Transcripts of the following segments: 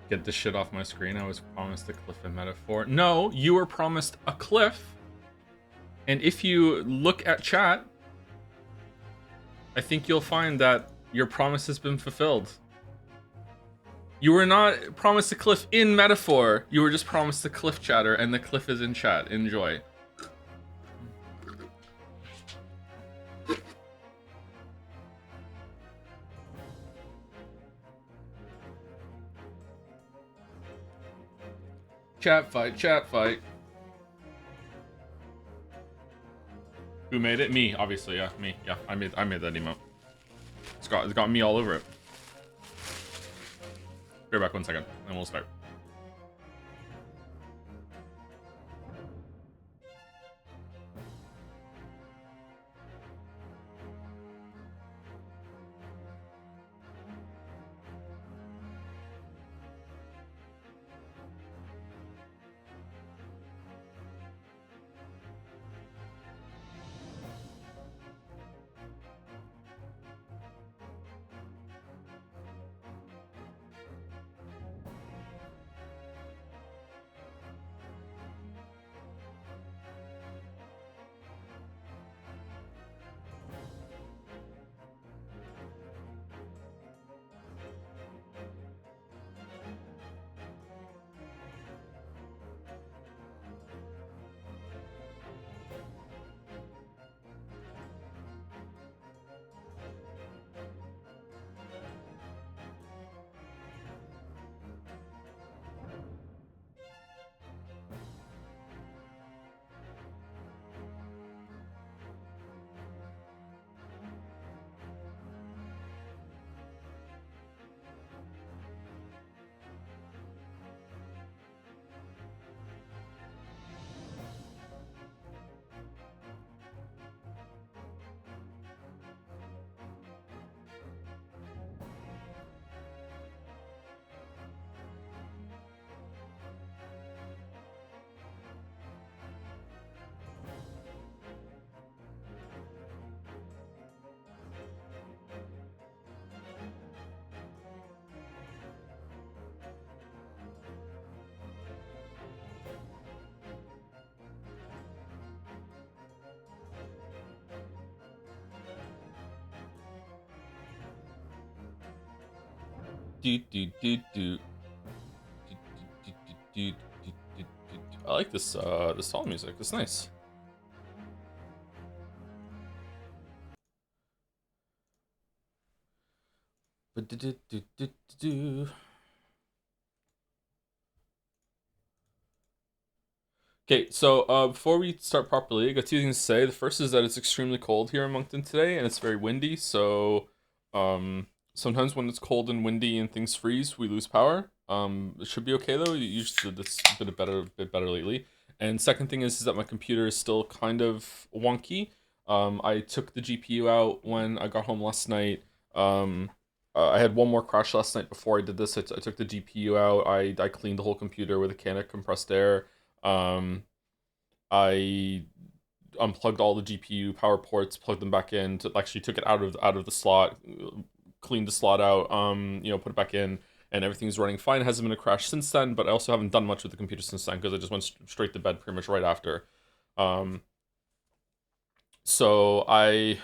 Get this shit off my screen. I was promised a cliff in metaphor. No, you were promised a cliff. And if you look at chat, I think you'll find that your promise has been fulfilled. You were not promised a cliff in metaphor. You were just promised a cliff, chatter, and the cliff is in chat. Enjoy. Chat fight, chat fight. Who made it? Me, obviously, yeah, me. Yeah, I made that emote. It's got me all over it. Be back 1 second, and we'll start. I like this this song music. It's nice. Okay, so before we start properly, I got two things to say. The first is that it's extremely cold here in Moncton today, and it's very windy. So, sometimes when it's cold and windy and things freeze, we lose power. It should be okay though. Usually it's been a bit better lately. And second thing is that my computer is still kind of wonky. I took the GPU out when I got home last night. I had one more crash last night before I did this. I took the GPU out. I cleaned the whole computer with a can of compressed air. I unplugged all the GPU power ports, plugged them back in. Actually took it out of the slot, cleaned the slot out. Put it back in, and everything's running fine. It hasn't been a crash since then, but I also haven't done much with the computer since then because I just went straight to bed pretty much right after. So I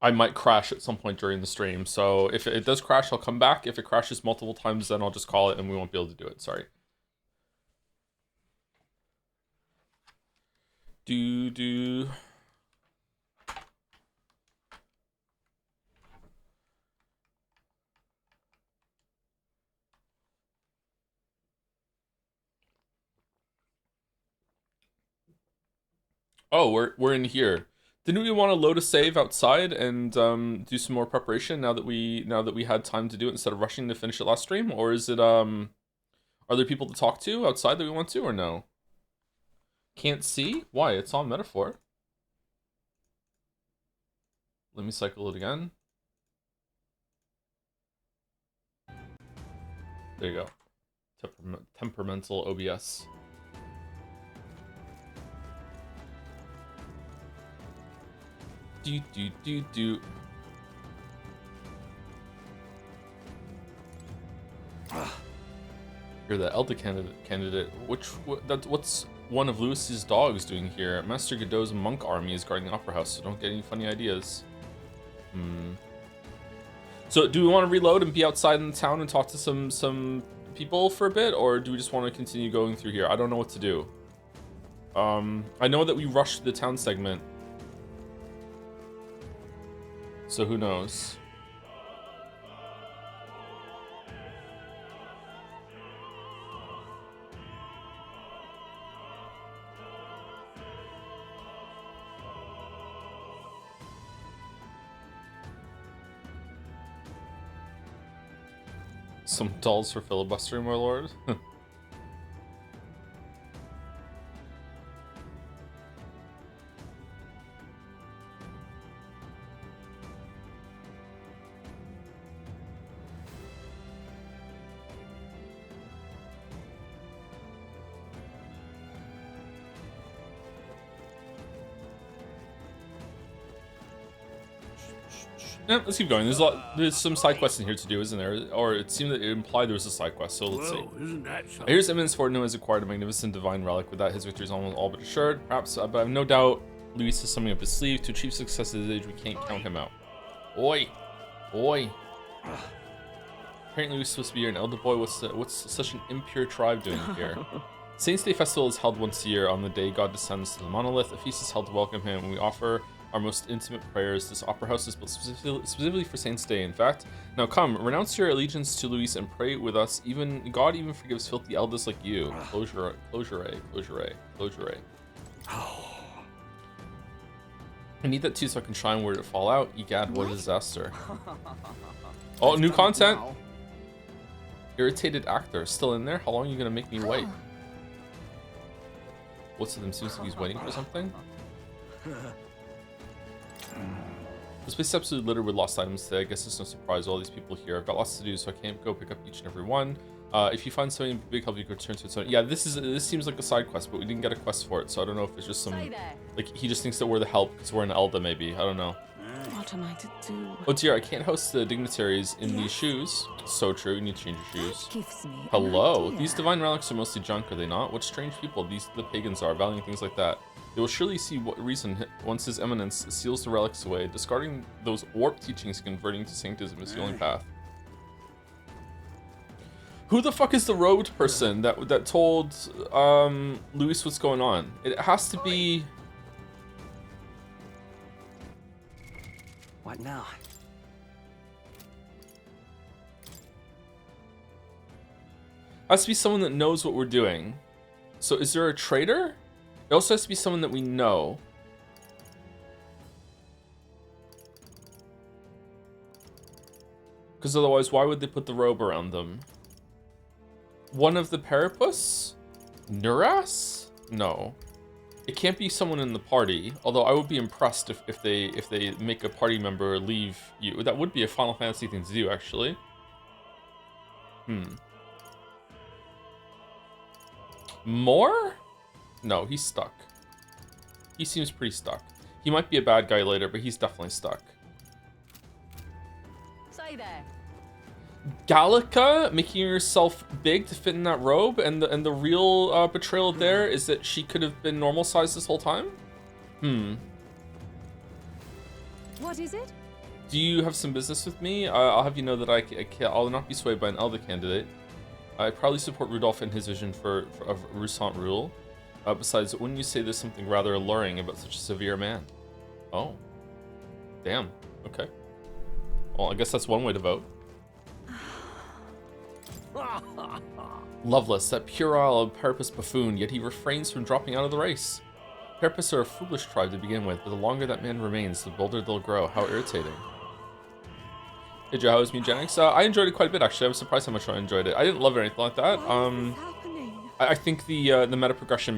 might crash at some point during the stream. So if it does crash, I'll come back. If it crashes multiple times, then I'll just call it and we won't be able to do it. Sorry. Do. Oh, we're in here. Didn't we want to load a save outside and do some more preparation now that we had time to do it instead of rushing to finish it last stream? Or is it are there people to talk to outside that we want to, or no? Can't see? Why? It's on metaphor. Let me cycle it again. There you go. Temperamental OBS. You're the elder candidate. What's one of Lewis's dogs doing here? Master Godot's monk army is guarding the opera house, so don't get any funny ideas. So do we want to reload and be outside in the town and talk to some people for a bit, or do we just want to continue going through here? I don't know what to do. I know that we rushed the town segment, so who knows? Some dolls for filibustering, my lord. Yeah, let's keep going. There's some side quests in here to do, isn't there? Or it seemed that it implied there was a side quest, so let's see. Isn't that something? Here's Eminence Fortino has acquired a magnificent divine relic. With that, his victory is almost all but assured. Perhaps, but I have no doubt Luis has something up his sleeve. To achieve success at his age, we can't count him out. Oi! Oi! Apparently, Luis is supposed to be here, an elder boy. What's such an impure tribe doing here? Saints' Day Festival is held once a year on the day God descends to the monolith. A feast is held to welcome him, and we offer our most intimate prayers. This opera house is built specifically for Saints' Day, in fact. Now come, renounce your allegiance to Luis and pray with us. God even forgives filthy elders like you. Closure. I need that too so I can shine where it fall out. Egad, what a disaster. Oh, new content! Irritated actor, still in there? How long are you gonna make me wait? What's of them seems like he's waiting for something? This place is absolutely littered with lost items today. I guess it's no surprise all these people here. I've got lots to do, so I can't go pick up each and every one. If you find something big help, you can return to its own. Yeah, this seems like a side quest, but we didn't get a quest for it, so I don't know if it's just some like he just thinks that we're the help because we're an Elda, maybe. I don't know. What am I to do? Oh dear, I can't host the dignitaries in these shoes. So true, you need to change your shoes. Gives me an Hello, idea. these divine relics are mostly junk, are they not? What strange people these the pagans are, valuing things like that. They will surely see what reason once his eminence seals the relics away. Discarding those warped teachings, converting to sanctism is the only path. Who the fuck is the robed person that told Luis what's going on? It has to be. What now? Has to be someone that knows what we're doing. So is there a traitor? It also has to be someone that we know. Because otherwise, why would they put the robe around them? One of the Parapus? Nuras? No. It can't be someone in the party, although I would be impressed if they make a party member leave you. That would be a Final Fantasy thing to do, actually. More? No, he's stuck. He seems pretty stuck. He might be a bad guy later, but he's definitely stuck. Say there. Gallica making herself big to fit in that robe, and the real betrayal there is that she could have been normal sized this whole time. What is it? Do you have some business with me? I'll have you know that I'll not be swayed by an elder candidate. I probably support Rudolph and his vision of Roussant rule. Besides, wouldn't you say there's something rather alluring about such a severe man? Oh. Damn. Okay. Well, I guess that's one way to vote. Loveless, that puerile Parapus buffoon, yet he refrains from dropping out of the race. Parapus are a foolish tribe to begin with, but the longer that man remains, the bolder they'll grow. How irritating. Hey Joe, how was Mugenics? I enjoyed it quite a bit, actually. I was surprised how much I enjoyed it. I didn't love it or anything like that. I think the meta progression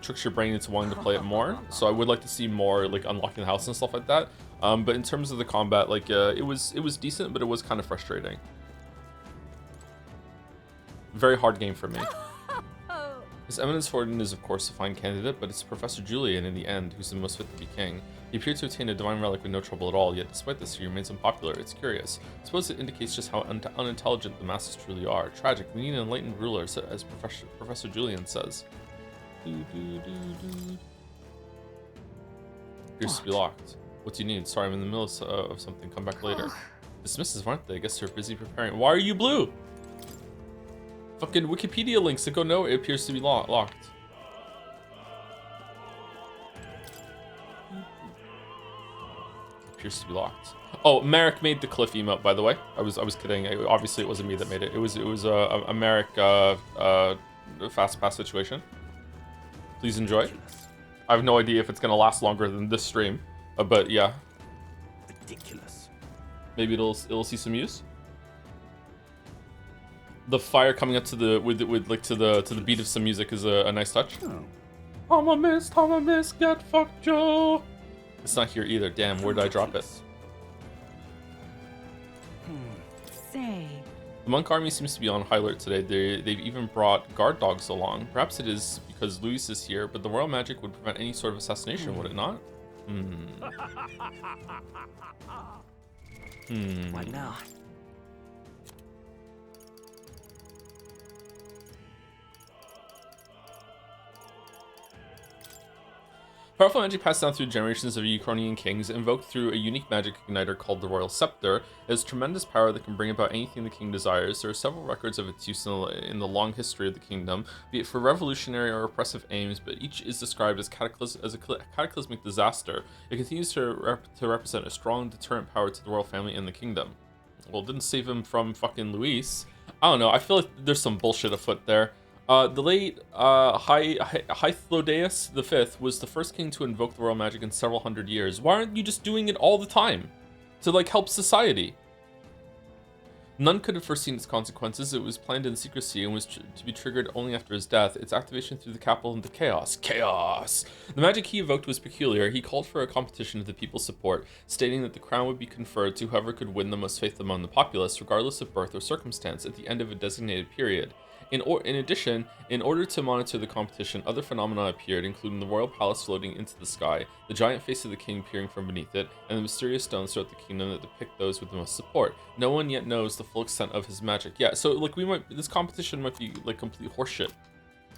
tricks your brain into wanting to play it more. So I would like to see more like unlocking the house and stuff like that. But in terms of the combat, like it was decent, but it was kind of frustrating. Very hard game for me. His Eminence Fortin is of course a fine candidate, but it's Professor Julian in the end who's the most fit to be king. He appeared to attain a divine relic with no trouble at all, yet despite this, he remains unpopular. It's curious. I suppose it indicates just how unintelligent the masses truly are. Tragic. We need an enlightened ruler, as Professor Julian says. Appears to be locked. What do you need? Sorry, I'm in the middle of something. Come back later. Dismissive, aren't they? I guess they're busy preparing. Why are you blue? Fucking Wikipedia links that go no. It appears to be locked. Appears to be locked. Oh, Merrick made the cliff emote, by the way. I was kidding. Obviously, it wasn't me that made it. It was a Merrick fast pass situation. Please enjoy. I have no idea if it's gonna last longer than this stream, but yeah. Ridiculous. Maybe it'll see some use. The fire coming up to the to the beat of some music is a nice touch. Oh. I'm a miss, get fucked, Joe. It's not here either. Damn, where did I drop it? Say. The monk army seems to be on high alert today. They've even brought guard dogs along. Perhaps it is because Luis is here, but the royal magic would prevent any sort of assassination, would it not? What now? Powerful magic passed down through generations of Ukrainian kings, invoked through a unique magic igniter called the Royal Scepter. It has tremendous power that can bring about anything the king desires. There are several records of its use in the long history of the kingdom, be it for revolutionary or oppressive aims, but each is described as a cataclysmic disaster. It continues to represent a strong deterrent power to the royal family and the kingdom. Well, it didn't save him from fucking Luis. I don't know, I feel like there's some bullshit afoot there. The late Hythlodaeus V was the first king to invoke the royal magic in several hundred years. Why aren't you just doing it all the time to like help society? None could have foreseen its consequences. It was planned in secrecy and was to be triggered only after his death. Its activation threw the capital into chaos. Chaos! The magic he evoked was peculiar. He called for a competition of the people's support, stating that the crown would be conferred to whoever could win the most faith among the populace, regardless of birth or circumstance, at the end of a designated period. In addition, in order to monitor the competition, other phenomena appeared, including the royal palace floating into the sky, the giant face of the king peering from beneath it, and the mysterious stones throughout the kingdom that depict those with the most support. No one yet knows the full extent of his magic. Yeah, so like this competition might be like complete horseshit.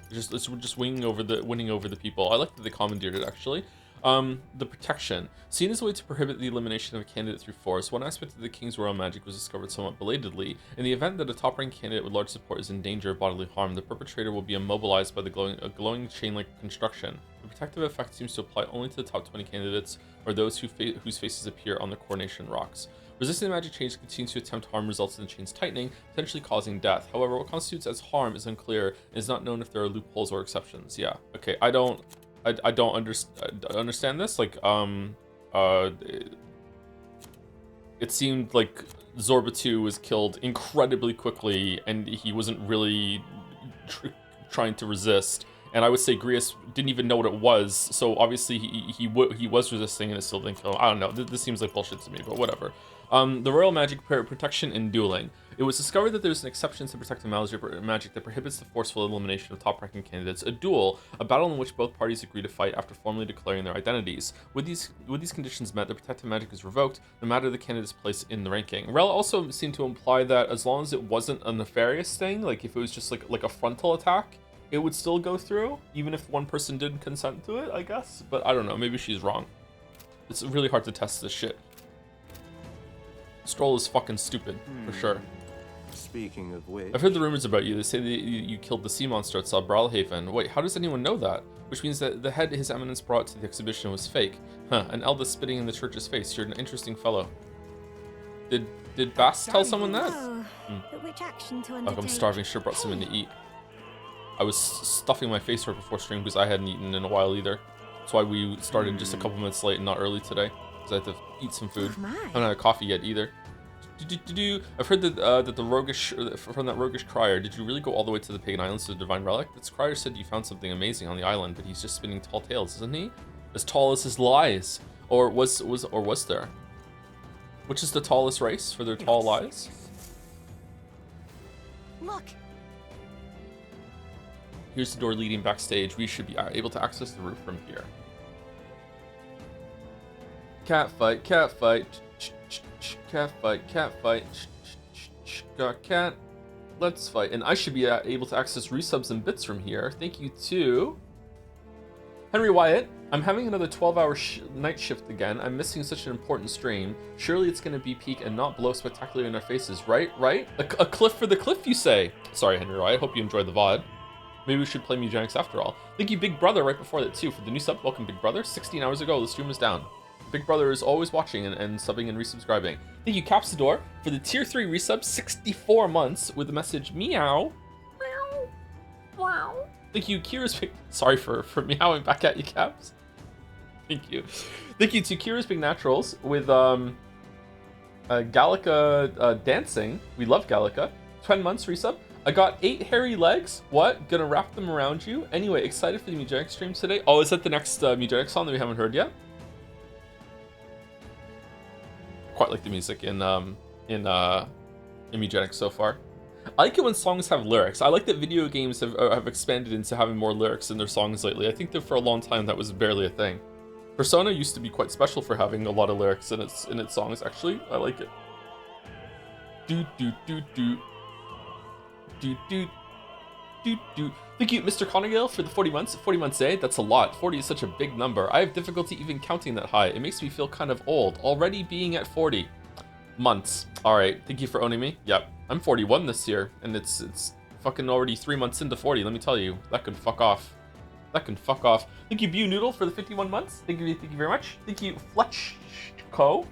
It's just winning over the people. I like that they commandeered it actually. The protection. Seen as a way to prohibit the elimination of a candidate through force, one aspect of the king's royal magic was discovered somewhat belatedly. In the event that a top-ranked candidate with large support is in danger of bodily harm, the perpetrator will be immobilized by a glowing chain-like construction. The protective effect seems to apply only to the top 20 candidates or those whose faces appear on the coronation rocks. Resisting the magic chains continues to attempt harm results in the chains tightening, potentially causing death. However, what constitutes as harm is unclear and is not known if there are loopholes or exceptions. Yeah, okay, I don't understand this. Like, it seemed like Zorba 2 was killed incredibly quickly, and he wasn't really trying to resist. And I would say Grius didn't even know what it was, so obviously he was resisting and it still didn't kill him. I don't know. This seems like bullshit to me, but whatever. The royal magic protection and dueling. It was discovered that there's an exception to protective magic that prohibits the forceful elimination of top-ranking candidates. A duel, a battle in which both parties agree to fight after formally declaring their identities. With these conditions met, the protective magic is revoked, no matter the candidate's place in the ranking. Rel also seemed to imply that as long as it wasn't a nefarious thing, like if it was just like a frontal attack, it would still go through, even if one person didn't consent to it, I guess. But I don't know, maybe she's wrong. It's really hard to test this shit. Stroll is fucking stupid, for sure. Speaking of which, I've heard the rumors about you. They say that you killed the sea monster at Sabralhaven. Wait, how does anyone know that? Which means that the head His Eminence brought to the exhibition was fake. Huh, an Eldest spitting in the church's face. You're an interesting fellow. Did Bass tell someone that? But which action to Like, undertake? I'm starving, should have brought something to eat. I was stuffing my face right before stream because I hadn't eaten in a while either. That's why we started just a couple minutes late and not early today. Because I had to eat some food. Oh, my. I haven't had a coffee yet either. I've heard that that the roguish from that roguish crier. Did you really go all the way to the pagan islands to the divine relic? This crier said you found something amazing on the island, but he's just spinning tall tales, isn't he? As tall as his lies, or was there? Which is the tallest race for their tall lies? Look. Here's the door leading backstage. We should be able to access the roof from here. Cat fight, cat fight. Cat fight, cat fight. Got cat. Let's fight. And I should be able to access resubs and bits from here. Thank you to Henry Wyatt. I'm having another 12-hour night shift again. I'm missing such an important stream. Surely it's going to be peak and not blow spectacularly in our faces, right? Right? A cliff for the cliff, you say? Sorry, Henry Wyatt. Hope you enjoyed the VOD. Maybe we should play Mugenics after all. Thank you, Big Brother, right before that, too, for the new sub. Welcome, Big Brother. 16 hours ago, the stream was down. Big Brother is always watching and subbing and resubscribing. Thank you, Capsador, for the tier 3 resub, 64 months, with the message meow. Meow. Wow. Thank you, Kira's Big... Sorry for meowing back at you, Caps. Thank you. Thank you to Kira's Big Naturals with Gallica dancing. We love Gallica. 10 months resub. I got 8 hairy legs. What? Gonna wrap them around you? Anyway, excited for the Mugenics stream today. Oh, is that the next Mugenics song that we haven't heard yet? Quite like the music in Mugenics so far. I like it when songs have lyrics. I like that video games have expanded into having more lyrics in their songs lately. I think that for a long time that was barely a thing. Persona used to be quite special for having a lot of lyrics in its songs. Actually, I like it. Do do do do do do do do. Thank you, Mr. Conagale, for the 40 months. 40 months, eh? That's a lot. 40 is such a big number. I have difficulty even counting that high. It makes me feel kind of old, already being at 40 months. All right, thank you for owning me. Yep, I'm 41 this year, and it's fucking already 3 months into 40. Let me tell you, that could fuck off. That can fuck off. Thank you, Bew Noodle, for the 51 months. Thank you very much. Thank you, Fletchco,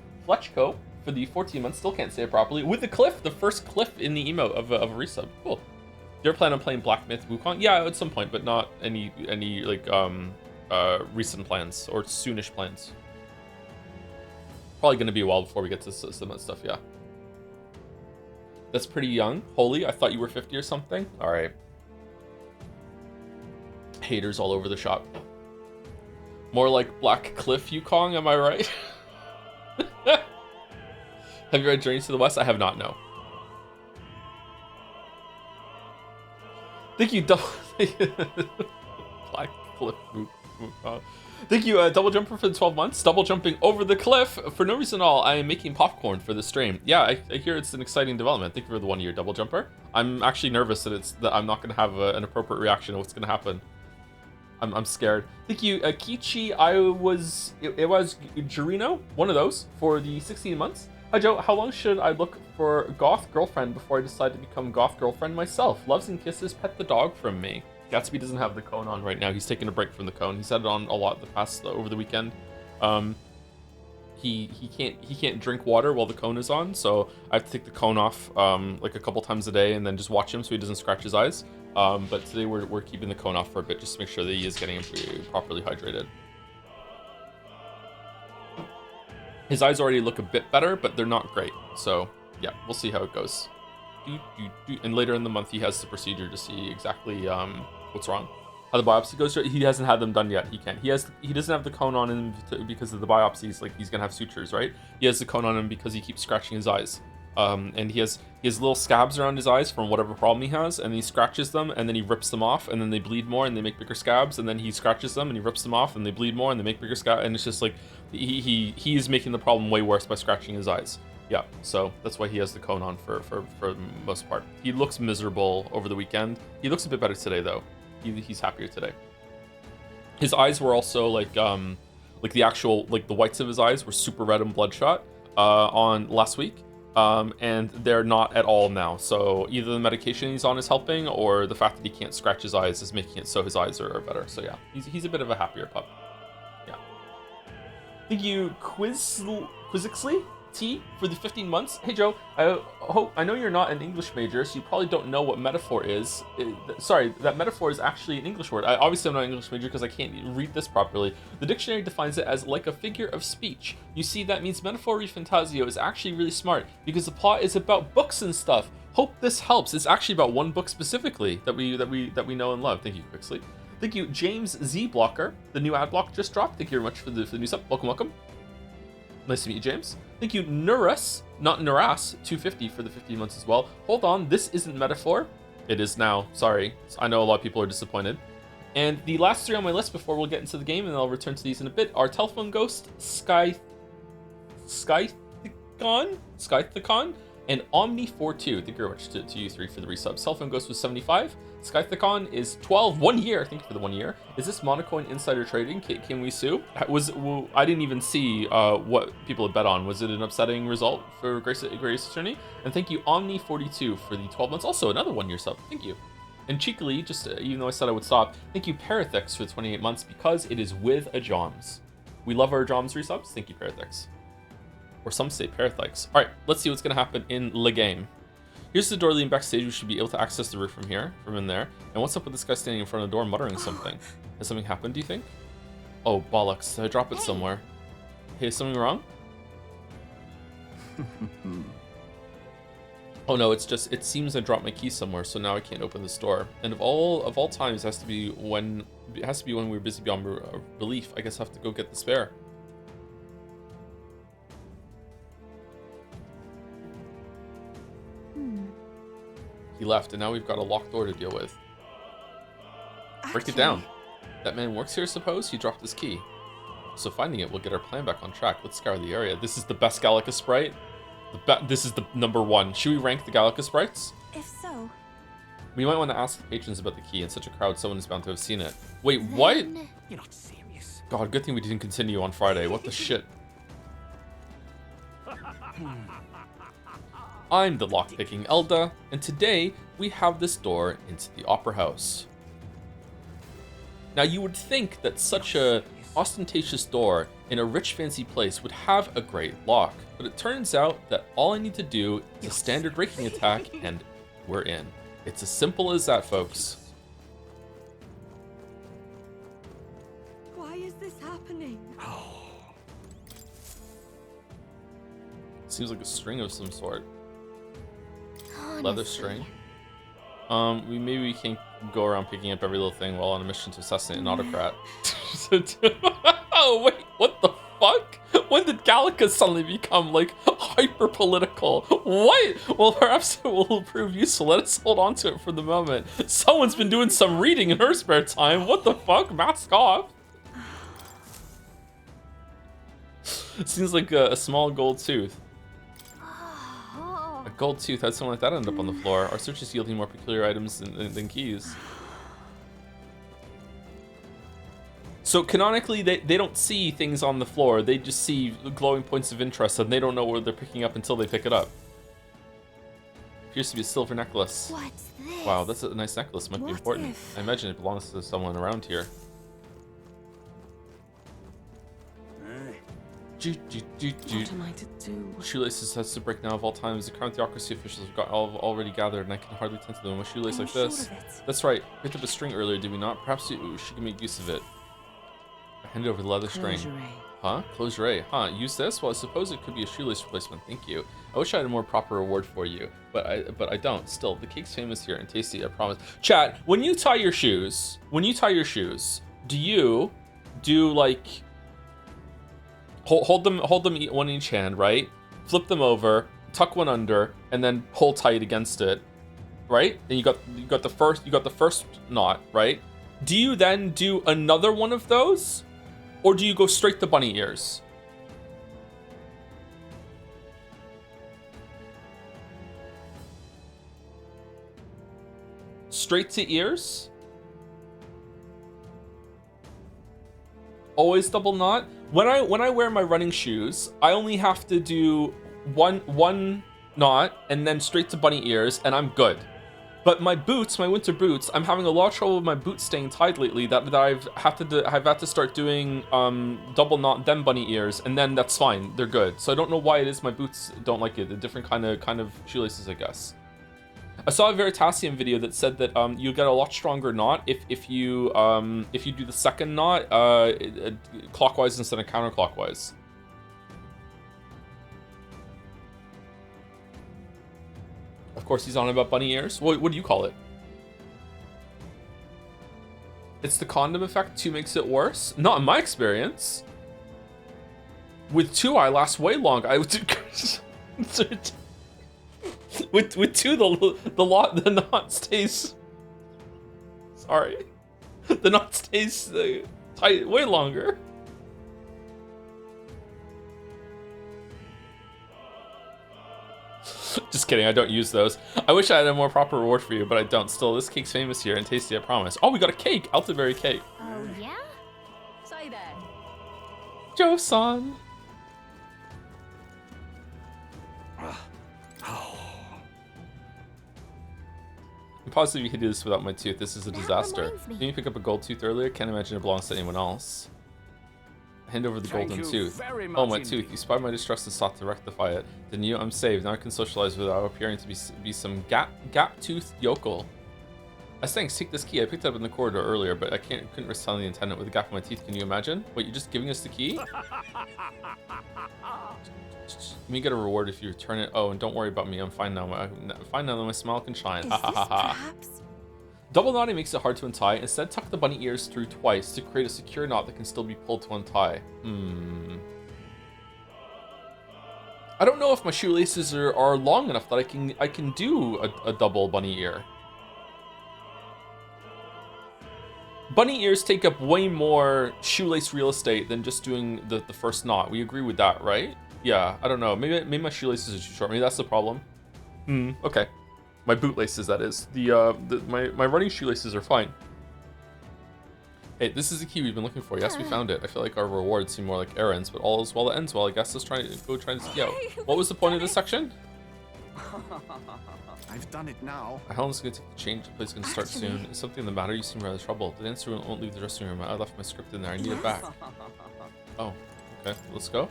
for the 14 months. Still can't say it properly. With the cliff, the first cliff in the emote of a resub. Cool. Do you ever plan on playing Black Myth Wukong? Yeah, at some point, but not any like recent plans or soonish plans. Probably gonna be a while before we get to some of that stuff. Yeah. That's pretty young. Holy, I thought you were 50 or something. All right. Haters all over the shop. More like Black Cliff Wukong, am I right? Have you read Journeys to the West? I have not, no. Thank you, Black Cliff Wukong. Thank you, Double Jumper, for the 12 months. Double jumping over the cliff for no reason at all. I am making popcorn for the stream. Yeah, I hear it's an exciting development. Thank you for the 1 year Double Jumper. I'm actually nervous that I'm not going to have an appropriate reaction to what's going to happen. I'm scared. Thank you, Kichi. It was Jurino, one of those, for the 16 months. Hi Joe, how long should I look for goth girlfriend before I decide to become goth girlfriend myself? Loves and kisses, pet the dog from me. Gatsby doesn't have the cone on right now. He's taking a break from the cone. He's had it on a lot over the weekend. He can't drink water while the cone is on, so I have to take the cone off like a couple times a day and then just watch him so he doesn't scratch his eyes. But today we're keeping the cone off for a bit just to make sure that he is getting properly hydrated. His eyes already look a bit better, but they're not great. So yeah, we'll see how it goes. And later in the month he has the procedure to see exactly what's wrong. How the biopsy goes. He hasn't had them done yet. He can't. He doesn't have the cone on him because of the biopsies. Like, he's gonna have sutures, right? He has the cone on him because he keeps scratching his eyes. And he has little scabs around his eyes from whatever problem he has, and he scratches them, and then he rips them off, and then they bleed more, and they make bigger scabs, and then he scratches them, and he rips them off, and they bleed more, and they make bigger scabs, and it's just like he is making the problem way worse by scratching his eyes. Yeah, so that's why he has the cone on for the most part. He looks miserable over the weekend. He looks a bit better today though. He's happier today. His eyes were also like the actual, like, the whites of his eyes were super red and bloodshot on last week. And they're not at all now. So either the medication he's on is helping, or the fact that he can't scratch his eyes is making it so his eyes are better. So yeah, he's a bit of a happier pup. Yeah. Thank you, Quizzixley T, for the 15 months. Hey Joe, I know you're not an English major, so you probably don't know what metaphor is. Sorry, that metaphor is actually an English word. I obviously am not an English major because I can't read this properly. The dictionary defines it as like a figure of speech. You see, that means Metaphory Fantasio is actually really smart because the plot is about books and stuff. Hope this helps. It's actually about one book specifically that we know and love. Thank you, Quickly. Thank you, James Z Blocker. The new ad block just dropped. Thank you very much for the new sub. Welcome. Nice to meet you, James. Thank you, Nuras, not Nuras, 250 for the 15 months as well. Hold on, this isn't metaphor. It is now. Sorry. I know a lot of people are disappointed. And the last three on my list before we'll get into the game, and I'll return to these in a bit, are Telephone Ghost, Sky Skythicon, and Omni42. Thank you very much to you three for the resub. Cellphone Ghost was 75. Skythicon is 12. 1 year. Thank you for the 1 year. Is this Monocoin insider trading? Can we sue? I didn't even see what people had bet on. Was it an upsetting result for Grace Attorney? And thank you Omni42 for the 12 months. Also another 1 year sub. Thank you. And cheekily, just even though I said I would stop, thank you Parathix for the 28 months because it is with a Joms. We love our Joms resubs. Thank you Parathix. Or some say Parathix. All right, let's see what's gonna happen in the game. Here's the door leading backstage. We should be able to access the roof from here, from in there. And what's up with this guy standing in front of the door muttering something? Has something happened, do you think? Oh, bollocks. I drop it somewhere. Hey, is something wrong? Oh no, it's just, it seems I dropped my key somewhere, so now I can't open this door. And of all times, it has to be when we're busy beyond belief. I guess I have to go get the spare. He left, and now we've got a locked door to deal with. Break it down. That man works here, suppose? He dropped his key. So finding it will get our plan back on track. Let's scour the area. This is the best Gallica sprite. This is the #1. Should we rank the Gallica sprites? If so, We might want to ask the patrons about the key. In such a crowd, someone is bound to have seen it. Wait, what? You're not serious. God, good thing we didn't continue on Friday. What the shit? I'm the lockpicking Elda, and today we have this door into the Opera House. Now you would think that such a ostentatious door in a rich fancy place would have a great lock, but it turns out that all I need to do is a standard raking attack and we're in. It's as simple as that, folks. why is this happening? Seems like a string of some sort. Honestly. Leather string. Maybe we can go around picking up every little thing while on a mission to assassinate an autocrat. Oh wait, what the fuck? When did Gallica suddenly become like hyper political? What? Well, perhaps it will prove useful. Let us hold on to it for the moment. Someone's been doing some reading in her spare time. What the fuck? Mask off. Seems like a small gold tooth. A gold tooth, how'd something like that end up on the floor? Our search is yielding more peculiar items than keys. So canonically, they don't see things on the floor. They just see glowing points of interest, and they don't know where they're picking up until they pick it up. Appears to be a silver necklace. What's this? Wow, that's a nice necklace. Might be What important. if- I imagine it belongs to someone around here. What am I to do? Shoelaces has to break now of all times. The current theocracy officials have got already gathered, and I can hardly tend to them with a shoelace like I'm this. sure of it. That's right. Picked up a string earlier, did we not? Perhaps she can make use of it. I handed over the leather string. Huh? Closure. Huh? Use this? Well, I suppose it could be a shoelace replacement. Thank you. I wish I had a more proper reward for you, but I don't. Still, the cake's famous here and tasty, I promise. Chat, when you tie your shoes, do you do like hold them one in each hand, right? Flip them over, tuck one under, and then pull tight against it, right? And you got the first knot, right? Do you then do another one of those? Or do you go straight to bunny ears? Straight to ears? Always double knot? When I wear my running shoes, I only have to do one knot and then straight to bunny ears and I'm good. But my boots, my winter boots, I'm having a lot of trouble with my boots staying tied lately. That I've had to start doing double knot, then bunny ears, and then that's fine. They're good. So I don't know why it is my boots don't like it. A different kind of shoelaces, I guess. I saw a Veritasium video that said that you get a lot stronger knot if you do the second knot clockwise instead of counterclockwise. Of course, he's on about bunny ears. What do you call it? It's the condom effect. 2 makes it worse. Not in my experience. With 2, I last way longer. With 2, the knot stays. Sorry, the knot stays tight way longer. Just kidding, I don't use those. I wish I had a more proper reward for you, but I don't. Still, this cake's famous here and tasty, I promise. Oh, we got a cake! Elderberry cake. Oh, yeah? Say that. Joe-san. I'm positive you could do this without my tooth. This is a disaster. Didn't you pick up a gold tooth earlier? Can't imagine it belongs to anyone else. Hand over the golden tooth. Oh, my tooth. You spied my distress and sought to rectify it. Didn't you? I'm saved. Now I can socialize without appearing to be some gap-toothed yokel. As thanks, take this key. I picked it up in the corridor earlier, but I couldn't risk telling the attendant with a gap in my teeth. Can you imagine? Wait, you're just giving us the key? You may get a reward if you return it. Oh, and don't worry about me. I'm fine now. I'm fine now that my smile can shine. Ha ha ha ha. Double knotting makes it hard to untie. Instead, tuck the bunny ears through twice to create a secure knot that can still be pulled to untie. I don't know if my shoelaces are long enough that I can do a double bunny ear. Bunny ears take up way more shoelace real estate than just doing the first knot. We agree with that, right? Yeah, I don't know. Maybe my shoelaces are too short. Maybe that's the problem. Okay. My bootlaces, that is. My running shoelaces are fine. Hey, this is the key we've been looking for. Yes, we found it. I feel like our rewards seem more like errands, but all is well that ends well. I guess let's try and see out. What was the point of this section? I've done it now. How long is it going to take to change? The place is going to start soon. Is something the matter? You seem rather troubled. The dancer won't leave the dressing room. I left my script in there. I need it back. Oh, okay. Let's go.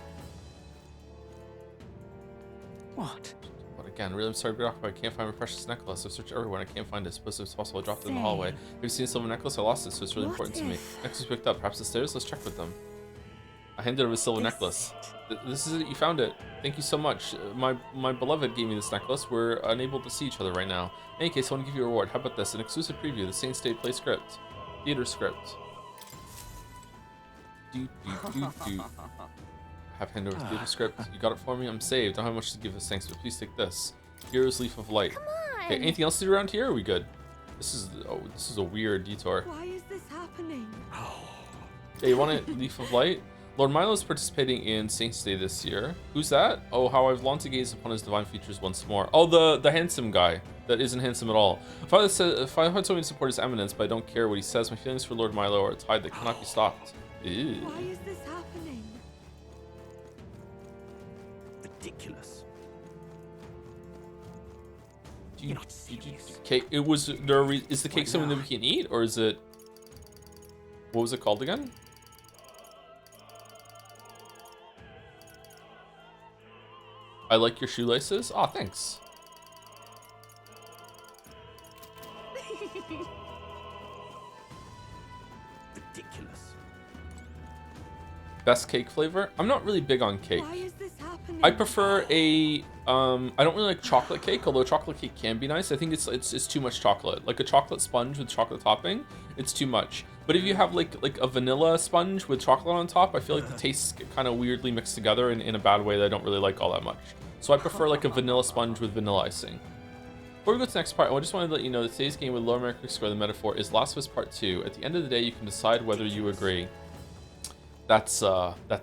What? But again, really, I'm sorry to be off, but I can't find my precious necklace. I've searched everywhere and I can't find it. Suppose it's possible I dropped it in the hallway. Have you seen a silver necklace? I lost it, so it's really important to me. Necklace was picked up. Perhaps the stairs? Let's check with them. I handed over a silver necklace. This is it. You found it. Thank you so much. My beloved gave me this necklace. We're unable to see each other right now. In any case, I want to give you a reward. How about this? An exclusive preview of the Saints Day play script. Theater script. Have hand over theater script. You got it for me? I'm saved. I don't have much to give as thanks, but please take this. Hero's Leaf of Light. Okay, anything else to do around here? Or are we good? This is a weird detour. Why is this happening? Hey, you want a Leaf of Light? Lord Milo's participating in Saints Day this year. Who's that? Oh, how I've longed to gaze upon his divine features once more. Oh, the handsome guy that isn't handsome at all. Father told me to support his eminence, but I don't care what he says. My feelings for Lord Milo are a tide that cannot be stopped. Ew. Why is this happening? Ridiculous. Cake. Is the cake something that we can eat, or is it? What was it called again? I like your shoelaces. Aw, thanks. Ridiculous. Best cake flavor? I'm not really big on cake. Why is this happening? I prefer a I don't really like chocolate cake, although chocolate cake can be nice. I think it's too much chocolate. Like a chocolate sponge with chocolate topping, it's too much. But if you have like a vanilla sponge with chocolate on top, I feel like the tastes get kind of weirdly mixed together in a bad way that I don't really like all that much. So I prefer like a vanilla sponge with vanilla icing. Before we go to the next part, I just wanted to let you know that today's game with Lower American Square, the metaphor, is Last of Us Part 2. At the end of the day, you can decide whether you agree. That's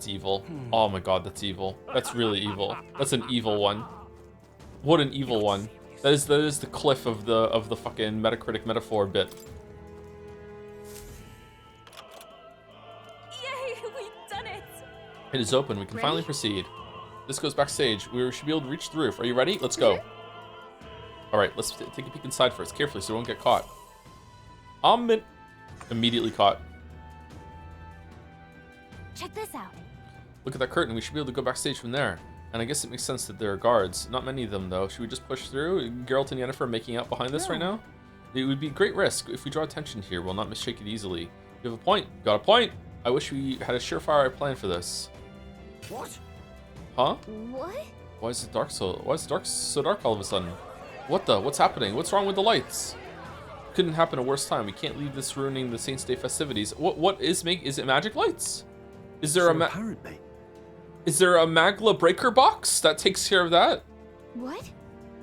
evil. Oh my god, that's evil. That's really evil. That's an evil one. What an evil one. That is the cliff of the fucking Metacritic metaphor bit. Yay, we've done it! It is open. We can finally proceed. This goes backstage. We should be able to reach the roof. Are you ready? Let's go. All right, let's take a peek inside first, carefully, so we won't get caught. Immediately caught. Check this out. Look at that curtain. We should be able to go backstage from there. And I guess it makes sense that there are guards. Not many of them, though. Should we just push through? Geralt and Yennefer making out behind us right now? It would be a great risk. If we draw attention here, we'll not mistake it easily. You have a point. Got a point. I wish we had a surefire plan for this. What? Huh? What? Why is it so dark all of a sudden? What's happening? What's wrong with the lights? Couldn't happen a worse time. We can't leave this ruining the Saints Day festivities. Is it magic lights? Is there apparently. Is there a Magla breaker box that takes care of that? What?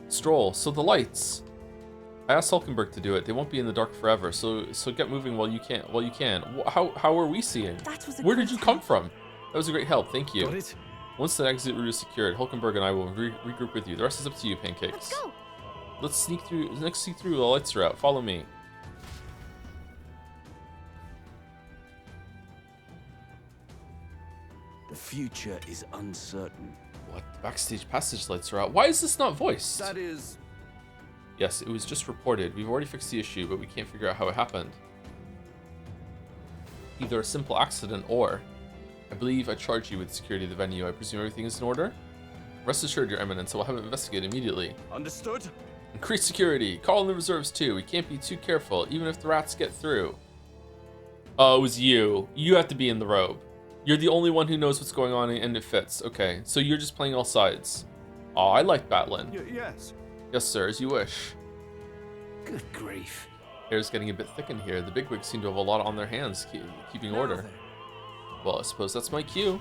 Stroll. So the lights. I asked Hulkenberg to do it. They won't be in the dark forever. So get moving while you can. How are we seeing? That was a Where great did you come help. from? That was a great help. Thank you. Got it? Once the exit route is secured, Hulkenberg and I will regroup with you. The rest is up to you, Pancakes. Let's go. Let's sneak through. Next, sneak through. The lights are out. Follow me. The future is uncertain. What? The backstage passage lights are out. Why is this not voiced? That is... Yes, it was just reported. We've already fixed the issue, but we can't figure out how it happened. Either a simple accident or... I believe I charged you with security of the venue. I presume everything is in order? Rest assured, Your Eminence, I will have it investigated immediately. Understood? Increase security. Call in the reserves too. We can't be too careful, even if the rats get through. Oh, it was you. You have to be in the robe. You're the only one who knows what's going on and it fits. Okay, so you're just playing all sides. Oh, I like battling. Yes. Yes, sir, as you wish. Good grief. Air's getting a bit thick in here. The bigwigs seem to have a lot on their hands keeping order. Well, I suppose that's my cue.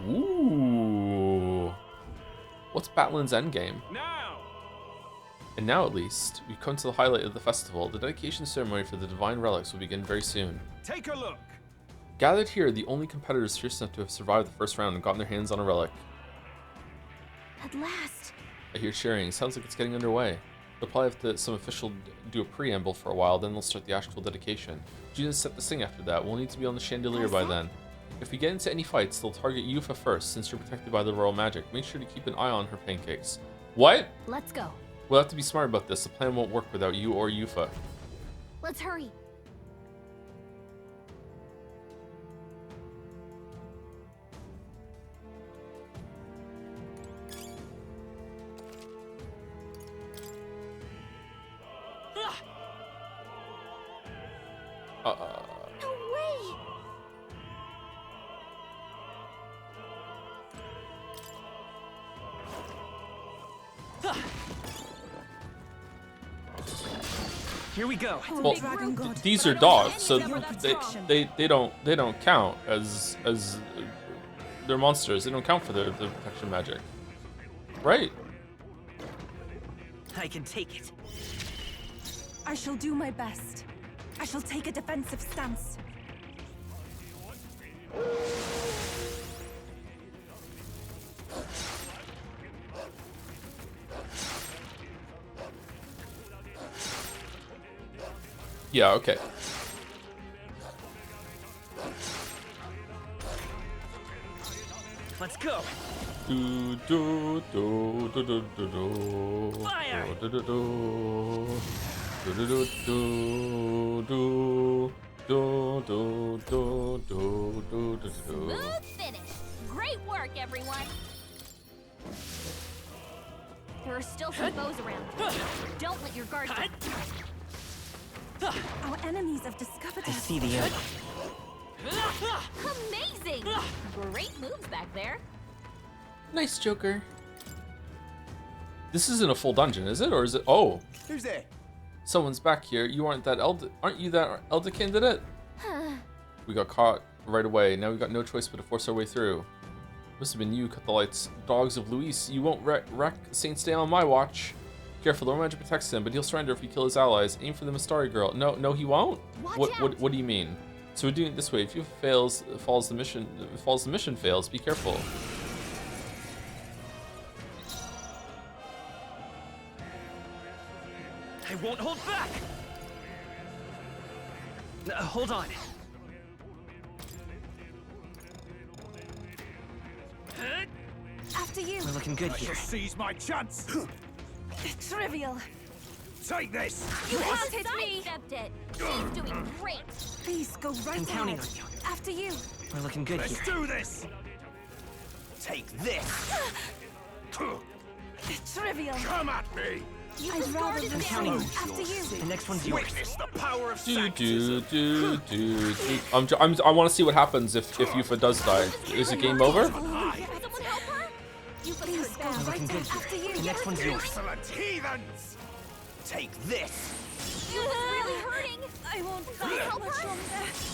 Ooh. What's Batlin's endgame? Now! And now, at least, we've come to the highlight of the festival. The dedication ceremony for the divine relics will begin very soon. Take a look. Gathered here are the only competitors fierce enough to have survived the first round and gotten their hands on a relic. At last. I hear cheering. Sounds like it's getting underway. They'll probably have to some official do a preamble for a while, then they'll start the actual dedication. Judas set the sing after that. We'll need to be on the Chandelier by then. If we get into any fights, they'll target Yufa first, since you're protected by the royal magic. Make sure to keep an eye on her, Pancakes. What? Let's go. We'll have to be smart about this. The plan won't work without you or Yufa. Let's hurry. No way. Here we go. Well, these are dogs, so they don't count as they're monsters. They don't count for their protection magic, right? I can take it. I shall do my best. I shall take a defensive stance. Yeah. Okay. Let's go. Do do do do do do do. Fire! Do do do do do do do do do do do do do do. Smooth finish. Great work, everyone. There are still some foes around. Don't let your guard down. Our enemies have discovered I us. see the end. Amazing! Great moves back there. Nice, Joker. This isn't a full dungeon, is it? Or is it? Oh, Who's there? someone's back here. You aren't you that Elder candidate? We got caught right away. Now we've got no choice but to force our way through. Must have been you, cut the lights. Dogs of Luis. You won't wreck Saint's Day on my watch. Careful, the magic protects him, but he'll surrender if we kill his allies. Aim for the Mistari girl. No, he won't. What do you mean? So we're doing it this way. If you falls the mission fails. Be careful. I won't hold back. Hold on. After you. We're looking good here. Seize my chance. Trivial. Take this. You can't hit me. Sidestepped it. She's doing great. Please go right I'm counting ahead. on you. After you. We're looking good Let's here. do this. Take this. Trivial. Come at me. I'd rather is lose counting on you. After you. The next one's yours. Witness the power of Do sanctism. do. I want to see what happens if Yufa does die. Is it game over? Someone help her? You Please put go her down. We're looking right good ahead. After here. you. The next one's yours. Excellent heathens. Take this. You was really hurting. I won't Help much her. longer.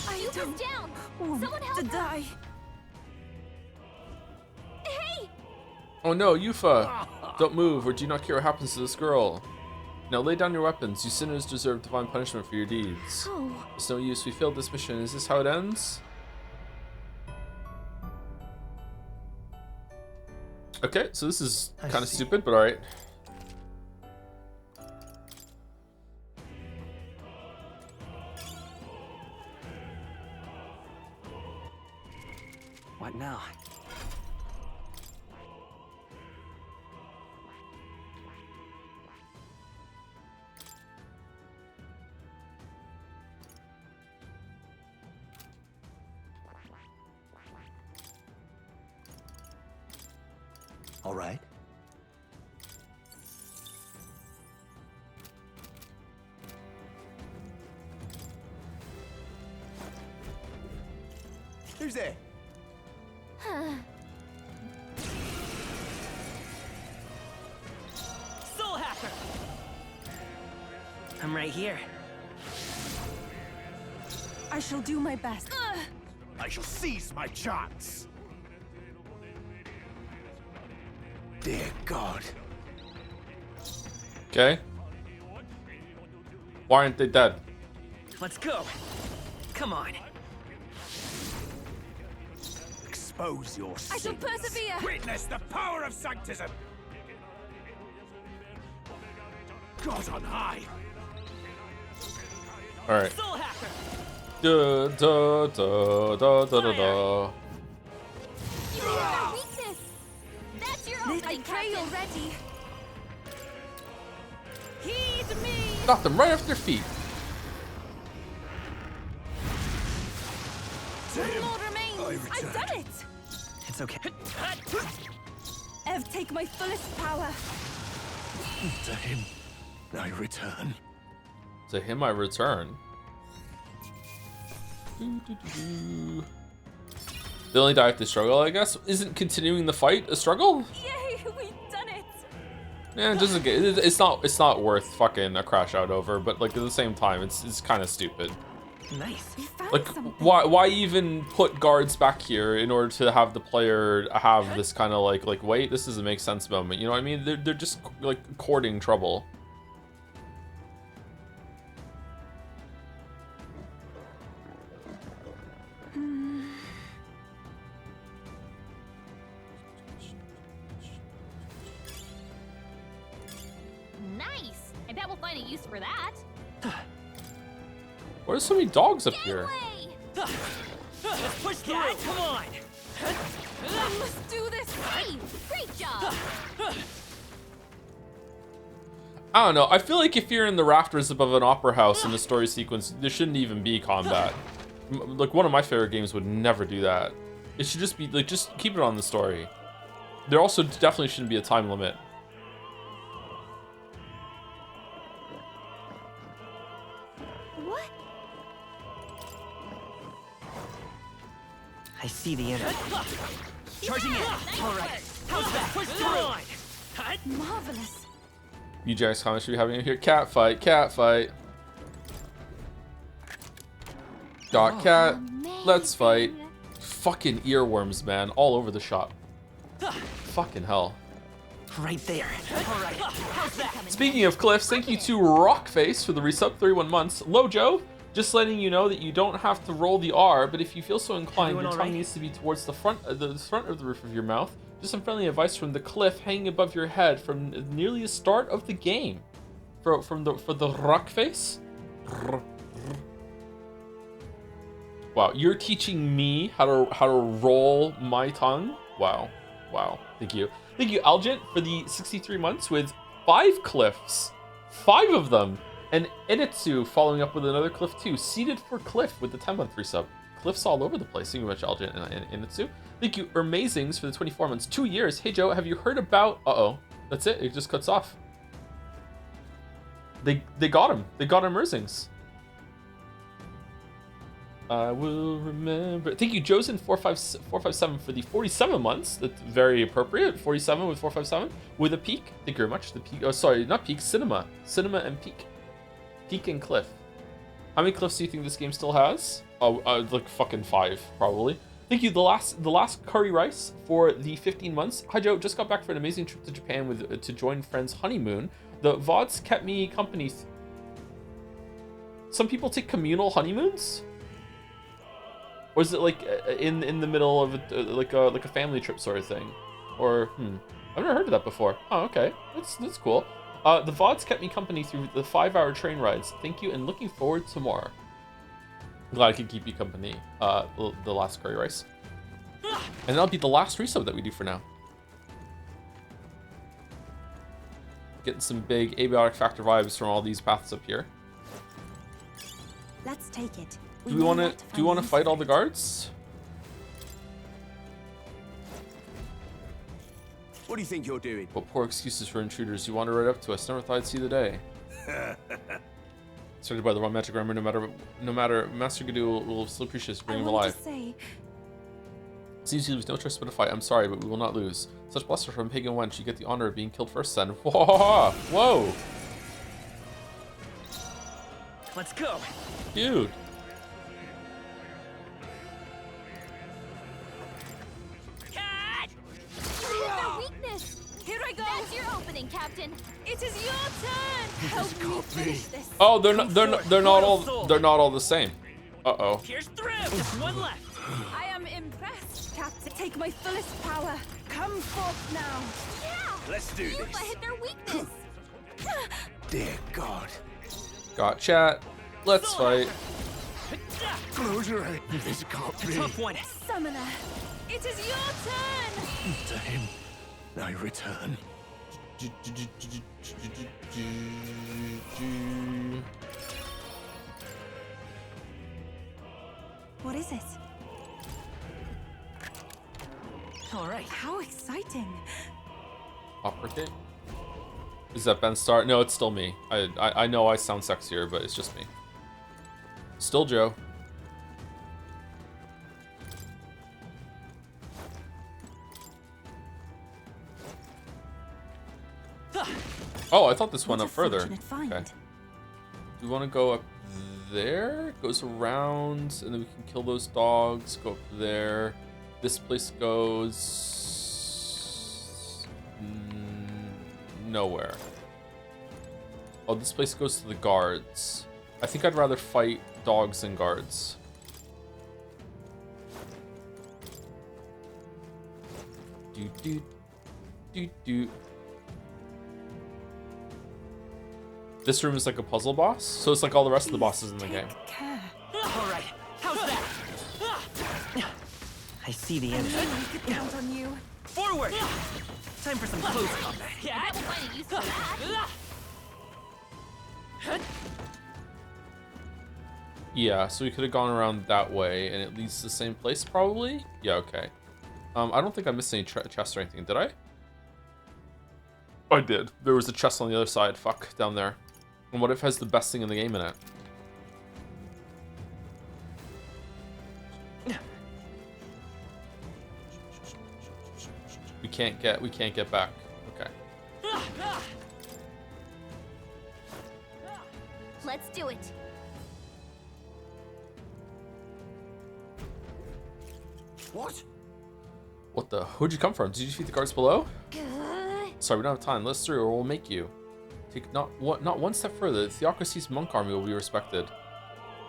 I You was don't down. want Someone help to her. die. Hey! Oh no, Yufa! Don't move, or do not care what happens to this girl. Now lay down your weapons. You sinners deserve divine punishment for your deeds. Oh. It's no use. We failed this mission. Is this how it ends? Okay, so this is I kind of see. stupid, but all right. What now? All right. Who's there? Soul Hacker! I'm right here. I shall do my best. I shall seize my chance. Dear God. Okay. Why aren't they dead? Let's go. Come on. Expose your I shall sins. persevere. Witness the power of sanctism. God on high. All right. Soul Hacker! Da da da da da da da. You know their weakness. That's your I opening, pray you're Captain. ready. Heed me. Knocked them right off their feet. One more remains. I've done it. It's okay. Ev, take my fullest power. To him I return. To him I return. Doo, doo, doo, doo. They only die if they struggle, I guess. Isn't continuing the fight a struggle? Yay, we've done it. Yeah, it doesn't get. It's not worth fucking a crash out over. But like at the same time, it's kind of stupid. Nice. We found Like something. why even put guards back here in order to have the player have this kind of like wait, this doesn't make sense moment. You know what I mean? They're just like courting trouble. Nice. I bet we'll find a use for that. Why are so many dogs up Get here? away! Let's push through. Come on. I must do this. Hey, great job. I don't know. I feel like if you're in the rafters above an opera house in the story sequence, there shouldn't even be combat. Like one of my favorite games would never do that. It should just be like just keep it on the story. There also definitely shouldn't be a time limit. What? I see the enemy. Charging in. All right. How's that? Push through. Marvelous. You Jack's comments should be having here. Cat fight, cat fight. Got cat. Let's fight. Amazing. Fucking earworms, man, all over the shop. Fucking hell. Right there. All right. How's that? Speaking of cliffs, thank you to Rockface for the resub 31 months. Lojo, just letting you know that you don't have to roll the R, but if you feel so inclined, Everyone your all tongue right? needs to be towards the front of the roof of your mouth. Just some friendly advice from the cliff hanging above your head from nearly the start of the game. For the Rockface. Wow, you're teaching me how to roll my tongue? Wow. Wow. Thank you. Thank you, Algent, for the 63 months with 5 cliffs. 5 of them. And Initsu following up with another cliff too. Seated for Cliff with the 10-month resub. Cliffs all over the place. Thank you very much, Algent and Initsu. Thank you, Ermazings, for the 24 months. 2 years. Hey, Joe, have you heard about... Uh-oh. That's it. It just cuts off. They got him. They got Ermazings. I will remember. Thank you, Josen457 for the 47 months. That's very appropriate. 47 with 457 with a peak. Thank you very much. The peak. Oh, sorry, not peak. Cinema and peak. Peak and cliff. How many cliffs do you think this game still has? Oh, like fucking 5 probably. Thank you. The last curry rice for the 15 months. Hi Joe, just got back for an amazing trip to Japan with to join friends' honeymoon. The VODs kept me company. Some people take communal honeymoons. Or is it like in the middle of like a family trip sort of thing? Or, I've never heard of that before. Oh, okay. That's cool. The VODs kept me company through the 5-hour train rides. Thank you, and looking forward to more. Glad I could keep you company, the last curry rice. And that'll be the last resub that we do for now. Getting some big abiotic factor vibes from all these paths up here. Let's take it. Do we want to fight all the guards? What do you think you're doing? What poor excuses for intruders. You wander right up to us. Never thought I'd see the day. Started by the wrong magic armor. No matter, Master Gadu will still appreciate us bringing him alive. Seems you lose no choice but to fight. I'm sorry, but we will not lose. Such bluster from pagan wench. You get the honor of being killed first. Then, whoa, Let's go. dude. Cat! Their weakness! Here I go. That's your opening, Captain. It is your turn. Help me finish this. Oh, they're not all the same. Uh-oh. Here's through. Just one left. I am impressed, Captain. Take my fullest power. Come forth now. Yeah! Let's do You this. hit their weakness! Dear God. Got chat. Let's fight. Close your eyes. This can't be. Tough one. Summoner, it is your turn. To him, I return. What is it? All right. How exciting. Opera kit? Is that Ben Star? No, it's still me. I know I sound sexier, but it's just me. Still Joe. Oh, I thought this went What up a further. fortunate find. Okay. Do we want to go up there? Goes around, and then we can kill those dogs. Go up there. This place goes nowhere. Oh, this place goes to the guards. I think I'd rather fight dogs than guards. Do. This room is like a puzzle boss, so it's like all the rest of the bosses in the game. Care. All right. How's that? I see the enemy. I could count on you. Forward. Time for some close combat. I will find a use for that. Yeah, so we could have gone around that way, and it leads to the same place, probably? Yeah, okay. I don't think I missed any chests or anything, did I? I did. There was a chest on the other side, fuck, down there. And what if it has the best thing in the game in it? We can't get back. Okay. Let's do it. What? What the? Who'd you come from? Did you defeat the guards below? Sorry, we don't have time. Let's through, or we'll make you. Take not one step further. The Theocracy's monk army will be respected.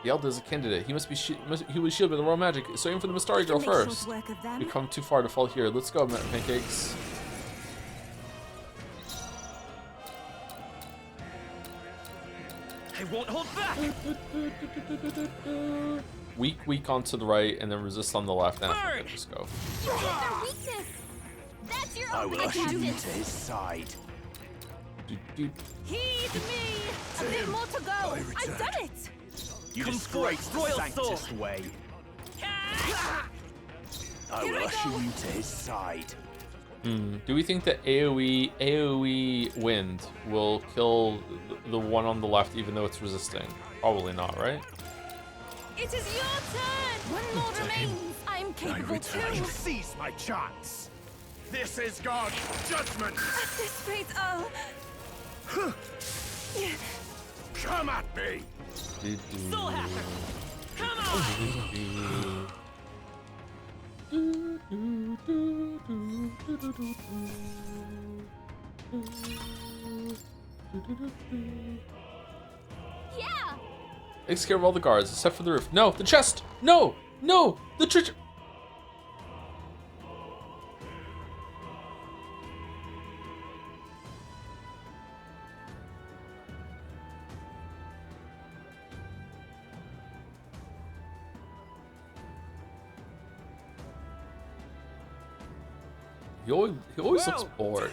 The Elder is a candidate. He must be he was shielded by the royal magic. So aim for the Mistari girl first. We've come too far to fall here. Let's go, pancakes. I won't hold back. Weak onto the right, and then resist on the left. And I think I just go. You hit their weakness! That's your I will opening, usher you Captain. to his side. Heed me. A bit more to go. I've done it. You Come disgrace the forth, royal Sanctus soul. way. I Here will I usher go. you to his side. Do we think that AoE wind will kill the one on the left, even though it's resisting? Probably not, right? It is your turn. One more remains. I'm I capable return. too. Seize my chance. This is God's judgment. At this rate, I'll... Come at me. Soul Hacker. Come on. Yeah! Takes care of all the guards, except for the roof. No, the chest! No! The treasure! He always looks Well, bored.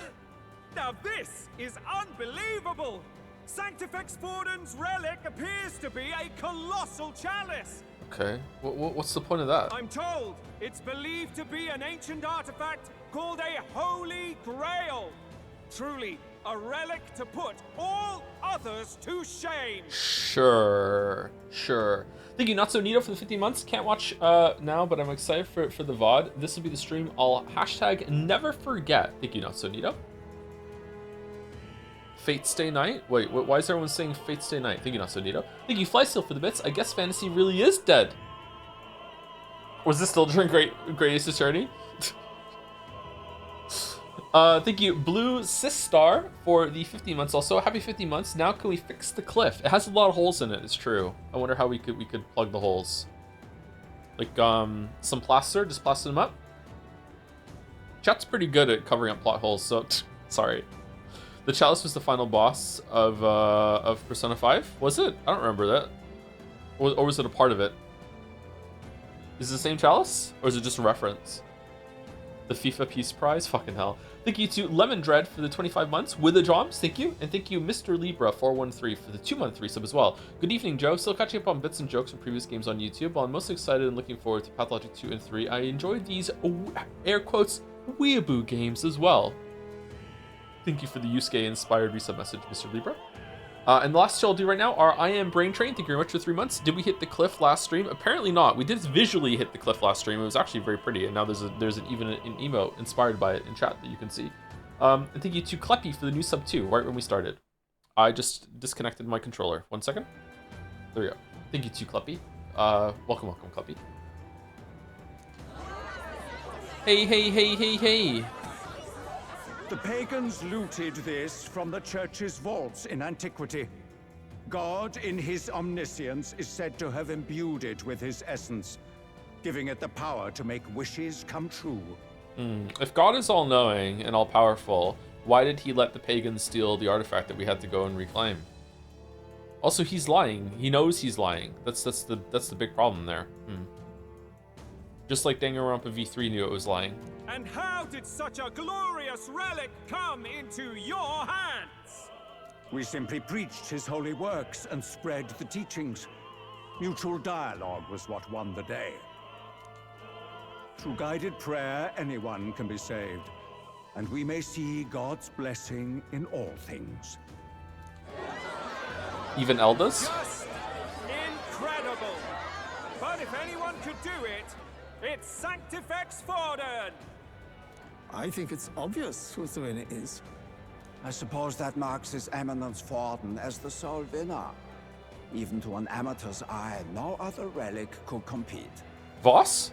Now this is unbelievable! Sanctifex Forden's relic appears to be a colossal chalice. Okay. What's the point of that? I'm told it's believed to be an ancient artifact called a Holy Grail. Truly, a relic to put all others to shame. Sure. Thank you, Not So Neato, for the 15 months. Can't watch now, but I'm excited for the VOD. This will be the stream I'll hashtag never forget. Thank you, Not So Neato. Fate Stay Night? Wait, why is everyone saying Fate Stay Night? Thank you, Not So Neato. Thank you, Flysteel, for the bits. I guess fantasy really is dead. Was this still during Greatest Attorney? Thank you, Blue Sistar, for the 15 months also. Happy 15 months. Now can we fix the cliff? It has a lot of holes in it, it's true. I wonder how we could plug the holes. Like, some plaster, just plaster them up. Chat's pretty good at covering up plot holes, so sorry. The chalice was the final boss of Persona 5? Was it? I don't remember that. Or was it a part of it? Is it the same chalice? Or is it just a reference? The FIFA Peace Prize? Fucking hell. Thank you to Lemon Dread for the 25 months with the jobs. Thank you. And thank you, Mr. Libra 413 for the 2-month resub as well. Good evening, Joe. Still catching up on bits and jokes from previous games on YouTube. While I'm most excited and looking forward to Pathologic 2 and 3, I enjoyed these, air quotes, weeaboo games as well. Thank you for the Yusuke-inspired resub message, Mr. Libra. And the last two I'll do right now are I Am Brain Train. Thank you very much for 3 months. Did we hit the cliff last stream? Apparently not. We did visually hit the cliff last stream. It was actually very pretty. And now there's even an emote inspired by it in chat that you can see. And thank you to Kleppy for the new sub too, right when we started. I just disconnected my controller. 1 second. There we go. Thank you to Kleppy. Welcome, Kleppy. Hey. The pagans looted this from the church's vaults in antiquity. God, in his omniscience, is said to have imbued it with his essence, giving it the power to make wishes come true. If God is all-knowing and all-powerful, why did he let the pagans steal the artifact that we had to go and reclaim? Also, he's lying. He knows he's lying. That's the big problem there. Just like Danganronpa V3 knew it was lying. And how did such a glorious relic come into your hands? We simply preached his holy works and spread the teachings. Mutual dialogue was what won the day. Through guided prayer, anyone can be saved, and we may see God's blessing in all things. Even Eldas? Just incredible! But if anyone could do it, it's Sanctifex Forden! I think it's obvious who the winner is. I suppose that marks His Eminence Forden as the sole winner. Even to an amateur's eye, no other relic could compete. Voss?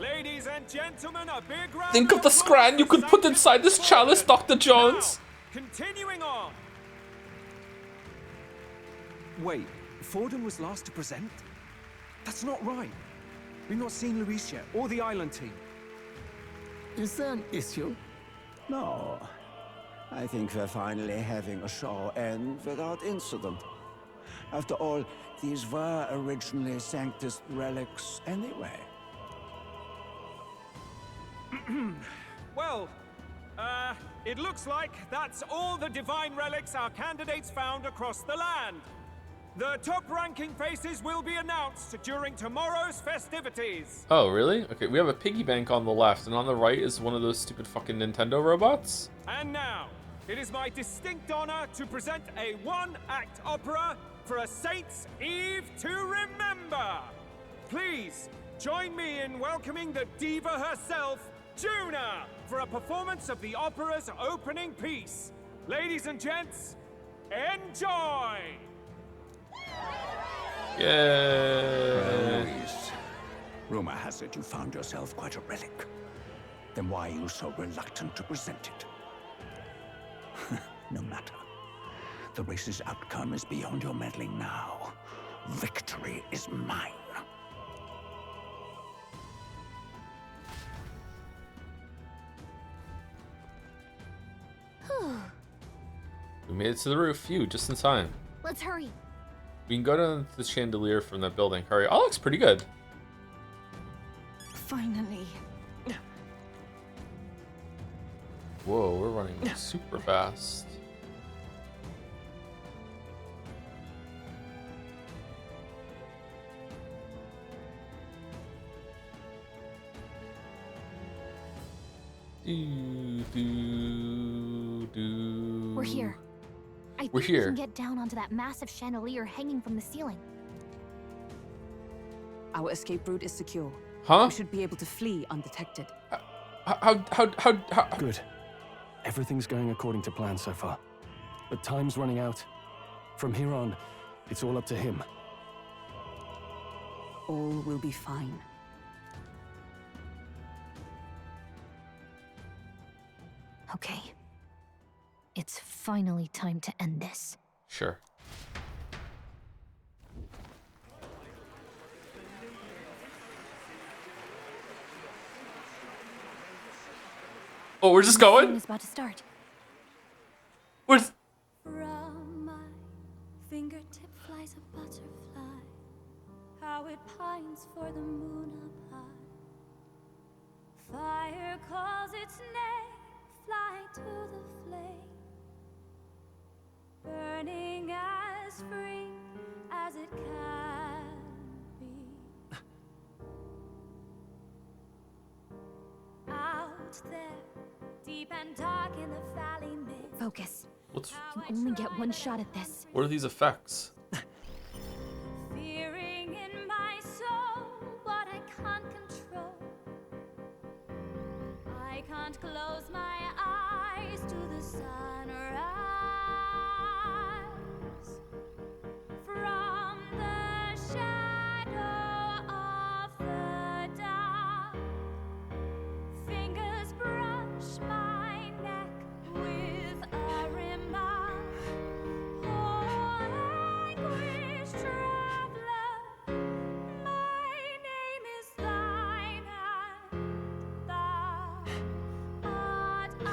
Ladies and gentlemen, a big round Think of the scran you could put inside this chalice, Dr. Jones! Now, continuing on. Wait, Forden was last to present? That's not right. We've not seen Luis yet, or the island team. Is there an issue? No. I think we're finally having a show end without incident. After all, these were originally Sanctus relics anyway. Well, it looks like that's all the divine relics our candidates found across the land. The top-ranking faces will be announced during tomorrow's festivities. Oh, really? Okay, we have a piggy bank on the left, and on the right is one of those stupid fucking Nintendo robots. And now, it is my distinct honor to present a one-act opera for a Saints' Eve to remember. Please, join me in welcoming the diva herself, Juna, for a performance of the opera's opening piece. Ladies and gents, enjoy! Yeah. Luis, rumor has it you found yourself quite a relic. Then why are you so reluctant to present it? No matter. The race's outcome is beyond your meddling now. Victory is mine. We made it to the roof. Phew, just in time. Let's hurry. We can go down to the chandelier from that building. Hurry. Oh, looks pretty good. Finally. Whoa, we're running super fast. We're here. I think we can get down onto that massive chandelier hanging from the ceiling. Our escape route is secure. Huh? We should be able to flee undetected. How? Good. Everything's going according to plan so far. But time's running out. From here on, it's all up to him. All will be fine. Okay. It's finally time to end this. Sure. Oh, we're just going? It's about to start. Where's... From my fingertip flies a butterfly, how it pines for the moon up high. Fire calls its name, fly to the flame, burning as free as it can be. Out there, deep and dark in the valley mid. Focus. What's... You can only get one shot at this. What are these effects? Fearing in my soul what I can't control. I can't close my eyes to the sunrise. From the shadow of the dark, fingers brush my neck with a remark. Oh, anguish traveler, my name is thine, and thou art I.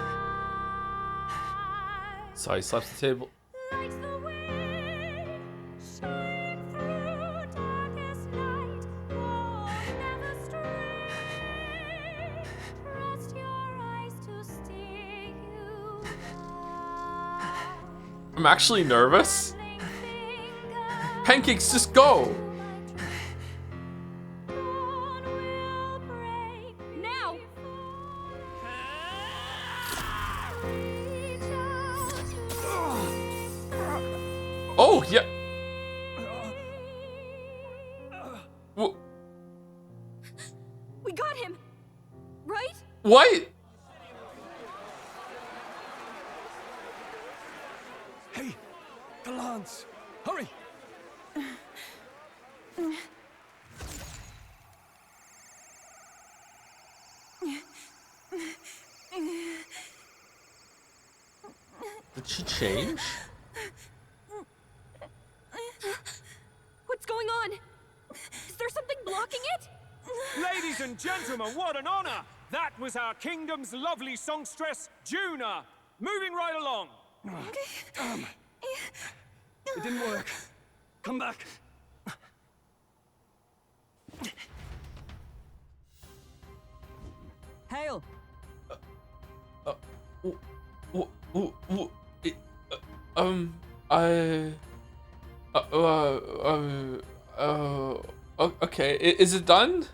So he slaps the table. Like the wind, shine through darkest night. Oh, never stray. Trust your eyes to steer you right. I'm actually nervous. Trembling fingers Pancakes, just go! dawn will break Now! reach out to Oh, yeah. Wh- We got him! Right? What? Hey, the lance! Hurry! Did she change? What's going on? Is there something blocking it? Ladies and gentlemen, what an honor! That was our kingdom's lovely songstress, Juna. Moving right along. It didn't work. Come back. Hail! I... Okay, is it done?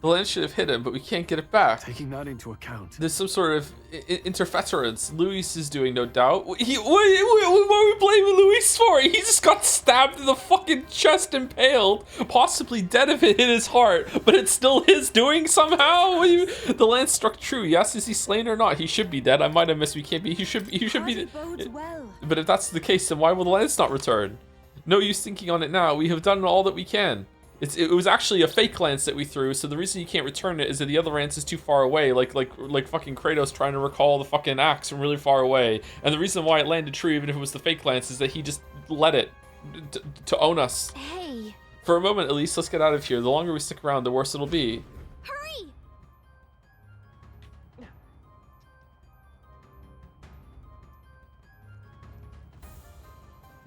The lens should have hit him, but we can't get it back. Taking that into account. There's some sort of interference Luis is doing, no doubt. What are we blaming Luis for? He just got stabbed in the fucking chest, impaled, possibly dead if it hit his heart, but it's still his doing somehow? The lance struck true. Yes, is he slain or not? He should be dead. I might have missed. We can't be. He should be. Bodes well. But if that's the case, then why will the lance not return? No use thinking on it now. We have done all that we can. It was actually a fake lance that we threw, so the reason you can't return it is that the other lance is too far away, like fucking Kratos trying to recall the fucking axe from really far away. And the reason why it landed true, even if it was the fake lance, is that he just let it to own us. Hey, For a moment, at least, let's get out of here. The longer we stick around, the worse it'll be. hurry!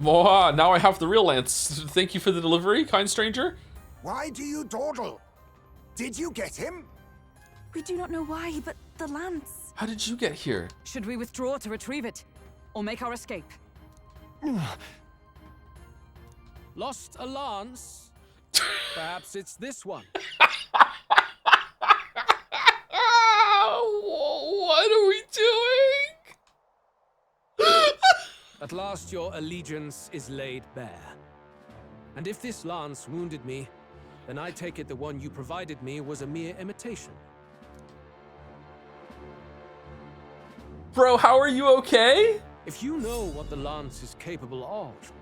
Moha, now I have the real lance. Thank you for the delivery, kind stranger. Why do you dawdle? Did you get him? We do not know why, but the lance. How did you get here? Should we withdraw to retrieve it? Or make our escape? Lost a lance? Perhaps it's this one. What are we doing? At last your allegiance is laid bare. And if this lance wounded me, then I take it the one you provided me was a mere imitation. Bro, how are you okay? If you know what the lance is capable of,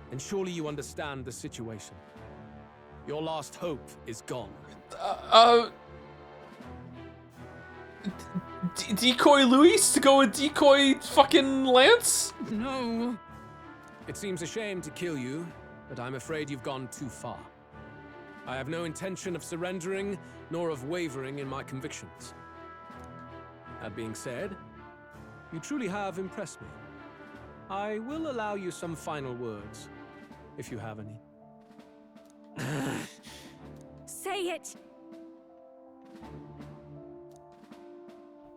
then surely you understand the situation. Your last hope is gone. Decoy Luis to go with decoy fucking Lance? No. It seems a shame to kill you, but I'm afraid you've gone too far. I have no intention of surrendering, nor of wavering in my convictions. That being said, you truly have impressed me. I will allow you some final words, if you have any. Say it!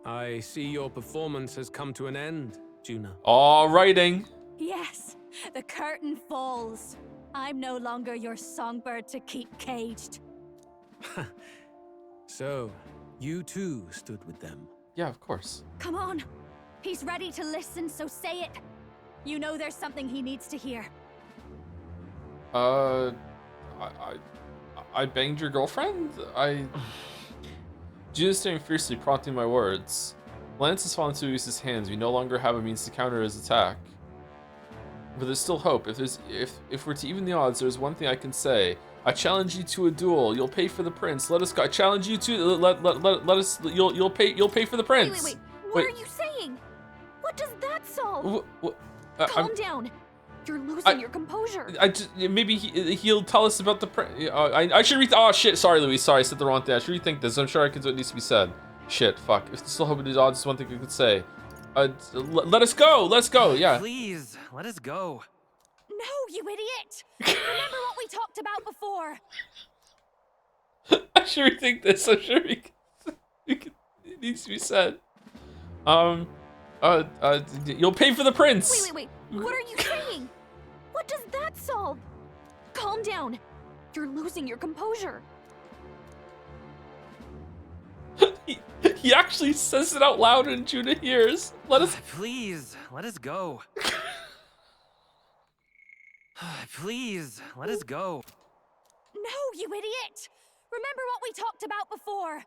I see your performance has come to an end, Juna. All writing. Yes, the curtain falls. I'm no longer your songbird to keep caged. So, you too stood with them. Yeah, of course. Come on. He's ready to listen, so say it. You know there's something he needs to hear. I banged your girlfriend? Judah staring fiercely, prompting my words. Lance has fallen into Luis's hands. We no longer have a means to counter his attack. But there's still hope. If we're to even the odds, there's one thing I can say. I challenge you to a duel. You'll pay for the prince. Let us go. I challenge you to let us. You'll pay for the prince. Wait. What are you saying? What does that solve? Calm down. You're losing your composure. Maybe he'll tell us about the prince. I should read. Oh shit! Sorry, Louis. Sorry, I said the wrong thing. I should rethink this. I'm sure I can do what needs to be said. Shit. Fuck. If there's still hope in these odds, one thing I could say. Let us go. Let's go. Yeah. Please, let us go. No, you idiot! Remember what we talked about before. I should rethink this. I'm sure it needs to be said. You'll pay for the prince. Wait. What are you saying? What does that solve? Calm down. You're losing your composure. He actually says it out loud and Judah hears. Let us. Please, let us go. Please, let us go. No, you idiot! Remember what we talked about before.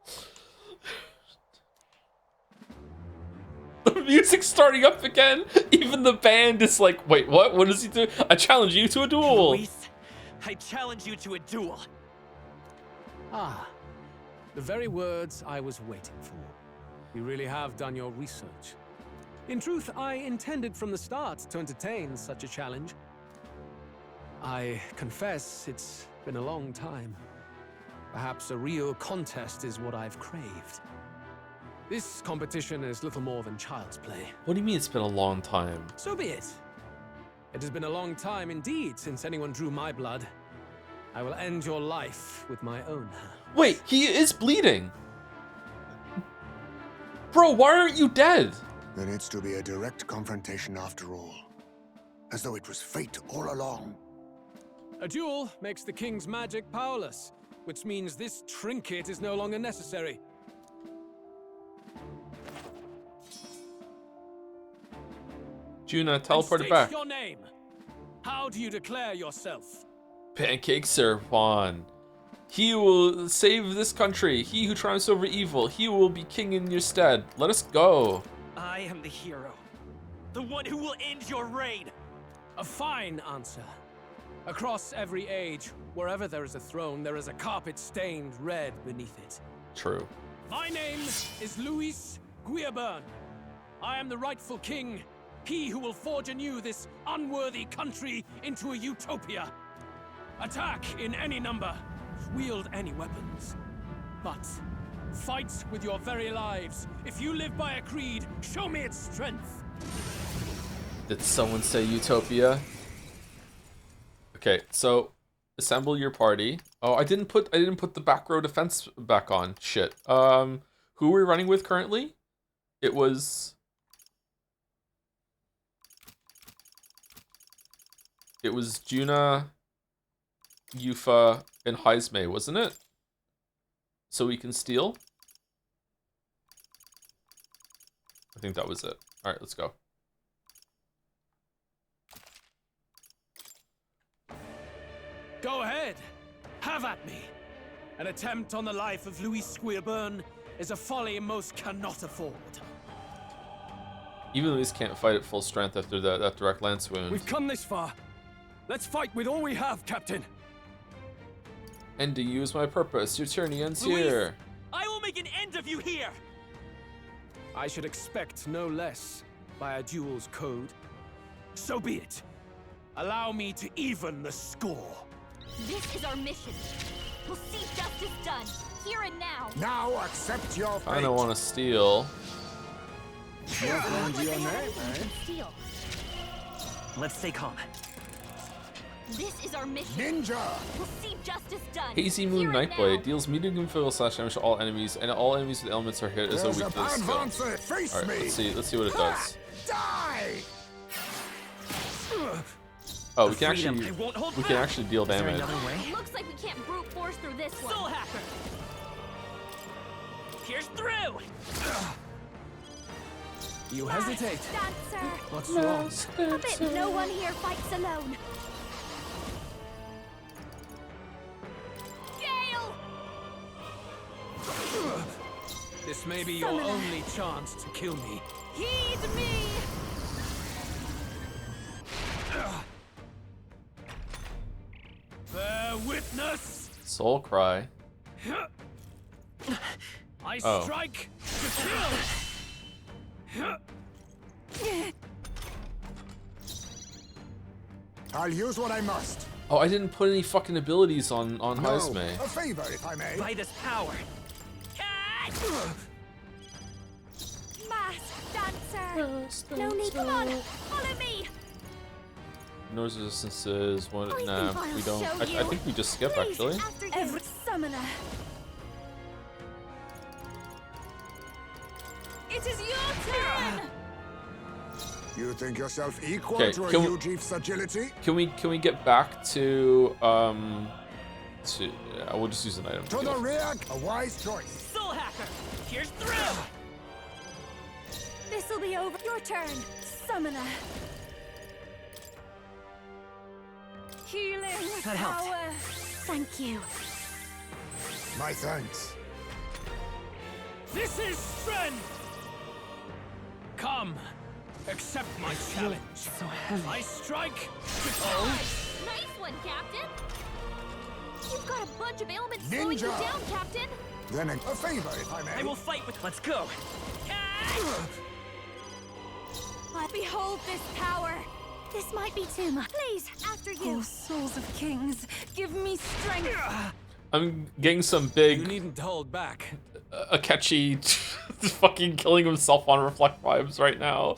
The music's starting up again. Even the band is like, wait, what? What does he do? I challenge you to a duel. Luis, I challenge you to a duel. Ah, the very words I was waiting for. You really have done your research. In truth, I intended from the start to entertain such a challenge. I confess it's been a long time. Perhaps a real contest is what I've craved. This competition is little more than child's play. What do you mean it's been a long time? So be it. It has been a long time indeed since anyone drew my blood. I will end your life with my own hand. Wait, he is bleeding. Bro, why aren't you dead? There needs to be a direct confrontation after all. As though it was fate all along. A duel makes the king's magic powerless, which means this trinket is no longer necessary. Juna, teleported back. Your name. How do you declare yourself? Pancake Sir Juan. He will save this country. He who triumphs over evil. He will be king in your stead. Let us go. I am the hero. The one who will end your reign. A fine answer. Across every age, wherever there is a throne, there is a carpet stained red beneath it. True. My name is Luis Guiaburn. I am the rightful king. He who will forge anew this unworthy country into a utopia. Attack in any number. Wield any weapons. But fight with your very lives. If you live by a creed, show me its strength. Did someone say utopia? Okay, so assemble your party. Oh, I didn't put the back row defense back on. Shit. Who are we running with currently? It was Juna, Yufa, and Heismei, wasn't it? So we can steal? I think that was it. Alright, let's go. Go ahead. Have at me. An attempt on the life of Louis Squeerburn is a folly most cannot afford. Even Louis can't fight at full strength after that direct lance wound. We've come this far. Let's fight with all we have, Captain. And to use my purpose, your tyranny ends Louis, here. I will make an end of you here. I should expect no less by a duel's code. So be it. Allow me to even the score. This is our mission. We'll see justice done, here and now. Now accept your fate. I don't want to steal. You're going to your name, eh? Steal. Let's stay calm. This is our mission. Ninja! We'll see justice done. Hazy Moon here and Nightblade now. deals medium physical slash damage to all enemies, and all enemies with elements are hit as a There's weak to a this bad skill. answer. Face Alright, me. let's see what it does. Die! Oh, The freedom I won't hold we can back. actually deal Is there damage. another way? Looks like we can't brute force through this one. Soul Hacker. Here's through. You hesitate. Dancer. What's wrong? I bet no one here fights alone. Gale! This may be your Summoner. only chance to kill me. Heed me! Bear witness! Soul Cry. I Oh. strike to kill! I'll use what I must. Oh, I didn't put any fucking abilities on No, Heismei. a favor, if I may. By this power. Catch! Mask dancer. No need. Come on. Follow me. Noise resistances. What? I Nah, think I'll we don't. show I you. think we just skip Please, actually. after you. Every summoner. It is your turn! You think yourself equal Okay, to a can we- Ujief's agility? Can we get back to we'll just use an item. To the rear, a wise choice. Soul Hacker. Here's through. This'll be over. Your turn, summoner. Healing That helped. power. Thank you. My thanks. This is strength! Come, accept my challenge. So heavy. I strike to Nice one, Captain. You've got a bunch of ailments slowing you Ninja. down, Captain. Then a favor, if I may. I will fight with. Let's go. Catch! Behold this power. This might be too much. Please, after you. Oh, souls of kings, give me strength. I'm getting some You big needn't hold back. Akechi fucking killing himself on reflect vibes right now.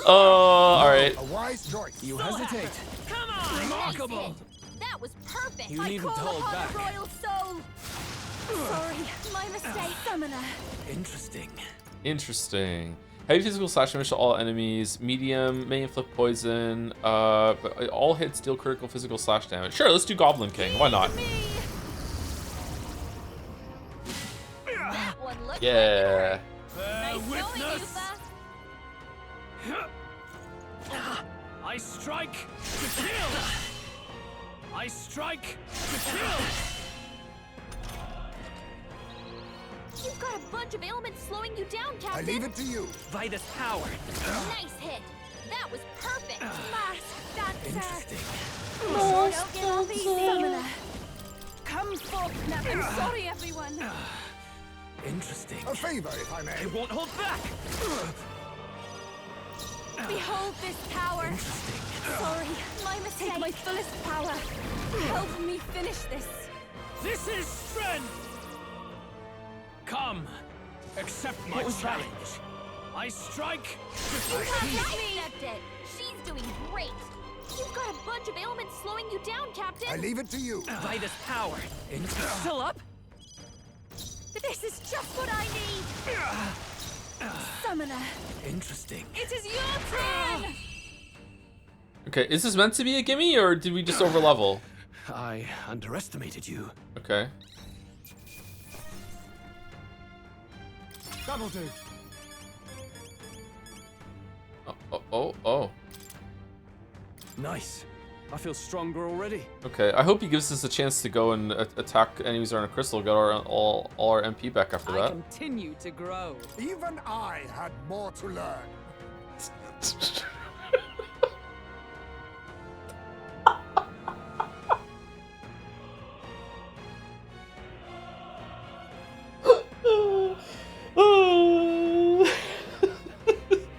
All right. A wise choice. You hesitate. Come on. Remarkable. Nice hit. That was perfect. You I needn't call hold upon back. a royal soul. Sorry, my mistake. Summoner. Interesting. Interesting. Heavy physical slash damage to all enemies. Medium may inflict poison. But all hits deal critical physical slash damage. Sure, let's do Goblin King. Why not? That one looked Yeah. Bear Nice going, witness. Yufa. I strike to kill. I strike to kill. You've got a bunch of ailments slowing you down, I Captain. leave it to you. By this power. Nice hit. That was perfect. Mask dancer. Interesting. Don't give up easy. Summoner. Come forth now. I'm sorry, everyone. Interesting. A favor, if I I may. won't hold back. Behold this power. Sorry, my mistake. Take my fullest power. Help me finish this. This is strength. Come, accept my challenge. I strike to You have kill. accept it. She's doing great. You've got a bunch of ailments slowing you down, Captain. I leave it to you. By this power. Still up? This is just what I need. stamina. Interesting. It is your turn! Okay, is this meant to be a gimme, or did we just overlevel? I underestimated you. Okay. That'll do. Oh. Nice. I feel stronger already. Okay, I hope he gives us a chance to go and attack enemies on a crystal, get all our MP back after I that. continue to grow. Even I had more to learn.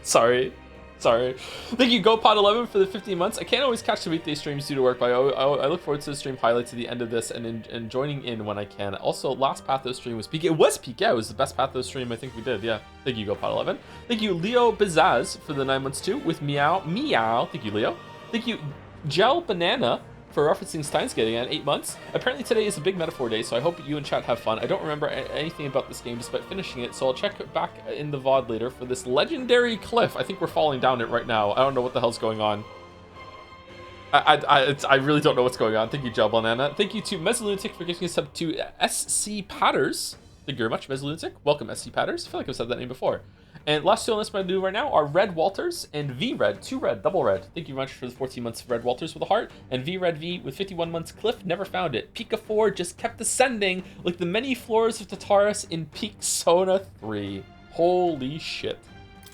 Sorry. Thank you, GoPod11, for the 15 months. I can't always catch the weekday streams due to work, but I look forward to the stream highlights at the end of this and joining in when I can. Also, last Pathos stream was peak. It was peak, yeah. It was the best Pathos stream I think we did, yeah. Thank you, GoPod11. Thank you, Leo Bizaz, for the 9 months too, with Meow. Thank you, Leo. Thank you, Gel Banana, for referencing Steins Gate at 8 months. Apparently today is a big metaphor day, so I hope you and chat have fun. I don't remember anything about this game despite finishing it, so I'll check back in the VOD later for this legendary cliff. I think we're falling down it right now. I don't know what the hell's going on. I really don't know what's going on. Thank you, Gel Banana. Thank you to Mezzolunatic for giving a sub to SC Patters. Thank you very much, Mezzolunatic. Welcome, SC Patters. I feel like I've said that name before. And last two on this my do right now are Red Walters and V Red, 2 red, double red. Thank you very much for the 14 months of Red Walters with a heart, and V Red V with 51 months. Cliff never found it. Pika 4 just kept ascending like the many floors of Tartarus in Peak Sona 3. Holy shit.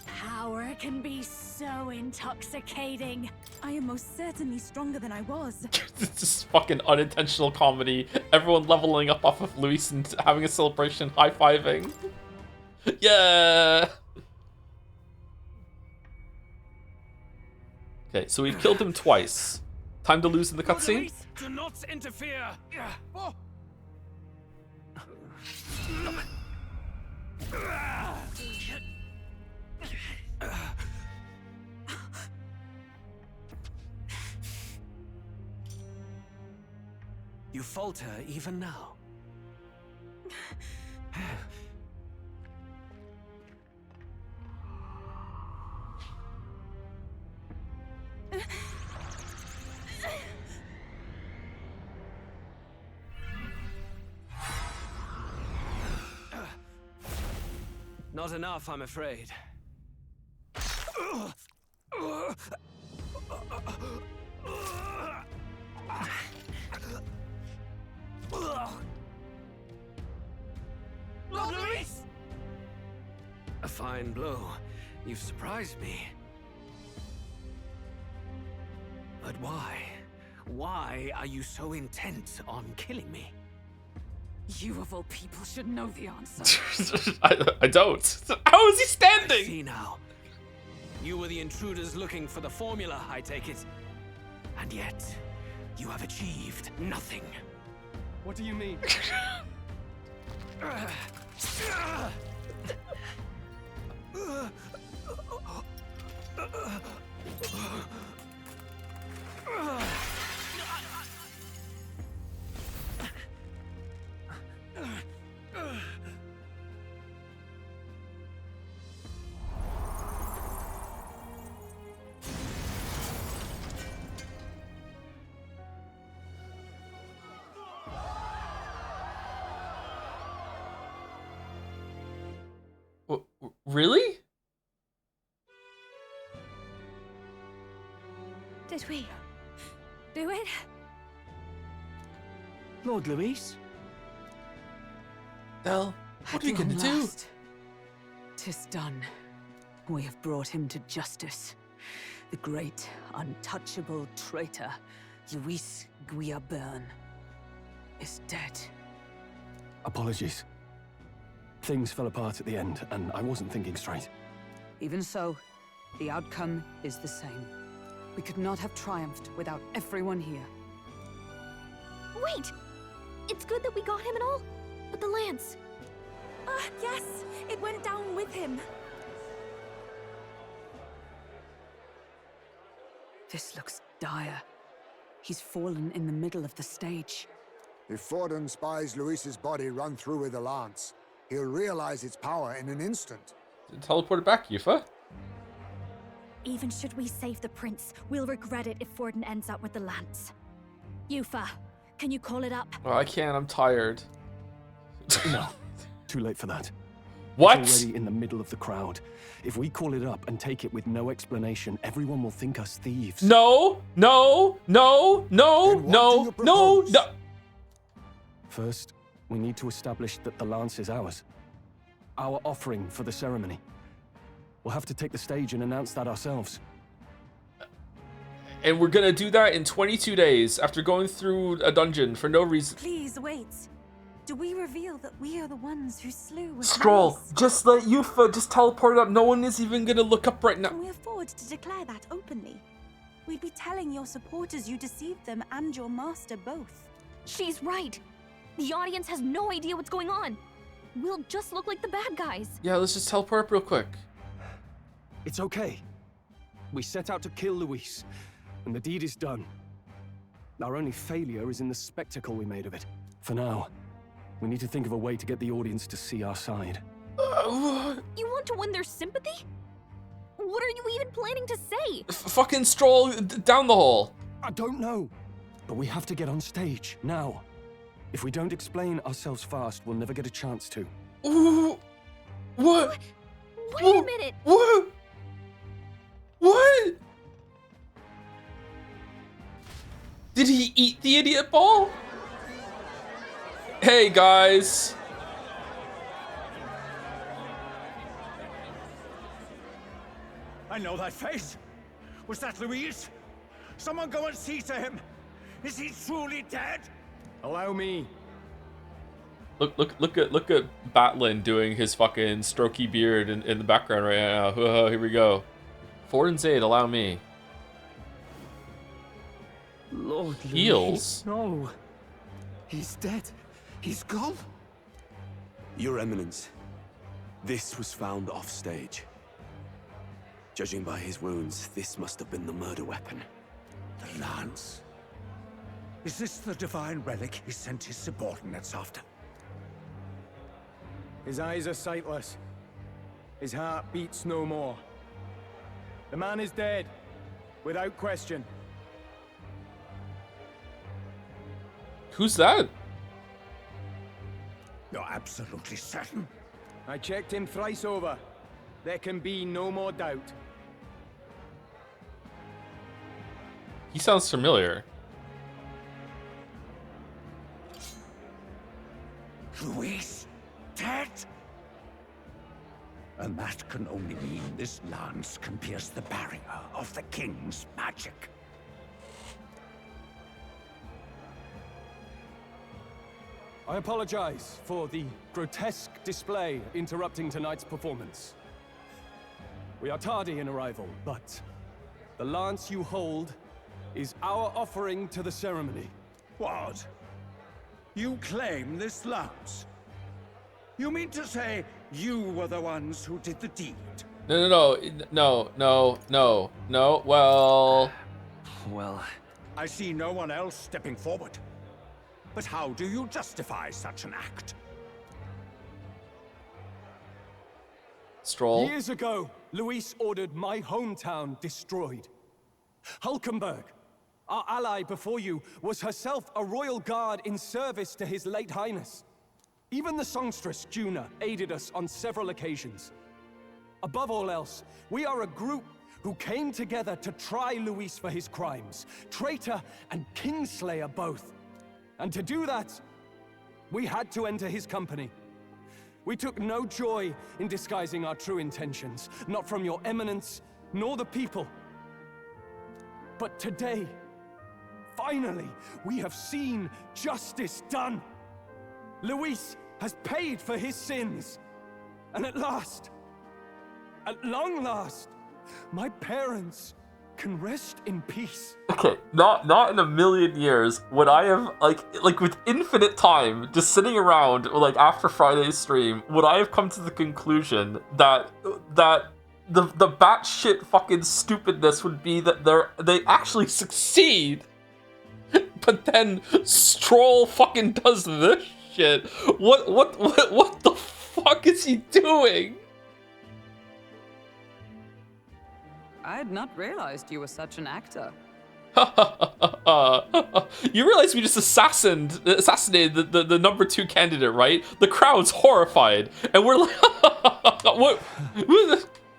Power can be so intoxicating. I am most certainly stronger than I was. This is fucking unintentional comedy. Everyone leveling up off of Luis and having a celebration, high-fiving. Yeah. Okay, so we've killed him twice. Time to lose in the cutscene? Do not interfere. You falter even now. Not enough, I'm afraid. Lord Luis! A fine blow. You've surprised me. But why? Why are you so intent on killing me? You of all people should know the answer. I don't. How is he standing? See now. You were the intruders looking for the formula, I take it. And yet, you have achieved nothing. What do you mean? Really? Did we do it? Lord Luis? Well, what are we gonna do? 'Tis done. We have brought him to justice. The great, untouchable traitor, Luis Guillaburn, is dead. Apologies. Things fell apart at the end, and I wasn't thinking straight. Even so, the outcome is the same. We could not have triumphed without everyone here. Wait! It's good that we got him and all, but the lance... Yes! It went down with him. This looks dire. He's fallen in the middle of the stage. If Forden spies Luis's body run through with a lance, he'll realize its power in an instant. Teleport it back, Yufa. Even should we save the prince, we'll regret it if Forden ends up with the lance. Yufa, can you call it up? Oh, I can't. I'm tired. No, too late for that. What? It's already in the middle of the crowd. If we call it up and take it with no explanation, everyone will think us thieves. No, no, no, no, no, no, no. First, we need to establish that the lance is ours. Our offering for the ceremony. We'll have to take the stage and announce that ourselves. And we're gonna do that in 22 days after going through a dungeon for no reason. Please wait. Do we reveal that we are the ones who slew with Stroll, Mace? just let Yufa just teleport it up. No one is even gonna look up right now. Can we afford to declare that openly? We'd be telling your supporters you deceived them and your master both. She's right. The audience has no idea what's going on. We'll just look like the bad guys. Yeah, let's just teleport up real quick. It's okay. We set out to kill Luis, and the deed is done. Our only failure is in the spectacle we made of it. For now, we need to think of a way to get the audience to see our side. You want to win their sympathy? What are you even planning to say? Fucking stroll down the hole. I don't know, but we have to get on stage, now. If we don't explain ourselves fast, we'll never get a chance to. Ooh, what? Wait a minute. What? What? Did he eat the idiot ball? Hey guys. I know that face. Was that Luis? Someone go and see to him. Is he truly dead? Allow me. Look at Batlin doing his fucking strokey beard in the background right now. Here we go. Ford and Zayd, allow me. Lord Heals? No. He's dead. He's gone. Your Eminence, this was found off stage. Judging by his wounds, this must have been the murder weapon. The lance. Is this the divine relic he sent his subordinates after? His eyes are sightless. His heart beats no more. The man is dead, without question. Who's that? You're absolutely certain? I checked him thrice over. There can be no more doubt. He sounds familiar. Luis, dead? And that can only mean this lance can pierce the barrier of the king's magic. I apologize for the grotesque display interrupting tonight's performance. We are tardy in arrival, but the lance you hold is our offering to the ceremony. What? You claim this lance? You mean to say you were the ones who did the deed? No. Well... I see no one else stepping forward. But how do you justify such an act? Stroll. Years ago, Luis ordered my hometown destroyed. Hulkenberg, our ally before you, was herself a royal guard in service to his late highness. Even the songstress, Juna, aided us on several occasions. Above all else, we are a group who came together to try Luis for his crimes, traitor and kingslayer both. And to do that, we had to enter his company. We took no joy in disguising our true intentions, not from your eminence, nor the people. But today, finally, we have seen justice done. Luis has paid for his sins. And at long last, my parents can rest in peace. Okay, not in a million years would I have, like with infinite time, just sitting around, like, after Friday's stream, would I have come to the conclusion that the batshit fucking stupidness would be that they actually succeed, but then Stroll fucking does this shit. What the fuck is he doing? I had not realized you were such an actor. You realize we just assassinated the number 2 candidate, right? The crowd's horrified, and we're like, what?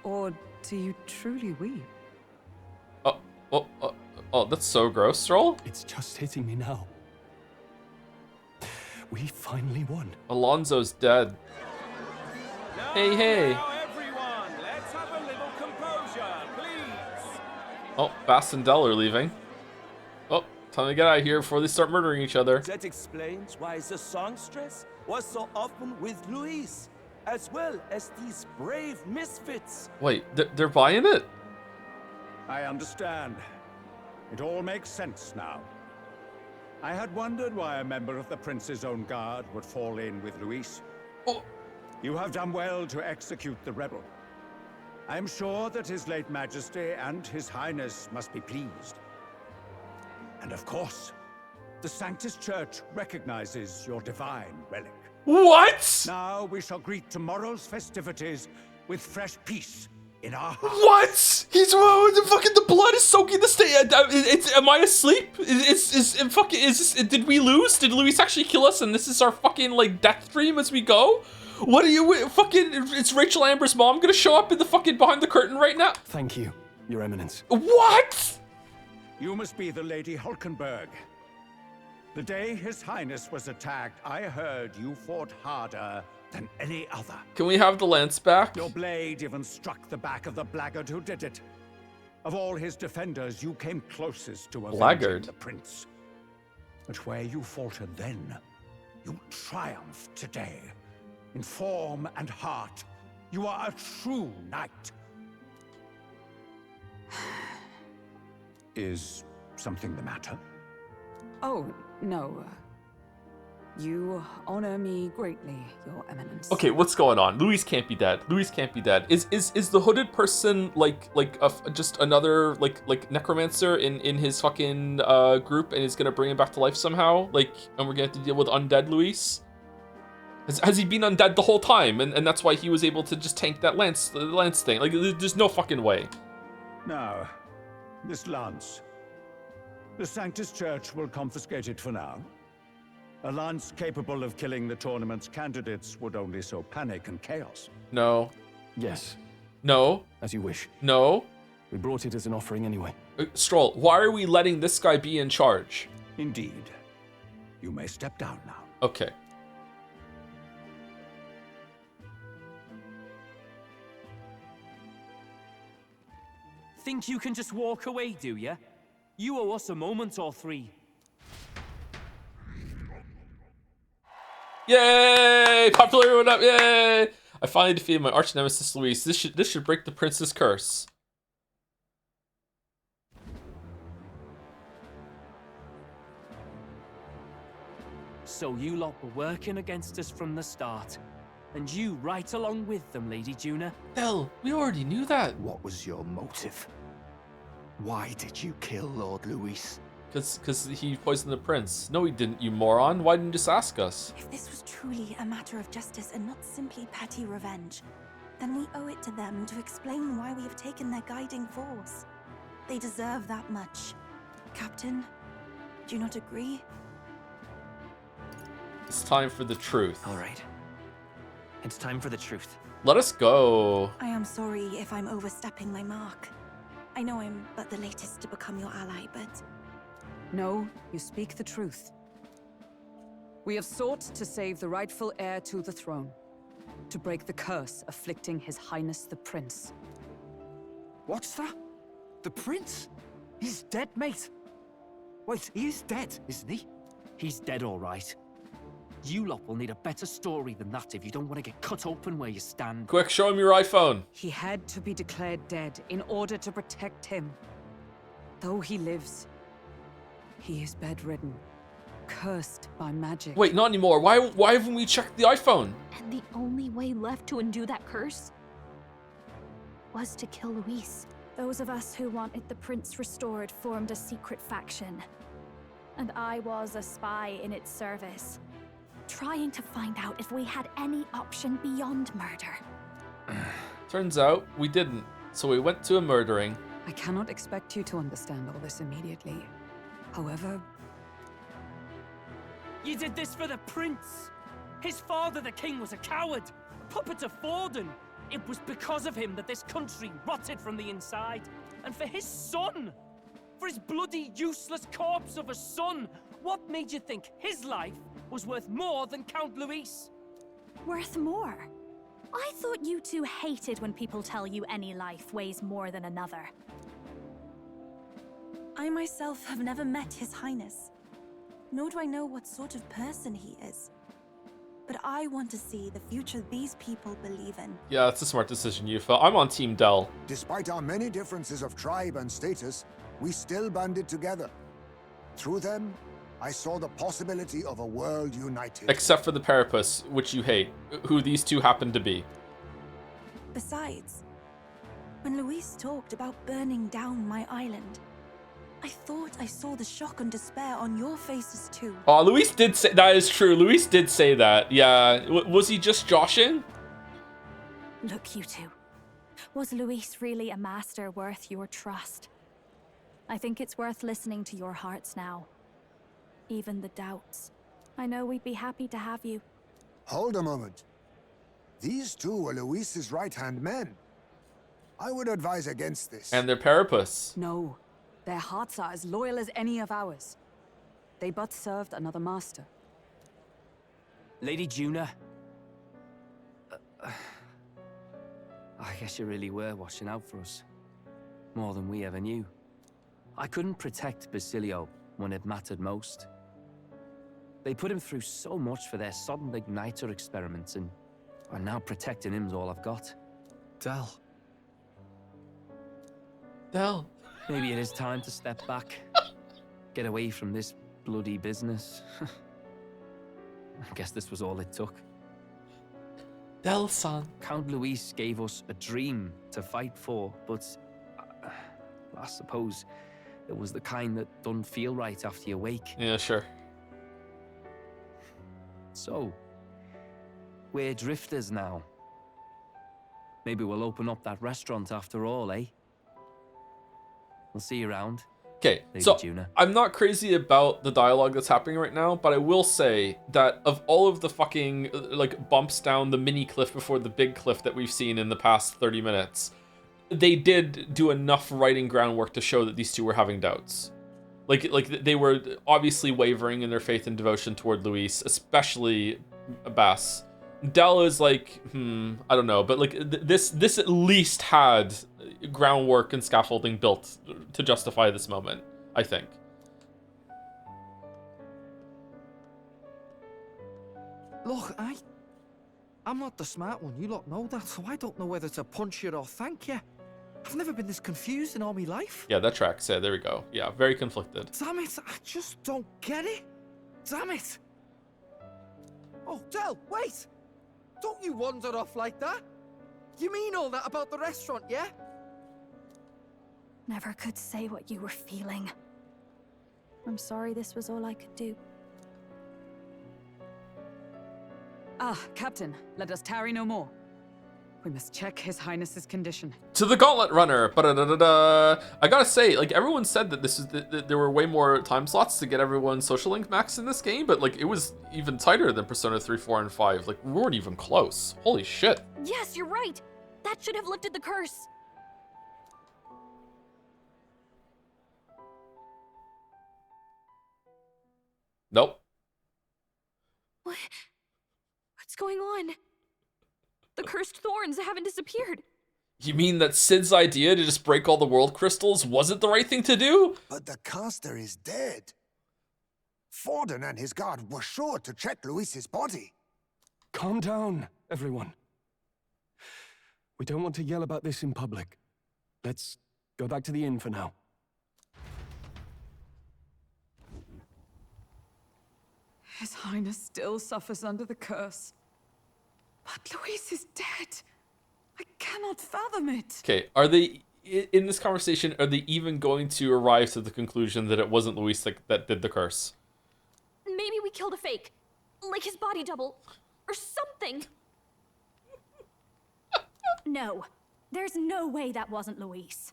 Or do you truly weep? Oh, that's so gross, Stroll. It's just hitting me now. We finally won. Alonso's dead. Hey. Now, everyone, let's have a little composure, please. Oh, Bast and Dell are leaving. Oh, time to get out of here before they start murdering each other. That explains why the songstress was so often with Luis, as well as these brave misfits. Wait, they're buying it? I understand. It all makes sense now. I had wondered why a member of the Prince's own guard would fall in with Luis. Oh. You have done well to execute the rebel. I am sure that His late Majesty and His Highness must be pleased. And of course, the Sanctus Church recognizes your divine relic. What? Now we shall greet tomorrow's festivities with fresh peace in our hearts. What? The blood is soaking the stage. Am I asleep? Did we lose? Did Luis actually kill us? And this is our fucking like death dream as we go? What are you fucking? It's Rachel Amber's mom gonna show up in the fucking behind the curtain right now? Thank you, Your Eminence. What? You must be the Lady Hulkenberg. The day His Highness was attacked, I heard you fought harder than any other. Can we have the lance back? Your blade even struck the back of the blackguard who did it. Of all his defenders, you came closest to avenging the prince. But where you faltered then, you triumphed today. In form and heart, you are a true knight. Is something the matter? Oh, no. You honor me greatly, Your Eminence. Okay, what's going on? Luis can't be dead. Luis can't be dead. Is the hooded person just another like necromancer in his fucking group, and is gonna bring him back to life somehow? And we're gonna have to deal with undead Luis? Has he been undead the whole time, and that's why he was able to just tank that lance thing? Like, there's no fucking way. Now, this lance. The Sanctus Church will confiscate it for now. A lance capable of killing the tournament's candidates would only sow panic and chaos. No. Yes. No. As you wish. No. We brought it as an offering anyway. Stroll, why are we letting this guy be in charge? Indeed. You may step down now. Okay. Think you can just walk away, do ya? You owe us a moment or 3. Yay! Popularity went up, yay! I finally defeated my arch nemesis Luis. This should break the prince's curse. So you lot were working against us from the start. And you right along with them, Lady Juna. Hell, we already knew that. What was your motive? Why did you kill Lord Luis? Because he poisoned the prince. No, he didn't, you moron. Why didn't you just ask us? If this was truly a matter of justice and not simply petty revenge, then we owe it to them to explain why we have taken their guiding force. They deserve that much. Captain, do you not agree? It's time for the truth. All right. It's time for the truth. Let us go. I am sorry if I'm overstepping my mark. I know I'm but the latest to become your ally, but... No, you speak the truth. We have sought to save the rightful heir to the throne, to break the curse afflicting His Highness the Prince. What's that? The prince? He's dead, mate. Wait, he is dead, isn't he? He's dead, all right. You lot will need a better story than that if you don't want to get cut open where you stand. Quick, show him your iPhone. He had to be declared dead in order to protect him. Though he lives, he is bedridden, cursed by magic. Wait, not anymore. Why haven't we checked the iPhone? And the only way left to undo that curse was to kill Luis. Those of us who wanted the prince restored formed a secret faction. And I was a spy in its service, trying to find out if we had any option beyond murder. Turns out we didn't, so we went to a murdering. I cannot expect you to understand all this immediately. However... You did this for the prince! His father, the king, was a coward, a puppet of Forden. It was because of him that this country rotted from the inside. And for his son! For his bloody, useless corpse of a son! What made you think his life was worth more than Count Luis? Worth more? I thought you two hated when people tell you any life weighs more than another. I myself have never met His Highness, nor do I know what sort of person he is. But I want to see the future these people believe in. Yeah, that's a smart decision, Yufa. I'm on Team Del. Despite our many differences of tribe and status, we still banded together. Through them, I saw the possibility of a world united. Except for the Parapus, which you hate, who these two happen to be. Besides, when Luis talked about burning down my island, I thought I saw the shock and despair on your faces too. Oh, Luis did say that is true. Luis did say that. Yeah, was he just joshing? Look, you two. Was Luis really a master worth your trust? I think it's worth listening to your hearts now. Even the doubts. I know we'd be happy to have you. Hold a moment. These two were Luis's right-hand men. I would advise against this. And their Parapus. No. Their hearts are as loyal as any of ours. They but served another master. Lady Juna. I guess you really were watching out for us. More than we ever knew. I couldn't protect Basilio when it mattered most. They put him through so much for their sudden igniter experiments, and now protecting him's all I've got. Del. Del. Maybe it is time to step back. Get away from this bloody business. I guess this was all it took. Del-san. Count Luis gave us a dream to fight for, but I suppose it was the kind that don't feel right after you wake. Yeah, sure. So, we're drifters now. Maybe we'll open up that restaurant after all, eh? We'll see you around. Okay, Lady so Juna. I'm not crazy about the dialogue that's happening right now, but I will say that of all of the fucking like bumps down the mini cliff before the big cliff that we've seen in the past 30 minutes, they did do enough writing groundwork to show that these two were having doubts. Like they were obviously wavering in their faith and devotion toward Luis, especially Bass. Del is like, I don't know, but like this at least had groundwork and scaffolding built to justify this moment, I think. Look, I'm not the smart one, you lot know that, so I don't know whether to punch you or thank you. I've never been this confused in all my life. Yeah, that tracks. Yeah, there we go. Yeah, very conflicted. Damn it, I just don't get it. Damn it. Oh, Del, wait! Don't you wander off like that? You mean all that about the restaurant, yeah? Never could say what you were feeling. I'm sorry this was all I could do. Ah, Captain, let us tarry no more. We must check His Highness's condition. To the Gauntlet Runner. Ba-da-da-da-da. I gotta say, like, everyone said that this is there were way more time slots to get everyone's social link max in this game, but like it was even tighter than Persona 3, 4, and 5. Like, we weren't even close. Holy shit. Yes, you're right. That should have lifted the curse. Nope. What's going on? The cursed thorns haven't disappeared. You mean that Sid's idea to just break all the world crystals wasn't the right thing to do? But the caster is dead. Forden and his guard were sure to check Luis's body. Calm down, everyone. We don't want to yell about this in public. Let's go back to the inn for now. His Highness still suffers under the curse. But Luis is dead. I cannot fathom it. Okay, are they, in this conversation, are they even going to arrive to the conclusion that it wasn't Luis that did the curse? Maybe we killed a fake. Like his body double. Or something. No. There's no way that wasn't Luis.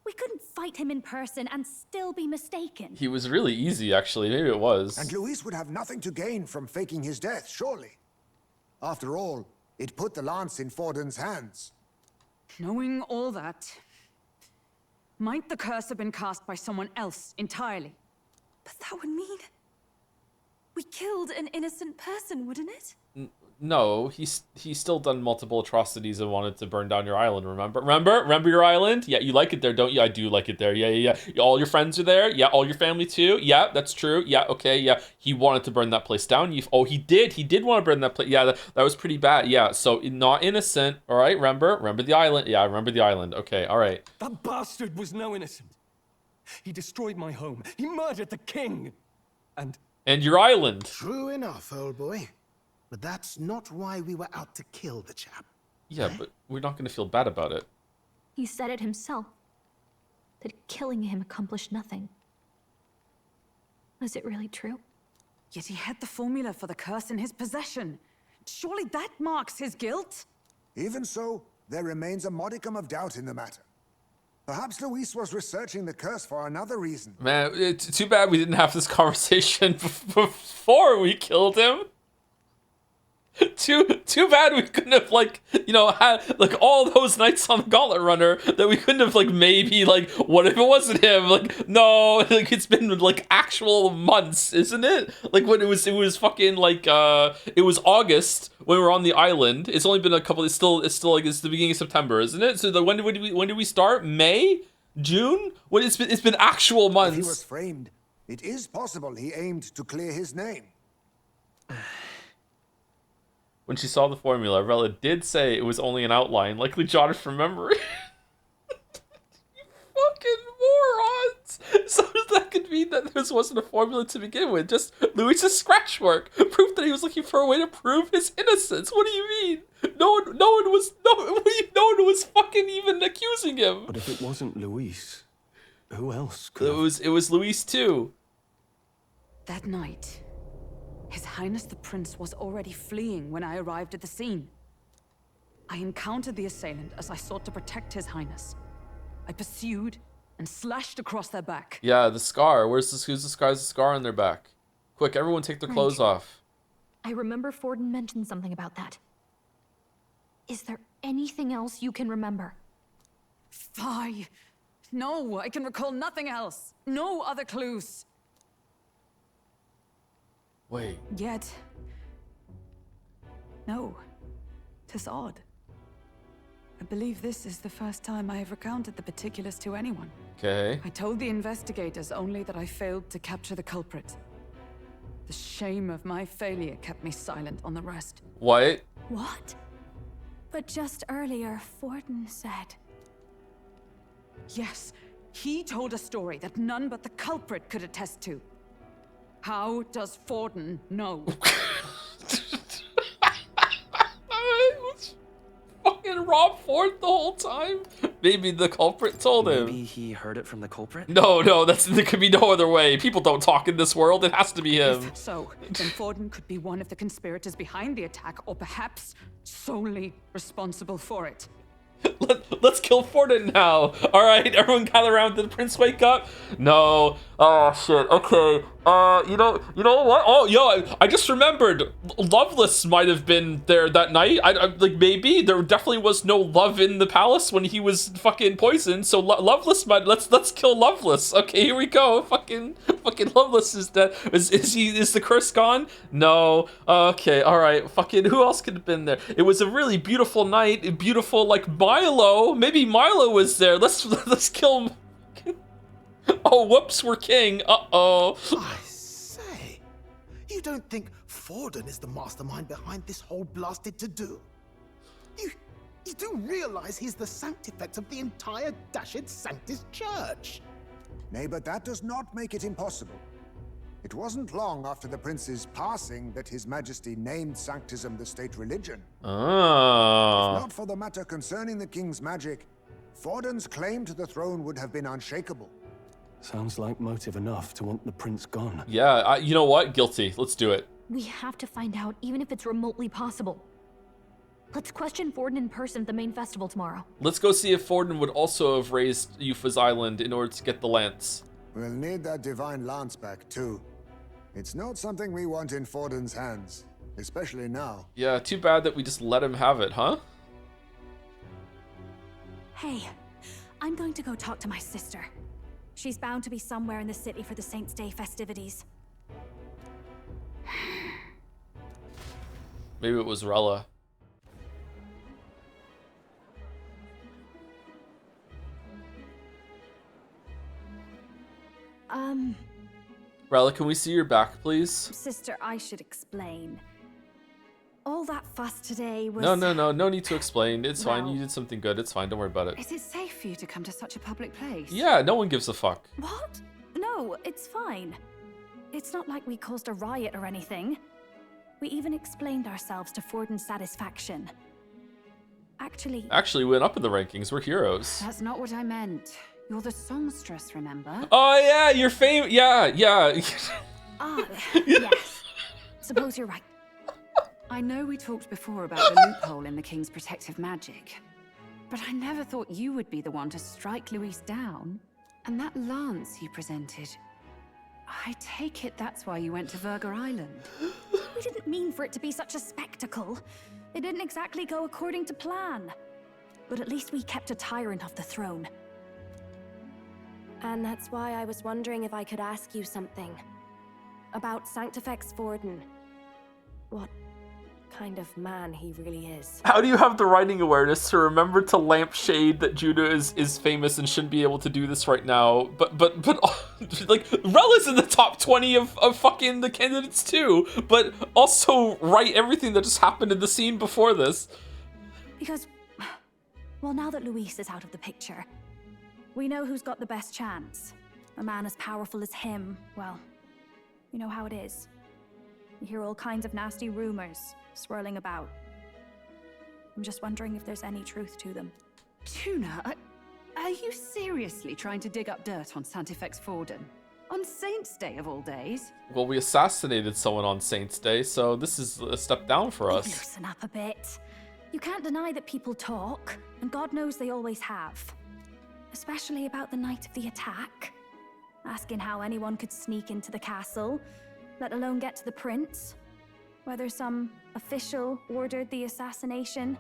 We couldn't fight him in person and still be mistaken. He was really easy, actually. Maybe it was. And Luis would have nothing to gain from faking his death, surely. After all, it put the lance in Forden's hands. Knowing all that, might the curse have been cast by someone else entirely? But that would mean we killed an innocent person, wouldn't it? No, he's still done multiple atrocities and wanted to burn down your island, remember your island? Yeah, you like it there, don't you? I do like it there. Yeah. All your friends are there? Yeah, all your family too? Yeah, that's true. Yeah, okay, yeah. He wanted to burn that place down. He did want to burn that place. Yeah, that was pretty bad. Yeah, so not innocent, all right? Remember the island? Yeah, I remember the island. Okay, all right. That bastard was no innocent. He destroyed my home. He murdered the king. And your island. True enough, old boy. But that's not why we were out to kill the chap. Yeah, but we're not going to feel bad about it. He said it himself. That killing him accomplished nothing. Was it really true? Yet he had the formula for the curse in his possession. Surely that marks his guilt? Even so, there remains a modicum of doubt in the matter. Perhaps Luis was researching the curse for another reason. Man, it's too bad we didn't have this conversation before we killed him. Too bad we couldn't have, like, you know, had like all those nights on the Gauntlet Runner that we couldn't have, like, maybe, like, what if it wasn't him? Like, no, like, it's been like actual months, isn't it? Like, when it was fucking like it was August when we were on the island. It's only been a couple. It's still like it's the beginning of September, isn't it? So when did we start? May, June? When it's been actual months. If he was framed, it is possible he aimed to clear his name. When she saw the formula, Rella did say it was only an outline, likely jotted from memory. You fucking morons! So that could mean that this wasn't a formula to begin with, just Luis's scratch mark, proof that he was looking for a way to prove his innocence. What do you mean? No one was fucking even accusing him. But if it wasn't Luis, who else could? It was Luis too. That night, His Highness the Prince was already fleeing when I arrived at the scene. I encountered the assailant as I sought to protect His Highness. I pursued and slashed across their back. Yeah, the scar. Who's the scar on their back? Quick, everyone take their clothes off. I remember Forden mentioned something about that. Is there anything else you can remember? Fie! No, I can recall nothing else. No other clues. Wait. Yet... no. 'Tis odd. I believe this is the first time I have recounted the particulars to anyone. Okay. I told the investigators only that I failed to capture the culprit. The shame of my failure kept me silent on the rest. What? What? But just earlier, Forden said... Yes, he told a story that none but the culprit could attest to. How does Forden know? Fucking Rob Ford the whole time? Maybe the culprit told him. Maybe he heard it from the culprit? No, there could be no other way. People don't talk in this world. It has to be him. If so, then Forden could be one of the conspirators behind the attack, or perhaps solely responsible for it. Let's kill Forden now. All right, everyone gather around. Did the prince wake up? No. Oh shit. Okay. You know what? Oh, yo, I just remembered. Loveless might have been there that night. I like maybe there definitely was no love in the palace when he was fucking poisoned. So Loveless might. Let's kill Loveless. Okay, here we go. Fucking Loveless is dead. Is the curse gone? No. Okay. All right. Fucking who else could have been there? It was a really beautiful night. Beautiful like Milo. Maybe Milo was there. Let's kill him. Oh, whoops, we're king. Uh-oh. I say, you don't think Forden is the mastermind behind this whole blasted to-do? You do realize he's the sanctifex of the entire Dashed Sanctus Church? Nay, but that does not make it impossible. It wasn't long after the prince's passing that His Majesty named Sanctism the state religion. Oh. If not for the matter concerning the king's magic, Forden's claim to the throne would have been unshakable. Sounds like motive enough to want the prince gone. Yeah, you know what? Guilty. Let's do it. We have to find out, even if it's remotely possible. Let's question Forden in person at the main festival tomorrow. Let's go see if Forden would also have raised Yufa's island in order to get the lance. We'll need that divine lance back, too. It's not something we want in Forden's hands, especially now. Yeah, too bad that we just let him have it, huh? Hey, I'm going to go talk to my sister. She's bound to be somewhere in the city for the Saints' Day festivities. Maybe it was Rella. Rella, can we see your back, please? Sister, I should explain. All that fuss today was... No need to explain. It's fine, Well- you did something good. It's fine, don't worry about it. Is it safe for you to come to such a public place? Yeah, no one gives a fuck. What? No, it's fine. It's not like we caused a riot or anything. We even explained ourselves to Forden's satisfaction. Actually, we went up in the rankings. We're heroes. That's not what I meant. You're the songstress, remember? Oh yeah, you're famous. Yeah. Yes. Suppose you're right. I know we talked before about the loophole in the King's protective magic, but I never thought you would be the one to strike Luis down. And that lance you presented, I take it that's why you went to Verga Island. We didn't mean for it to be such a spectacle. It didn't exactly go according to plan. But at least we kept a tyrant off the throne. And that's why I was wondering if I could ask you something. About Sanctifex Forden. What kind of man he really is. How do you have the writing awareness to remember to lampshade that Judah is famous and shouldn't be able to do this right now? But like Rella's in the top 20 of fucking the candidates too. But also write everything that just happened in the scene before this. Because, well, now that Luis is out of the picture, we know who's got the best chance. A man as powerful as him, well, you know how it is. You hear all kinds of nasty rumors swirling about. I'm just wondering if there's any truth to them. Tuna, are you seriously trying to dig up dirt on Sanctifex Forden? On Saints' Day of all days? Well, we assassinated someone on Saints' Day, so this is a step down for us. Loosen up a bit. You can't deny that people talk, and God knows they always have. Especially about the night of the attack. Asking how anyone could sneak into the castle, let alone get to the prince. Whether some official ordered the assassination.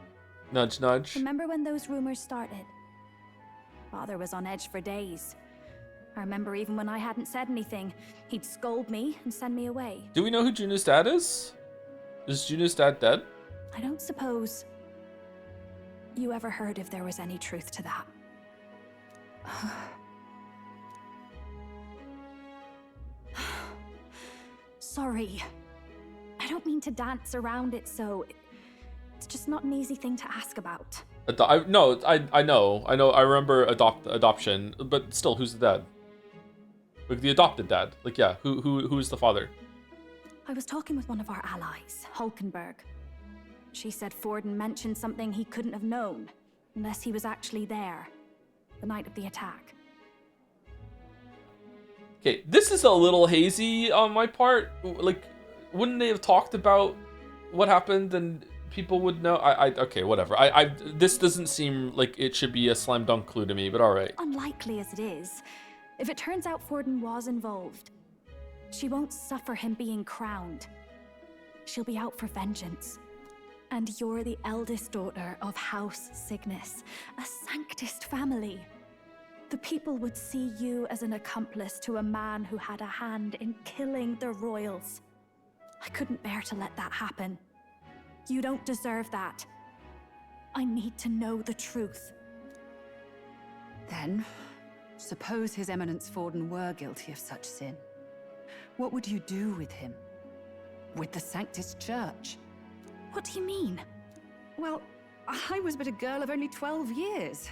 Nudge, nudge. Remember when those rumors started? Father was on edge for days. I remember even when I hadn't said anything, he'd scold me and send me away. Do we know who Juno's dad is? Is Juno's dad dead? I don't suppose you ever heard if there was any truth to that. Sorry. I don't mean to dance around it, so it's just not an easy thing to ask about. I know. I remember adoption, but still, who's the dad? Like the adopted dad. Like, yeah, who is the father? I was talking with one of our allies, Hulkenberg. She said Forden mentioned something he couldn't have known, unless he was actually there, the night of the attack. Okay, this is a little hazy on my part. Like, wouldn't they have talked about what happened and people would know? Okay, whatever. This doesn't seem like it should be a slam dunk clue to me, but all right. Unlikely as it is, if it turns out Forden was involved, she won't suffer him being crowned. She'll be out for vengeance. And you're the eldest daughter of House Cygnus, a Sanctist family. The people would see you as an accomplice to a man who had a hand in killing the royals. I couldn't bear to let that happen. You don't deserve that. I need to know the truth. Then, suppose His Eminence Forden were guilty of such sin. What would you do with him? With the Sanctist Church? What do you mean? Well, I was but a girl of only 12 years.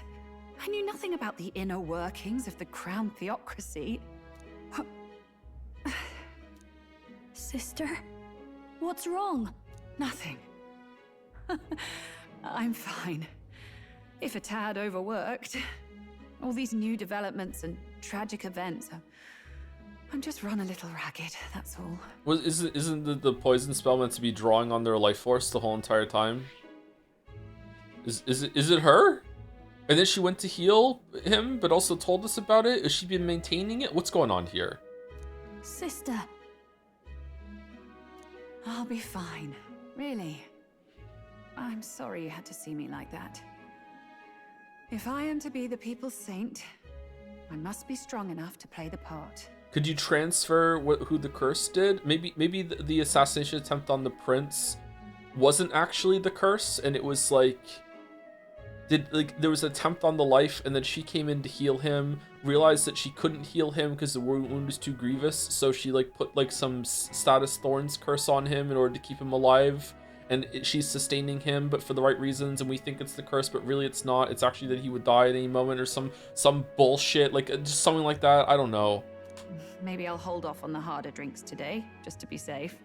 I knew nothing about the inner workings of the crown theocracy. Sister? What's wrong? Nothing. I'm fine. If a tad overworked. All these new developments and tragic events. I'm just run a little ragged, that's all. Isn't the poison spell meant to be drawing on their life force the whole entire time? Is it her? And then she went to heal him, but also told us about it? Has she been maintaining it? What's going on here? Sister. I'll be fine. Really. I'm sorry you had to see me like that. If I am to be the people's saint, I must be strong enough to play the part. Could you transfer who the curse did? Maybe the assassination attempt on the prince wasn't actually the curse, and it was like there was an attempt on the life, and then she came in to heal him, realized that she couldn't heal him because the wound was too grievous, so she like put like some status thorns curse on him in order to keep him alive, and she's sustaining him, but for the right reasons, and we think it's the curse, but really it's not. It's actually that he would die at any moment, or some bullshit, like just something like that. I don't know. Maybe I'll hold off on the harder drinks today, just to be safe.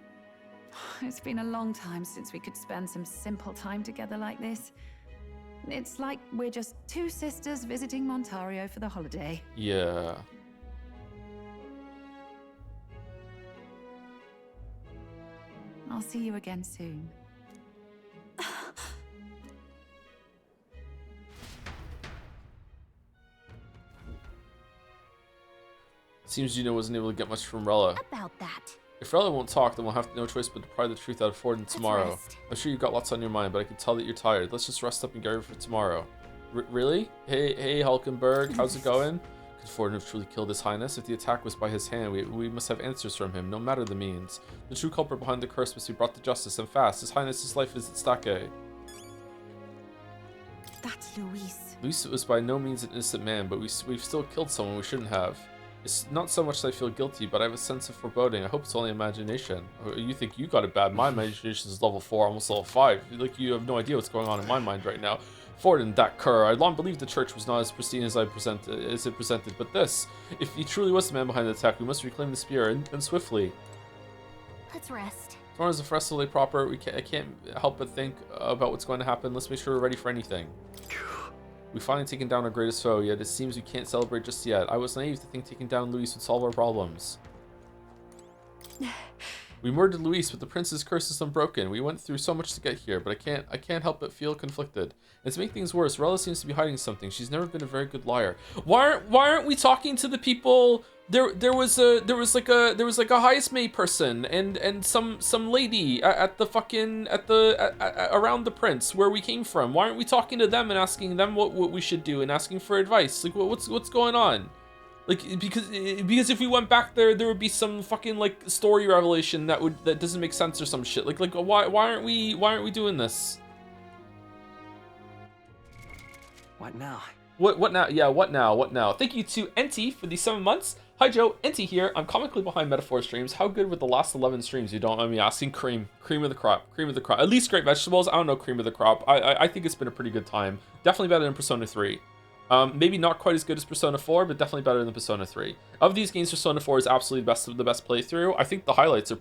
It's been a long time since we could spend some simple time together like this. It's like we're just two sisters visiting Montario for the holiday. Yeah. I'll see you again soon. Seems Juno wasn't able to get much from Rella. About that. If Rella won't talk, then we'll have no choice but to pry the truth out of Forden tomorrow. I'm sure you've got lots on your mind, but I can tell that you're tired. Let's just rest up and get ready for tomorrow. Really? Hey, Hulkenberg, how's it going? Could Forden have truly killed His Highness? If the attack was by his hand, we must have answers from him, no matter the means. The true culprit behind the curse must be brought to justice, and fast. His Highness's life is at stake. That's Luis. Luis was by no means an innocent man, but we've still killed someone we shouldn't have. It's not so much that I feel guilty, but I have a sense of foreboding. I hope it's only imagination. You think you got it bad. My imagination is level 4, almost level 5. Like, you have no idea what's going on in my mind right now. Forden, that cur. I long believed the church was not as pristine as it presented, but this. If he truly was the man behind the attack, we must reclaim the spear, and swiftly. Let's rest. Tomorrow's the festival day proper. I can't help but think about what's going to happen. Let's make sure we're ready for anything. We've finally taken down our greatest foe, yet it seems we can't celebrate just yet. I was naive to think taking down Luis would solve our problems. We murdered Luis, but the prince's curse is unbroken. We went through so much to get here, but I can't help but feel conflicted. And to make things worse, Rella seems to be hiding something. She's never been a very good liar. Why aren't we talking to the people? There was like a highest May person and some lady at the fucking around the prince where we came from. Why aren't we talking to them and asking them what we should do and asking for advice? Like what's going on? Like because if we went back there would be some fucking like story revelation that doesn't make sense or some shit. Like why aren't we doing this? What now? What now? Yeah, what now? Thank you to NT for the 7 months. Hi Joe, NT here. I'm comically behind Metaphor streams. How good were the last 11 streams? You don't mind me asking. Cream of the crop. At least great vegetables. I don't know, cream of the crop. I think it's been a pretty good time. Definitely better than Persona 3. Maybe not quite as good as Persona 4, but definitely better than Persona 3. Of these games, Persona 4 is absolutely the best playthrough. I think the highlights are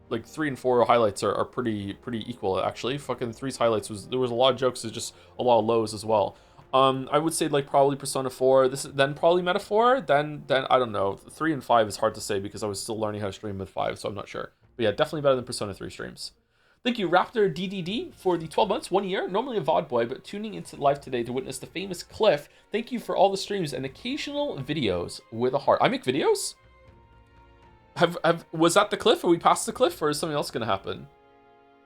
like 3 and 4 highlights are pretty equal actually. Fucking 3's highlights there was a lot of jokes, there's just a lot of lows as well. I would say like probably Persona 4, then probably Metaphor, then I don't know. 3 and 5 is hard to say because I was still learning how to stream with 5, so I'm not sure. But yeah, definitely better than Persona 3 streams. Thank you, Raptor DDD, for the 12 months, 1 year. Normally a VOD boy, but tuning into live today to witness the famous Cliff. Thank you for all the streams and occasional videos with a heart. I make videos? Was that the Cliff? Are we past the Cliff, or is something else going to happen?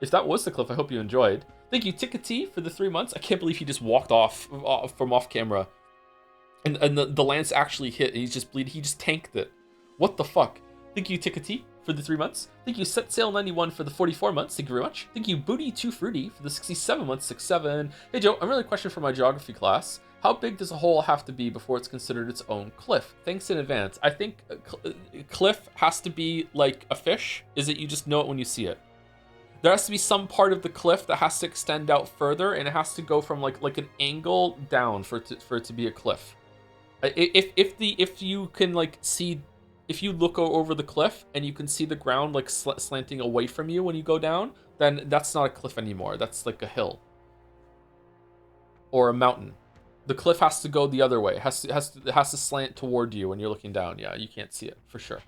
If that was the Cliff, I hope you enjoyed. Thank you, Tickety, for the 3 months. I can't believe he just walked off from off camera. And the lance actually hit, and he's just bleeding. He just tanked it. What the fuck? Thank you, Tickety, for the 3 months. Thank you, SetSail91 for the 44 months. Thank you very much. Thank you, Booty2Fruity for the 67 months, 67. Hey, Joe, I'm really a question for my geography class. How big does a hole have to be before it's considered its own cliff? Thanks in advance. I think cliff has to be like a fish. Is it you just know it when you see it? There has to be some part of the cliff that has to extend out further, and it has to go from like an angle down for it to be a cliff. If you can like see, if you look over the cliff and you can see the ground like slanting away from you when you go down, then that's not a cliff anymore. That's like a hill or a mountain. The cliff has to go the other way. It has to slant toward you when you're looking down. Yeah, you can't see it for sure.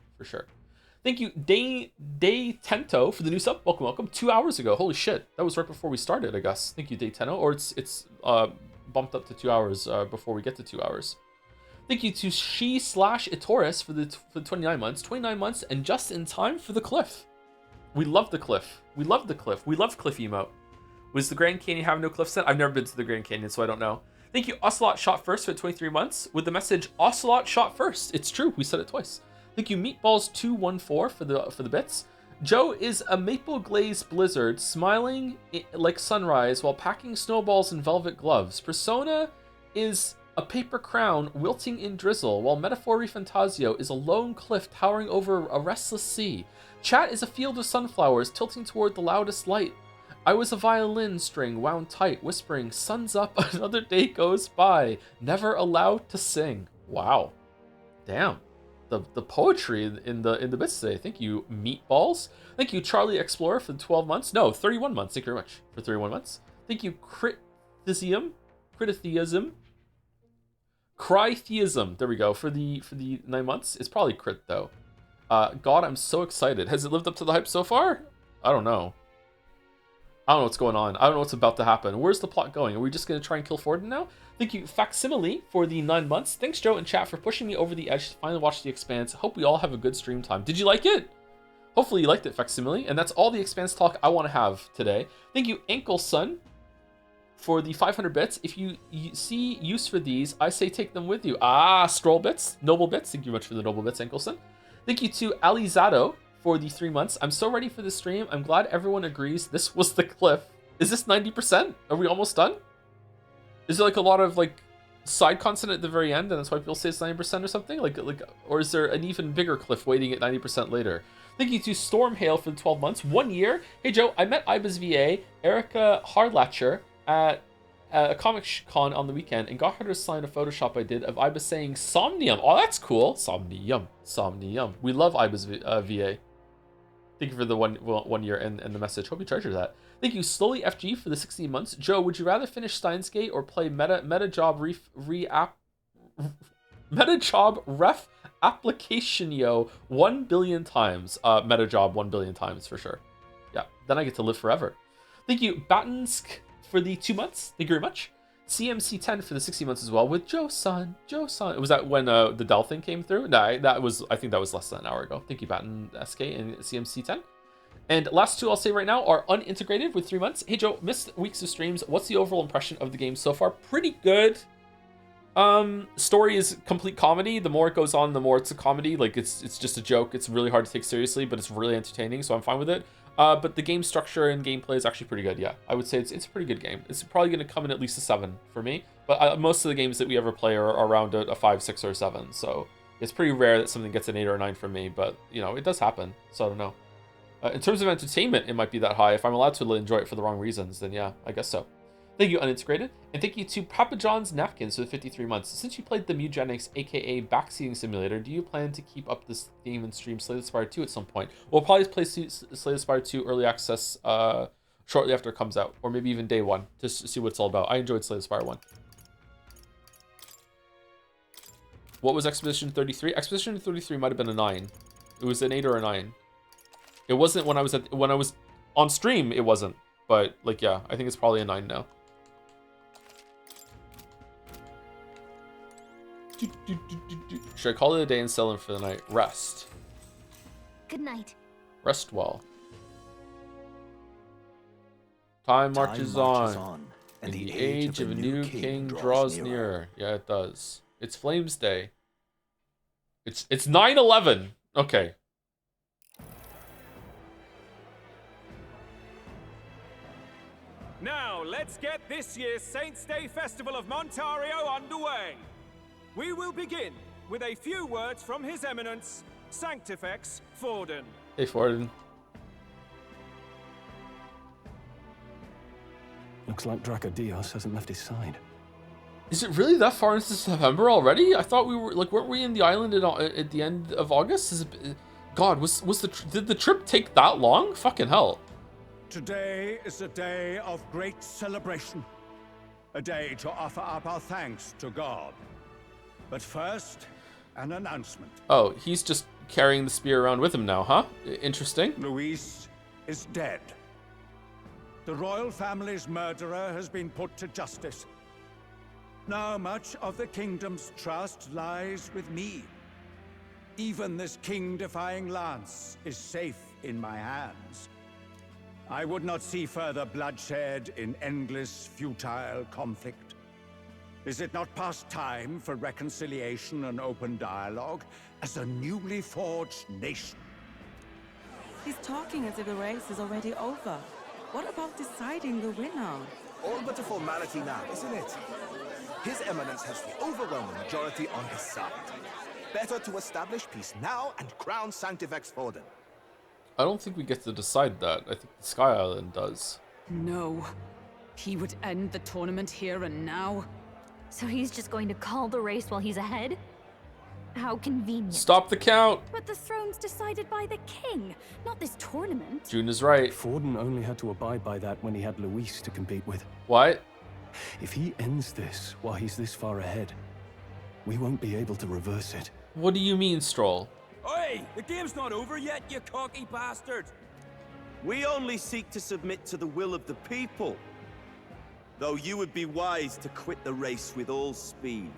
Thank you, Day Tento, for the new sub. Welcome, welcome. 2 hours ago. Holy shit. That was right before we started, I guess. Thank you, Day Tento. Or it's bumped up to 2 hours before we get to 2 hours. Thank you to She/Itoris for the 29 months. 29 months and just in time for the cliff. We love the cliff. We love the cliff. We love cliff emote. Was the Grand Canyon have no cliff set? I've never been to the Grand Canyon, so I don't know. Thank you, Ocelot Shot First, for 23 months with the message Ocelot Shot First. It's true. We said it twice. Thank you, Meatballs214 for the bits. Joe is a maple glazed blizzard smiling like sunrise while packing snowballs in velvet gloves. Persona is a paper crown wilting in drizzle, while Metaphori Fantasio is a lone cliff towering over a restless sea. Chat is a field of sunflowers tilting toward the loudest light. I was a violin string wound tight, whispering, "Sun's up, another day goes by, never allowed to sing." Wow. Damn. The poetry in the bits today. Thank you, Meatballs. Thank you, Charlie Explorer, for the 12 months. No, 31 months. Thank you very much for 31 months. Thank you, Crititheism. Crytheism. There we go. For the 9 months. It's probably crit though. God, I'm so excited. Has it lived up to the hype so far? I don't know. I don't know what's going on. I don't know what's about to happen. Where's the plot going? Are we just going to try and kill Forden now? Thank you, Facsimile, for the 9 months. Thanks, Joe and chat, for pushing me over the edge to finally watch The Expanse. Hope we all have a good stream time. Did you like it? Hopefully you liked it, Facsimile. And that's all the Expanse talk I want to have today. Thank you, Ankle Sun, for the 500 bits. If you see use for these, I say take them with you. Ah, Stroll bits, Noble bits. Thank you much for the Noble bits, Ankle Sun. Thank you to Alizado for the 3 months. I'm so ready for the stream. I'm glad everyone agrees this was the cliff. Is this 90%? Are we almost done? Is there like a lot of like side content at the very end and that's why people say it's 90% or something? Like, or is there an even bigger cliff waiting at 90% later? Thank you to Stormhail for the 12 months. 1 year. Hey Joe, I met Iba's VA, Erica Hardlatcher, at a Comic Con on the weekend and got her to sign a Photoshop I did of Iba saying Somnium. Oh, that's cool. Somnium. Somnium. We love Iba's VA. Thank you for the one year and the message. Hope you treasure that. Thank you, Slowly FG, for the 16 months. Joe, would you rather finish Steins Gate or play MetaJob Ref Applicationio 1 billion times? MetaJob 1 billion times for sure. Yeah, then I get to live forever. Thank you, Batinsk, for the 2 months. Thank you very much. CMC10 for the 60 months as well with Joe-san. Joe-san. Was that when the Dell thing came through? No, I think that was less than an hour ago. Thank you, Batten SK and CMC10. And last two I'll say right now are unintegrated with 3 months. Hey Joe, missed weeks of streams. What's the overall impression of the game so far? Pretty good. Story is complete comedy. The more it goes on, the more it's a comedy. Like it's just a joke. It's really hard to take seriously, but it's really entertaining, so I'm fine with it. But the game structure and gameplay is actually pretty good. Yeah, I would say it's a pretty good game. It's probably going to come in at least a 7 for me. But most of the games that we ever play are around a 5, 6, or a 7. So it's pretty rare that something gets an 8 or a 9 from me. But you know, it does happen. So I don't know. In terms of entertainment, it might be that high. If I'm allowed to enjoy it for the wrong reasons, then yeah, I guess so. Thank you, Unintegrated. And thank you to Papa John's Napkins for the 53 months. Since you played the Mugenics, aka Backseating Simulator, do you plan to keep up this theme and stream Slay the Spire 2 at some point? We'll probably play Slay the Spire 2 early access shortly after it comes out, or maybe even day one, just to see what it's all about. I enjoyed Slay the Spire 1. What was Expedition 33? Expedition 33 might have been a 9. It was an 8 or a 9. It wasn't when I was on stream, it wasn't. But like yeah, I think it's probably a 9 now. Should I call it a day and sell him for the night? Rest. Good night. Rest well. Time marches on. And the age of a new king draws nearer. Yeah, it does. It's Flames Day. It's 9/11. Okay. Now, let's get this year's Saints' Day Festival of Montario underway. We will begin with a few words from His Eminence, Sanctifex Forden. Hey, Forden. Looks like Dracodios hasn't left his side. Is it really that far into September already? I thought we were, like, weren't we in the island at the end of August? God, did the trip take that long? Fucking hell. Today is a day of great celebration, a day to offer up our thanks to God. But first, an announcement. Oh, he's just carrying the spear around with him now, huh? Interesting. Luis is dead. The royal family's murderer has been put to justice. Now much of the kingdom's trust lies with me. Even this king-defying lance is safe in my hands. I would not see further bloodshed in endless, futile conflict. Is it not past time for reconciliation and open dialogue as a newly forged nation? He's talking as if the race is already over. What about deciding the winner? All but a formality now, isn't it? His Eminence has the overwhelming majority on his side. Better to establish peace now and crown Sanctifex Forden. I don't think we get to decide that. I think the Sky Island does. No. He would end the tournament here and now. So he's just going to call the race while he's ahead? How convenient. Stop the count! But the throne's decided by the king, not this tournament. June is right. Forden only had to abide by that when he had Luis to compete with. What? If he ends this while he's this far ahead, we won't be able to reverse it. What do you mean, Stroll? Oi! The game's not over yet, you cocky bastard! We only seek to submit to the will of the people. Though you would be wise to quit the race with all speed.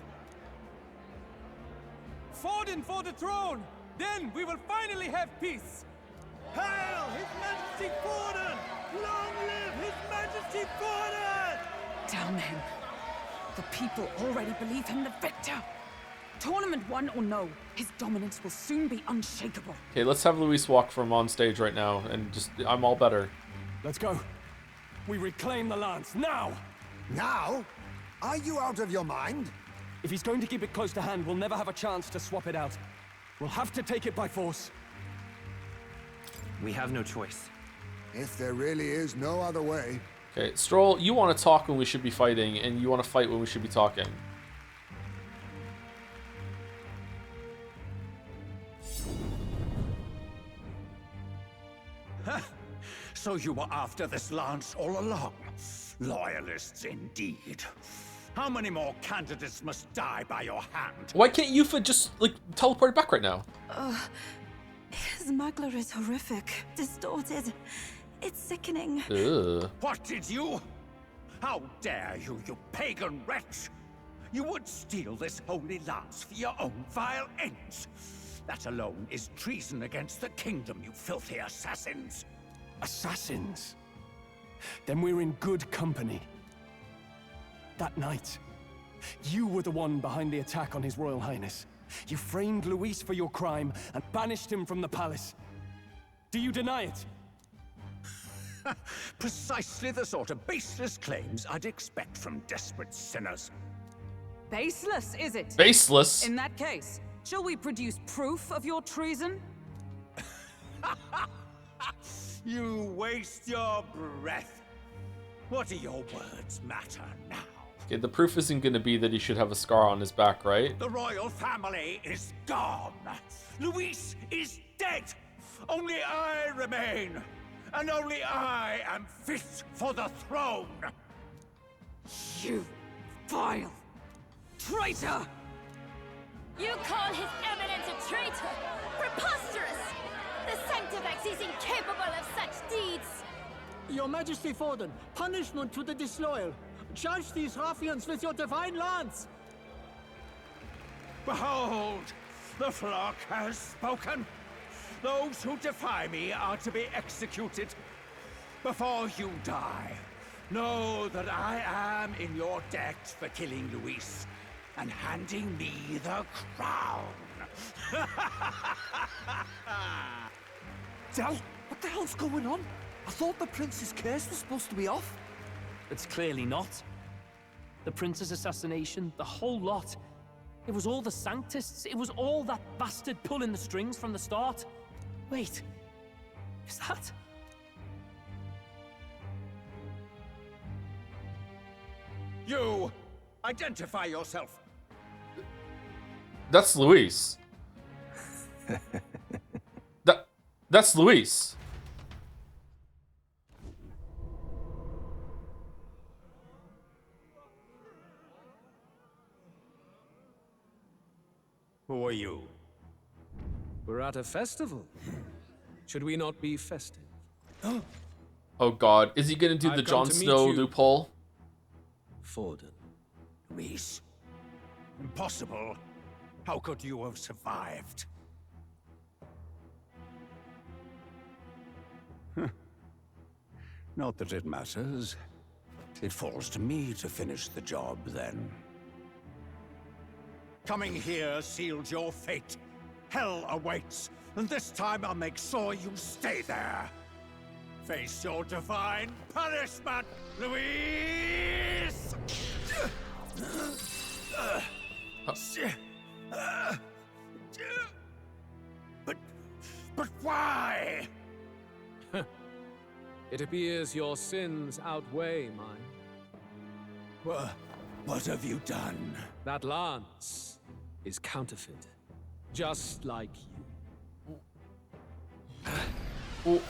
Forden for the throne! Then we will finally have peace! Hail His Majesty Forden! Long live His Majesty Forden! Damn him. The people already believe him the victor. Tournament won or no, his dominance will soon be unshakable. Okay, let's have Luis walk from on stage right now, and just, I'm all better. Let's go. We reclaim the lance, now! Now? Are you out of your mind? If he's going to keep it close to hand, we'll never have a chance to swap it out. We'll have to take it by force. We have no choice. If there really is no other way. Okay, Stroll, you want to talk when we should be fighting, and you want to fight when we should be talking. So you were after this lance all along? Loyalists indeed. How many more candidates must die by your hand? Why can't Yuffie just, like, teleport back right now? His smuggler is horrific, distorted. It's sickening. Ugh. What did you? How dare you, you pagan wretch! You would steal this holy lance for your own vile ends. That alone is treason against the kingdom, you filthy assassins. Assassins? Then we're in good company. That night, you were the one behind the attack on His Royal Highness. You framed Luis for your crime and banished him from the palace. Do you deny it? Precisely the sort of baseless claims I'd expect from desperate sinners. Baseless, is it? Baseless? In that case, shall we produce proof of your treason? You waste your breath. What do your words matter now? Okay, the proof isn't going to be that he should have a scar on his back, right? The royal family is gone. Luis is dead. Only I remain. And only I am fit for the throne. You vile traitor! You call His Eminence a traitor? Preposterous! The Sanctifex is incapable of such deeds! Your Majesty Forden, punishment to the disloyal. Judge these ruffians with your divine lance! Behold, the flock has spoken. Those who defy me are to be executed. Before you die, know that I am in your debt for killing Luis and handing me the crown. Del, what the hell's going on? I thought the prince's case was supposed to be off. It's clearly not. The prince's assassination, the whole lot. It was all the Sanctists. It was all that bastard pulling the strings from the start. Wait, is that? You, identify yourself. That's Luis. That's Luis. Who are you? We're at a festival. Should we not be festive? Oh god, is he gonna do the Jon Snow loophole? Forden. Reese. Impossible. How could you have survived? Not that it matters. It falls to me to finish the job, then. Coming here sealed your fate. Hell awaits, and this time I'll make sure you stay there. Face your divine punishment, Louise! But why? It appears your sins outweigh mine. What have you done? That lance is counterfeit, just like you.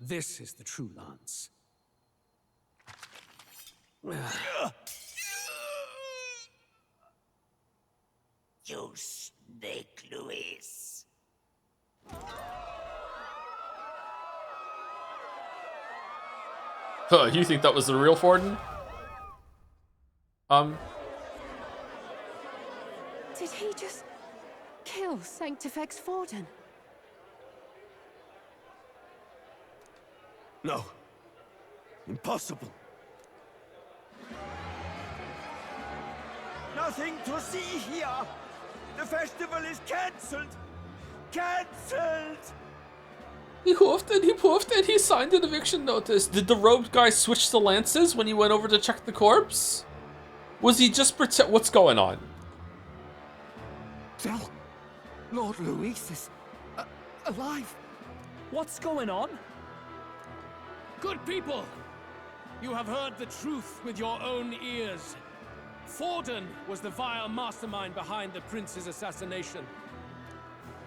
This is the true lance. You snake, Louise. Huh, you think that was the real Forden? Did he just kill Sanctifex Forden? No. Impossible. Nothing to see here. The festival is cancelled. Cancelled. He hoofed it, he poofed it, he signed an eviction notice. Did the robed guy switch to lances when he went over to check the corpse? Was he just pretend? What's going on? Del, Lord Louis is alive. What's going on? Good people, you have heard the truth with your own ears. Forden was the vile mastermind behind the prince's assassination.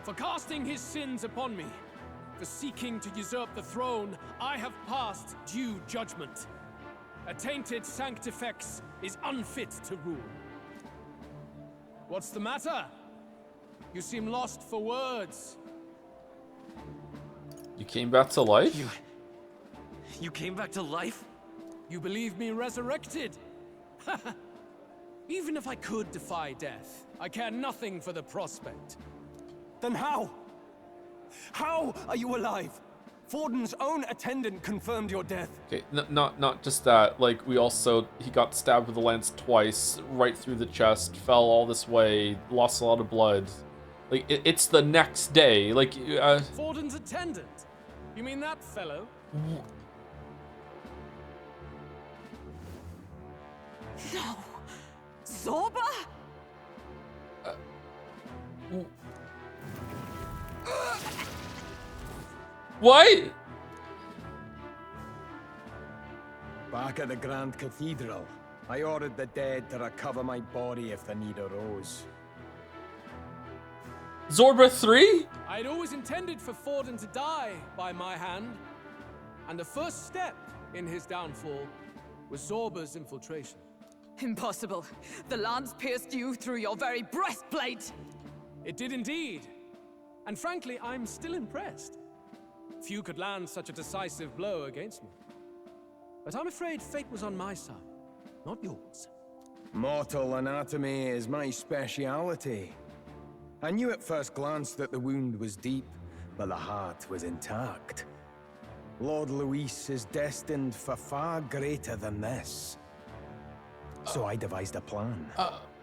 For casting his sins upon me, for seeking to usurp the throne, I have passed due judgment. A tainted Sanctifex is unfit to rule. What's the matter? You seem lost for words. You came back to life? You came back to life? You believe me resurrected? Even if I could defy death, I care nothing for the prospect. Then how? How are you alive? Forden's own attendant confirmed your death. Okay, not just that. Like, he got stabbed with a lance twice, right through the chest, fell all this way, lost a lot of blood. Like, it's the next day. Like, Forden's attendant? You mean that fellow? No! Zorba? What? Back at the Grand Cathedral, I ordered the dead to recover my body if the need arose. Zorba 3? I'd always intended for Forden to die by my hand, and the first step in his downfall was Zorba's infiltration. Impossible. The lance pierced you through your very breastplate! It did indeed. And frankly, I'm still impressed. Few could land such a decisive blow against me. But I'm afraid fate was on my side, not yours. Mortal anatomy is my speciality. I knew at first glance that the wound was deep, but the heart was intact. Lord Louis is destined for far greater than this. So I devised a plan.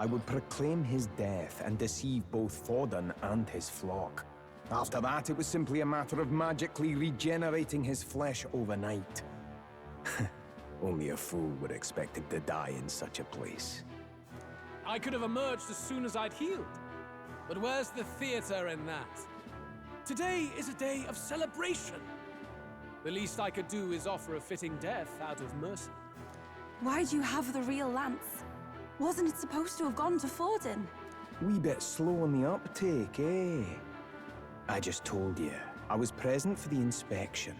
I would proclaim his death and deceive both Forden and his flock. After that, it was simply a matter of magically regenerating his flesh overnight. Only a fool would expect him to die in such a place. I could have emerged as soon as I'd healed. But where's the theater in that? Today is a day of celebration. The least I could do is offer a fitting death out of mercy. Why'd you have the real lance? Wasn't it supposed to have gone to Forden? Wee bit slow on the uptake, eh? I just told you, I was present for the inspection.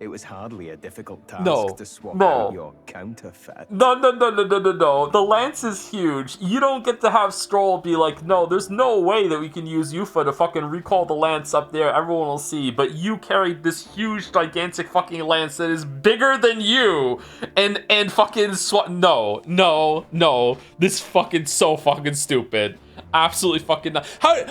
It was hardly a difficult task No, to swap no. out your counterfeit. No. The lance is huge. You don't get to have Stroll be like, no, there's no way that we can use Yufa to fucking recall the lance up there. Everyone will see. But you carried this huge, gigantic fucking lance that is bigger than you. And fucking No. This fucking so fucking stupid. Absolutely fucking not.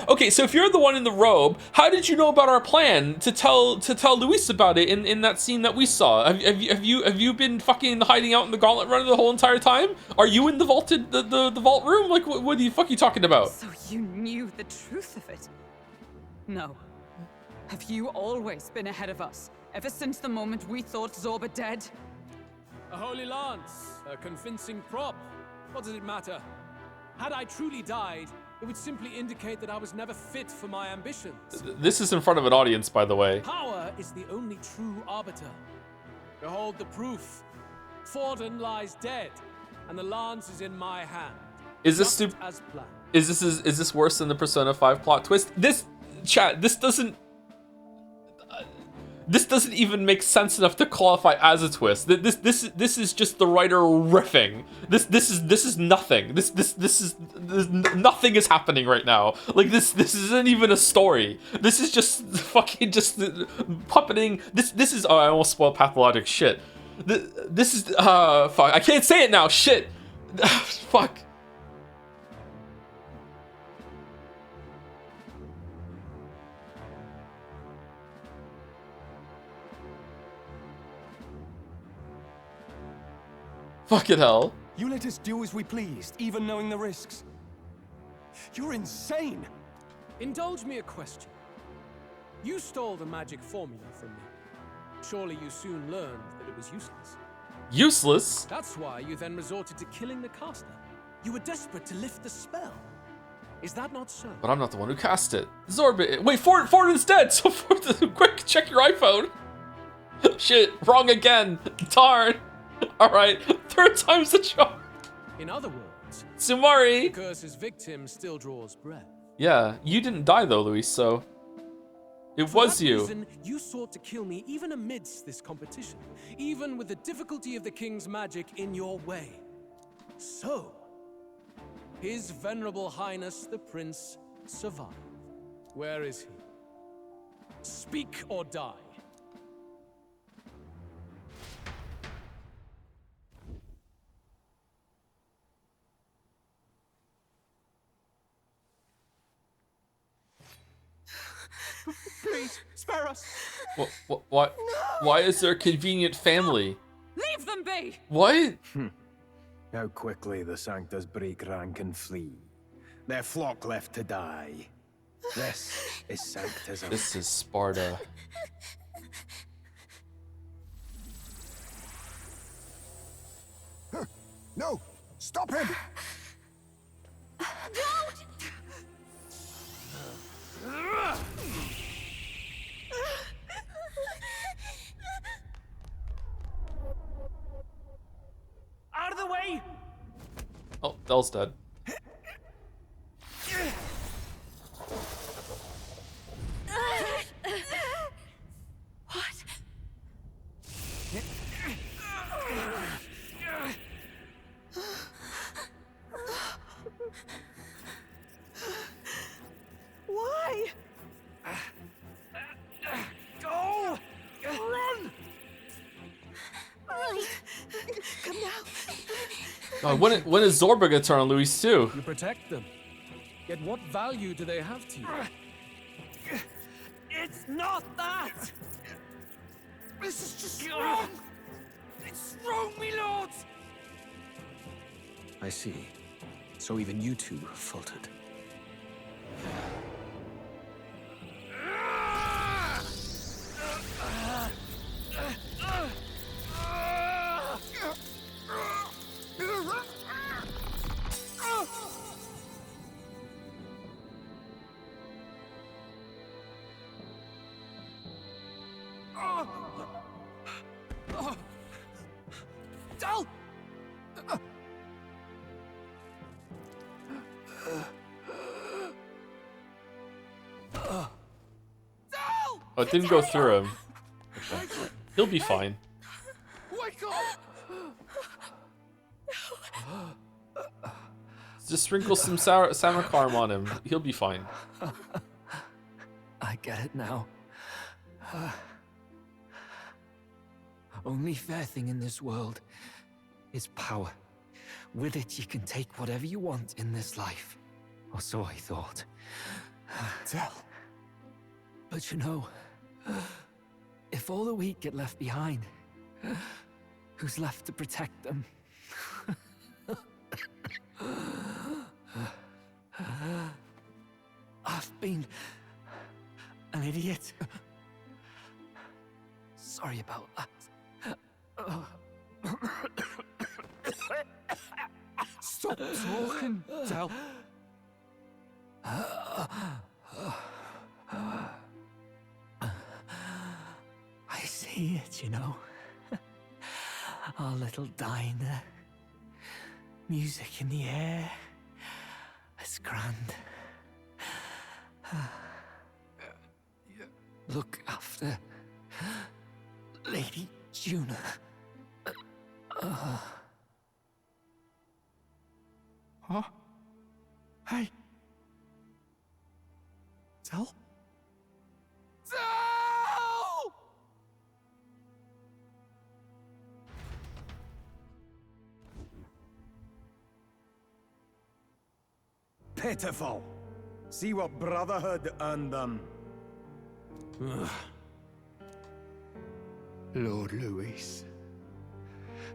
Okay, so if you're the one in the robe, how did you know about our plan to tell Luis about it in that scene that we saw? Have you been fucking hiding out in the gauntlet runner the whole entire time? Are you in the vault room? Like what the fuck are you talking about? So you knew the truth of it? No. Have you always been ahead of us? Ever since the moment we thought Zorba dead? A holy lance, a convincing prop. What does it matter? Had I truly died, it would simply indicate that I was never fit for my ambitions. This is in front of an audience, by the way. Power is the only true arbiter. Behold the proof. Forden lies dead, and the lance is in my hand. Is this stupid? Is this worse than the Persona 5 plot twist? This doesn't even make sense enough to qualify as a twist. This is just the writer riffing. This is nothing. Nothing is happening right now. Like this isn't even a story. This is just fucking puppeting. This is I almost spoiled pathologic shit. This is fuck. I can't say it now. Shit. Fuck. Fucking hell. You let us do as we pleased, even knowing the risks. You're insane! Indulge me a question. You stole the magic formula from me. Surely you soon learned that it was useless. Useless? That's why you then resorted to killing the caster. You were desperate to lift the spell. Is that not so? But I'm not the one who cast it. Zorba. Wait, Forden's dead. So quick, check your iPhone. Shit, wrong again. Darn. All right, third time's the charm. In other words, Sumari. The curse's victim still draws breath. Yeah, you didn't die though, Luis. So it was you. Reason, you sought to kill me even amidst this competition, even with the difficulty of the king's magic in your way. So, His Venerable Highness the Prince survived. Where is he? Speak or die. Please, spare us. What? Why is there a convenient family? Leave them be! What? How quickly the Sanctus break rank and flee. Their flock left to die. This is Sanctism. This is Sparta. No! Stop him! Out of the way! Oh, Del's dead. What? Why? Go! Run! Come now. God, when is Zorba gonna turn on Luis too? You protect them. Yet what value do they have to you? It's not that! This is just wrong. It's wrong, me lords! I see. So even you two faltered. Del! Oh, it didn't go through him. Okay. He'll be fine. Wake up! Just sprinkle some sour caram on him. He'll be fine. I get it now. Only fair thing in this world is power. With it, you can take whatever you want in this life. Or so I thought. Tell. But you know, if all the weak get left behind, who's left to protect them? I've been an idiot. Sorry about that. Stop talking, Del. I see it, you know. Our little diner. Music in the air. It's grand. Look after Lady Juna. Huh? Hey. Del? Del! Pitiful. See what Brotherhood earned them. Lord Louis.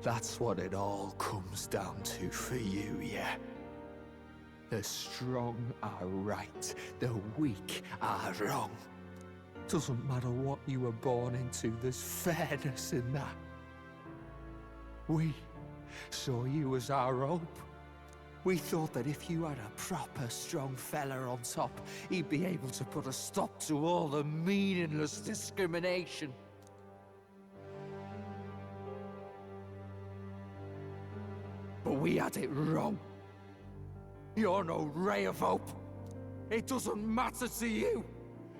That's what it all comes down to for you, yeah? The strong are right, the weak are wrong. Doesn't matter what you were born into, there's fairness in that. We saw you as our hope. We thought that if you had a proper strong fella on top, he'd be able to put a stop to all the meaningless discrimination. But we had it wrong. You're no ray of hope. It doesn't matter to you.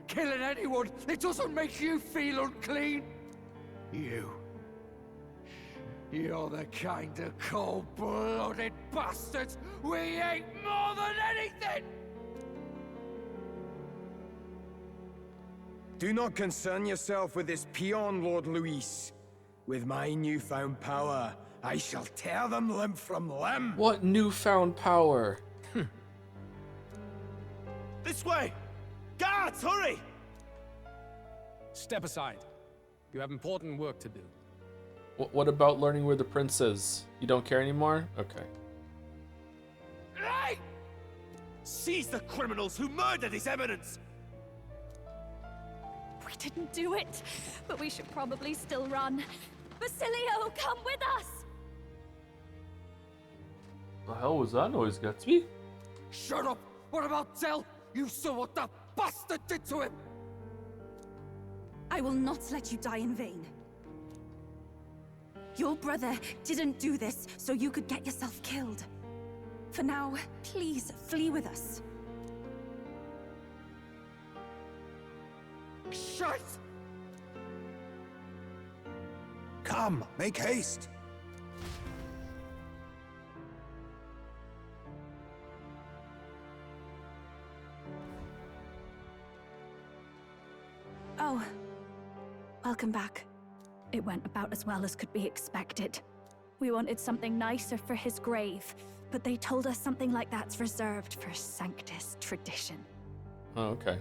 Killing anyone, it doesn't make you feel unclean. You're the kind of cold-blooded bastards we hate more than anything! Do not concern yourself with this peon, Lord Luis. With my newfound power, I shall tear them limb from limb. What newfound power? This way! Guards, hurry! Step aside. You have important work to do. What about learning where the prince is? You don't care anymore? Okay. Hey! Seize the criminals who murdered His Eminence! We didn't do it, but we should probably still run. Basilio, come with us! The hell was that noise, Gatsby? Shut up! What about Del? You saw what that bastard did to him! I will not let you die in vain. Your brother didn't do this so you could get yourself killed. For now, please flee with us. Shit! Come, make haste. Oh, welcome back. It went about as well as could be expected. We wanted something nicer for his grave, but they told us something like that's reserved for Sanctus tradition. Oh, okay.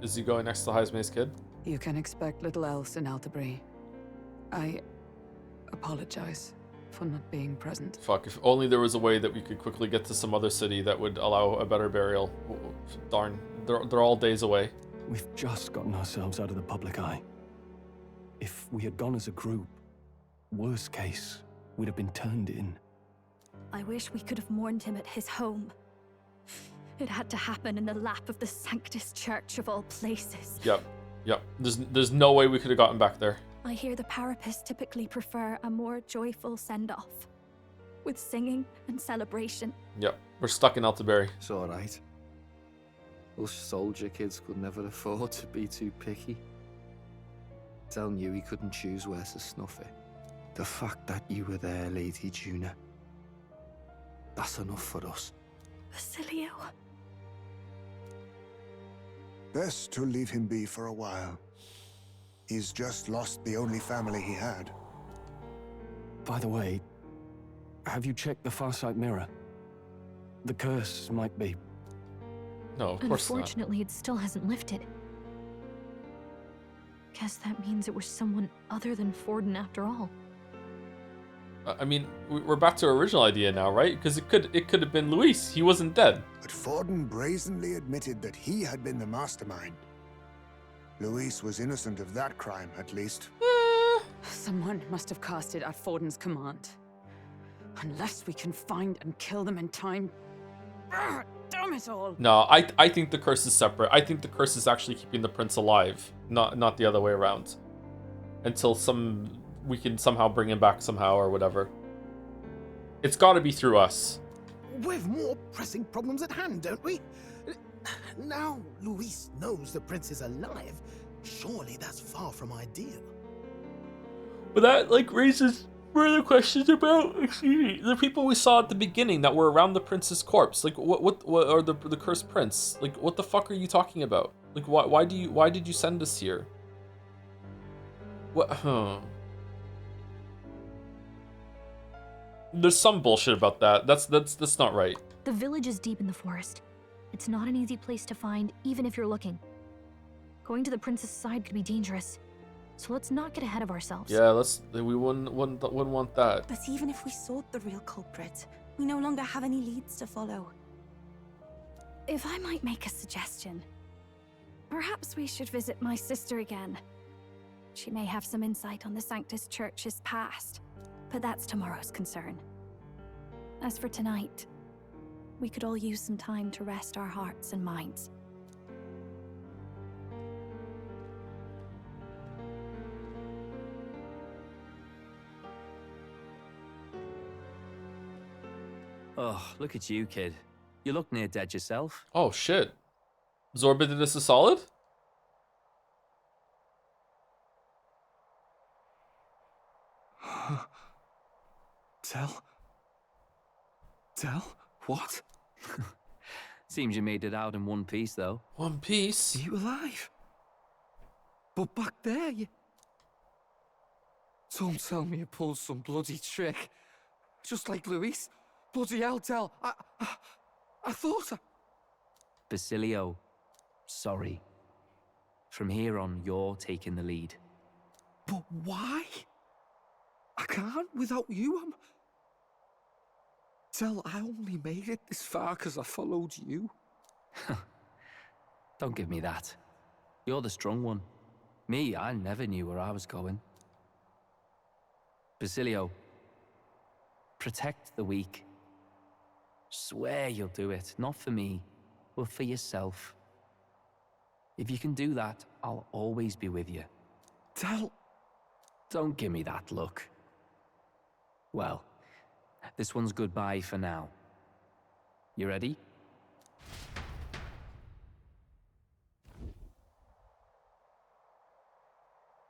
Is he going next to Heismay's kid? You can expect little else in Altabri. I apologize for not being present. Fuck, if only there was a way that we could quickly get to some other city that would allow a better burial. Darn, they're all days away. We've just gotten ourselves out of the public eye. If we had gone as a group, worst case, we'd have been turned in. I wish we could have mourned him at his home. It had to happen in the lap of the Sanctus Church of all places. Yep. There's no way we could have gotten back there. I hear the Parapists typically prefer a more joyful send-off, with singing and celebration. Yep. We're stuck in Altaberry. It's alright. Us soldier kids could never afford to be too picky. Tell knew he couldn't choose where to snuff it. The fact that you were there, Lady Juna, that's enough for us. Basilio. Best to leave him be for a while. He's just lost the only family he had. By the way, have you checked the Farsight mirror? The curse might be... No, of course not. Unfortunately, it still hasn't lifted. Guess that means it was someone other than Forden after all. I mean, we're back to our original idea now, right? Because it could have been Luis. He wasn't dead. But Forden brazenly admitted that he had been the mastermind. Luis was innocent of that crime, at least. Someone must have cast it at Forden's command. Unless we can find and kill them in time. Damn it all! No, I think the curse is separate. I think the curse is actually keeping the prince alive, not the other way around. Until we can somehow bring him back somehow or whatever. It's got to be through us. We've more pressing problems at hand, don't we? Now Luis knows the prince is alive. Surely that's far from ideal. But that raises further questions about the people we saw at the beginning that were around the prince's corpse. What or the cursed prince? What the fuck are you talking about? Why did you send us here? What? There's some bullshit about that. That's not right. The village is deep in the forest. It's not an easy place to find, even if you're looking. Going to the prince's side could be dangerous. So let's not get ahead of ourselves. Yeah, we wouldn't want that. But even if we sought the real culprit, we no longer have any leads to follow. If I might make a suggestion, perhaps we should visit my sister again. She may have some insight on the Sanctus Church's past, but that's tomorrow's concern. As for tonight, we could all use some time to rest our hearts and minds. Oh, look at you, kid. You look near dead yourself. Oh, shit. Zorba did us a solid? Tell? What? Seems you made it out in one piece, though. One piece? Are you alive? But back there, you... Don't tell me you pulled some bloody trick. Just like Luis. Bloody hell, Tell. I thought Basilio, sorry. From here on, you're taking the lead. But why? I can't without you. Tell, I only made it this far because I followed you. Don't give me that. You're the strong one. Me, I never knew where I was going. Basilio, protect the weak. Swear you'll do it, not for me, but for yourself. If you can do that, I'll always be with you. Tell... Don't give me that look. Well, this one's goodbye for now. You ready?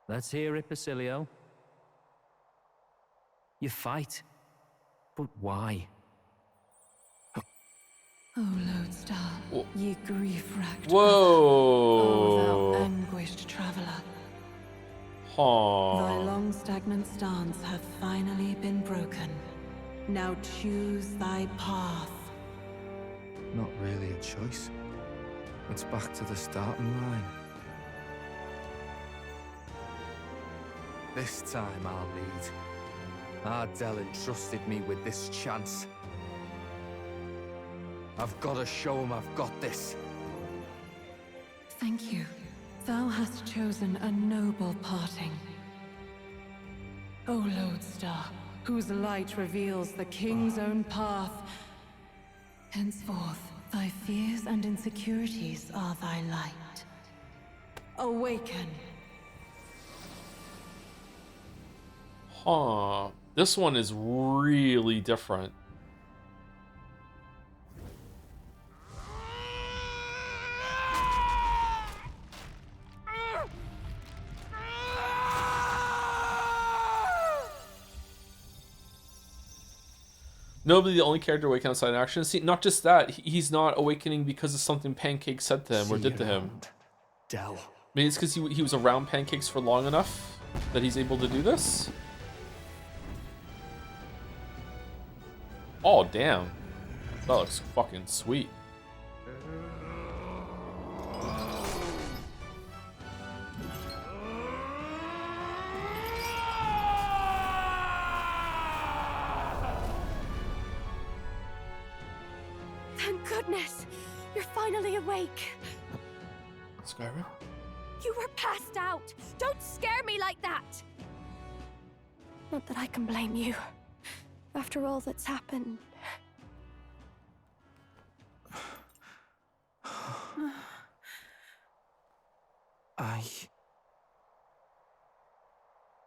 Let's hear it, Basilio. You fight. But why? O Lodestar, ye grief-racked Whoa! O thou anguished traveler. Thy Aww. long stagnant stance hath finally been broken. Now choose thy path. Not really a choice. It's back to the starting line. This time I'll lead. Ardell entrusted me with this chance. I've got to show him I've got this. Thank you. Thou hast chosen a noble parting. O Lodestar, whose light reveals the king's own path. Henceforth, thy fears and insecurities are thy light. Awaken. Huh. This one is really different. Notably, the only character awakening outside action. See, not just that, he's not awakening because of something Pancake said to him or did to him. Del. Maybe it's because he was around Pancakes for long enough that he's able to do this? Oh, damn. That looks fucking sweet. Thank goodness! You're finally awake. Skyrim? You were passed out. Don't scare me like that! Not that I can blame you. After all that's happened.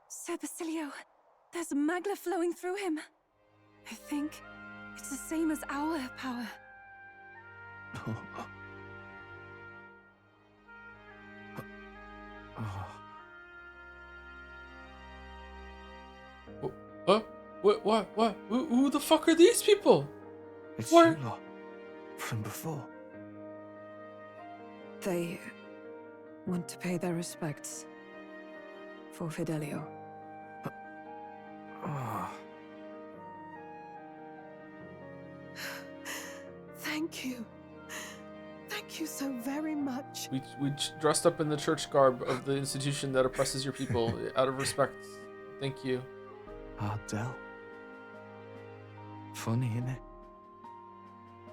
Sir Basilio, there's magla flowing through him. I think it's the same as our power. What? Who the fuck are these people? It's What? you lot from before. They want to pay their respects for Fidelio. Thank you. Thank you so very much. We dressed up in the church garb of the institution that oppresses your people out of respect. Thank you. Del. Funny, innit?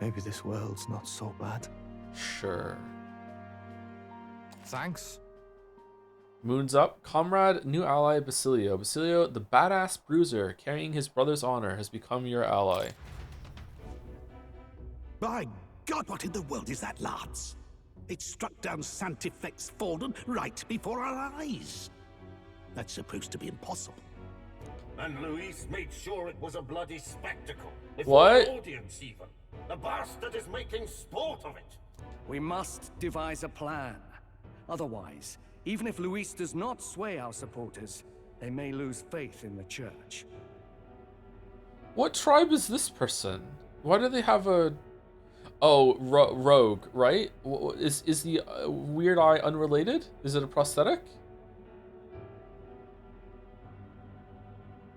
Maybe this world's not so bad. Sure. Thanks. Moon's up. Comrade, new ally, Basilio. Basilio, the badass bruiser, carrying his brother's honor, has become your ally. By God, what in the world is that, lads? It struck down Sanctifex Forden right before our eyes. That's supposed to be impossible. And Luis made sure it was a bloody spectacle. What? Before audience, even. The bastard is making sport of it. We must devise a plan. Otherwise, even if Luis does not sway our supporters, they may lose faith in the church. What tribe is this person? Why do they have a... Oh, rogue, right? Is the weird eye unrelated? Is it a prosthetic?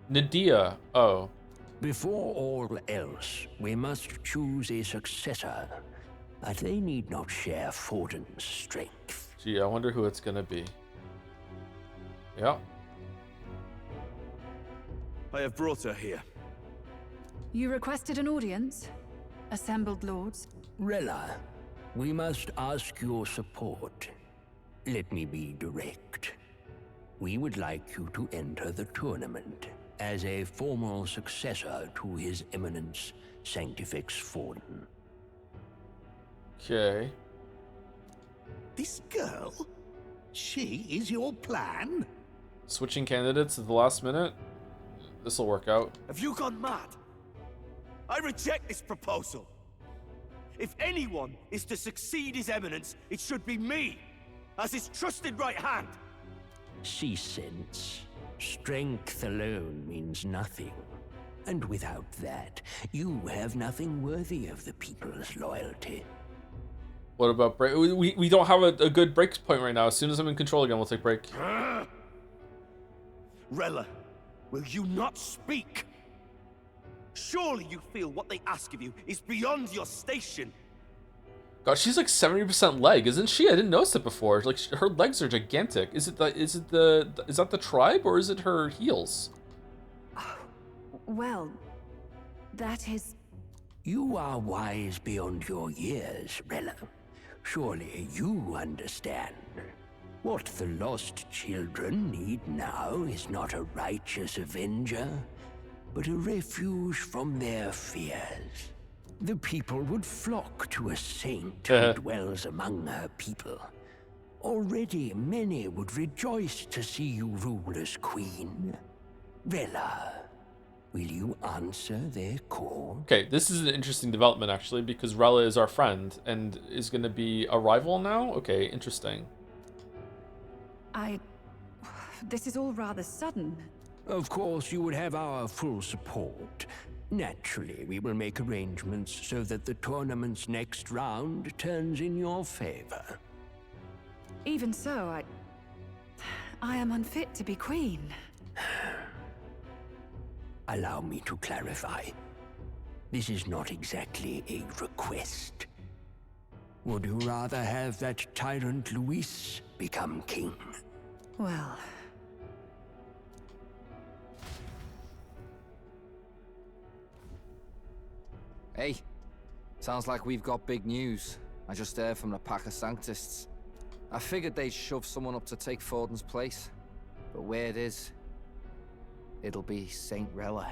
Nadia. Oh. Before all else, we must choose a successor, but they need not share Forden's strength. Gee, I wonder who it's gonna be. Yeah. I have brought her here. You requested an audience? Assembled lords? Rella, we must ask your support. Let me be direct. We would like you to enter the tournament as a formal successor to His Eminence Sanctifex Forden. Okay. This girl? She is your plan? Switching candidates at the last minute? This'll work out. Have you gone mad? I reject this proposal. If anyone is to succeed His Eminence, it should be me, as his trusted right hand. See sense. Strength alone means nothing. And without that, you have nothing worthy of the people's loyalty. What about break? We don't have a good break point right now. As soon as I'm in control again, we'll take break. Rella, will you not speak? Surely you feel what they ask of you is beyond your station. God, she's like 70% leg, isn't she? I didn't notice it before. Like her legs are gigantic. Is that the tribe or is it her heels? Well, that is... You are wise beyond your years, Rella. Surely you understand. What the lost children need now is not a righteous avenger, but a refuge from their fears. The people would flock to a saint who dwells among her people. Already many would rejoice to see you rule as queen. Rella, will you answer their call? Okay, this is an interesting development actually, because Rella is our friend and is going to be a rival now. Okay, interesting. This is all rather sudden. Of course, you would have our full support. Naturally, we will make arrangements so that the tournament's next round turns in your favor. Even so, I am unfit to be queen. Allow me to clarify. This is not exactly a request. Would you rather have that tyrant Luis become king? Well... Hey, sounds like we've got big news. I just heard from the pack of Sanctists. I figured they'd shove someone up to take Forden's place. But where it is, it'll be Saint Rella.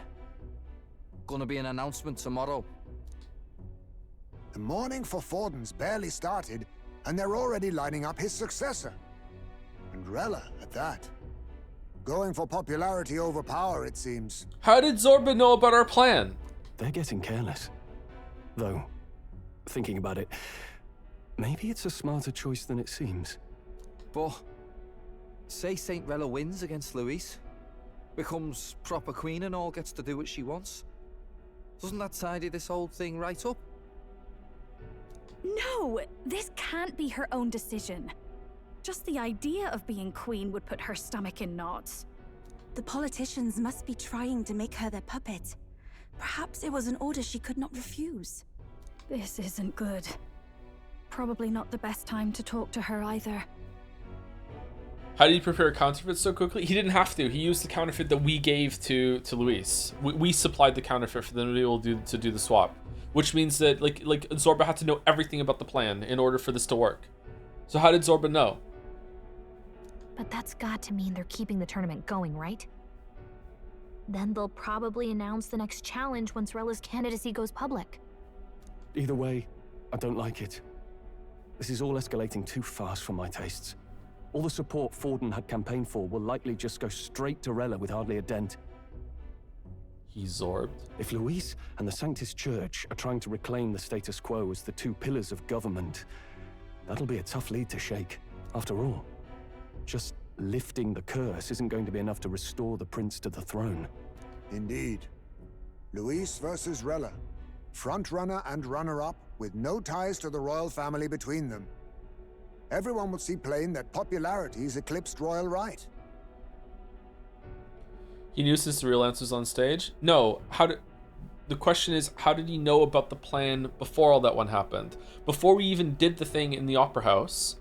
Gonna be an announcement tomorrow. The mourning for Forden's barely started, and they're already lining up his successor. And Rella, at that. Going for popularity over power, it seems. How did Zorba know about our plan? They're getting careless. Though, thinking about it, maybe it's a smarter choice than it seems. But, say Saint Rella wins against Luis, becomes proper queen and all gets to do what she wants. Doesn't that tidy this whole thing right up? No, this can't be her own decision. Just the idea of being queen would put her stomach in knots. The politicians must be trying to make her their puppet. Perhaps it was an order she could not refuse. This isn't good. Probably not the best time to talk to her either. How did he prepare a counterfeit so quickly? He didn't have to. He used the counterfeit that we gave to Luis. We supplied the counterfeit for them to be able to do the swap. Which means that like Zorba had to know everything about the plan in order for this to work. So how did Zorba know? But that's got to mean they're keeping the tournament going, right? Then they'll probably announce the next challenge once Rella's candidacy goes public. Either way, I don't like it. This is all escalating too fast for my tastes. All the support Forden had campaigned for will likely just go straight to Rella with hardly a dent. He's Zorbed. If Luis and the Sanctus Church are trying to reclaim the status quo as the two pillars of government, that'll be a tough lead to shake. After all, just lifting the curse isn't going to be enough to restore the prince to the throne. Indeed. Luis versus Rella. Frontrunner and runner-up, with no ties to the royal family between them. Everyone will see plain that popularity's eclipsed royal right. He knew since the real answers on stage? No. The question is, how did he know about the plan before all that one happened? Before we even did the thing in the opera house,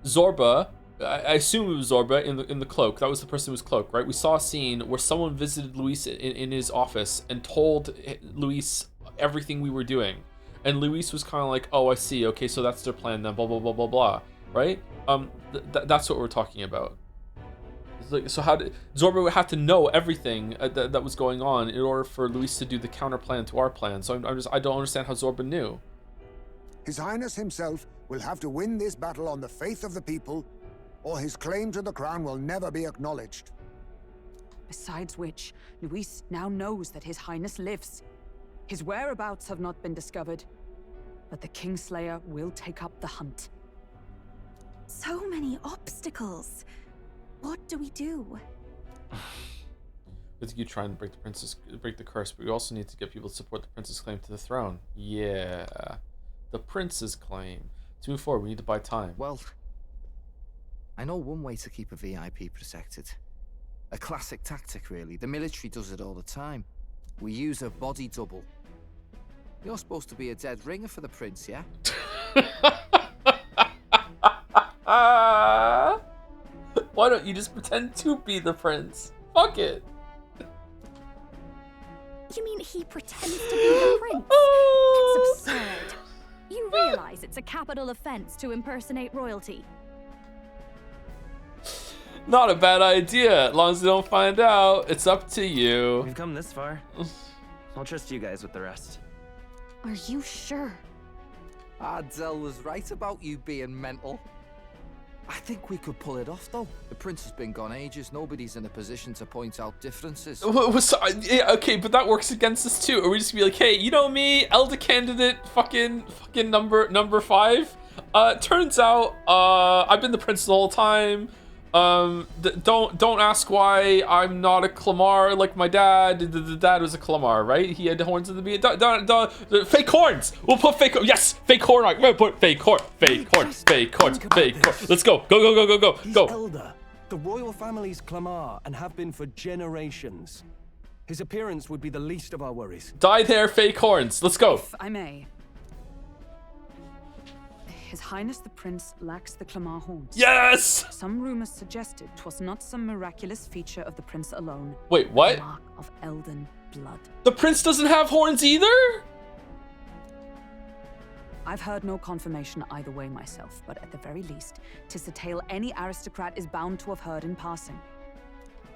Zorba, I assume it was Zorba in the cloak. That was the person who was cloaked, right? We saw a scene where someone visited Luis in his office and told Luis everything we were doing. And Luis was kind of like, oh, I see. Okay, so that's their plan then, blah, blah, blah, blah, blah. Right? That's what we're talking about. So how did Zorba have to know everything that was going on in order for Luis to do the counter plan to our plan? So I don't understand how Zorba knew. His Highness himself will have to win this battle on the faith of the people, or his claim to the crown will never be acknowledged. Besides which, Luis now knows that His Highness lives. His whereabouts have not been discovered, but the Kingslayer will take up the hunt. So many obstacles. What do we do? I think you try and break the curse, but we also need to get people to support the prince's claim to the throne. Yeah, the prince's claim. To move forward, we need to buy time. Well, I know one way to keep a VIP protected. A classic tactic, really. The military does it all the time. We use a body double. You're supposed to be a dead ringer for the prince, yeah? Why don't you just pretend to be the prince? Fuck it. You mean he pretends to be the prince? It's absurd. You realize it's a capital offense to impersonate royalty. Not a bad idea. As long as they don't find out, it's up to you. We've come this far. I'll trust you guys with the rest. Are you sure? Adzel was right about you being mental. I think we could pull it off, though. The prince has been gone ages. Nobody's in a position to point out differences. Yeah, okay, but that works against us too. Or we just be like, hey, you know me, elder candidate, fucking number 5. Turns out, I've been the prince the whole time. Don't ask why I'm not a Clamar like my dad. The dad was a Clamar, right? He had horns at the beginning. Fake horns. We'll put fake. Yes, fake horn. We'll put fake horn. Fake horn. Fake horn. Fake horn. Let's go. Go. He's Go. elder. The royal family's Clamar and have been for generations. His appearance would be the least of our worries. Dyed hair, fake horns. Let's go. If I may. His Highness the Prince lacks the Clamar horns. Yes! Some rumors suggested 'twas not some miraculous feature of the prince alone. Wait, what? The mark of Elden blood. The prince doesn't have horns either? I've heard no confirmation either way myself, but at the very least, 'tis a tale any aristocrat is bound to have heard in passing.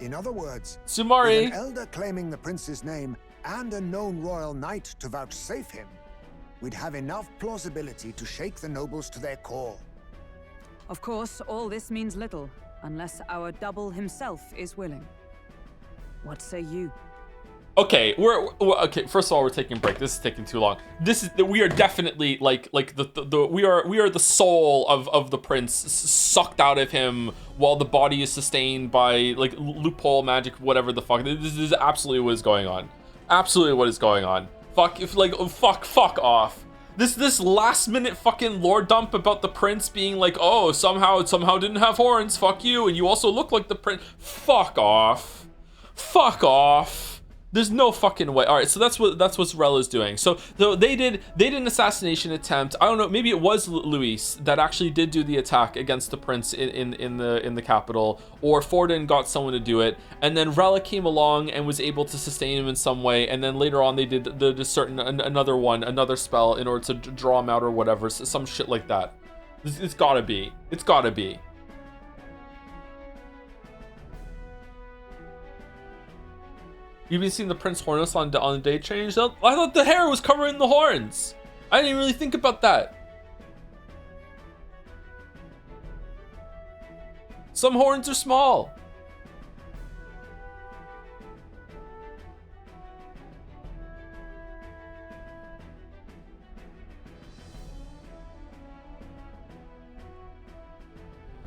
In other words, Sumari, with an elder claiming the prince's name and a known royal knight to vouchsafe him, we'd have enough plausibility to shake the nobles to their core. Of course, all this means little, unless our double himself is willing. What say you? okay, we're okay. First of all, we're taking a break. This is taking too long. We are definitely like we are the soul of the prince sucked out of him while the body is sustained by like loophole magic, whatever the fuck. This is absolutely what is going on. Absolutely what is going on. Fuck off. This last minute fucking lore dump about the prince being like, oh, somehow didn't have horns. Fuck you, and you also look like the prince. Fuck off. Fuck off. There's no fucking way. All right, so that's what Rella's doing. So they did an assassination attempt. I don't know, maybe it was Luis that actually did do the attack against the prince in the capital, or Forden got someone to do it, and then Rella came along and was able to sustain him in some way, and then later on they did another spell in order to draw him out or whatever, some shit like that. It's gotta be. You've been seeing the Prince Hornless on the day change? I thought the hair was covering the horns. I didn't really think about that. Some horns are small.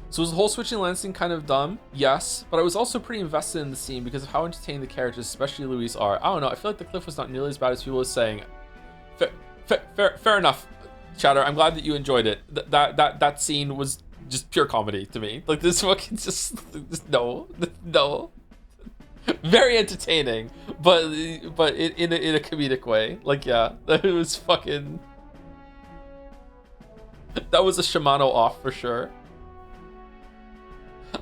So was the whole switching lens thing kind of dumb? Yes, but I was also pretty invested in the scene because of how entertaining the characters, especially Luis, are. I don't know, I feel like the cliff was not nearly as bad as people are saying. Fair enough, Chatter. I'm glad that you enjoyed it. That scene was just pure comedy to me. Like, this fucking just no. Very entertaining, but in a comedic way. Like, yeah, it was fucking. That was a Shimano off for sure.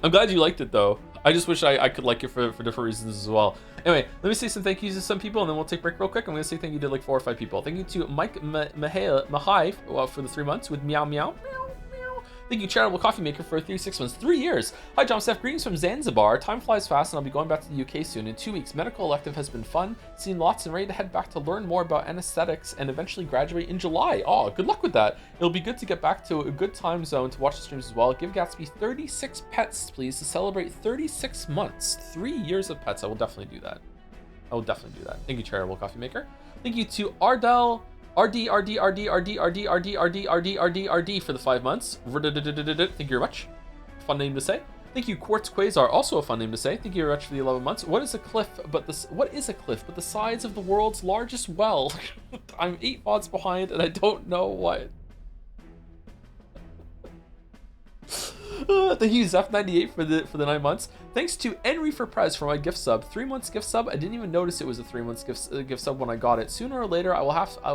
I'm glad you liked it though. I just wish I could like it for different reasons as well. Anyway, let me say some thank yous to some people and then we'll take a break real quick. I'm going to say thank you to like 4 or 5 people. Thank you to Mike Mahai for the 3 months with Meow Meow. Thank you, Charitable Coffee Maker, for 36 months, 3 years. Hi, John Steph. Greetings from Zanzibar. Time flies fast, and I'll be going back to the UK soon. In 2 weeks, medical elective has been fun. Seen lots and ready to head back to learn more about anesthetics and eventually graduate in July. Oh, good luck with that. It'll be good to get back to a good time zone to watch the streams as well. Give Gatsby 36 pets, please, to celebrate 36 months. 3 years of pets. I will definitely do that. Thank you, Charitable Coffee Maker. Thank you to Ardell. RD for the 5 months. Thank you very much. Fun name to say. Thank you, Quartz Quasar, also a fun name to say. Thank you very much for the 11 months. What is a cliff but the size of the world's largest well? I'm 8 mods behind and I don't know what. Thank you, Zeph98 for the 9 months. Thanks to Henry for Prez for my gift sub. 3 months gift sub. I didn't even notice it was a 3 months gift sub when I got it. Sooner or later, I will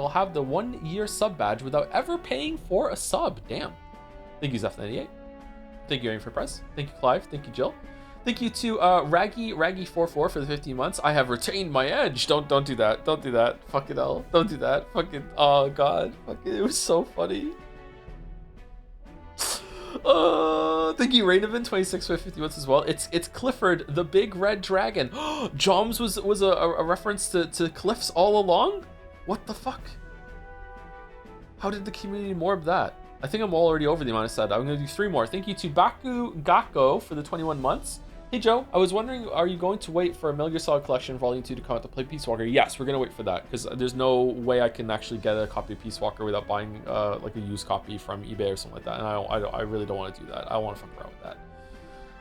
have the 1 year sub badge without ever paying for a sub. Damn. Thank you, Zeph98. Thank you, Henry for Prez. Thank you, Clive. Thank you, Jill. Thank you to Raggy44 for the 15 months. I have retained my edge. Don't do that. Don't do that. Fucking hell. Don't do that. Fucking oh god. Fucking it was so funny. Thank you, Rainovan 26 for 50 months as well. It's Clifford, the big red dragon. Joms was a reference to Cliffs all along? What the fuck? How did the community morb that? I think I'm already over the amount I said. I'm gonna do 3 more. Thank you to Baku Gakko for the 21 months. Hey Joe, I was wondering, are you going to wait for a Metal Gear Solid Collection Volume 2 to come out to play Peace Walker? Yes, we're gonna wait for that because there's no way I can actually get a copy of Peace Walker without buying like a used copy from eBay or something like that. And I really don't want to do that. I want to fuck around with that.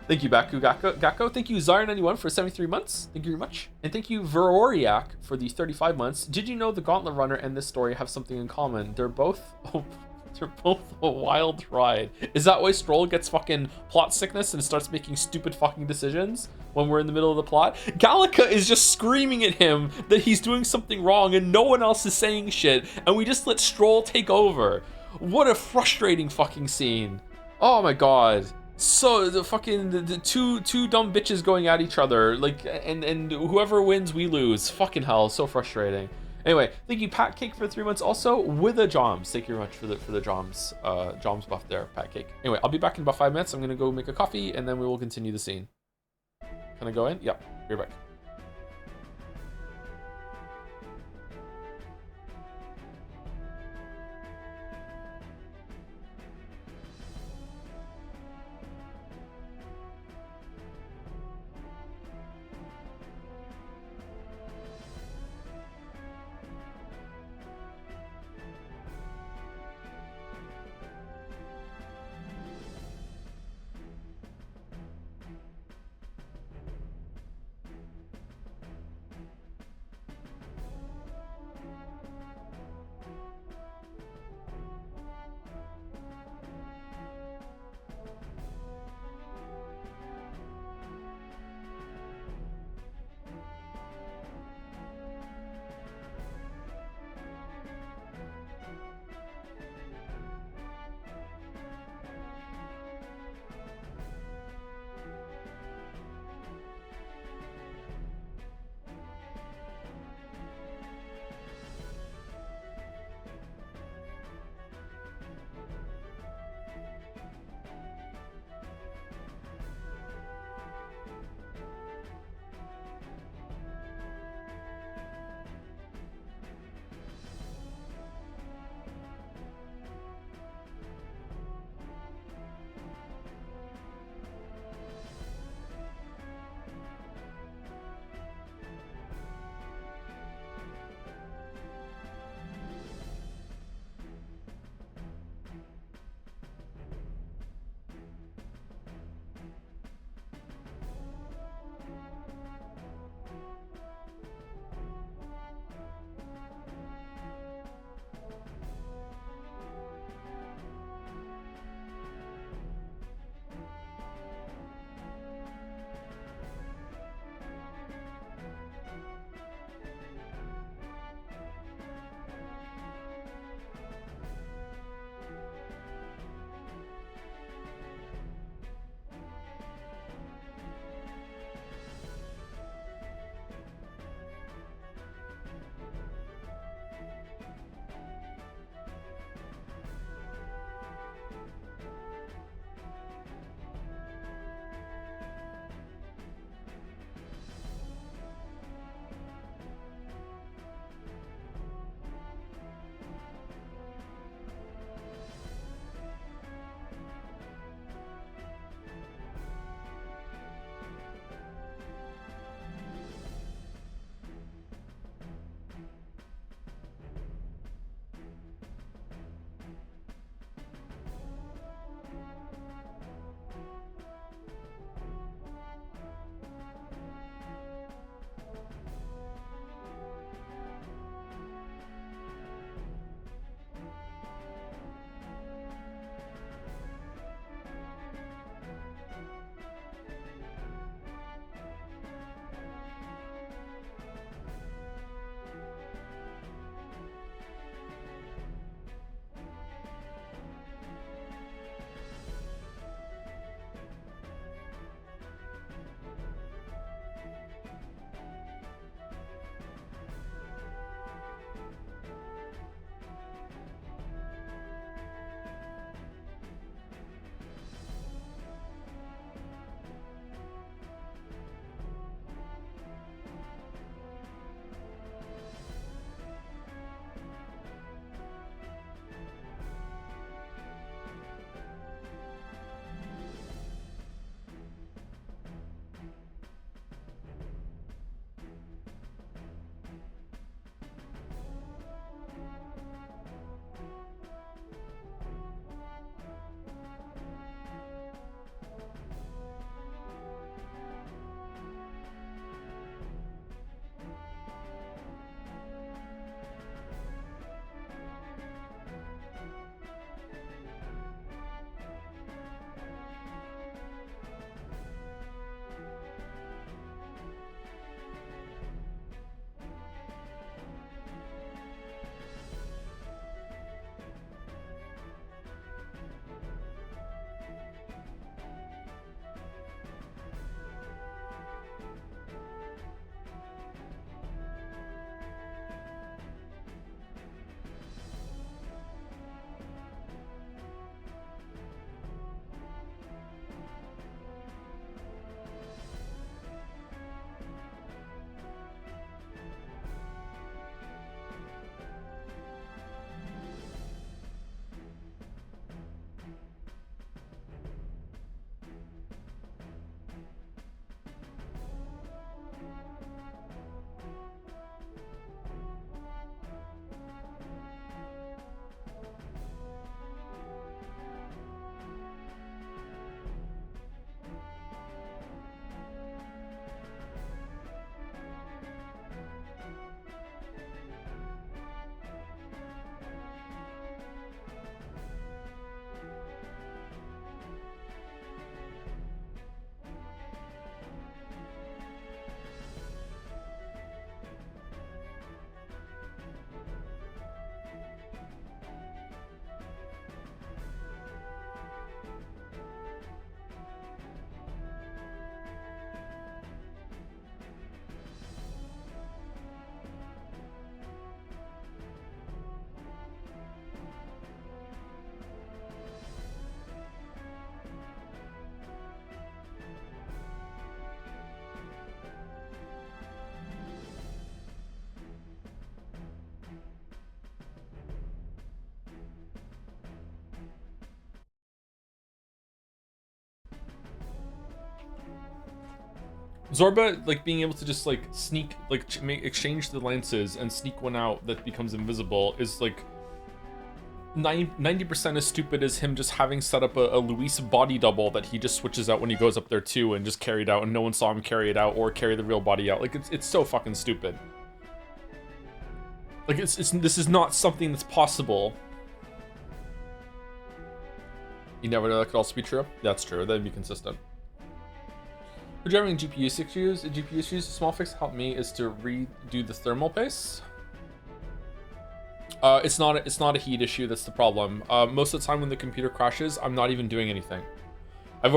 Thank you, Baku Gakko. Thank you, Zara91 for 73 months. Thank you very much. And thank you, Veroriak, for the 35 months. Did you know the Gauntlet Runner and this story have something in common? They're both a wild ride. Is that why Stroll gets fucking plot sickness and starts making stupid fucking decisions when we're in the middle of the plot? Gallica is just screaming at him that he's doing something wrong and no one else is saying shit, and we just let Stroll take over. What a frustrating fucking scene. Oh my god. So the fucking the two dumb bitches going at each other, like, and whoever wins we lose. Fucking hell, so frustrating. Anyway, thank you, Pat Cake, for 3 months also with a Joms. Thank you very much for the Joms Joms buff there, Pat Cake. Anyway, I'll be back in about 5 minutes. I'm gonna go make a coffee and then we will continue the scene. Can I go in? Yep, be right back. Zorba, like, being able to just, like, sneak, like, exchange the lances and sneak one out that becomes invisible is, like, 90% as stupid as him just having set up a Luis body double that he just switches out when he goes up there too and just carried out and no one saw him carry it out or carry the real body out. Like, it's so fucking stupid. Like, this is not something that's possible. You never know, that could also be true. That's true, that'd be consistent. If you're having GPU issues, a small fix to help me is to redo the thermal paste. It's not a heat issue that's the problem. Most of the time when the computer crashes, I'm not even doing anything. I've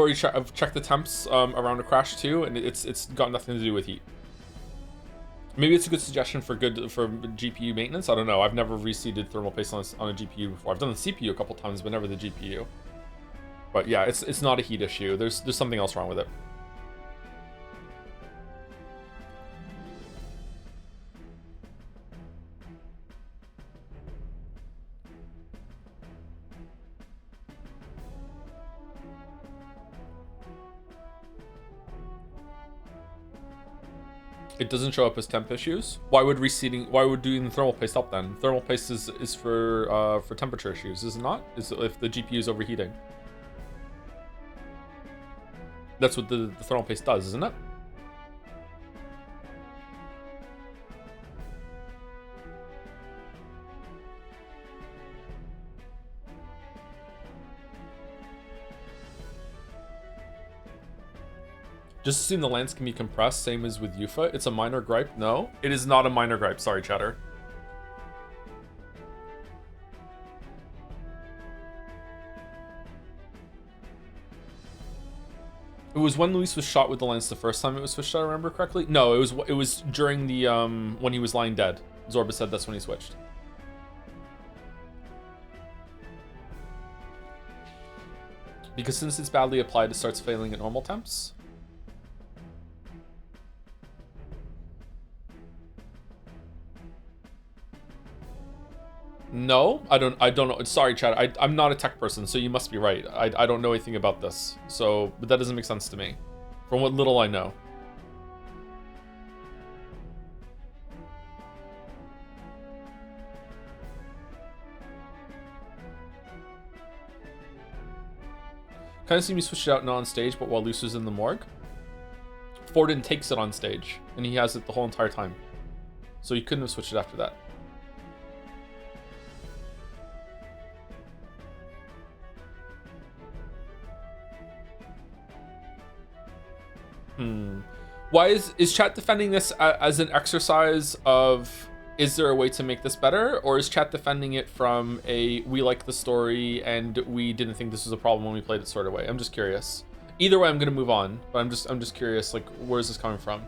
checked the temps around a crash too, and it's got nothing to do with heat. Maybe it's a good suggestion for GPU maintenance. I don't know. I've never reseated thermal paste on a GPU before. I've done the CPU a couple times, but never the GPU. But yeah, it's not a heat issue. There's something else wrong with it. It doesn't show up as temp issues. Why would doing the thermal paste help then? Thermal paste is for temperature issues, is it not? Is if the GPU is overheating. That's what the thermal paste does, isn't it? Just assume the lens can be compressed, same as with Yufa. It's a minor gripe. No, it is not a minor gripe. Sorry, chatter. It was when Luis was shot with the lens the first time it was switched, I remember correctly. No, it was during the when he was lying dead. Zorba said that's when he switched. Because since it's badly applied, it starts failing at normal temps. No, I don't know. Sorry, Chad. I'm not a tech person, so you must be right. I don't know anything about this. So, but that doesn't make sense to me. From what little I know. Kind of seemed he switched it out not on stage, but while Luce was in the morgue. Forden takes it on stage, and he has it the whole entire time. So he couldn't have switched it after that. Why is chat defending this as an exercise of, is there a way to make this better, or is chat defending it from a we like the story and we didn't think this was a problem when we played it sort of way? I'm just curious. Either way, I'm gonna move on, but I'm just curious, like, where is this coming from?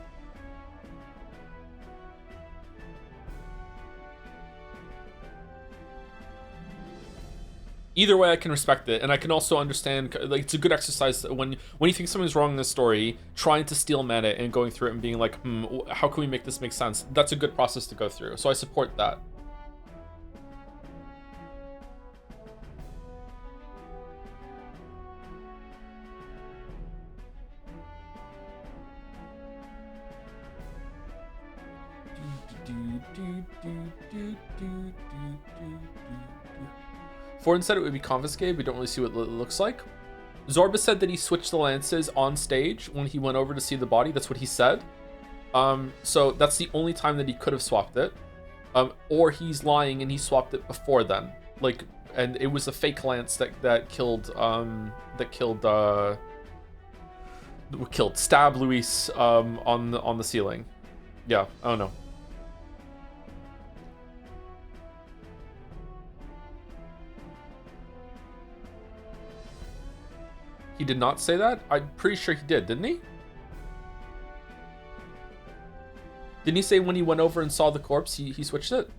Either way, I can respect it, and I can also understand, like, it's a good exercise when you think something's wrong in the story, trying to steel man it and going through it and being like, how can we make this make sense? That's a good process to go through, so I support that. Forden said it would be confiscated. We don't really see what it looks like. Zorba said that he switched the lances on stage when he went over to see the body. That's what he said. So that's the only time that he could have swapped it. Or he's lying and he swapped it before then. Like, and it was a fake lance that killed Stab Luis on the ceiling. Yeah, I don't know. He did not say that? I'm pretty sure he did, didn't he? Didn't he say when he went over and saw the corpse, he switched it?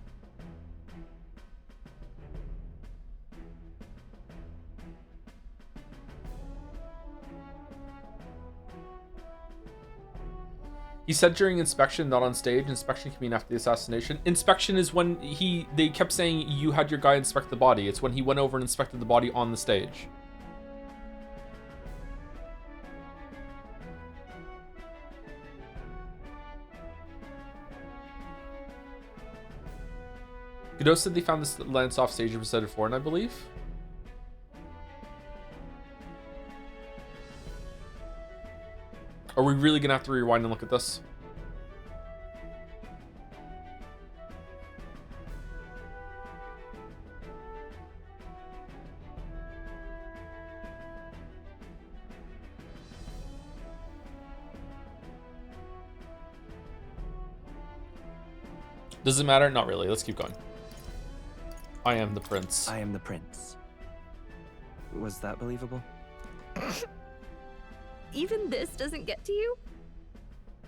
He said during inspection, not on stage. Inspection can mean after the assassination. Inspection is when they kept saying you had your guy inspect the body. It's when he went over and inspected the body on the stage. Godot said they found this lance off stage episode 4, I believe. Are we really gonna have to rewind and look at this? Does it matter? Not really. Let's keep going. I am the prince. I am the prince. Was that believable? Even this doesn't get to you?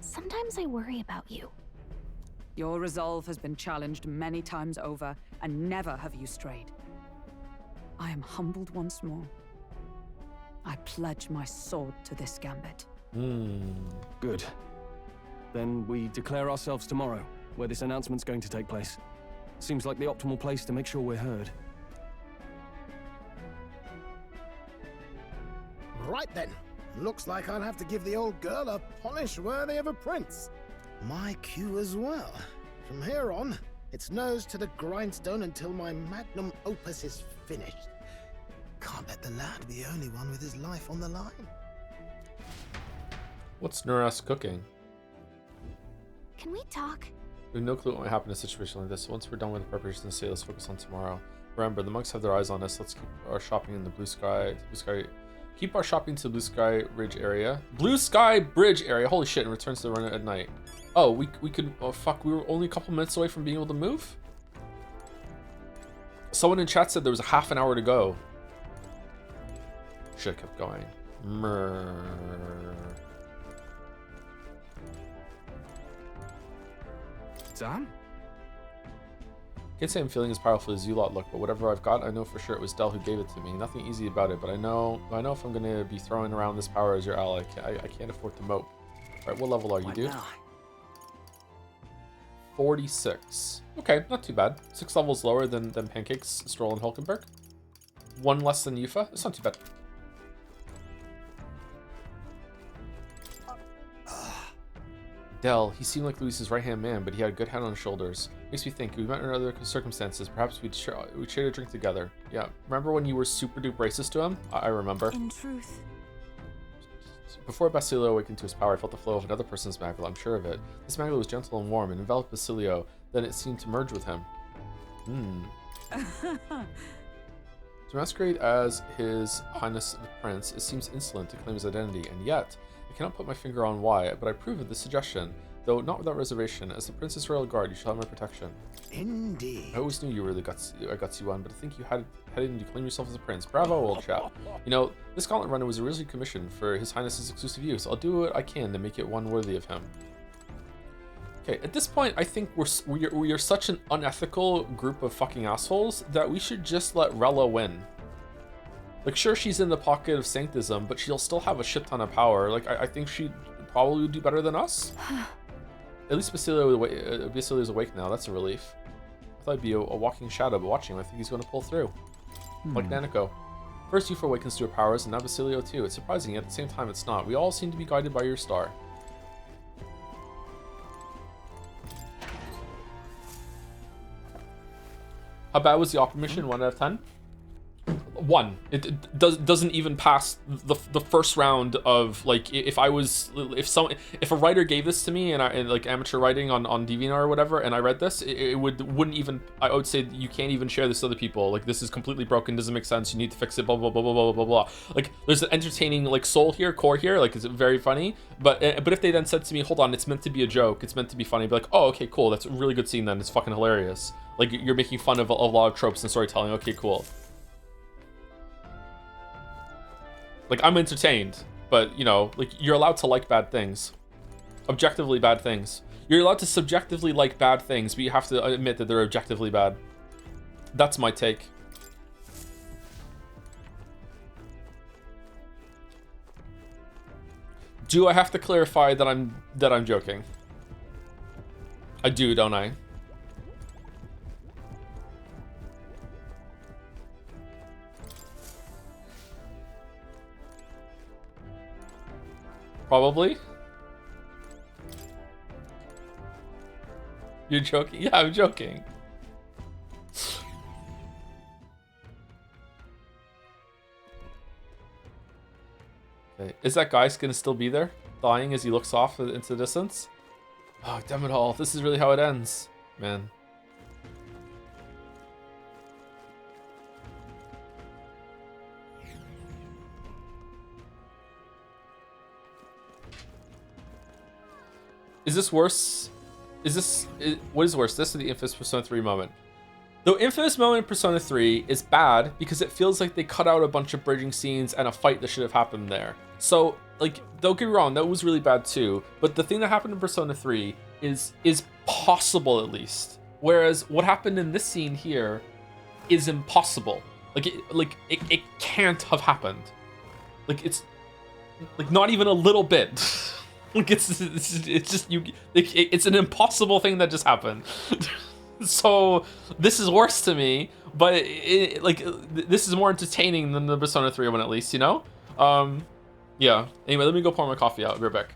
Sometimes I worry about you. Your resolve has been challenged many times over, and never have you strayed. I am humbled once more. I pledge my sword to this gambit. Good. Then we declare ourselves tomorrow, where this announcement's going to take place. Seems like the optimal place to make sure we're heard. Right then. Looks like I'll have to give the old girl a polish worthy of a prince. My cue as well. From here on, it's nose to the grindstone until my magnum opus is finished. Can't let the lad be the only one with his life on the line. What's Nuras cooking? Can we talk? We have no clue what might happen in a situation like this. Once we're done with the preparations today, let's focus on tomorrow. Remember, the monks have their eyes on us. Let's keep our shopping in the blue sky. Keep our shopping to the Blue Sky Bridge area. Blue Sky Bridge area. Holy shit! And returns to the run at night. Oh, we could. Oh fuck! We were only a couple minutes away from being able to move. Someone in chat said there was a half an hour to go. Should have kept going. Damn. Can't say I'm feeling as powerful as you lot look, but whatever I've got, I know for sure it was Del who gave it to me. Nothing easy about it, but I know if I'm gonna be throwing around this power as your ally, I can't afford to mope. Alright, what level are you, dude? 46. Okay, not too bad. 6 levels lower than Pancakes, Stroll, and Hulkenberg. 1 less than Yufa. It's not too bad. Del, he seemed like Luis's right-hand man, but he had a good head on his shoulders. Makes me think, if we met in other circumstances, perhaps we'd share a drink together. Yeah, remember when you were super duper racist to him? I remember. In truth. Before Basilio awakened to his power, I felt the flow of another person's magla, I'm sure of it. This magla was gentle and warm and enveloped Basilio, then it seemed to merge with him. To masquerade as His Highness the Prince, it seems insolent to claim his identity, and yet, I cannot put my finger on why, but I approve of the suggestion, though not without reservation. As the Princess Royal Guard, you shall have my protection. Indeed. I always knew you were the gutsy one, but I think you had it in you to claim yourself as a prince. Bravo, old chap. You know, this gauntlet runner was originally commissioned for His Highness's exclusive use. I'll do what I can to make it one worthy of him. Okay, at this point, I think we are such an unethical group of fucking assholes that we should just let Rella win. Like, sure, she's in the pocket of sanctism, but she'll still have a shit ton of power. Like, I think she probably would do better than us. At least Basilio's awake now. That's a relief. I thought he'd be a walking shadow, but watching him, I think he's going to pull through. Like Nanako. First, Yufa awakens to her powers, and now Basilio too. It's surprising, yet at the same time, it's not. We all seem to be guided by your star. How bad was the opera mission? 1 out of 10? 1. It doesn't even pass the first round of, like, if a writer gave this to me and like amateur writing on DeviantArt or whatever, and I read this, it wouldn't even, I would say you can't even share this to other people. Like, this is completely broken, doesn't make sense, you need to fix it, blah blah blah blah blah blah blah. Like, there's an entertaining, like, core here, like, it's very funny, but if they then said to me, hold on, it's meant to be a joke, it's meant to be funny, I'd be like, oh, okay, cool, that's a really good scene then, it's fucking hilarious. Like, you're making fun of a lot of tropes and storytelling, okay, cool. Like, I'm entertained, but, you know, like, you're allowed to like bad things. Objectively bad things. You're allowed to subjectively like bad things, but you have to admit that they're objectively bad. That's my take. Do I have to clarify that I'm joking? I do, don't I? Probably. You're joking? Yeah, I'm joking. Okay. Is that guy gonna still be there, dying as he looks off into the distance? Oh, damn it all! This is really how it ends, man. Is this worse? What is worse? This or the infamous Persona 3 moment? The infamous moment in Persona 3 is bad because it feels like they cut out a bunch of bridging scenes and a fight that should have happened there. So, like, don't get me wrong, that was really bad too. But the thing that happened in Persona 3 is possible at least. Whereas what happened in this scene here is impossible. It can't have happened. Like, it's like not even a little bit. Like it's just you. It's an impossible thing that just happened. So this is worse to me, but this is more entertaining than the Persona 3 one at least, you know? Yeah. Anyway, let me go pour my coffee out. I'll be right back.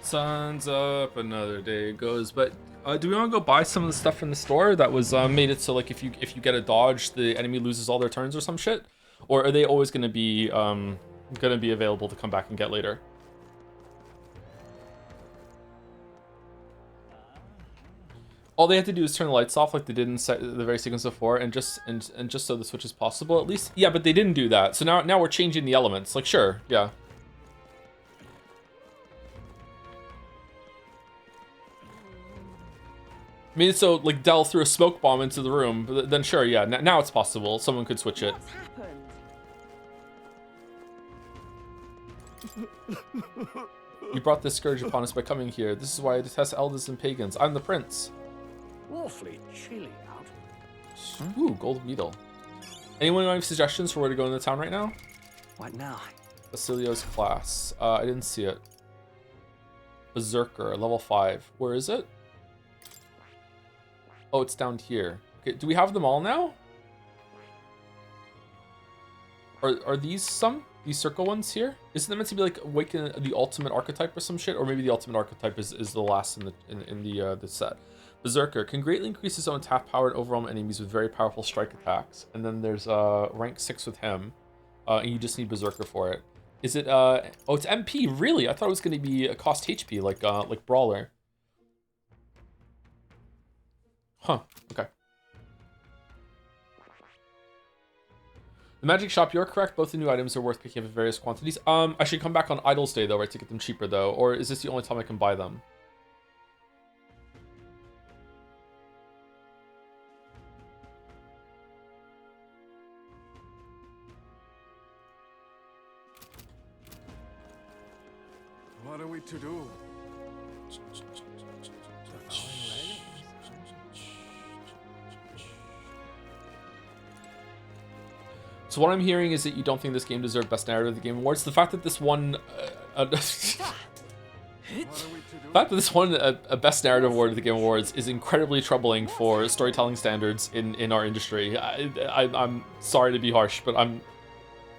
Sun's up, another day goes. But do we want to go buy some of the stuff from the store that was made it so like if you get a dodge, the enemy loses all their turns or some shit, or are they always going to be available to come back and get later? All they have to do is turn the lights off like they did in the very sequence before, and just so the switch is possible at least. Yeah, but they didn't do that. So now we're changing the elements. Like sure, yeah. I mean, so like Dell threw a smoke bomb into the room, but then sure, yeah, now it's possible. Someone could switch it. What's happened? You brought this scourge upon us by coming here. This is why I detest elders and pagans. I'm the prince. Awfully chilly out. Ooh, gold beetle. Anyone have suggestions for where to go in the town right now? What now? Basilio's class. I didn't see it. Berserker, level 5. Where is it? Oh, it's down here. Okay, do we have them all now? Are these these circle ones here? Isn't it meant to be like awaken the ultimate archetype or some shit? Or maybe the ultimate archetype is the last in the set. Berserker can greatly increase his own attack power and overwhelm enemies with very powerful strike attacks. And then there's rank 6 with him. And you just need Berserker for it. Is it oh, it's MP, really? I thought it was gonna be a cost HP like Brawler. Huh, okay. The magic shop, you're correct. Both the new items are worth picking up in various quantities. I should come back on Idle's Day though, right, to get them cheaper though, or is this the only time I can buy them? What are we to do? So what I'm hearing is that you don't think this game deserved Best Narrative of the Game Awards. The fact that this one, a Best Narrative Award of the Game Awards is incredibly troubling for storytelling standards in our industry. I'm sorry to be harsh, but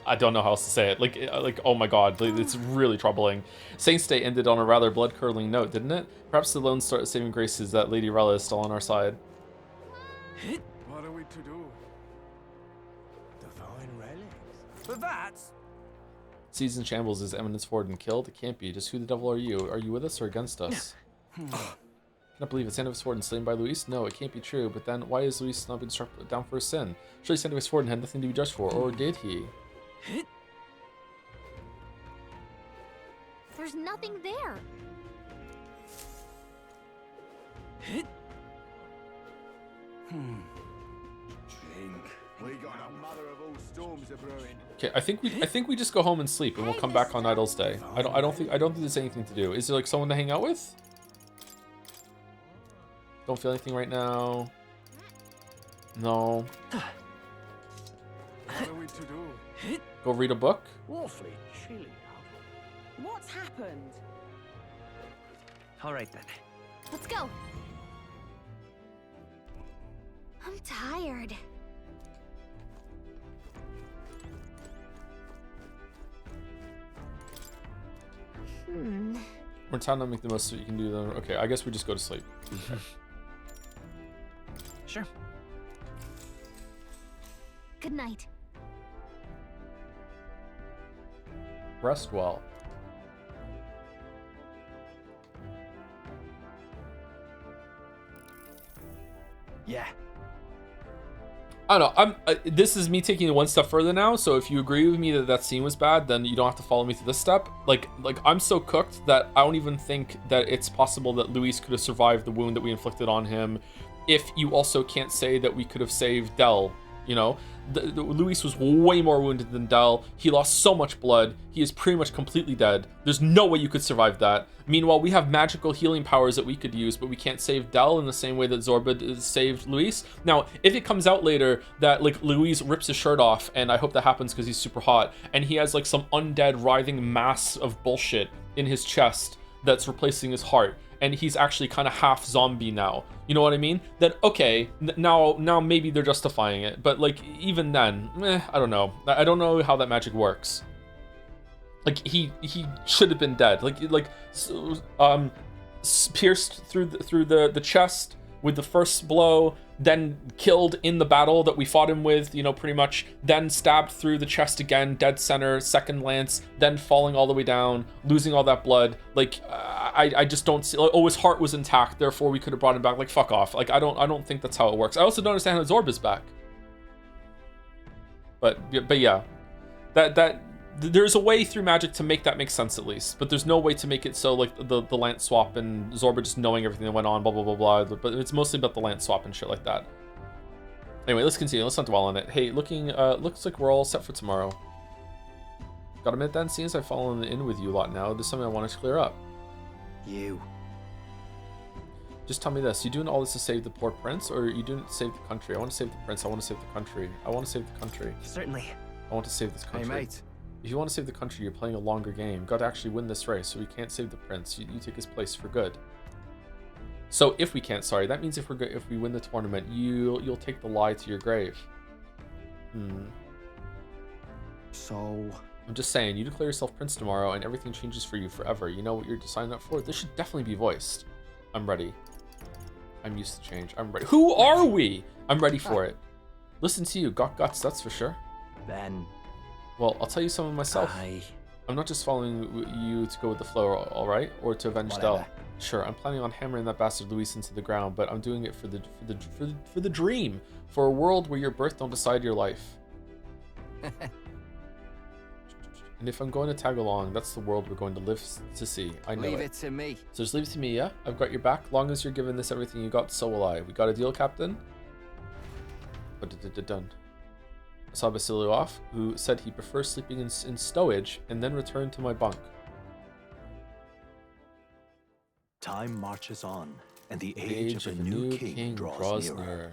I don't know how else to say it. Like oh my god, it's really troubling. Saints Day ended on a rather blood-curdling note, didn't it? Perhaps the lone saving grace is that Lady Rella is still on our side. What are we to do? But that's... Season shambles. Is Eminence Forden killed? It can't be. Just who the devil are you? Are you with us or against us? Cannot believe it. Sandus Forden slain by Luis? No, it can't be true. But then, why is Luis not been struck down for a sin? Surely Sandus Forden had nothing to be judged for, or did he? There's nothing there. We got a mother of all storms a brewing. Okay, I think we just go home and sleep, and we'll come back on Idol's Day. I don't think there's anything to do. Is there like someone to hang out with? Don't feel anything right now. No. What are we to do? Go read a book. Awfully chilly out. What's happened? All right then. Let's go. I'm tired. We're in town to make the most of what you can do then. Okay, I guess we just go to sleep. Okay. Sure. Good night. Rest well. Yeah. I don't know. This is me taking it one step further now. So if you agree with me that that scene was bad, then you don't have to follow me to this step. Like I'm so cooked that I don't even think that it's possible that Luis could have survived the wound that we inflicted on him. If you also can't say that we could have saved Del, you know, Luis was way more wounded than Del. He lost so much blood. He is pretty much completely dead. There's no way you could survive that. Meanwhile, we have magical healing powers that we could use, but we can't save Del in the same way that Zorba saved Luis. Now, if it comes out later that like Luis rips his shirt off, and I hope that happens because he's super hot, and he has like some undead writhing mass of bullshit in his chest that's replacing his heart, and he's actually kind of half zombie now, you know what I mean? Then okay, now maybe they're justifying it, but like even then, I don't know. I don't know how that magic works. Like he should have been dead. Pierced through the chest with the first blow, then killed in the battle that we fought him with, you know, pretty much, then stabbed through the chest again, dead center, second lance, then falling all the way down, losing all that blood. Like I just don't see, like, oh, his heart was intact, therefore we could have brought him back. Like, fuck off. Like I don't think that's how it works. I also don't understand how Zorb is back. But yeah, that there's a way through magic to make that make sense at least, but there's no way to make it so like the lance swap and Zorba just knowing everything that went on, blah blah blah blah. But it's mostly about the lance swap and shit like that. Anyway, let's continue. Let's not dwell on it. Hey, looks like we're all set for tomorrow. Gotta admit then, seeing as I've fallen in with you a lot now, there's something I wanted to clear up. You. Just tell me this: you doing all this to save the poor prince, or are you doing it to save the country? I want to save the prince. I want to save the country. I want to save the country. Certainly. I want to save this country. Hey, mate. If you want to save the country, you're playing a longer game. You've got to actually win this race, so we can't save the prince. You take his place for good. So if we can't, sorry, that means if we win the tournament, you'll take the lie to your grave. So I'm just saying, you declare yourself prince tomorrow, and everything changes for you forever. You know what you're signing up for? This should definitely be voiced. I'm ready. I'm used to change. I'm ready. Who are we? I'm ready for it. Listen to you, got guts, that's for sure. Then. Well, I'll tell you some of myself. I'm not just following you to go with the flow, all right, or to avenge Del. Sure, I'm planning on hammering that bastard Luis into the ground, but I'm doing it for the dream, for a world where your birth don't decide your life. And if I'm going to tag along, that's the world we're going to live to see. I know Leave it to me. So just leave it to me, yeah? I've got your back. Long as you're giving this everything you got, so will I. We got a deal, Captain? Done. I saw Basilio off, who said he prefers sleeping in stowage and then returned to my bunk. Time marches on, and the age of a new king draws nearer.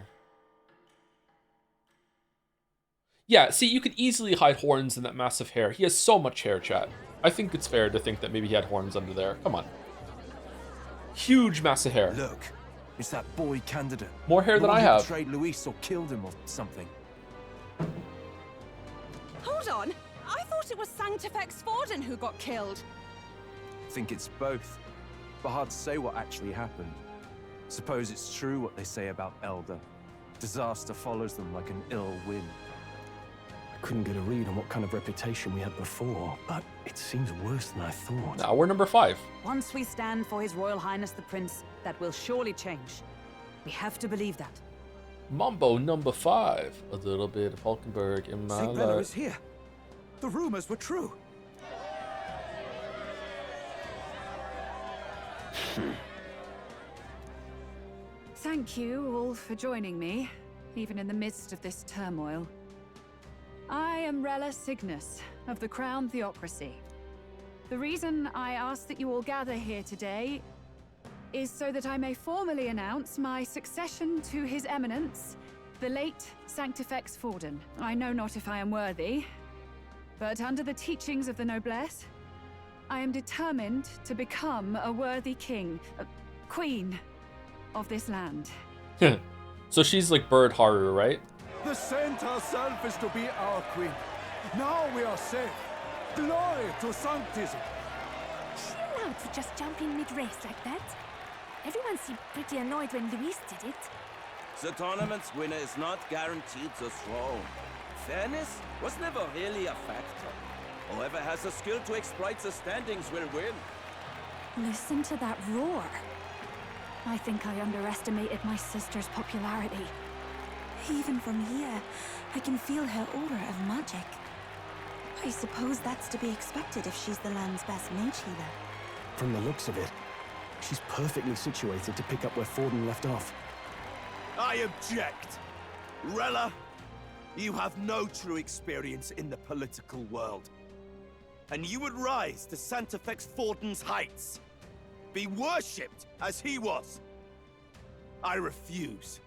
Yeah, see, you could easily hide horns in that massive hair. He has so much hair, chat. I think it's fair to think that maybe he had horns under there. Come on. Huge, massive hair. Look, it's that boy candidate. More hair than I have. Betrayed Luis or killed him or something. Hold on! I thought it was Sanctifex Forden who got killed. Think it's both, but hard to say what actually happened. Suppose it's true what they say about Elder. Disaster follows them like an ill wind. I couldn't get a read on what kind of reputation we had before, but it seems worse than I thought. Now we're number 5. Once we stand for His Royal Highness the Prince, that will surely change. We have to believe that. Mambo number 5. A little bit of Hulkenberg in my St. Bella life. is here. The rumors were true. Thank you all for joining me, even in the midst of this turmoil. I am Rella Cygnus of the Crown Theocracy. The reason I ask that you all gather here today is so that I may formally announce my succession to His Eminence, the late Sanctifex Forden. I know not if I am worthy, but under the teachings of the noblesse, I am determined to become a worthy king, queen of this land. So she's like Bird Haru, right? The saint herself is to be our queen. Now we are safe. Glory to Sanctism. Is she allowed to just jump in mid-race like that? Everyone seemed pretty annoyed when Luis did it. The tournament's winner is not guaranteed the throne. Fairness was never really a factor. Whoever has the skill to exploit the standings will win. Listen to that roar. I think I underestimated my sister's popularity. Even from here, I can feel her aura of magic. I suppose that's to be expected if she's the land's best mage healer. From the looks of it, she's perfectly situated to pick up where Forden left off. I object. Rella, you have no true experience in the political world. And you would rise to Sanctifex Forden's heights. Be worshipped as he was. I refuse.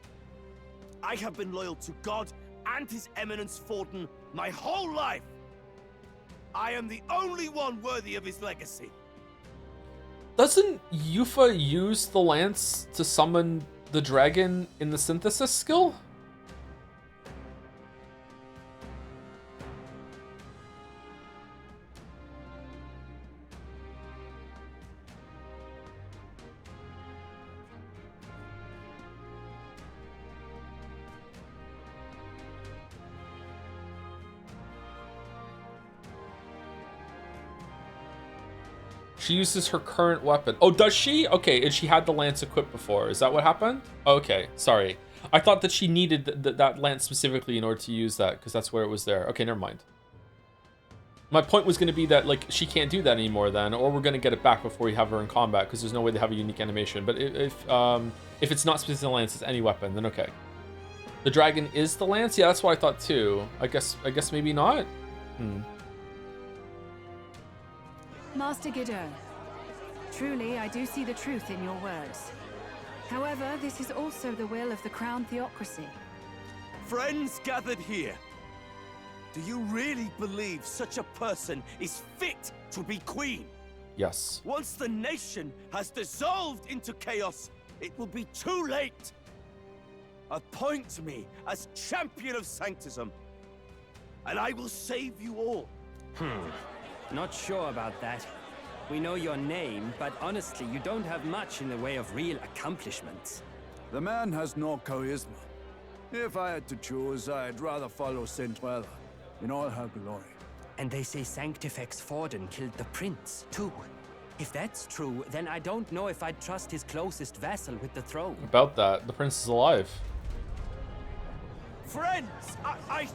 I have been loyal to God and His Eminence Forden my whole life. I am the only one worthy of his legacy. Doesn't Yufa use the lance to summon the dragon in the synthesis skill? She uses her current weapon. Oh, does she? Okay, and she had the lance equipped before. Is that what happened? Okay, sorry. I thought that she needed that lance specifically in order to use that, because that's where it was there. Okay, never mind. My point was going to be that, like, she can't do that anymore then, or we're going to get it back before we have her in combat, because there's no way to have a unique animation. But if it's not specifically the lance, it's any weapon, then okay. The dragon is the lance? Yeah, that's what I thought too. I guess maybe not? Master Guido, truly I do see the truth in your words. However, this is also the will of the Crown Theocracy. Friends gathered here, do you really believe such a person is fit to be queen? Yes. Once the nation has dissolved into chaos, it will be too late. Appoint me as champion of Sanctism, and I will save you all. Not sure about that. We know your name, but honestly, you don't have much in the way of real accomplishments. The man has no charisma. If I had to choose, I'd rather follow Saint Rella in all her glory. And they say Sanctifex Forden killed the prince, too. If that's true, then I don't know if I'd trust his closest vassal with the throne. About that, the prince is alive. Friends, I...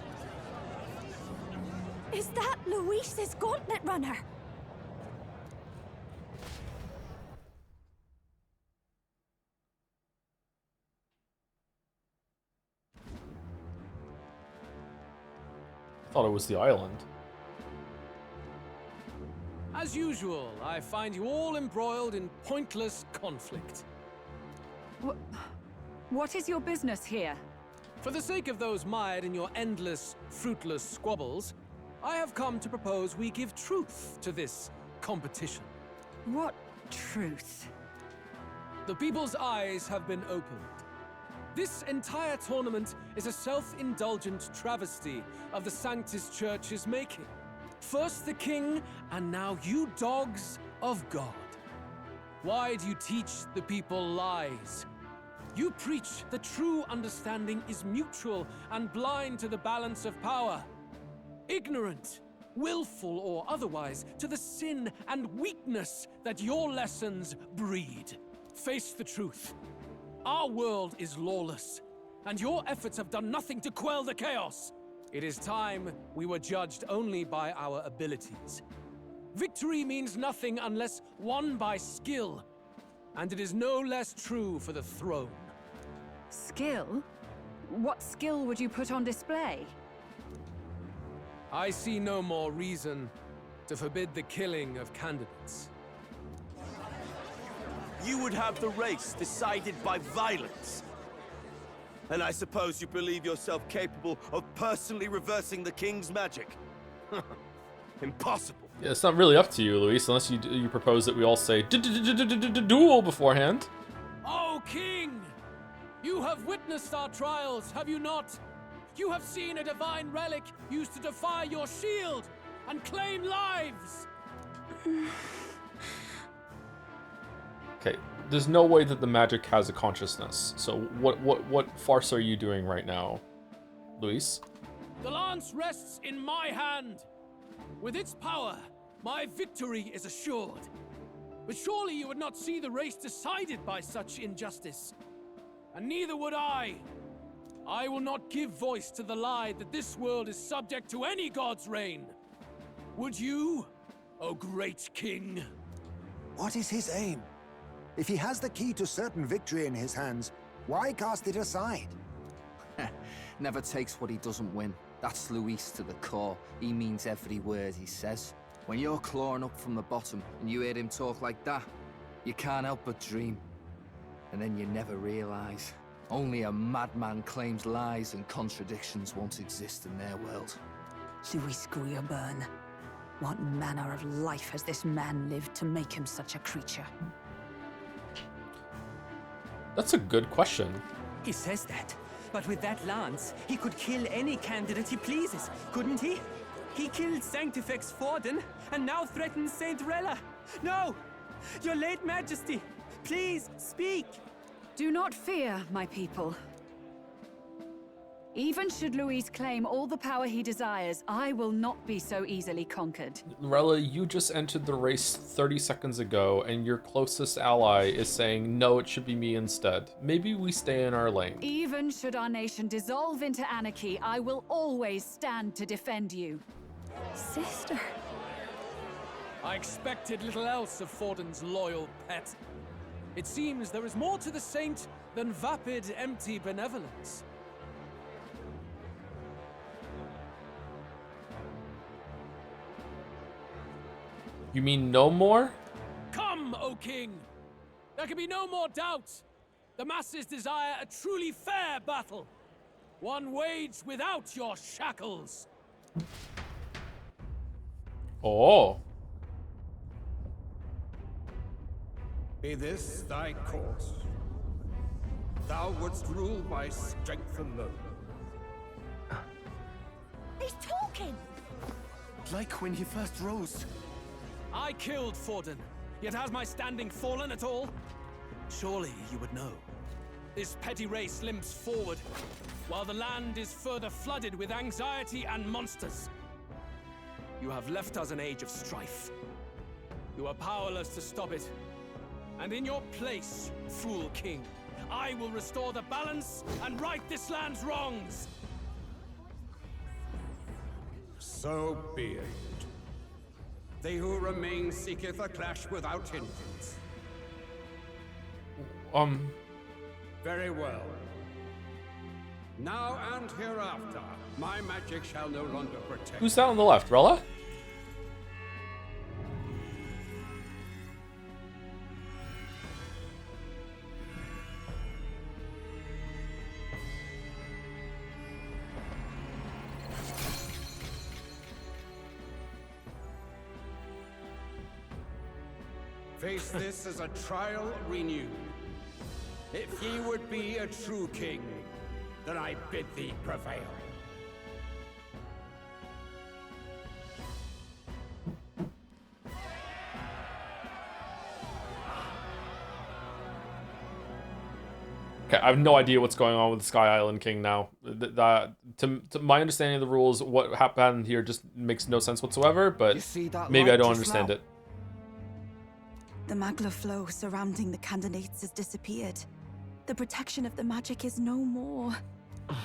Is that Luis's gauntlet runner? Thought it was the island. As usual, I find you all embroiled in pointless conflict. What is your business here? For the sake of those mired in your endless, fruitless squabbles, I have come to propose we give truth to this competition. What truth? The people's eyes have been opened. This entire tournament is a self-indulgent travesty of the Sanctis Church's making. First the king, and now you dogs of God. Why do you teach the people lies? You preach that true understanding is mutual and blind to the balance of power. Ignorant, willful or otherwise, to the sin and weakness that your lessons breed. Face the truth. Our world is lawless, and your efforts have done nothing to quell the chaos. It is time we were judged only by our abilities. Victory means nothing unless won by skill, and it is no less true for the throne. Skill? What skill would you put on display? I see no more reason to forbid the killing of candidates. You would have the race decided by violence. And I suppose you believe yourself capable of personally reversing the king's magic? Impossible. Yeah, it's not really up to you, Luis, unless you propose that we all say duel beforehand. Oh, King! You have witnessed our trials, have you not? You have seen a divine relic used to defy your shield and claim lives! Okay, there's no way that the magic has a consciousness. So what farce are you doing right now, Luis? The lance rests in my hand. With its power, my victory is assured. But surely you would not see the race decided by such injustice. And neither would I. I will not give voice to the lie that this world is subject to any god's reign. Would you, O great king? What is his aim? If he has the key to certain victory in his hands, why cast it aside? Never takes what he doesn't win. That's Luis to the core. He means every word he says. When you're clawing up from the bottom and you hear him talk like that, you can't help but dream. And then you never realize. Only a madman claims lies and contradictions won't exist in their world. Luis Grierburn. What manner of life has this man lived to make him such a creature? That's a good question. He says that, but with that lance, he could kill any candidate he pleases, couldn't he? He killed Sanctifex Forden, and now threatens Saint Rella. No! Your late majesty, please, speak! Do not fear, my people. Even should Luis claim all the power he desires, I will not be so easily conquered. Rella, you just entered the race 30 seconds ago, and your closest ally is saying, no, it should be me instead. Maybe we stay in our lane. Even should our nation dissolve into anarchy, I will always stand to defend you. Sister. I expected little else of Forden's loyal pet. It seems there is more to the saint than vapid, empty benevolence. You mean no more? Come, O king! There can be no more doubt. The masses desire a truly fair battle. One waged without your shackles. Oh. Be this thy course. Thou wouldst rule by strength alone. He's talking! Like when he first rose. I killed Forden, yet has my standing fallen at all? Surely you would know. This petty race limps forward, while the land is further flooded with anxiety and monsters. You have left us an age of strife. You are powerless to stop it. And in your place, fool king, I will restore the balance and right this land's wrongs. So be it. They who remain seeketh a clash without hindrance. Very well. Now and hereafter, my magic shall no longer protect. Who's that on the left, Rella? Face this as a trial renewed. If ye would be a true king, then I bid thee prevail. Okay, I have no idea what's going on with the Sky Island King now. To my understanding of the rules, what happened here just makes no sense whatsoever, but maybe I don't understand it. The magla flow surrounding the candidates has disappeared. The protection of the magic is no more. The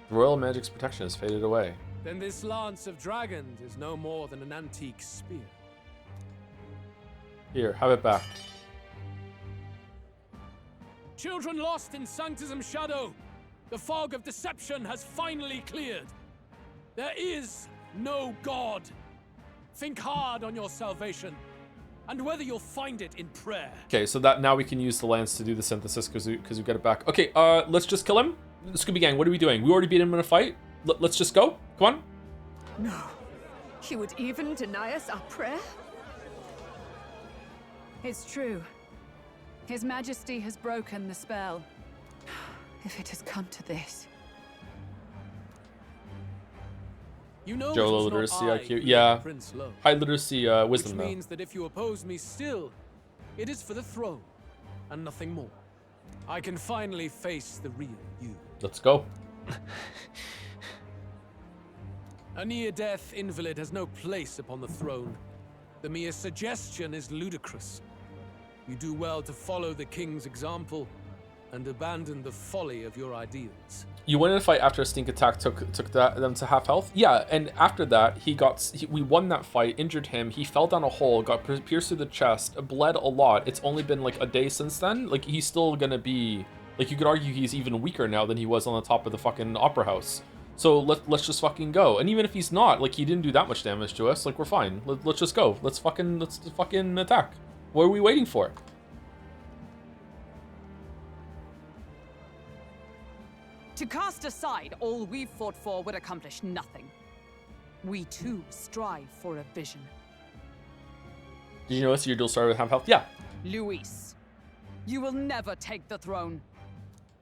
royal magic's protection has faded away. Then this lance of dragons is no more than an antique spear. Here, have it back. Children lost in Sanctism shadow, the fog of deception has finally cleared. There is no God. Think hard on your salvation, and whether you'll find it in prayer. Okay, so that now we can use the lance to do the synthesis because we got it back. Okay, let's just kill him. Scooby Gang, what are we doing? We already beat him in a fight. Let's just go. Come on. No. He would even deny us our prayer? It's true. His Majesty has broken the spell. If it has come to this. You know Joe it was literacy not I IQ. who Yeah. made Prince Lowe, High literacy wisdom which though. means that if you oppose me still, it is for the throne and nothing more. I can finally face the real you. Let's go. A near-death invalid has no place upon the throne. The mere suggestion is ludicrous. You do well to follow the king's example and abandon the folly of your ideals. You win in a fight after a stink attack took them to half health. Yeah, and after that we won that fight, injured him. He fell down a hole, got pierced through the chest, bled a lot. It's only been like a day since then. Like he's still gonna be like, you could argue he's even weaker now than he was on the top of the fucking opera house. So let's just fucking go. And even if he's not, like he didn't do that much damage to us, like we're fine. Let's just go. Let's fucking attack. What are we waiting for? To cast aside all we've fought for would accomplish nothing. We too strive for a vision. Did you notice your dual star with half health? Yeah. Luis, you will never take the throne.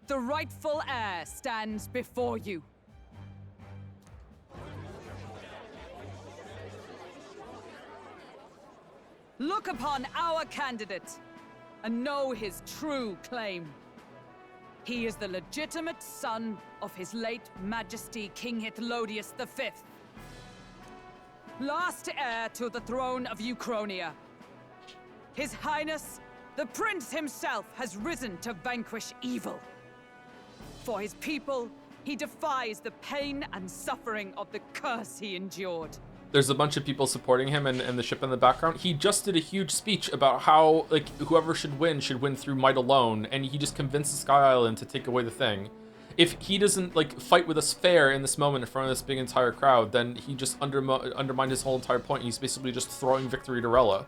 The rightful heir stands before you. Look upon our candidate and know his true claim. He is the legitimate son of his late Majesty King Hithlodius V, last heir to the throne of Uchronia. His Highness, the Prince himself, has risen to vanquish evil. For his people, he defies the pain and suffering of the curse he endured. There's a bunch of people supporting him and the ship in the background. He just did a huge speech about how like whoever should win through might alone, and he just convinced the Sky Island to take away the thing. If he doesn't like fight with us fair in this moment in front of this big entire crowd, then he just undermined his whole entire point. He's basically just throwing victory to Rella.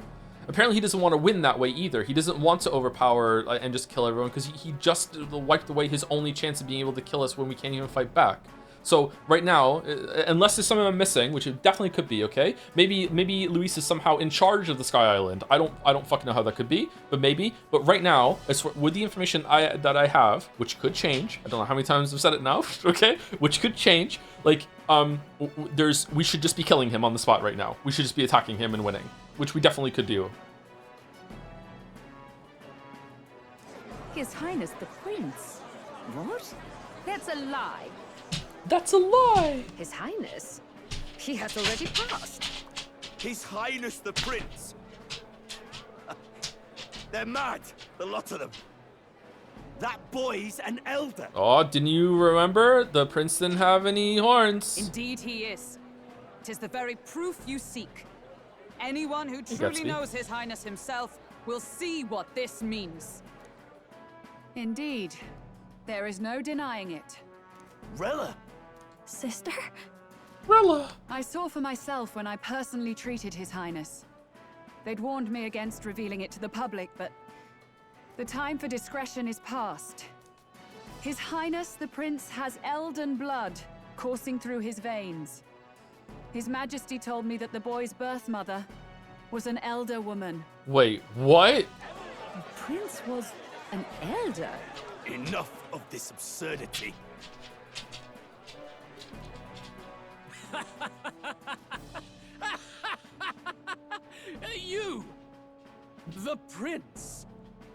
Apparently he doesn't want to win that way either. He doesn't want to overpower and just kill everyone, because he just wiped away his only chance of being able to kill us when we can't even fight back. So right now, unless there's something I'm missing, which it definitely could be, okay? Maybe Luis is somehow in charge of the Sky Island. I don't fucking know how that could be, but maybe. But right now, with the information that I have, which could change, I don't know how many times I've said it now, okay? Which could change. Like, we should just be killing him on the spot right now. We should just be attacking him and winning, which we definitely could do. His Highness the Prince. What? That's a lie. That's a lie! His Highness? He has already passed. His Highness the Prince. They're mad, the lot of them. That boy's an elder. Oh, didn't you remember? The prince didn't have any horns. Indeed he is. It is the very proof you seek. Anyone who truly knows His Highness himself will see what this means. Indeed, there is no denying it. Rella? Sister? Rella! I saw for myself when I personally treated His Highness. They'd warned me against revealing it to the public, but the time for discretion is past. His Highness the Prince has Elden blood coursing through his veins. His Majesty told me that the boy's birth mother was an elder woman. Wait, what? The Prince was an elder? Enough of this absurdity. You! The Prince!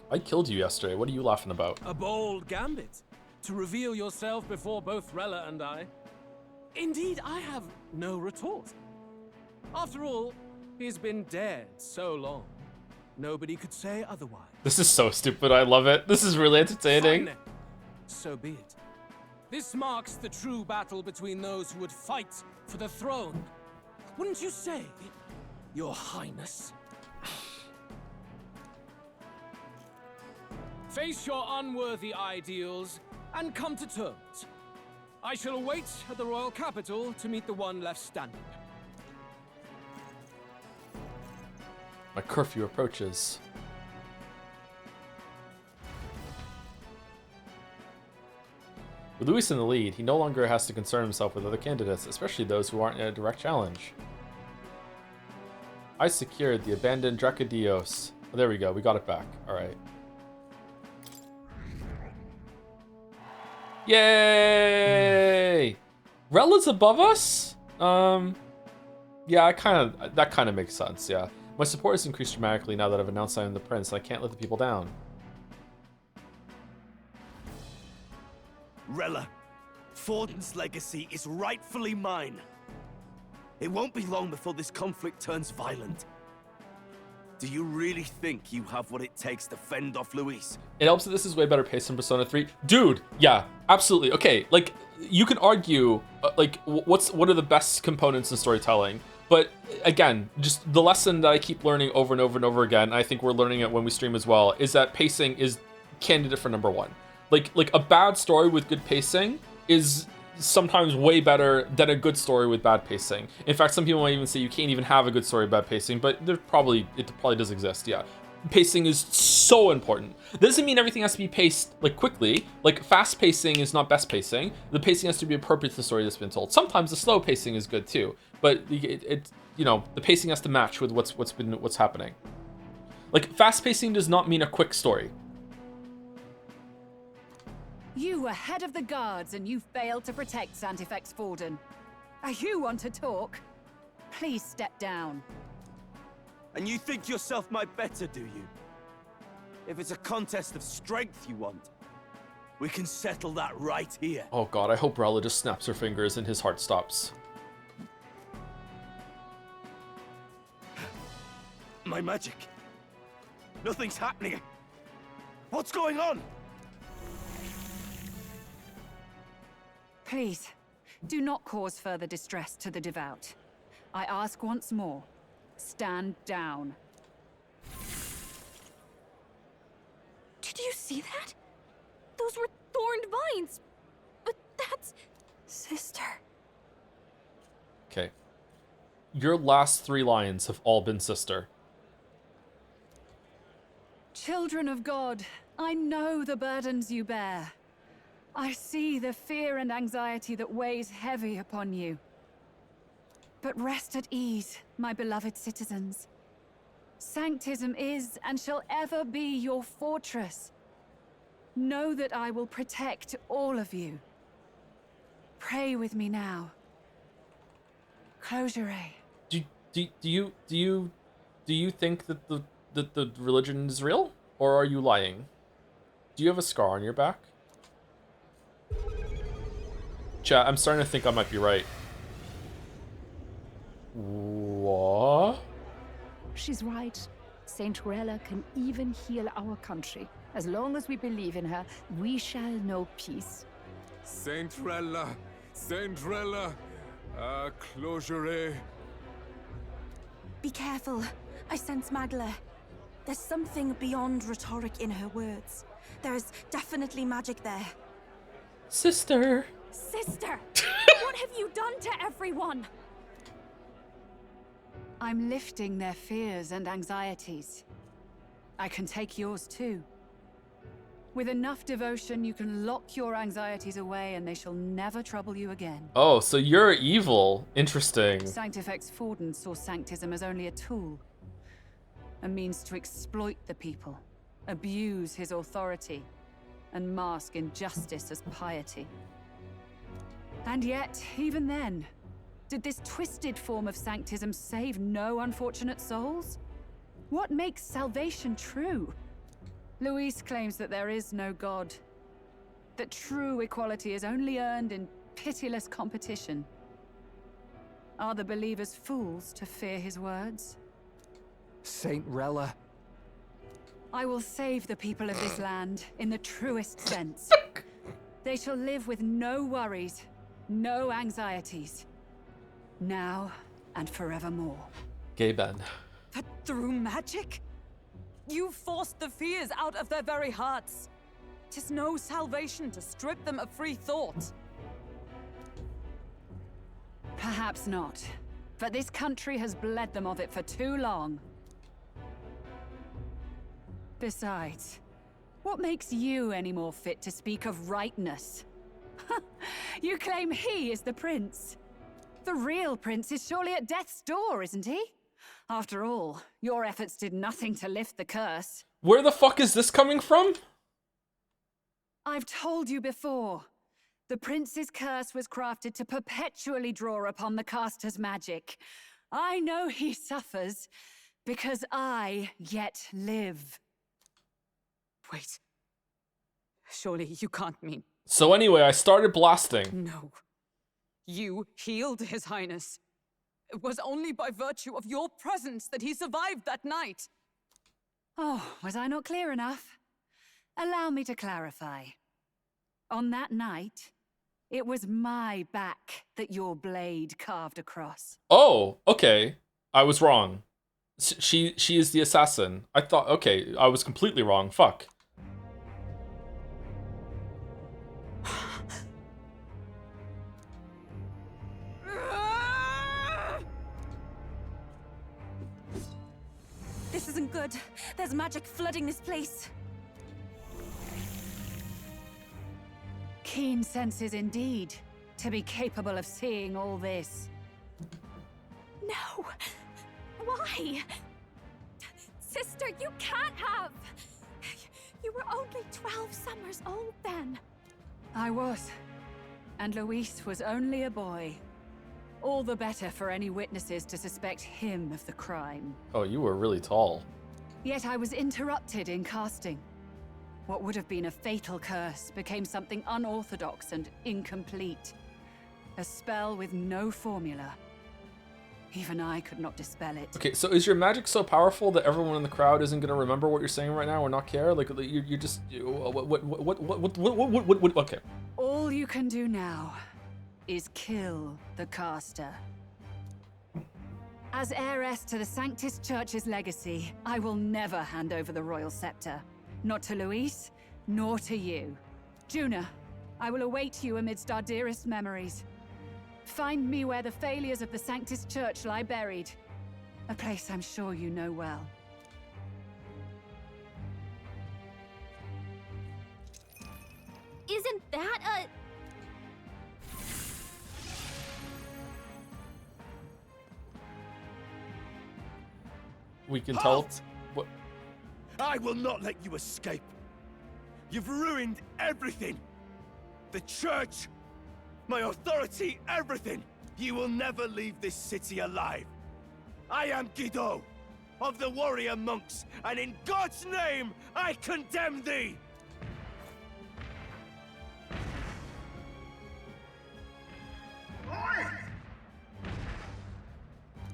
I killed you yesterday. What are you laughing about? A bold gambit. To reveal yourself before both Rella and I. Indeed, I have no retort. After all, he's been dead so long. Nobody could say otherwise. This is so stupid. I love it. This is really entertaining. Fine. So be it. This marks the true battle between those who would fight for the throne. Wouldn't you say, Your Highness? Face your unworthy ideals and come to terms. I shall await at the royal capital to meet the one left standing. My curfew approaches. With Luis in the lead, he no longer has to concern himself with other candidates, especially those who aren't in a direct challenge. I secured the abandoned Dracodios. Oh, there we go, we got it back. Alright. Yay! Rella's above us? Yeah, that kind of makes sense, yeah. My support has increased dramatically now that I've announced I am the prince, and I can't let the people down. Rella, Forden's legacy is rightfully mine. It won't be long before this conflict turns violent. Do you really think you have what it takes to fend off Luis? It helps that this is way better paced than Persona 3. Dude, yeah, absolutely. Okay, like, you can argue, what are the best components in storytelling? But again, just the lesson that I keep learning over and over and over again, I think we're learning it when we stream as well, is that pacing is candidate for number one. Like a bad story with good pacing is sometimes way better than a good story with bad pacing. In fact, some people might even say you can't even have a good story with bad pacing, but it probably does exist, yeah. Pacing is so important. Doesn't mean everything has to be paced like quickly. Like fast pacing is not best pacing. The pacing has to be appropriate to the story that's been told. Sometimes the slow pacing is good too, but the pacing has to match with what's happening. Like fast pacing does not mean a quick story. You were head of the guards and you failed to protect Santifex Forden. You want to talk? Please step down. And you think yourself my better, do you? If it's a contest of strength you want, we can settle that right here. Oh god, I hope Rella just snaps her fingers and his heart stops. My magic. Nothing's happening. What's going on? Please, do not cause further distress to the devout. I ask once more, stand down. Did you see that? Those were thorned vines. But that's... Sister. Okay. Your last 3 lines have all been sister. Children of God, I know the burdens you bear. I see the fear and anxiety that weighs heavy upon you. But rest at ease, my beloved citizens. Sanctism is and shall ever be your fortress. Know that I will protect all of you. Pray with me now. Closure. Do you think that the religion is real, or are you lying? Do you have a scar on your back? Chat, I'm starting to think I might be right. What? She's right. Saint Rella can even heal our country. As long as we believe in her, we shall know peace. Saint Rella, closure. Be careful. I sense Magla. There's something beyond rhetoric in her words. There's definitely magic there. Sister. Sister! What have you done to everyone? I'm lifting their fears and anxieties. I can take yours too. With enough devotion, you can lock your anxieties away and they shall never trouble you again. Oh, so you're evil. Interesting. Sanctifex Forden saw Sanctism as only a tool. A means to exploit the people, abuse his authority, and mask injustice as piety. And yet, even then, did this twisted form of Sanctism save no unfortunate souls? What makes salvation true? Luis claims that there is no God, that true equality is only earned in pitiless competition. Are the believers fools to fear his words? Saint Rella. I will save the people of this land in the truest sense. They shall live with no worries, no anxieties. Now and forevermore. Gay Ben. But through magic? You forced the fears out of their very hearts. 'Tis no salvation to strip them of free thought. Perhaps not. But this country has bled them of it for too long. Besides, what makes you any more fit to speak of rightness? You claim he is the prince. The real prince is surely at death's door, isn't he? After all, your efforts did nothing to lift the curse. Where the fuck is this coming from? I've told you before. The prince's curse was crafted to perpetually draw upon the caster's magic. I know he suffers because I yet live. Wait. Surely you can't mean... So anyway, I started blasting. No. You healed His Highness. It was only by virtue of your presence that he survived that night. Oh, was I not clear enough? Allow me to clarify. On that night, it was my back that your blade carved across. Oh, okay. I was wrong. She is the assassin. I thought, okay, I was completely wrong. Fuck. This isn't good. There's magic flooding this place. Keen senses indeed, to be capable of seeing all this. No! Why? Sister, you can't have! You were only 12 summers old then. I was. And Luis was only a boy. All the better for any witnesses to suspect him of the crime. Oh, you were really tall. Yet I was interrupted in casting. What would have been a fatal curse became something unorthodox and incomplete. A spell with no formula. Even I could not dispel it. Okay, so is your magic so powerful that everyone in the crowd isn't gonna remember what you're saying right now or not care? Like you just what? Okay. All you can do now is kill the caster. As heiress to the Sanctus Church's legacy, I will never hand over the royal scepter. Not to Luis, nor to you. Juna, I will await you amidst our dearest memories. Find me where the failures of the Sanctus Church lie buried. A place I'm sure you know well. Isn't that a... We can tell. What? I will not let you escape. You've ruined everything. The church, my authority, everything. You will never leave this city alive. I am Guido, of the warrior monks, and in God's name, I condemn thee! Oi!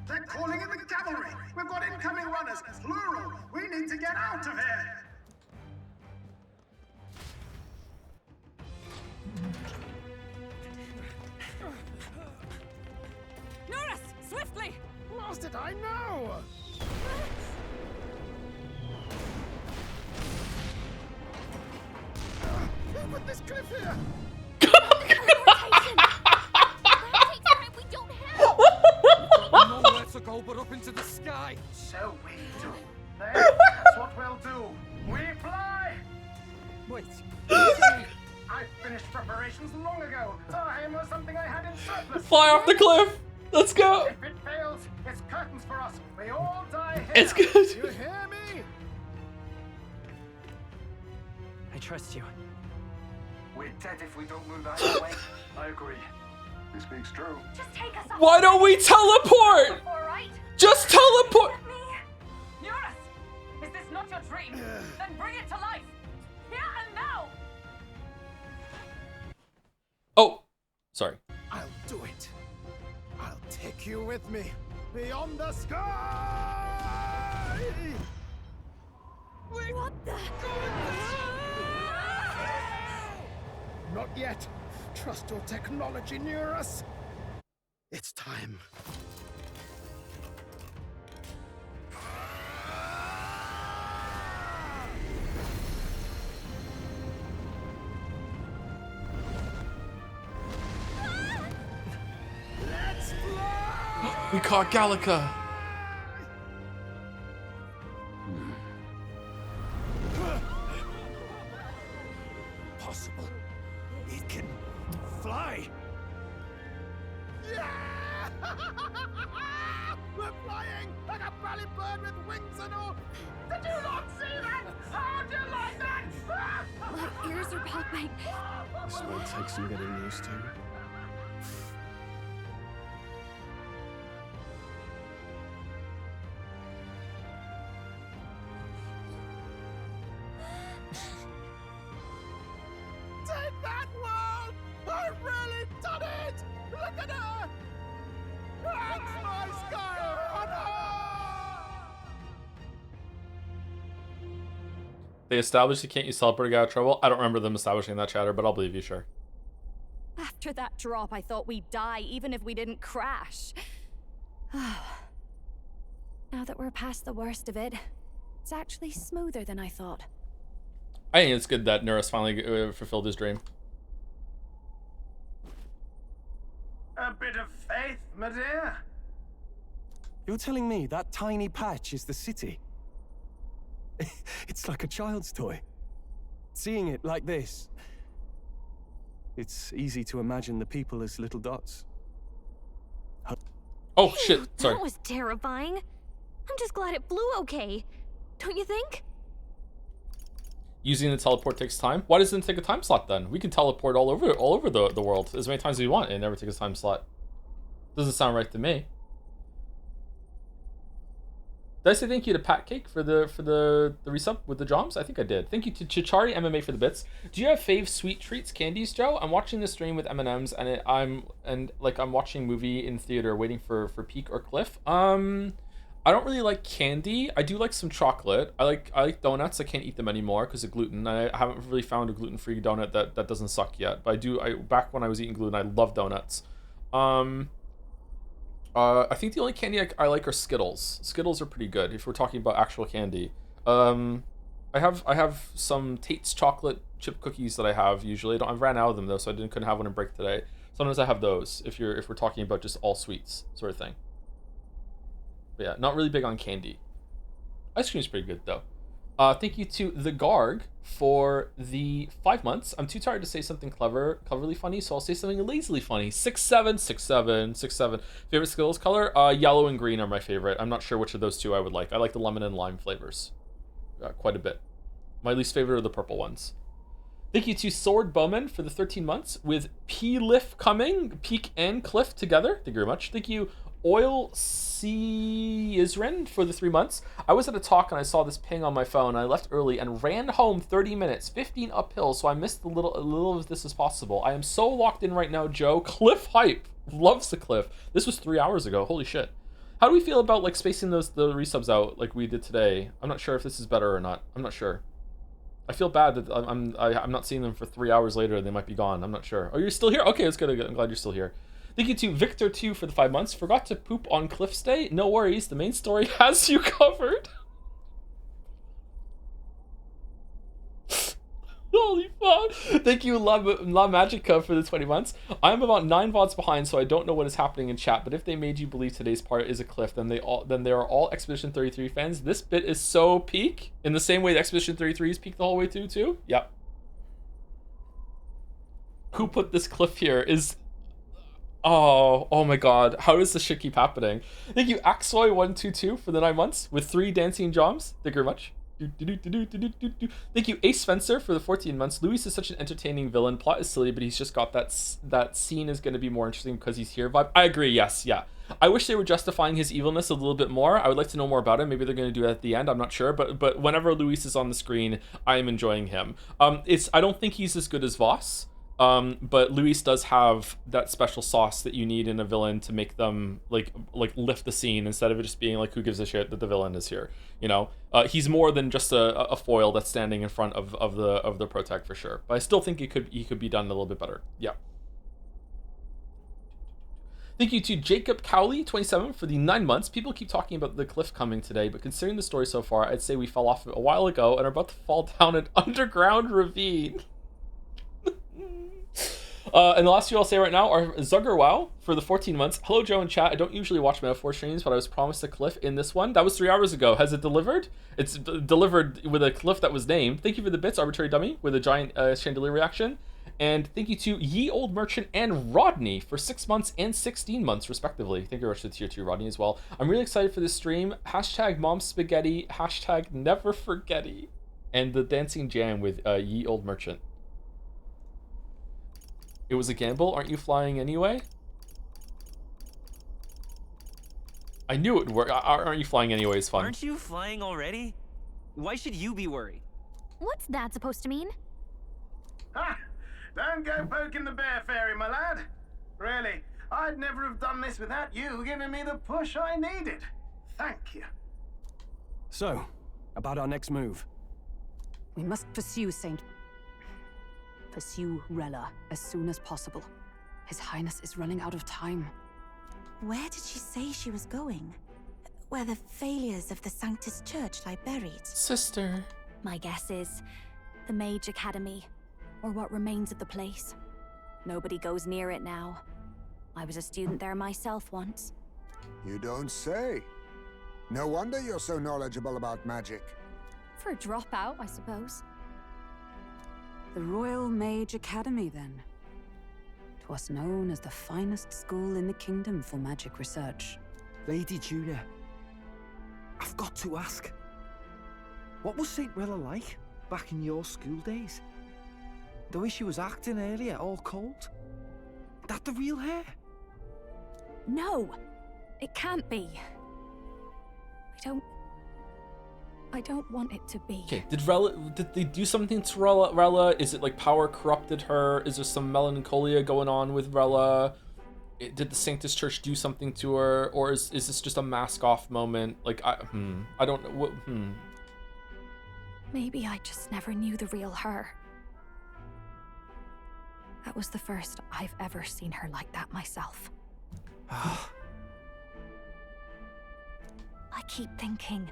They're calling in the cavalry! We've got incoming runners, plural! We need to get out of here! Norris, swiftly! Lost it, I know! Who put this cliff here? Nowhere to go but up into the sky. So we do. That's what we'll do. We fly! Wait. I finished preparations long ago. Time was something I had in surplus. Fly off the cliff! Let's go! If it fails, it's curtains for us. We all die here. It's good. You hear me? I trust you. We're dead if we don't move out of the way. I agree. This speaks true. Just take us off. Why don't we teleport? Alright? Just teleport! Norris, is this not your dream? Then bring it to life! Here and now! Oh, sorry. I'll do it. I'll take you with me. Beyond the sky! What the? Not yet. Trust your technology near us. It's time. We caught Gallica. Possible. It can fly. We're flying like a bally bird with wings and all. Did you not see that? How do you like that? My ears are popping. This will take some getting used to. Take that, world! I've really done it! Look at her! That's my sky runner! They established you can't use teleport to get out of trouble. I don't remember them establishing that, chatter, but I'll believe you, sure. After that drop, I thought we'd die even if we didn't crash. Now that we're past the worst of it, it's actually smoother than I thought. I think it's good that Neris finally fulfilled his dream. A bit of faith, my dear. You're telling me that tiny patch is the city? It's like a child's toy. Seeing it like this, it's easy to imagine the people as little dots. Oh shit, sorry. That was terrifying. I'm just glad it flew okay. Don't you think? Using the teleport takes time. Why doesn't it take a time slot then? We can teleport all over the world as many times as we want. It never takes a time slot. Doesn't sound right to me. Did I say thank you to Pat Cake for the resub with the joms? I think I did. Thank you to Chichari MMA for the bits. Do you have fave sweet treats, candies, Joe? I'm watching the stream with M&Ms and I'm watching movie in theater, waiting for Peak or Cliff. I don't really like candy. I do like some chocolate. I like donuts. I can't eat them anymore because of gluten. I haven't really found a gluten-free donut that doesn't suck yet. But back when I was eating gluten, I love donuts. I think the only candy I like are Skittles. Skittles are pretty good if we're talking about actual candy. I have some Tate's chocolate chip cookies that I have usually. I've ran out of them though, so I couldn't have one in break today. Sometimes I have those if we're talking about just all sweets sort of thing. But yeah, not really big on candy. Ice cream's pretty good though. Thank you to the Garg for the 5 months. I'm too tired to say something cleverly funny, so I'll say something lazily funny. 6-7. Favorite Skittles color? Yellow and green are my favorite. I'm not sure which of those two I would like. I like the lemon and lime flavors quite a bit. My least favorite are the purple ones. Thank you to Sword Bowman for the 13 months with P-Liff coming, Peak and Cliff together. Thank you very much. Thank you, Oil C. Isren for the 3 months. I was at a talk and I saw this ping on my phone. I left early and ran home 30 minutes, 15 uphill, so I missed a little of this as possible. I am so locked in right now, Joe. Cliff hype. Loves the Cliff. This was 3 hours ago. Holy shit. How do we feel about like spacing the resubs out like we did today? I'm not sure if this is better or not. I'm not sure. I feel bad that I'm not seeing them for 3 hours later. They might be gone. I'm not sure. Oh, you're still here? Okay, that's good. I'm glad you're still here. Thank you to Victor2 for the 5 months. Forgot to poop on Cliff's Day? No worries, the main story has you covered. Holy fuck. Thank you, La Magica, for the 20 months. I'm about 9 VODs behind, so I don't know what is happening in chat, but if they made you believe today's part is a cliff, then they are all Expedition 33 fans. This bit is so peak, in the same way that Expedition 33 is peak the whole way through, too. Yep. Who put this cliff here is... Oh my god, how does this shit keep happening? Thank you, Axoy122 for the 9 months with 3 dancing joms. Thank you very much. Thank you, Ace Spencer for the 14 months. Luis is such an entertaining villain. Plot is silly, but he's just got that scene is going to be more interesting because he's here vibe. I agree, yes, yeah. I wish they were justifying his evilness a little bit more. I would like to know more about him. Maybe they're going to do it at the end. I'm not sure, but whenever Luis is on the screen, I am enjoying him. I don't think he's as good as Voss. But Luis does have that special sauce that you need in a villain to make them like lift the scene instead of it just being like, who gives a shit that the villain is here, you know? He's more than just a foil that's standing in front of the protag for sure. But I still think he could be done a little bit better. Yeah. Thank you to Jacob Cowley, 27, for the 9 months. People keep talking about the cliff coming today, but considering the story so far, I'd say we fell off a while ago and are about to fall down an underground ravine. And the last two I'll say right now are Zuggerwow for the 14 months. Hello, Joe and chat. I don't usually watch Metaphor streams, but I was promised a cliff in this one. That was 3 hours ago. Has it delivered? It's delivered with a cliff that was named. Thank you for the bits, Arbitrary Dummy, with a giant Chandelier reaction. And thank you to Ye Old Merchant and Rodney for 6 months and 16 months, respectively. Thank you very much to tier 2 Rodney as well. I'm really excited for this stream. Hashtag Mom Spaghetti. Hashtag Never Forgetty. And the dancing jam with Ye Old Merchant. It was a gamble. Aren't you flying anyway? I knew it would work. Aren't you flying anyway is fun. Aren't you flying already? Why should you be worried? What's that supposed to mean? Ha! Don't go poking the bear fairy, my lad. Really, I'd never have done this without you giving me the push I needed. Thank you. So, about our next move. We must pursue Rella as soon as possible. His Highness is running out of time. Where did she say she was going? Where the failures of the Sanctus Church lie buried? Sister. My guess is the Mage Academy, or what remains of the place. Nobody goes near it now. I was a student there myself once. You don't say. No wonder you're so knowledgeable about magic. For a dropout, I suppose. The Royal Mage Academy, then. 'Twas known as the finest school in the kingdom for magic research. Lady Juna, I've got to ask. What was St. Rella like back in your school days? The way she was acting earlier, all cold? That the real hair? No! It can't be. I don't want it to be. Okay, did they do something to Rella? Is it like power corrupted her? Is there some melancholia going on with Rella? Did the Sanctus Church do something to her? Or is this just a mask off moment? Like, I don't know. What, Maybe I just never knew the real her. That was the first I've ever seen her like that myself. I keep thinking,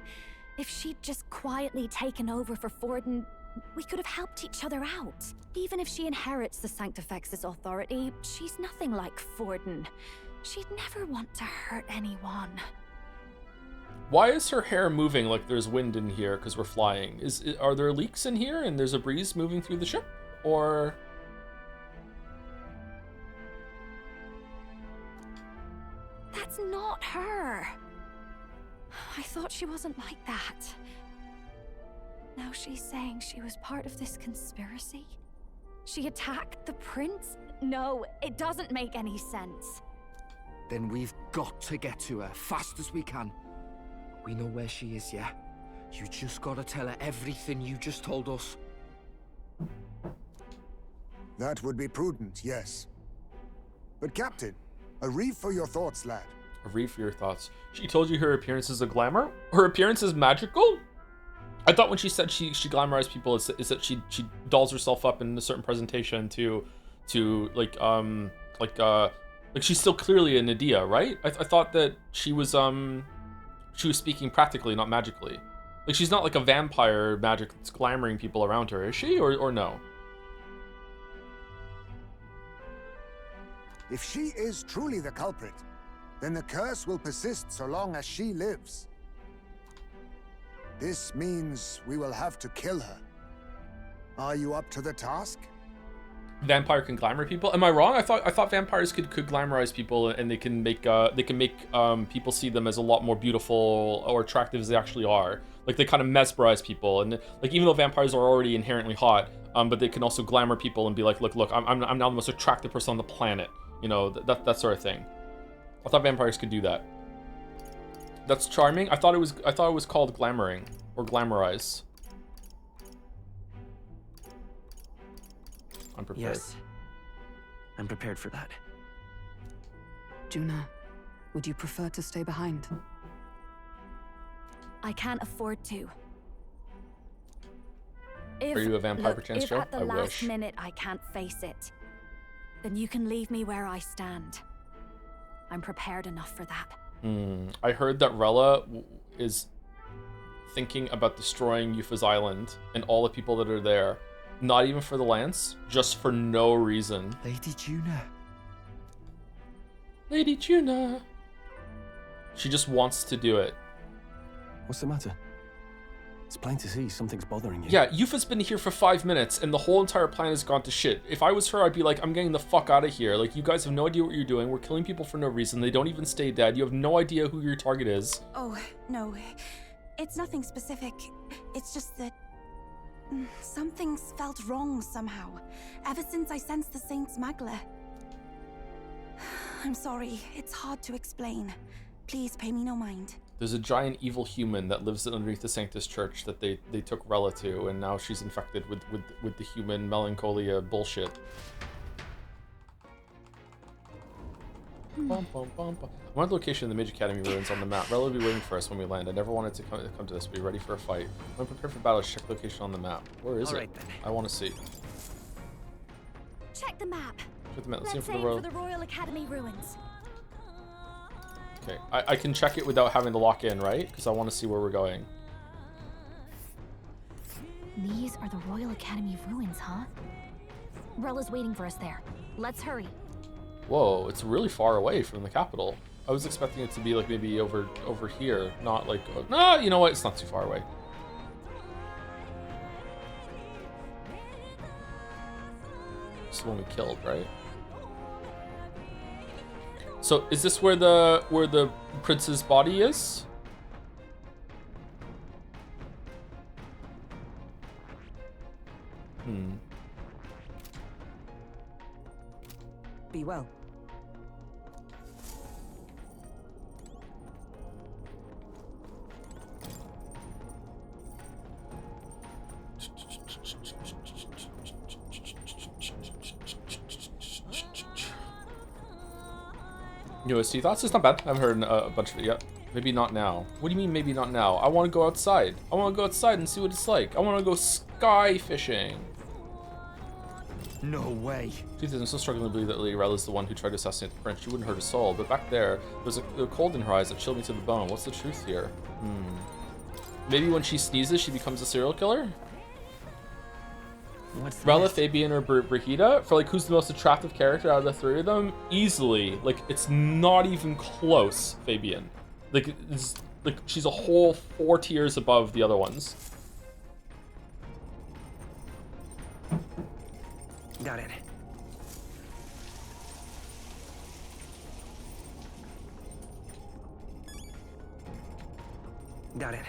if she'd just quietly taken over for Forden, we could have helped each other out. Even if she inherits the Sanctifex's authority, she's nothing like Forden. She'd never want to hurt anyone. Why is her hair moving like there's wind in here because we're flying? Are there leaks in here and there's a breeze moving through the ship? Or... That's not her. I thought she wasn't like that. Now she's saying she was part of this conspiracy? She attacked the prince? No, it doesn't make any sense. Then we've got to get to her fast as we can. We know where she is, yeah? You just gotta tell her everything you just told us. That would be prudent, yes. But Captain, a reef for your thoughts, lad. A reef for your thoughts. She told you her appearance is a glamour? Her appearance is magical? I thought when she said she glamorized people, is that she dolls herself up in a certain presentation to like she's still clearly a Nadia, right? I thought that she was speaking practically, not magically. Like, she's not like a vampire magic that's glamoring people around her, is she? Or no? If she is truly the culprit, then the curse will persist so long as she lives. This means we will have to kill her. Are you up to the task? Vampire can glamour people? Am I wrong? I thought vampires could glamorize people, and they can make people see them as a lot more beautiful or attractive as they actually are. Like, they kind of mesmerize people, and like, even though vampires are already inherently hot, but they can also glamour people and be like, look, I'm now the most attractive person on the planet. You know, that sort of thing. I thought vampires could do that. That's charming. I thought it was called glamoring or glamorize. I'm prepared. Yes. I'm prepared for that. Juna, would you prefer to stay behind? I can't afford to. Are you a vampire perchance, Joe? If at the I last wish. minute I can't face it, then you can leave me where I stand. I'm prepared enough for that. I heard that Rella is thinking about destroying Yufa's Island and all the people that are there, Not even for the lance, just for no reason. Lady Juna. Lady Juna. She just wants to do it. What's the matter? It's plain to see something's bothering you. Yeah, Yufa's been here for 5 minutes and the whole entire plan has gone to shit. If I was her, I'd be like, I'm getting the fuck out of here. Like, you guys have no idea what you're doing. We're killing people for no reason. They don't even stay dead. You have no idea who your target is. Oh, no. It's nothing specific. It's just that something's felt wrong somehow. Ever since I sensed the Saint's Magla. I'm sorry. It's hard to explain. Please pay me no mind. There's a giant evil human that lives underneath the Sanctus Church that they took Rella to, and now she's infected with the human melancholia bullshit. Bum, bum, bum, bum. One location in the Mage Academy ruins on the map. Rella will be waiting for us when we land. I never wanted to come to this. Be ready for a fight. When prepared for battle, check location on the map. Where is it? Then. I want to see. Check the map. Check the map. Let's Let's see aim for for the Royal Academy ruins. Okay, I can check it without having to lock in, right? Because I want to see where we're going. These are the Royal Academy ruins, huh? Rella's waiting for us there. Let's hurry. Whoa, it's really far away from the capital. I was expecting it to be like maybe over here, not like... No, you know what? It's not too far away. This is the one we killed, right? So is this where the prince's body is? Be well. USC thoughts? It's not bad. I haven't heard a bunch of it yet. Maybe not now. What do you mean maybe not now? I want to go outside. I want to go outside and see what it's like. I want to go sky fishing. No way. Jesus, I'm still struggling to believe that Lady Rella is the one who tried to assassinate the prince. She wouldn't hurt a soul, but back there was a cold in her eyes that chilled me to the bone. What's the truth here? Maybe when she sneezes, she becomes a serial killer? What's Rella, this? Fabian, or Brigida? For like, who's the most attractive character out of the three of them? Easily. Like, it's not even close, Fabian. Like, she's a whole 4 tiers above the other ones. Got it. Got it.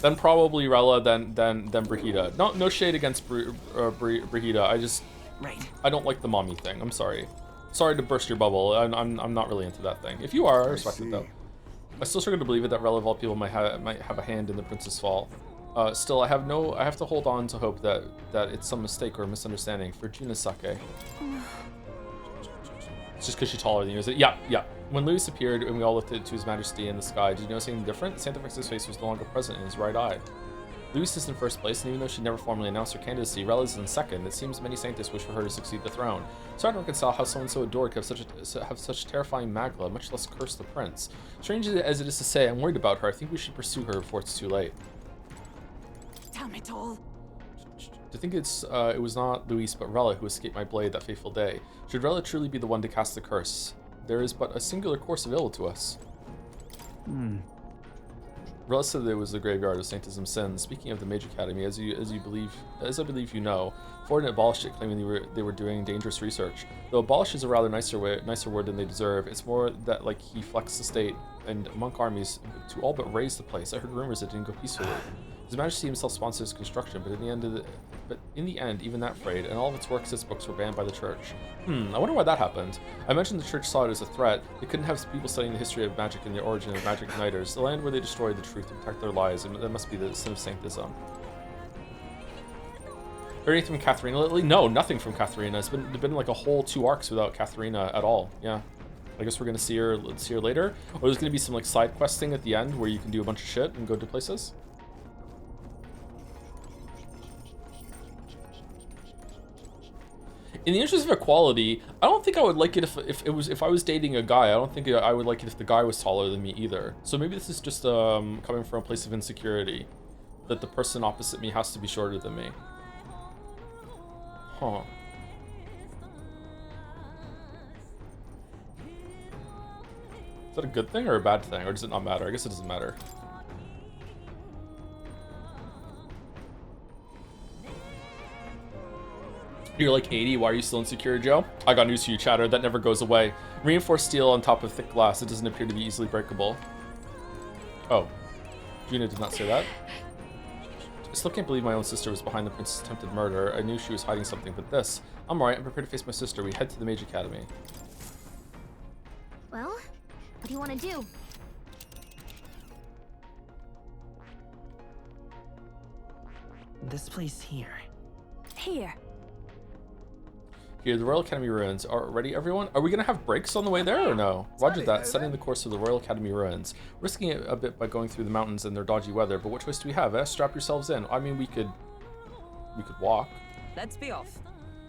Then probably Rella, then Brigida. No shade against Brigida. I don't like the mommy thing. I'm sorry. Sorry to burst your bubble. I'm not really into that thing. If you are, I respect it though. I still struggle to believe it that Rella of all people might have a hand in the prince's fall. Still, I have to hold on to hope that it's some mistake or misunderstanding for Junasake. It's just because she's taller than you, is it? Yeah. When Louis appeared and we all looked to his majesty in the sky, did you notice anything different? Santafex's face was no longer present in his right eye. Louis is in first place, and even though she never formally announced her candidacy, Rella is in second. It seems many Sanctus wish for her to succeed the throne. It's hard to reconcile how someone so adored could have such terrifying magla, much less curse the prince. Strange as it is to say, I'm worried about her. I think we should pursue her before it's too late. Damn it all. To think it was not Luis but Rella who escaped my blade that fateful day. Should Rella truly be the one to cast the curse? There is but a singular course available to us. Rella said that it was the graveyard of Sanctism sins. Speaking of the Mage Academy, as I believe you know, Forden abolished it, claiming they were doing dangerous research. Though abolish is a rather nicer word than they deserve. It's more that like he flexed the state and monk armies to all but raise the place. I heard rumors it didn't go peacefully. His Majesty himself sponsors construction, but in the end, even that frayed, and all of its works, its books were banned by the church. I wonder why that happened. I mentioned the church saw it as a threat. They couldn't have people studying the history of magic and the origin of magic igniters. The land where they destroyed the truth to protect their lives, and that must be the sin of Sanctism. Heard anything from Katharina lately? No, nothing from Katharina. It's been like a whole 2 arcs without Katharina at all. Yeah. I guess we're gonna see her later. Or there's gonna be some like side questing at the end where you can do a bunch of shit and go to places. In the interest of equality, I don't think I would like it if I was dating a guy. I don't think I would like it if the guy was taller than me either. So maybe this is just coming from a place of insecurity. that the person opposite me has to be shorter than me. Huh. Is that a good thing or a bad thing? Or does it not matter? I guess it doesn't matter. You're like 80, why are you still insecure, Joe? I got news for you, chatter, that never goes away. Reinforced steel on top of thick glass, it doesn't appear to be easily breakable. Oh. Gina did not say that. I still can't believe my own sister was behind the prince's attempted murder. I knew she was hiding something, but this... I'm alright, I'm prepared to face my sister. We head to the Mage Academy. Well, what do you want to do? This place here. Here. Here, the Royal Academy ruins. Ready, everyone? Are we gonna have breaks on the way there or no? Roger that, setting the course of the Royal Academy ruins. Risking it a bit by going through the mountains and their dodgy weather, but what choice do we have, eh? Strap yourselves in. I mean, we could walk. Let's be off.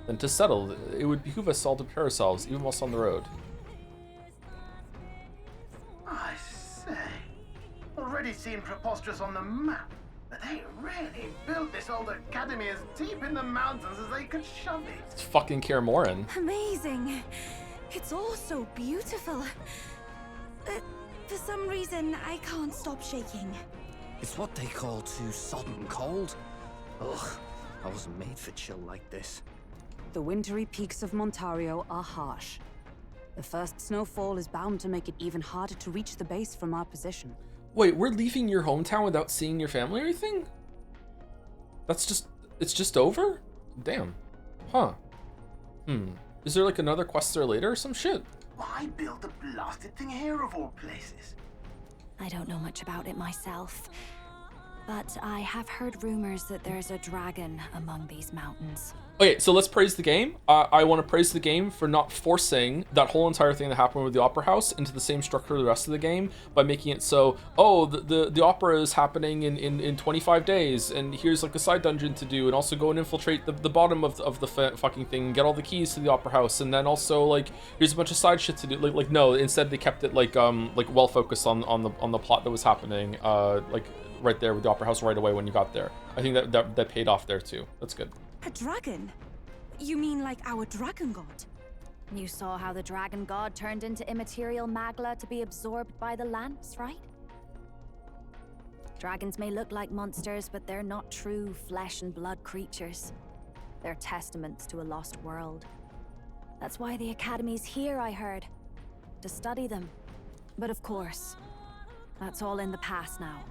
Then to settle, it would behoove us all to prepare ourselves, even whilst on the road. I say, already seen preposterous on the map, but they really built this old academy as deep in the mountains as they could shove it. It's fucking Kaer Morhen. Amazing. It's all so beautiful. For some reason, I can't stop shaking. It's what they call too sodden cold. Ugh, I wasn't made for chill like this. The wintry peaks of Montario are harsh. The first snowfall is bound to make it even harder to reach the base from our position. Wait, we're leaving your hometown without seeing your family or anything? It's just over? Damn. Huh. Is there like another quest there later or some shit? Why build the blasted thing here of all places? I don't know much about it myself, but I have heard rumors that there's a dragon among these mountains. Okay, so let's praise the game. I want to praise the game for not forcing that whole entire thing that happened with the Opera House into the same structure of the rest of the game by making it so, oh, the opera is happening in 25 days, and here's like a side dungeon to do, and also go and infiltrate the bottom of the fucking thing, and get all the keys to the Opera House, and then also like here's a bunch of side shit to do. Like no, instead they kept it like well focused on the plot that was happening, like right there with the Opera House right away when you got there. I think that paid off there too. That's good. A dragon? You mean like our dragon god? You saw how the dragon god turned into immaterial magla to be absorbed by the lance, right? Dragons may look like monsters, but they're not true flesh and blood creatures. They're testaments to a lost world. That's why the Academy's here, I heard. To study them. But of course, that's all in the past now.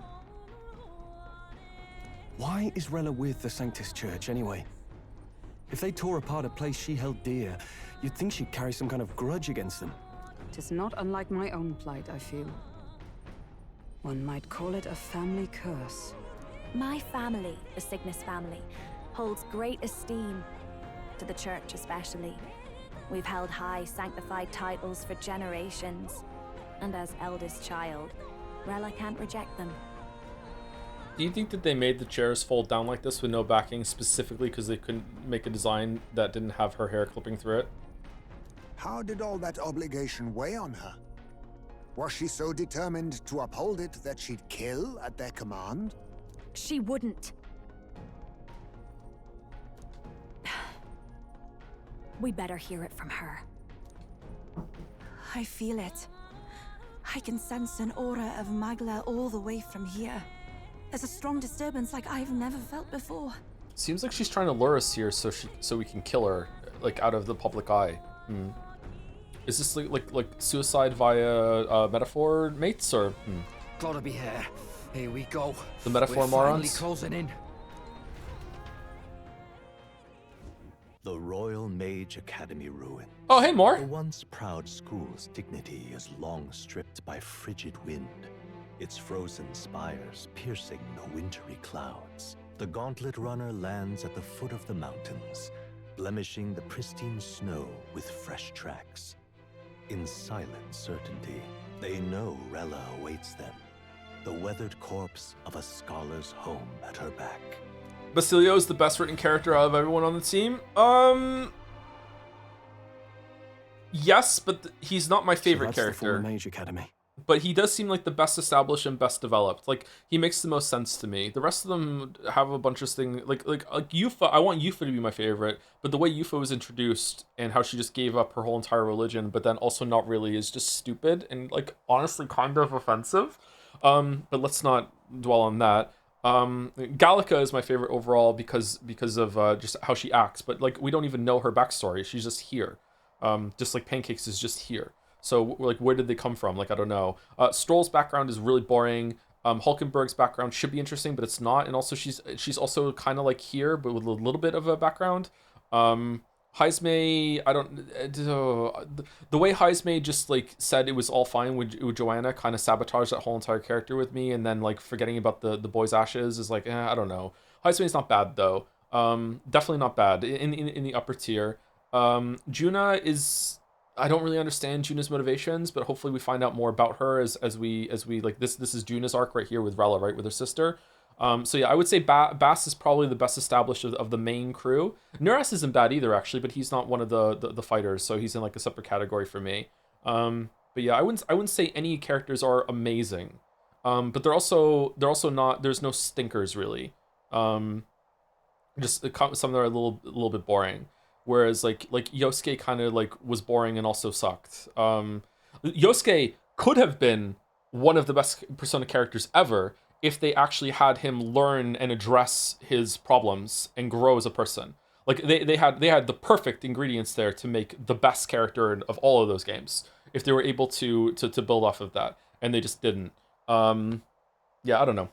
Why is Rella with the Sanctus Church anyway? If they tore apart a place she held dear, you'd think she'd carry some kind of grudge against them. Tis not unlike my own plight, I feel. One might call it a family curse. My family, the Cygnus family, holds great esteem, to the church especially. We've held high sanctified titles for generations, and as eldest child, Rella can't reject them. Do you think that they made the chairs fold down like this with no backing specifically because they couldn't make a design that didn't have her hair clipping through it? How did all that obligation weigh on her? Was she so determined to uphold it that she'd kill at their command? She wouldn't. We better hear it from her. I feel it. I can sense an aura of Magla all the way from here. There's a strong disturbance like I've never felt before. Seems like she's trying to lure us here so we can kill her, like out of the public eye. Is this like suicide via metaphor, mates, or? Gotta be here. Here we go. The metaphor We're morons. finally closing in. The Royal Mage Academy ruins. Oh, hey, Moore. The once proud school's dignity is long stripped by frigid wind. Its frozen spires piercing the wintry clouds. The gauntlet runner lands at the foot of the mountains, blemishing the pristine snow with fresh tracks. In silent certainty, they know Rella awaits them, the weathered corpse of a scholar's home at her back. Basilio is the best written character out of everyone on the team. Yes, but he's not my favorite So that's the character. former Mage Academy. but he does seem like the best established and best developed. Like, he makes the most sense to me. The rest of them have a bunch of things like Yufa. I want Yufa to be my favorite, but the way Yufa was introduced and how she just gave up her whole entire religion, but then also not really, is just stupid and like honestly kind of offensive. But let's not dwell on that. Gallica is my favorite overall because of just how she acts, but like we don't even know her backstory. She's just here. Just like Pancakes is just here. So like, where did they come from? Like, I don't know. Stroll's background is really boring. Hulkenberg's background should be interesting, but it's not. And also she's also kind of like here, but with a little bit of a background. Heismay, I don't. The way Heismay just like said it was all fine with Joanna kind of sabotaged that whole entire character with me, and then like forgetting about the boy's ashes is like, I don't know. Heismay's not bad though. Definitely not bad in the upper tier. Juna is, I don't really understand Juna's motivations, but hopefully we find out more about her as we like this is Juna's arc right here with Rella, right, with her sister. So yeah, I would say Bass is probably the best established of the main crew. Nuras isn't bad either, actually, but he's not one of the fighters, so he's in like a separate category for me. But yeah, I wouldn't say any characters are amazing. But they're also not. There's no stinkers really. Just some that are a little bit boring. Whereas like Yosuke kind of like was boring and also sucked. Yosuke could have been one of the best Persona characters ever if they actually had him learn and address his problems and grow as a person. Like they had the perfect ingredients there to make the best character of all of those games if they were able to build off of that, and they just didn't. Yeah, I don't know.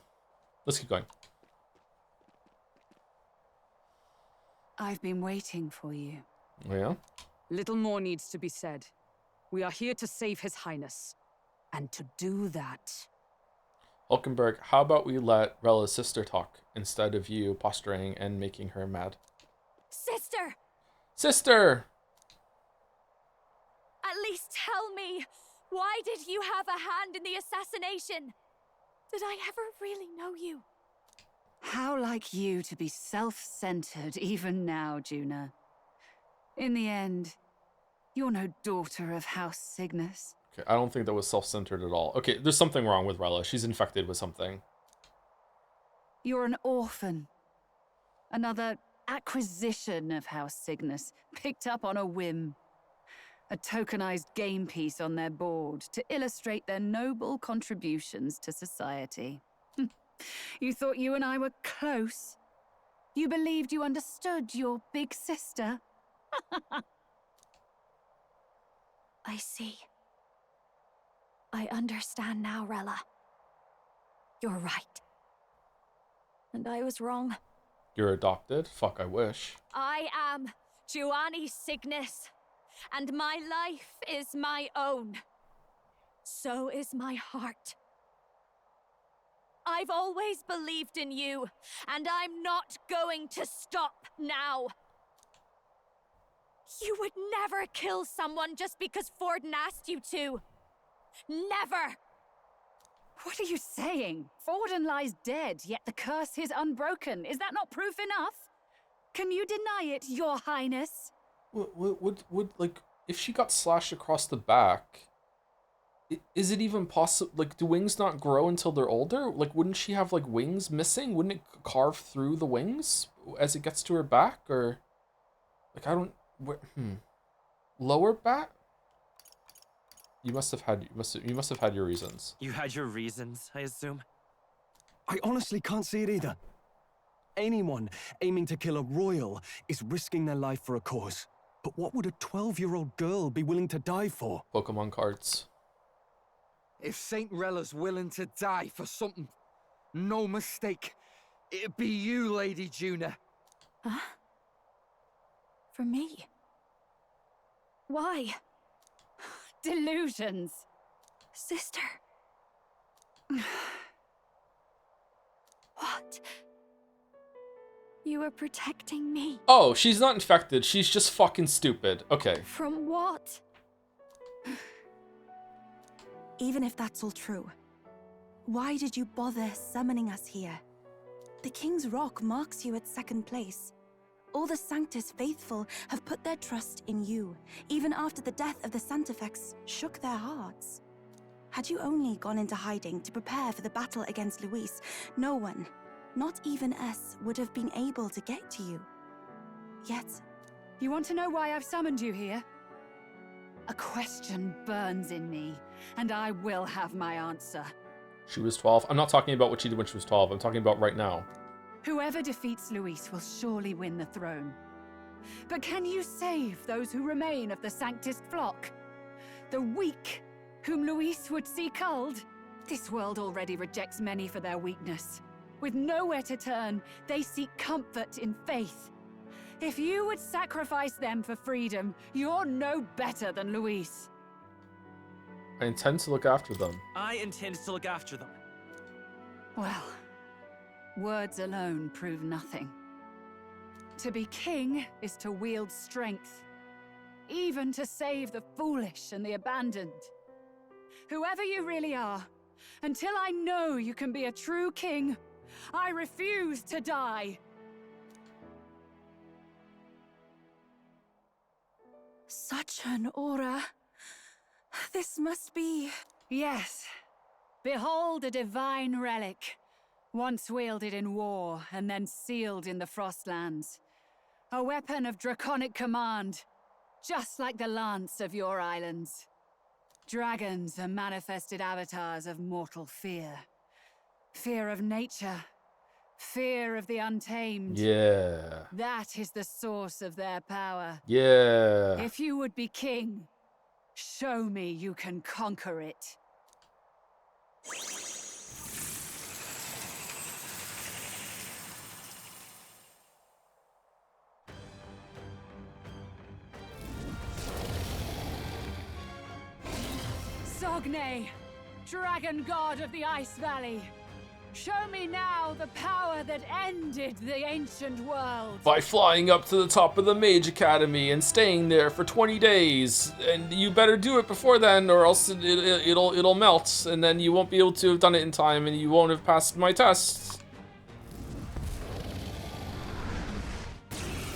Let's keep going. I've been waiting for you. Yeah? Little more needs to be said. We are here to save His Highness. And to do that... Hulkenberg, how about we let Rella's sister talk instead of you posturing and making her mad? Sister! Sister! At least tell me, why did you have a hand in the assassination? Did I ever really know you? How like you to be self-centered even now, Juna. In the end, you're no daughter of House Cygnus. Okay, I don't think that was self-centered at all. Okay, there's something wrong with Rella. She's infected with something. You're an orphan. Another acquisition of House Cygnus, picked up on a whim. A tokenized game piece on their board to illustrate their noble contributions to society. You thought you and I were close? You believed you understood your big sister? I see. I understand now, Rella. You're right. And I was wrong. You're adopted? Fuck, I wish. I am Giovanni Cygnus, and my life is my own. So is my heart. I've always believed in you, and I'm not going to stop now. You would never kill someone just because Forden asked you to. Never! What are you saying? Forden lies dead, yet the curse is unbroken. Is that not proof enough? Can you deny it, Your Highness? Would like, if she got slashed across the back, is it even possible? Like, do wings not grow until they're older? Like, wouldn't she have like wings missing? Wouldn't it carve through the wings as it gets to her back? Or like, I don't. Lower back? You must have had your reasons. You had your reasons, I assume? I honestly can't see it either. Anyone aiming to kill a royal is risking their life for a cause. But what would a 12-year-old girl be willing to die for? Pokemon cards. If Saint Rella's willing to die for something, no mistake, it'd be you, Lady Juna. Huh? For me? Why? Delusions. Sister. What? You were protecting me. Oh, she's not infected. She's just fucking stupid. Okay. From what? Even if that's all true, why did you bother summoning us here? The King's Rock marks you at second place. All the Sanctus faithful have put their trust in you, even after the death of the Santafex shook their hearts. Had you only gone into hiding to prepare for the battle against Luis, no one, not even us, would have been able to get to you. Yet... You want to know why I've summoned you here? A question burns in me, and I will have my answer. She was 12. I'm not talking about what she did when she was 12. I'm talking about right now. Whoever defeats Luis will surely win the throne. But can you save those who remain of the Sanctist flock? The weak, whom Luis would see culled? This world already rejects many for their weakness. With nowhere to turn, they seek comfort in faith. If you would sacrifice them for freedom, you're no better than Luis. I intend to look after them. I intend to look after them. Well, words alone prove nothing. To be king is to wield strength, even to save the foolish and the abandoned. Whoever you really are, until I know you can be a true king, I refuse to die. Such an aura. This must be... Yes. Behold a divine relic, once wielded in war and then sealed in the Frostlands. A weapon of draconic command, just like the lance of your islands. Dragons are manifested avatars of mortal fear. Fear of nature. Fear of the untamed. Yeah. That is the source of their power. Yeah. If you would be king, show me you can conquer it. Sogne, dragon god of the Ice Valley. Show me now the power that ended the ancient world. By flying up to the top of the Mage Academy and staying there for 20 days. And you better do it before then, or else it'll melt, and then you won't be able to have done it in time, and you won't have passed my tests.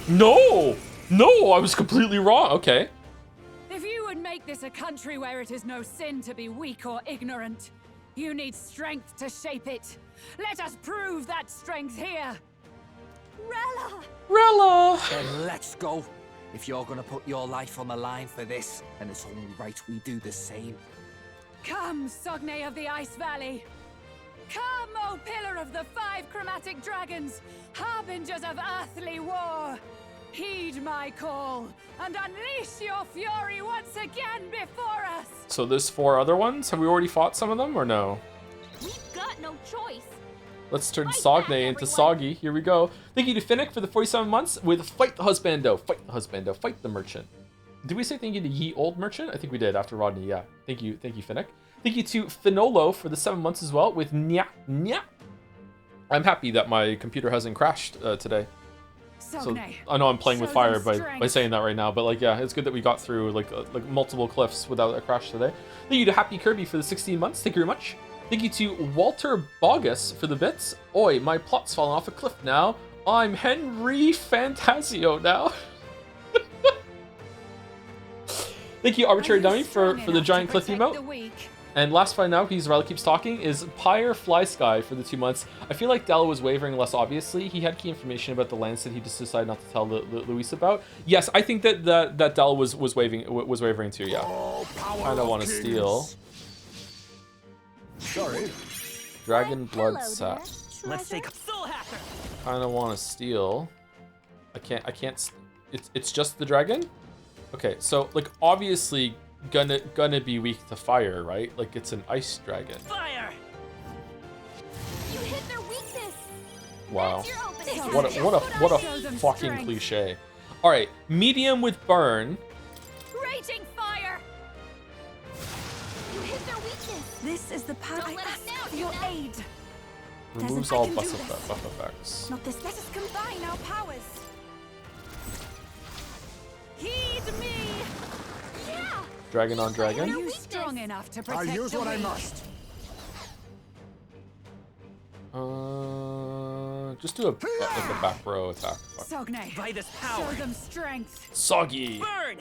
No! No, I was completely wrong. Okay. If you would make this a country where it is no sin to be weak or ignorant, you need strength to shape it. Let us prove that strength here. Rella! Rella! Then let's go. If you're gonna put your life on the line for this, then it's only right we do the same. Come, Sogne of the Ice Valley. Come, O Pillar of the 5 Chromatic Dragons, harbingers of earthly war. Heed my call, and unleash your fury once again before us! So there's 4 other ones? Have we already fought some of them, or no? We've got no choice. Let's turn Sogne into Soggy. Here we go. Thank you to Finnick for the 47 months with Fight the Husbando. Fight the Husbando. Fight the Merchant. Did we say thank you to Ye Old Merchant? I think we did after Rodney, yeah. Thank you, Finnick. Thank you to Finolo for the 7 months as well with Nya Nya. I'm happy that my computer hasn't crashed today. So I know I'm playing with fire by saying that right now, but like, yeah, it's good that we got through like multiple cliffs without a crash today. Thank you to Happy Kirby for the 16 months. Thank you very much. Thank you to Walter Bogus for the bits. Oi, my plot's falling off a cliff now. I'm Henry Fantasio now. Thank you, Arbitrary Dummy, for the giant cliff emote. And last find out, because Riley keeps talking, is Pyre Fly Sky for the 2 months. I feel like Della was wavering less obviously. He had key information about the lands that he just decided not to tell Luis about. Yes, I think that Della was wavering too. Yeah. I don't want to steal. Sorry. Dragon Blood Sap. Let's take Soul Hacker. Kind of want to steal. I can't. It's just the dragon. Okay, so like obviously. Gonna be weak to fire, right? Like it's an ice dragon. Fire! You hit their weakness. Wow. What a fucking cliche. All right, medium with burn. Raging fire. You hit their weakness. This is the power I ask for your aid. Removes all buff effects. Not this. Let us combine our powers. Heed me. Yeah. Dragon on dragon. Are you strong enough to protect I'll use what I must. Just do like a back row attack. Sogne, by this power. Show them strength. Soggy. Burn.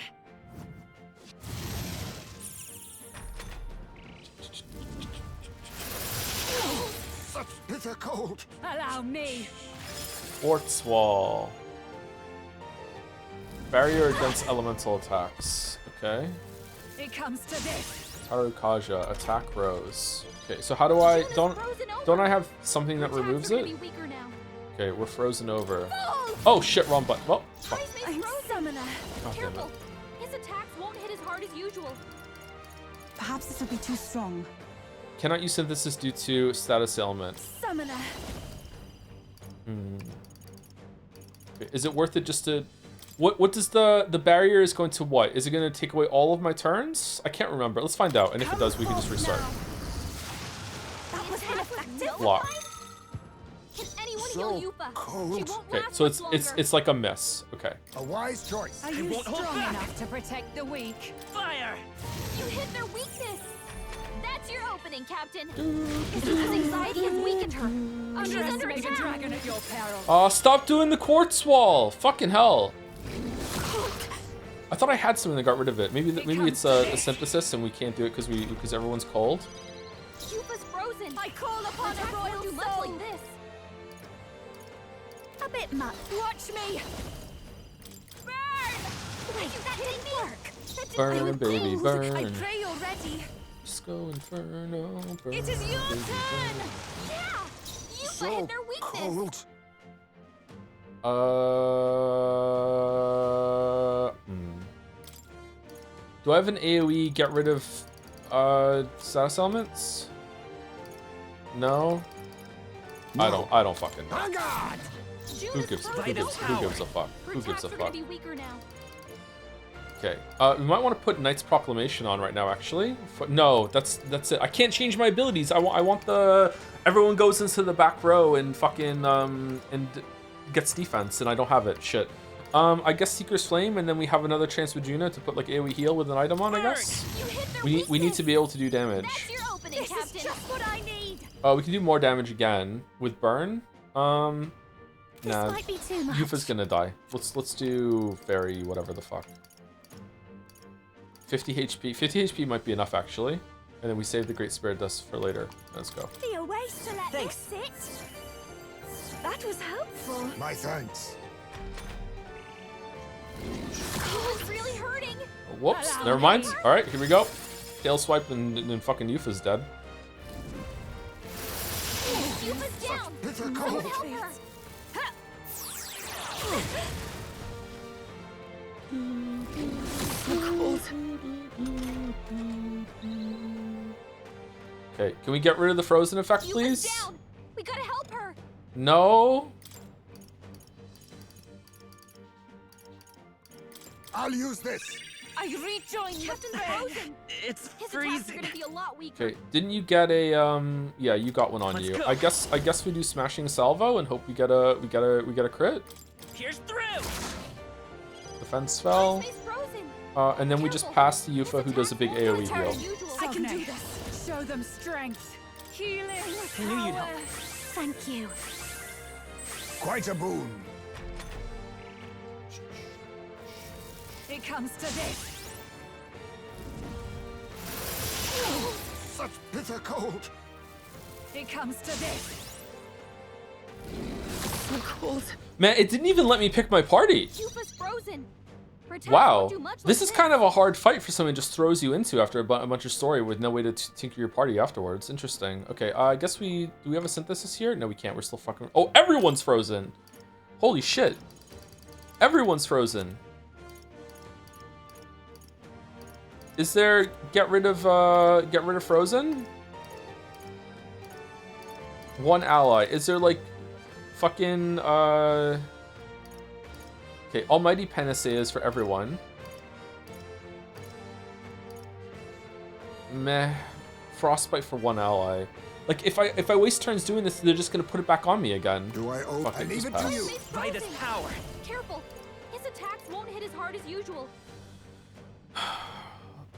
Such bitter cold. Allow me. Quartz wall. Barrier against elemental attacks. Okay. It comes to this. Tarukaja, attack rose. Okay, so how do I don't I have something that removes it? Okay, we're frozen over. Oh shit, wrong button. Well, fuck. I'm summoner. God damn it. His attacks won't hit as hard as usual. Perhaps this will be too strong. Cannot use synthesis due to status ailment. Summoner. Okay, is it worth it just to what does the barrier is going to what? Is it going to take away all of my turns? I can't remember. Let's find out. And if it does, we can just restart. That was ineffective. Block. Can anyone heal Yufa? Cold. She won't Okay, last so much longer. it's like a miss. Okay. A wise choice. Are you strong enough to protect the weak? Fire! You hit their weakness. That's your opening, Captain. His anxiety has weakened her. She's under Underestimate a attack. dragon at your peril. Stop doing the quartz wall. Fucking hell. I thought I had something that got rid of it. Maybe it's a synthesis and we can't do it because everyone's cold. Yufa's frozen. I call upon a royal do much soul. like this. A bit much. Watch me. Wait, that didn't work. Burn, baby, I burn. pray already. Disco Inferno. Burn, It is your baby, turn. Yeah. Yufa So hit their weakness. cold. Do I have an AoE get rid of status elements? No. I don't fucking know. Who gives a fuck? Who gives a fuck? Be weaker now. Okay. We might want to put Knight's Proclamation on right now, actually. No, that's it. I can't change my abilities. I want the everyone goes into the back row and fucking and gets defense, and I don't have it. Shit. I guess Seeker's Flame, and then we have another chance with Juna to put like AoE heal with an item on. I guess. We need to be able to do damage. That's your opening, Captain. This is just what I need. We can do more damage again with burn. Nah. might be too much. Yufa's gonna die. Let's do fairy, whatever the fuck. 50 HP. 50 HP might be enough actually. And then we save the Great Spirit Dust for later. Let's go. Be a waste to let this sit. That was helpful. My thanks. It's really hurting. Whoops. Never mind. All right, here we go. Tail swipe and fucking Yufa's dead. Yufa's down. Bitter Someone cold. help her. Okay, can we get rid of the frozen effect, Yufa's please? down. We gotta help her. No. I'll use this. I rejoin Captain Frozen. It's His freezing. attacks are gonna be a lot weaker. Okay, didn't you get a yeah, you got one on Let's you. go. I guess we do smashing salvo and hope we get a crit. Here's through. Defense spell. Space Frozen. And then we just pass to Yufa who does a big AoE heal. I can do this. Show them strength. Healing. I knew you'd help. Thank you. Quite a boon. It comes to this. Such bitter cold. It comes to this. So cold. Man, it didn't even let me pick my party. Yufa's frozen. Her attacks Wow, won't do much this like is kind of a hard fight for someone just throws you into after a bunch of story with no way to tinker your party afterwards. Interesting. Okay, I guess do we have a synthesis here? No, we can't. We're still fucking. Oh, everyone's frozen. Holy shit. Everyone's frozen. Is there get rid of frozen? One ally. Is there like fucking okay, Almighty Panacea is for everyone. Meh. Frostbite for one ally. Like if I waste turns doing this, they're just gonna put it back on me again. Do I owe? Fuck I it, leave just it to pass. you. Vitus power. Careful. His attacks won't hit as hard as usual.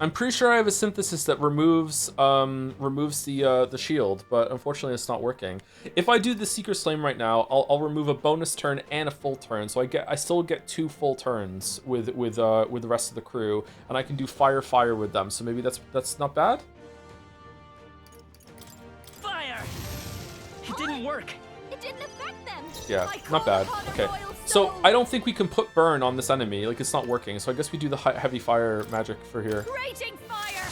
I'm pretty sure I have a synthesis that removes the shield, but unfortunately it's not working. If I do the Seeker's Flame right now, I'll remove a bonus turn and a full turn, so I still get 2 full turns with the rest of the crew, and I can do fire with them. So maybe that's not bad. Fire. It didn't work. It didn't affect them. Yeah, not bad. Okay, so I don't think we can put burn on this enemy. Like, it's not working. So I guess we do the heavy fire magic for here. Raging fire.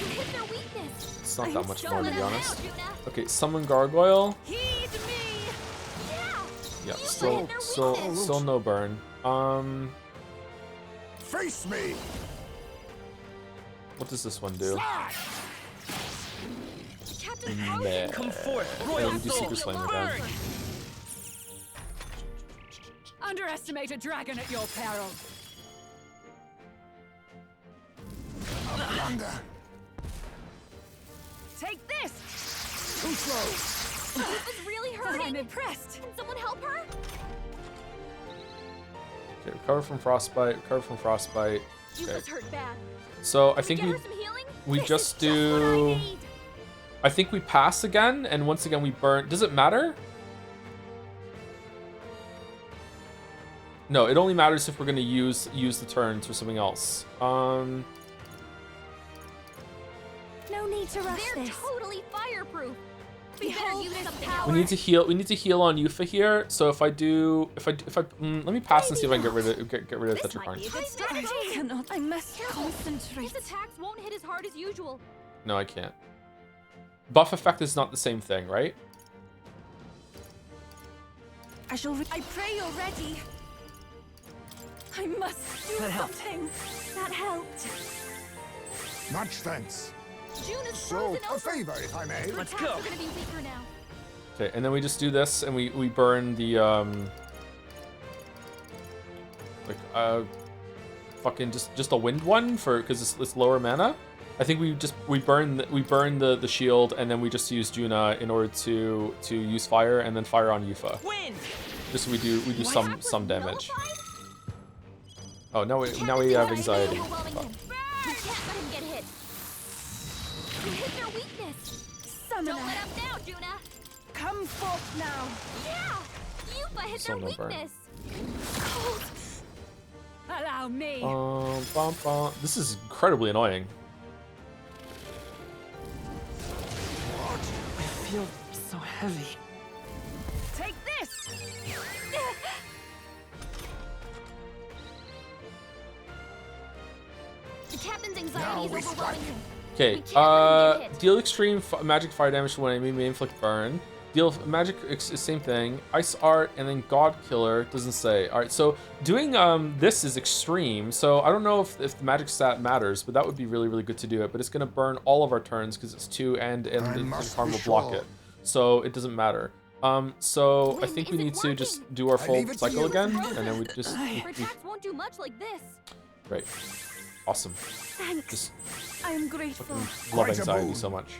You hit their weakness. It's not that much more, to be honest. Okay, summon gargoyle. Heed me. Yeah, still no burn. Face me. What does this one do? Captain, come forth, Yeah, Royal we do Secret Flame again. Underestimate a dragon at your peril. Take this! Too slow. This is really hurting. I'm impressed. Can someone help her? Okay, recover from frostbite. Recover from frostbite. You Okay. was hurt bad. So I think Get her some healing? we This just is what I do. need. I think we pass again, and once again we burn. Does it matter? No, it only matters if we're gonna use the turns for something else. No need to rush They're this. totally fireproof. We better use some power. We need to heal. We need to heal on Yuffie here. So if I let me pass and see if I can get rid of Tetrakarn. I cannot. I must concentrate. His attacks won't hit as hard as usual. No, I can't. Buff effect is not the same thing, right? I pray you're ready. I must do That helped. something. That helped. Much thanks. June is So, frozen a over. favor, if I may. Your attacks are gonna be weaker now. Okay, and then we just do this, and we burn the fucking just a wind one for because it's lower mana. I think we burn the shield, and then we just use Juna in order to use fire, and then fire on Yuffie. Wind. Just so we do some damage. Oh, now we have anxiety. Overwhelming him. We can't let him get hit. You hit their weakness. Summoner. Don't let up now, Juna. Come forth now. Yeah. Yuffie hit Still their no burn. weakness. Cold. Allow me. This is incredibly annoying. I feel so heavy. Take this! The captain's anxiety is overwhelming him. Okay, We can't let him get hit. deal extreme magic fire damage to one enemy, may inflict burn. Deal magic, same thing. Ice art, and then God Killer, doesn't say. Alright, so doing this is extreme, so I don't know if the magic stat matters, but that would be really, really good to do it. But it's going to burn all of our turns because it's 2 and the charm will block it. So it doesn't matter. So I think we need to just do our full cycle again, and then we just... Her attacks won't do much like this. Right. Awesome. Thanks. Just I'm grateful. love anxiety so much.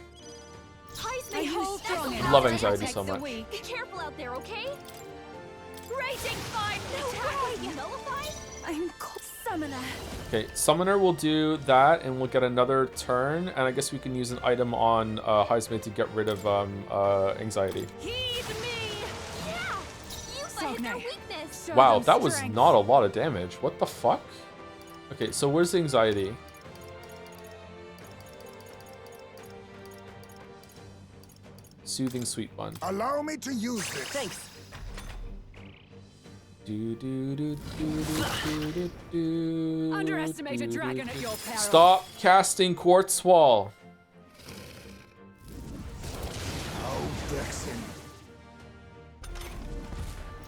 Ties Are may you hold. strong That's enough Love to anxiety protect so the much. weak. Be careful out there, okay? Raging fire. No way. Nullified. I'm cold. Summoner. Okay, Summoner will do that, and we'll get another turn, and I guess we can use an item on Heisman to get rid of anxiety. Heed me. Yeah. Yuffie hit their weakness. Wow, that was not a lot of damage. What the fuck? Okay, so where's the anxiety? Soothing sweet one. Allow me to use this. Thanks. Underestimate a dragon at your peril. Stop casting Quartz Wall. Oh, Dixon.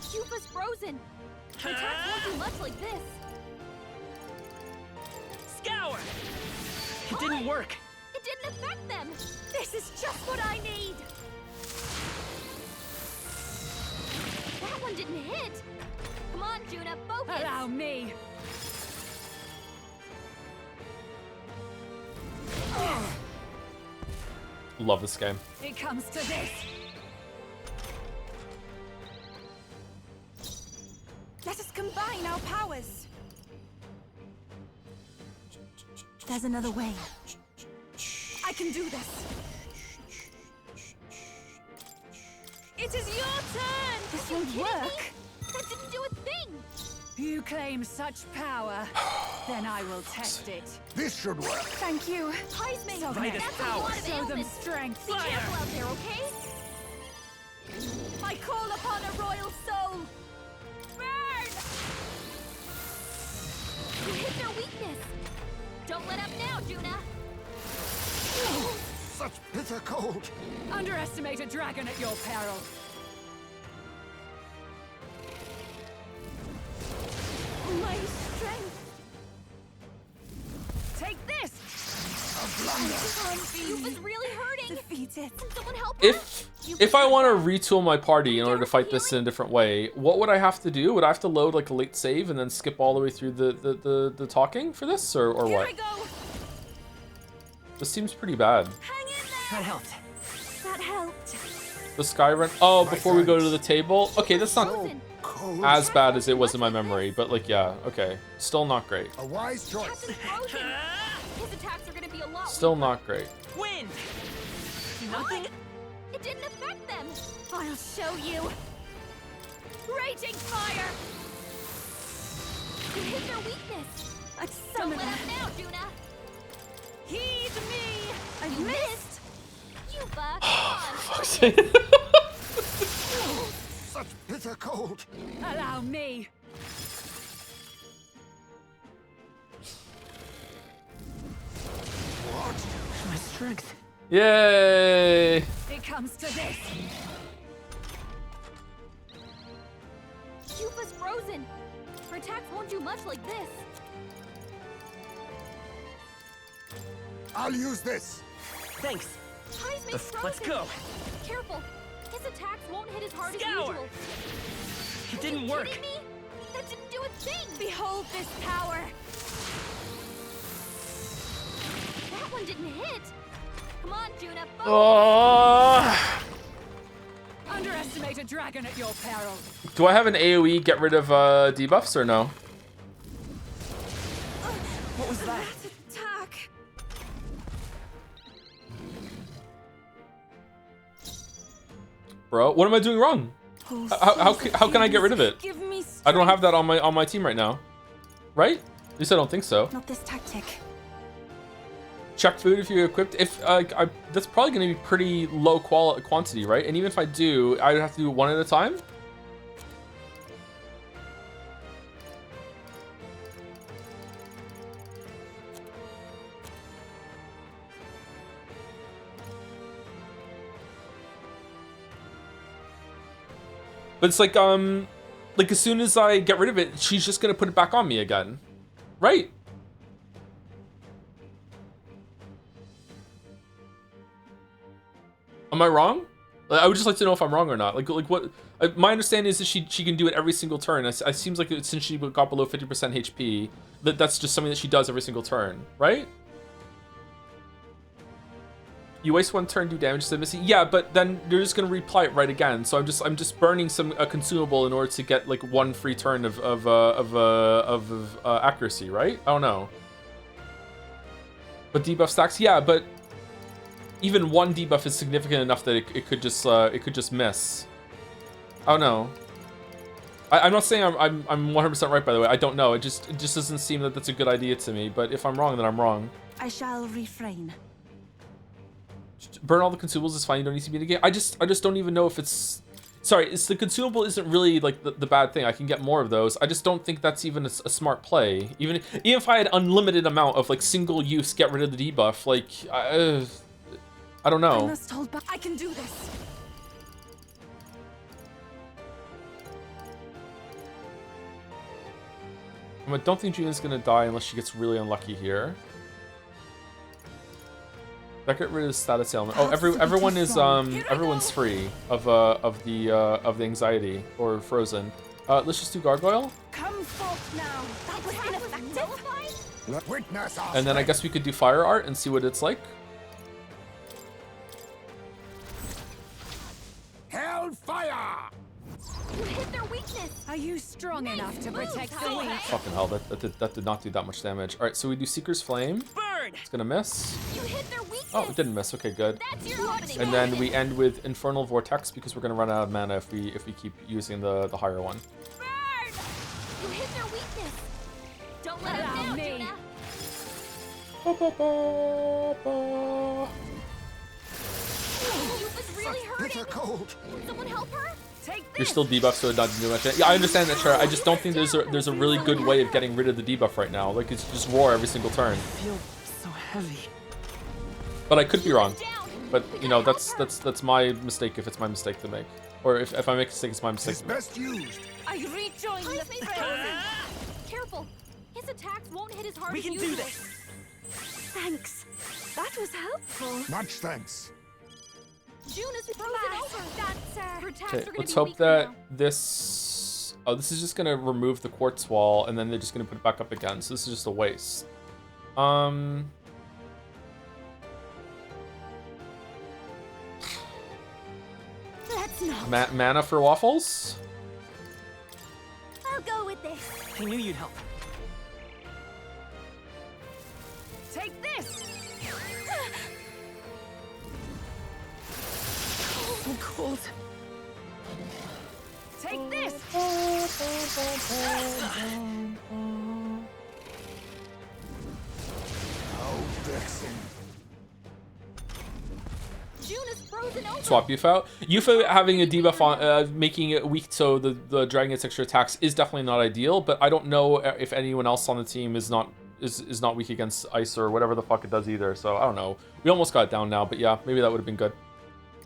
Yuffie's frozen. Her attacks won't do much like this. Scour. It didn't work. It didn't affect them. This is just what I need. That one didn't hit. Come on, Juna, focus. Allow me. Love this game. It comes to this. Let us combine our powers. There's another way. I can do this. It is your turn. This Are you won't kidding work. me? That didn't do a thing. You claim such power, then I will test it. This should work. Thank you. Heisman, Right that's as a power. lot of Show them ailments. strength. Be careful out there, okay? I call upon a royal soul. Burn! You hit their weakness. Don't let up now, Juna. Such bitter cold. Underestimate a dragon at your peril. My strength. Take this! Cube is really hurting. Defeated. Can someone help her? If I want to retool my party in order to fight this in a different way, what would I have to do? Would I have to load like a late save and then skip all the way through the talking for this, or what? This seems pretty bad. That helped. That helped. The sky run. Oh, before we go to the table. Okay, that's not as bad as it was in my memory, but like, yeah, okay, still not great. A wise choice. Captain's frozen. His attacks are gonna be a lot. Still not great. Wind. Nothing. It didn't affect them. I'll show you. Raging fire. You hit their weakness. I Don't summon let her. up now, Juna. Heed me. I You missed. You buck. Come on. Such bitter cold. Allow me. My strength. Yay! It comes to this. Cuba's frozen. Her attacks won't do much like this. I'll use this. Thanks. Heisman's frozen. Let's go. Careful. His attacks won't hit as hard as Scour. usual. It Are didn't you work. kidding me? That didn't do a thing. Behold this power. That one didn't hit. Come on, Juna. Focus. Oh. Underestimate a dragon at your peril. Do I have an AoE get rid of debuffs or no? What was that? Attack. Bro, what am I doing wrong? How can I get rid of it? Give me I don't have that on my team right now. Right? At least I don't think so. Not this tactic. Check food if you're equipped. If that's probably going to be pretty low quantity, right? And even if I do, I'd have to do one at a time. But it's like as soon as I get rid of it, she's just gonna put it back on me again, right? Am I wrong? I would just like to know if I'm wrong or not. Like what? My understanding is that she can do it every single turn. It seems like since she got below 50% HP, that's just something that she does every single turn, right? You waste one turn, do damage to the missing. Yeah, but then you're just gonna reapply it right again. So I'm just burning some consumable in order to get like one free turn of accuracy, right? I don't know. But debuff stacks, yeah, but even one debuff is significant enough that it could just miss. I don't know. I'm not saying I'm 100% right, by the way. I don't know. It just doesn't seem that that's a good idea to me. But if I'm wrong, then I'm wrong. I shall refrain. Burn all the consumables is fine. You don't need to be in the game. I just don't even know if it's. Sorry, it's the consumable isn't really like the bad thing. I can get more of those. I just don't think that's even a smart play. Even if I had unlimited amount of like single use, get rid of the debuff. Like I don't know. I must hold back. I can do this. I don't think Juna's gonna die unless she gets really unlucky here. That get rid of status ailment. Oh, everyone's free of the anxiety or frozen. Let's just do gargoyle. Come forth now. That was ineffective. Let witness our And then I guess we could do fire art and see what it's like. Hellfire! You hit their weakness. Are you strong enough to protect the weak? Fucking hell, that did not do that much damage. All right, so we do Seeker's Flame. Burn! It's gonna miss. You hit their weakness. Oh, it didn't miss. Okay, good. That's your opening. And then we end with Infernal Vortex because we're gonna run out of mana if we keep using the higher one. Burn! You hit their weakness. Yufa's really hurting. Cold. Someone help her? You're still debuffed, so it doesn't do much. Yeah, I understand that, Chara. I just don't think there's a really good way of getting rid of the debuff right now. Like, it's just roar every single turn. I feel so heavy. But I could be wrong. But you know, that's my mistake if it's my mistake to make. Or if I make a mistake, it's my mistake to make. Best used. I rejoin the fray. Careful. His attacks won't hit as hard We as can usual. do this. Thanks. That was helpful. Much thanks. June is frozen over. Dancer. Her attacks Okay, are gonna let's be hope weaker that now. this... Oh, this is just gonna remove the quartz wall, and then they're just gonna put it back up again. So this is just a waste. Let's not. Mana for waffles? I'll go with this. I knew you'd help. Take this! So cold. Take this! Oh, Vixen. June is frozen over. Swap Yufa out. Yufa having a debuff on, making it weak so the dragon gets extra attacks is definitely not ideal, but I don't know if anyone else on the team is not weak against ice or whatever the fuck it does either, so I don't know. We almost got it down now, but yeah, maybe that would have been good.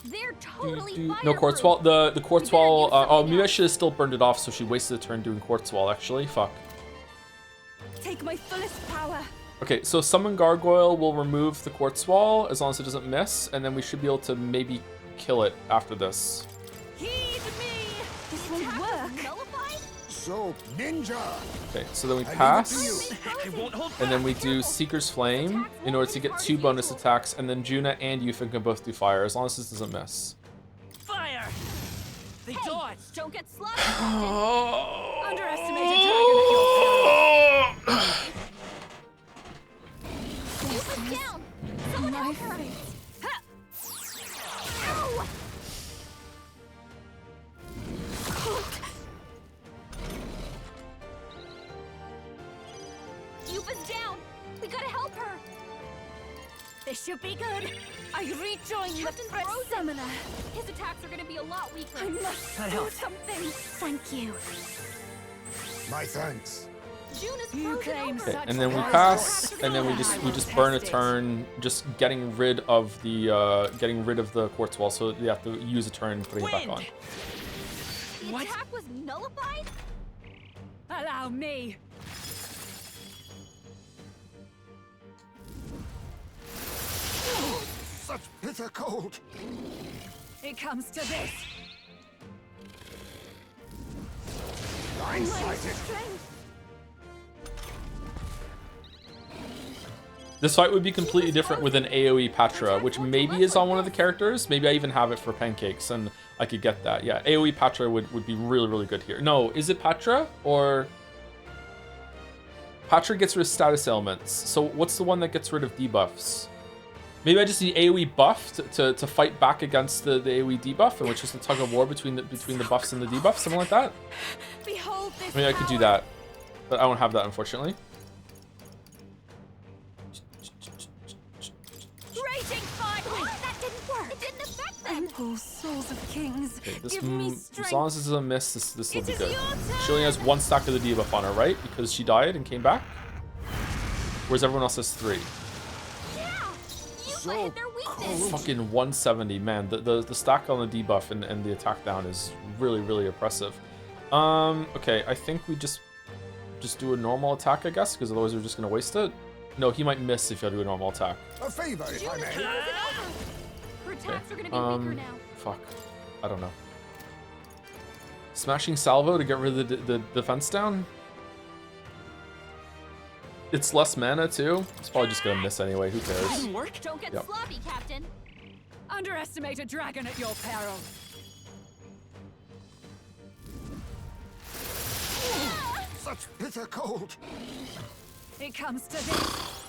They're totally No quartz wall. The quartz wall. Oh, maybe I should have still burned it off, so she wasted a turn doing quartz wall. Actually, fuck. Take my fullest power. Okay, so summon gargoyle will remove the quartz wall as long as it doesn't miss, and then we should be able to maybe kill it after this. Heed me. This will work. So, ninja. Okay, so then we I leave it pass, to I won't hold and then we do Seeker's Flame in order to get 2 bonus attacks, and then Juna and Yufa can both do fire as long as this doesn't miss. fire. They Hey, dodge. don't get sloppy. Underestimated dragon at your peril. Yufa's down. Someone help her. Ow! Yufa's down. We gotta help her. This should be good. I rejoin the Captain Fred Frozen. Summoner. His attacks are gonna be a lot weaker. I must That do helped. something. Thank you. My thanks. June is You frozen claim over. such And then we power. pass, and then we I will just burn a test it. turn, just getting rid of the quartz wall. So you have to use a turn putting it back on. The attack was nullified? Allow me. Such bitter cold. It comes to this. Blindsided. This fight would be completely different with an AoE Patra, which maybe is on one of the characters. Maybe I even have it for pancakes, and I could get that. Yeah, AoE Patra would be really, really good here. No, is it Patra? Or... Patra gets rid of status elements. So what's the one that gets rid of debuffs? Maybe I just need AoE buff to fight back against the AoE debuff, and which is the tug of war between the buffs and the debuffs, something like that. Behold this Maybe I could do that, but I don't have that, unfortunately. Raging fire. That didn't work. It didn't affect them. Oh, souls of kings. Okay, this Give me as strength. long as this is a miss, this will It be is good. your She only has 1 stack of the debuff on her, right? Because she died and came back. Whereas everyone else has 3. Yufa hit their weakness. Fucking 170, man. The stack on the debuff and the attack down is really, really oppressive. Okay, I think we just do a normal attack, I guess, because otherwise we're just gonna waste it. No, he might miss if you do a normal attack. A favor, if I may. Her attacks are gonna be weaker now. Fuck. I don't know. Smashing salvo to get rid of the defense down? It's less mana too. It's probably just gonna miss anyway. Who cares? Didn't work. Don't get Yep. sloppy, Captain. Underestimate a dragon at your peril. Such bitter cold. It comes to this.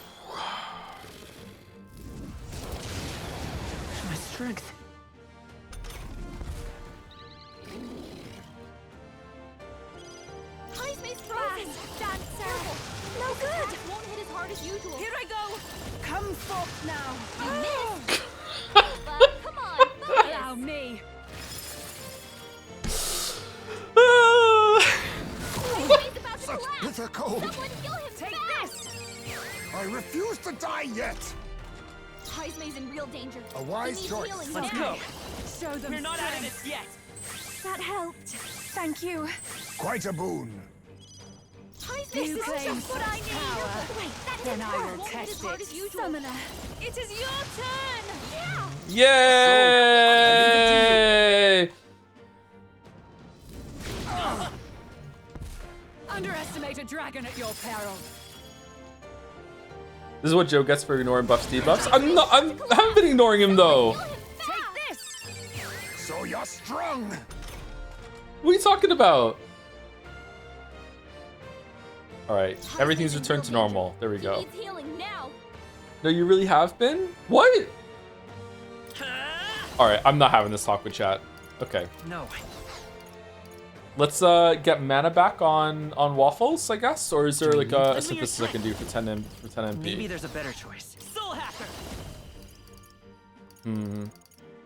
My strength. Honey's Mace frozen. Dancer. No good. Won't hit as hard as usual. Here I go. yet. Hyzme's in real danger. A wise He needs choice. healing Let's now. go. Show them We're not out of strength. this yet. That helped. Thank you. Quite a boon. You claim just what I need. power. Wait, that Then hit I hard. will Won't hit as test hard it. as usual. Summoner, it is your turn. Yeah. Yay! Underestimate a dragon at your peril. This is what Joe gets for ignoring buffs debuffs. I haven't been ignoring him though. Take this. So you're strong. What are you talking about? Alright, everything's returned to normal. There we He go. needs healing now. No, you really have been? What? Alright, I'm not having this talk with chat. Okay. No. Let's get mana back on Waffles, I guess? Or is there like a Lend me your synthesis I can do for 10 MP? Maybe there's a better choice. Soul Hacker.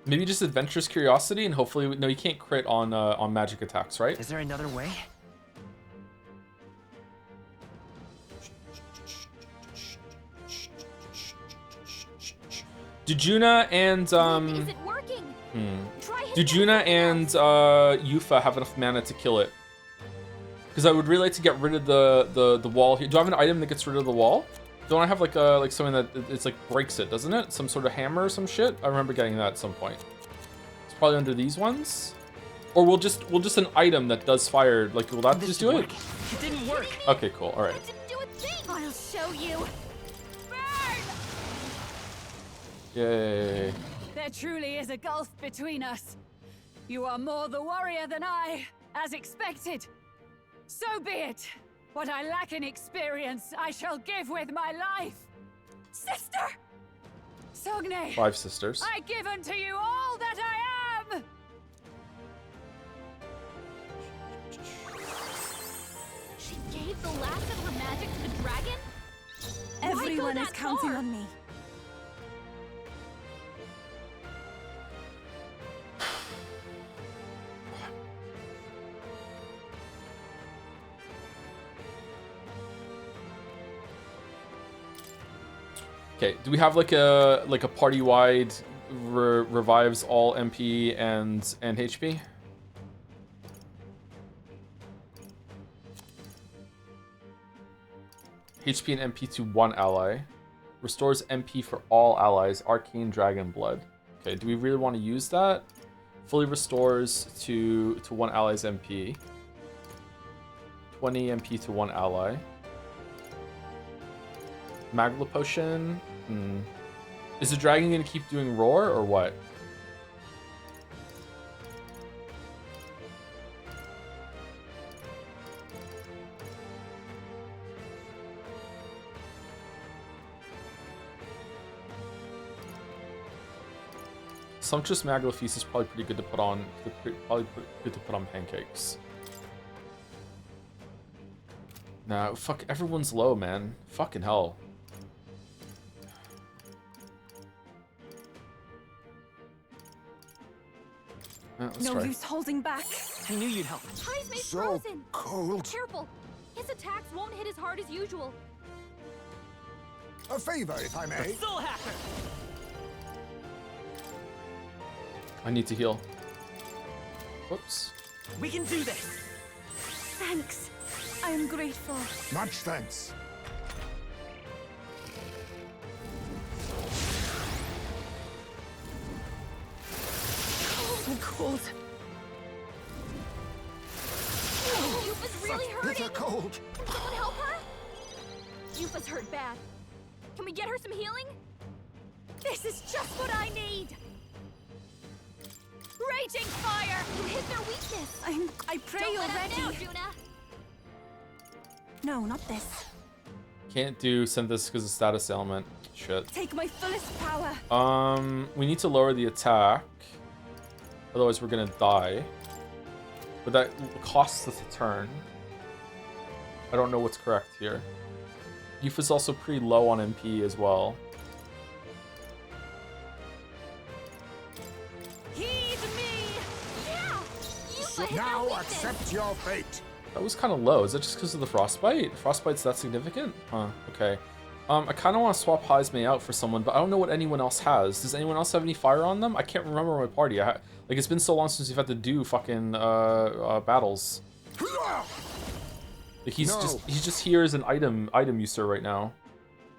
Maybe just Adventurous Curiosity and hopefully... No, you can't crit on magic attacks, right? Is there another way? Do Juna and Is it working? Do Juna and Yufa have enough mana to kill it? Because I would really like to get rid of the wall here. Do I have an item that gets rid of the wall? Don't I have like something that it's like breaks it, doesn't it? Some sort of hammer or some shit? I remember getting that at some point. It's probably under these ones. Or we'll just an item that does fire. Like, will that just do it? It didn't work. Okay, cool. All right. I'll show you. Yay. There truly is a gulf between us. You are more the warrior than I, as expected. So be it. What I lack in experience, I shall give with my life. Sister! Sogne! 5 sisters. I give unto you all that I am! She gave the last of her magic to the dragon? Everyone is counting on me. Okay, do we have like a party-wide revives all MP and HP? HP and MP to one ally. Restores MP for all allies. Arcane Dragon Blood. Okay, do we really want to use that? Fully restores to one ally's MP. 20 MP to one ally. Magla Potion. Is the dragon gonna keep doing roar or what? Sumptuous Magla Feast is probably pretty good to put on. Good to put on pancakes. Nah, fuck. Everyone's low, man. Fucking hell. No use holding back. I knew you'd help. Hyzme's So frozen. cold. Careful. His attacks won't hit as hard as usual. A favor, if I may. Soul Hacker. I need to heal. Whoops. We can do this. Thanks. I am grateful. Much thanks. So cold. Yufa's really hurting. Bitter cold. Can someone help her? Yufa's hurt bad. Can we get her some healing? This is just what I need. Raging fire! You hit their weakness. I pray Don't you're let us ready. down, Juna. No, not this. Can't do synthesis because of status ailment. Shit. Take my fullest power. We need to lower the attack. Otherwise we're gonna die. But that costs us a turn. I don't know what's correct here. Yufa's also pretty low on MP as well. Heed me! Yeah! So Yufa hit now their weakness. accept your fate. That was kind of low. Is that just because of the frostbite? Frostbite's that significant? Huh, okay. I kind of want to swap Hazme out for someone, but I don't know what anyone else has. Does anyone else have any fire on them? I can't remember my party. Like, it's been so long since we've had to do fucking battles. Like, he's just here as an item user right now,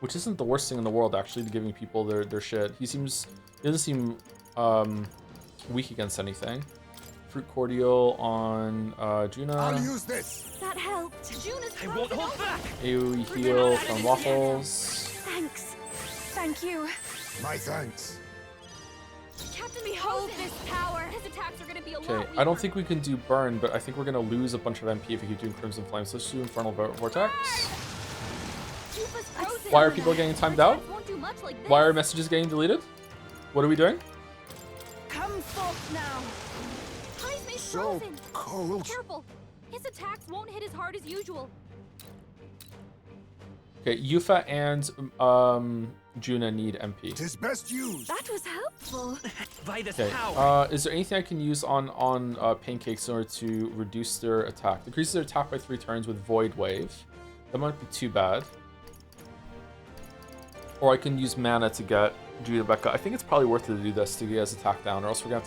which isn't the worst thing in the world actually, to giving people their shit. He doesn't seem weak against anything. Fruit cordial on Juna. I'll use this. That helped. Juna's I won't hold back. AoE heal from Waffles. Thanks. Thank you. My thanks. Captain, we hold this power. His attacks are going to be a lot Okay, weaker. I don't think we can do burn, but I think we're gonna lose a bunch of MP if we keep doing Crimson Flame. So let's do Infernal Vortex. Why are people getting timed out? Why are messages getting deleted? What are we doing? Come forth now. Hazme's So frozen. cold. Careful. His attacks won't hit as hard as usual. Okay, Yufa and Juna need MP. Tis best used. That was helpful. By this Okay, power. is there anything I can use on Pancakes in order to reduce their attack? Decreases their attack by 3 turns with Void Wave. That might be too bad. Or I can use mana to get Juna back up. I think it's probably worth it to do this to get his attack down, or else we're gonna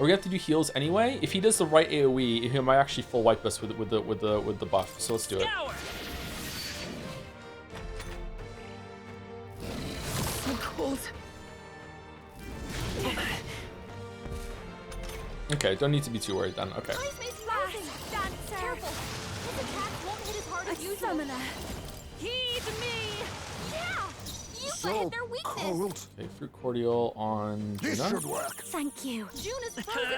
have to do heals anyway. If he does the right AoE, he might actually full wipe us with the buff. So let's do it. So cold. Okay, don't need to be too worried then. Okay. Hazme's frozen. Careful. His attacks won't hit as hard as usual. Summoner. Heed me. Yeah. You So hit their weakness. cold. Okay, fruit cordial on This Juna. should work. Thank you. Juna's frozen over.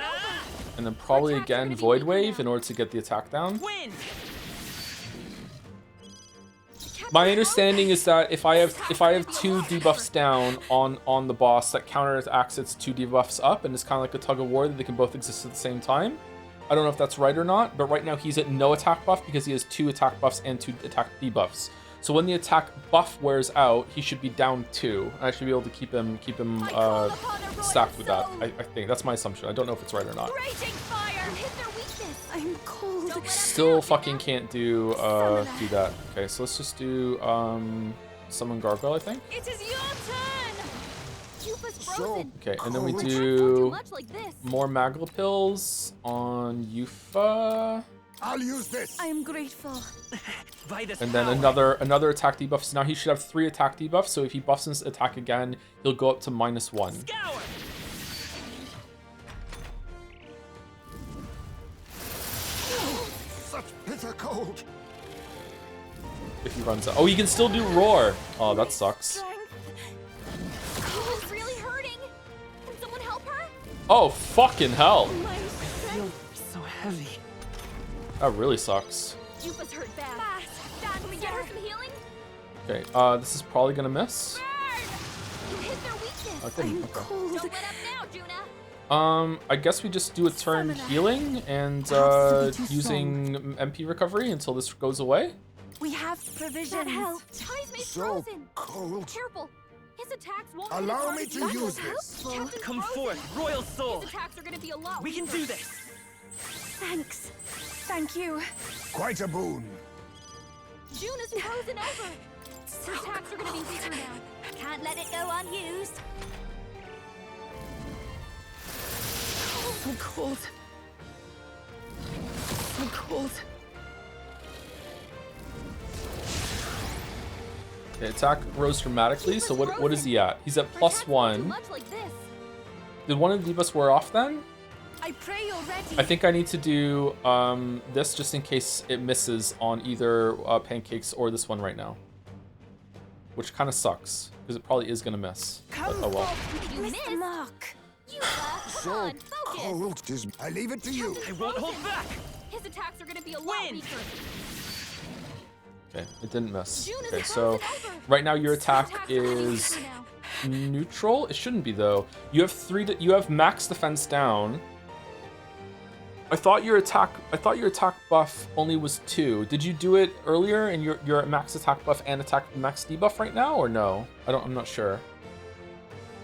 And then probably again Void Wave in order to get the attack down. Win. My understanding is that if I have 2 debuffs down on the boss, that counteracts its 2 debuffs up, and it's kind of like a tug of war that they can both exist at the same time. I don't know if that's right or not, but right now he's at no attack buff because he has 2 attack buffs and 2 attack debuffs. So when the attack buff wears out, he should be down 2. I should be able to keep him stacked with that. I think that's my assumption. I don't know if it's right or not. Raging fire. Hit their weakness. I'm cold. Still fucking can't do that. Okay, so let's just do summon Gargoyle, I think. It is your turn. Yufa's frozen. Okay, and then we Attacks won't do much like this. more Magla pills on Yufa. I'll use this. I am grateful. By this And then power. another attack debuff. So now he should have 3 attack debuffs. So if he buffs his attack again, he'll go up to -1. Scour. Such bitter cold. If he runs out. Oh, he can still do roar. Oh, that sucks. Yufa's really hurting. Can someone help her? Oh, fucking hell. I feel so heavy. That really sucks. Yufa's hurt bad. Can we get her some healing? Okay, this is probably gonna miss. You hit their weakness. I didn't. Okay. Don't let up now, Juna. I guess we just do a turn healing and using MP recovery until this goes away. We have provisions. That helped. Hazme's So frozen. cold. Careful. His attacks won't Allow hit as hard me as to usual. use this. Captain's Come frozen. forth, Royal Soul. His attacks are going to be a lot We can weaker. do this. Thanks. Thank you. Quite a boon. Juna's frozen over. Her attacks are going to be weaker now. Can't let it go unused. So cold. So cold. Okay, attack rose dramatically. So what is he at? He's at +1. Much like this. Did one of the debuffs wear off then? I pray you're ready. I think I need to do this just in case it misses on either Pancakes or this one right now. Which kind of sucks, because it probably is going to miss. But, oh well. You missed the mark. Yufa, come So on, focus. cold. Tis. I leave it to you. I won't hold back. His attacks are going to be a lot Win. weaker. Okay, it didn't miss. Juna's Okay, so frozen over. right now your attack Attacks are gonna be is weaker now. neutral. It shouldn't be though. You have you have max defense down. I thought your attack buff only was 2. Did you do it earlier and you're at max attack buff and attack max debuff right now, or no? I'm not sure.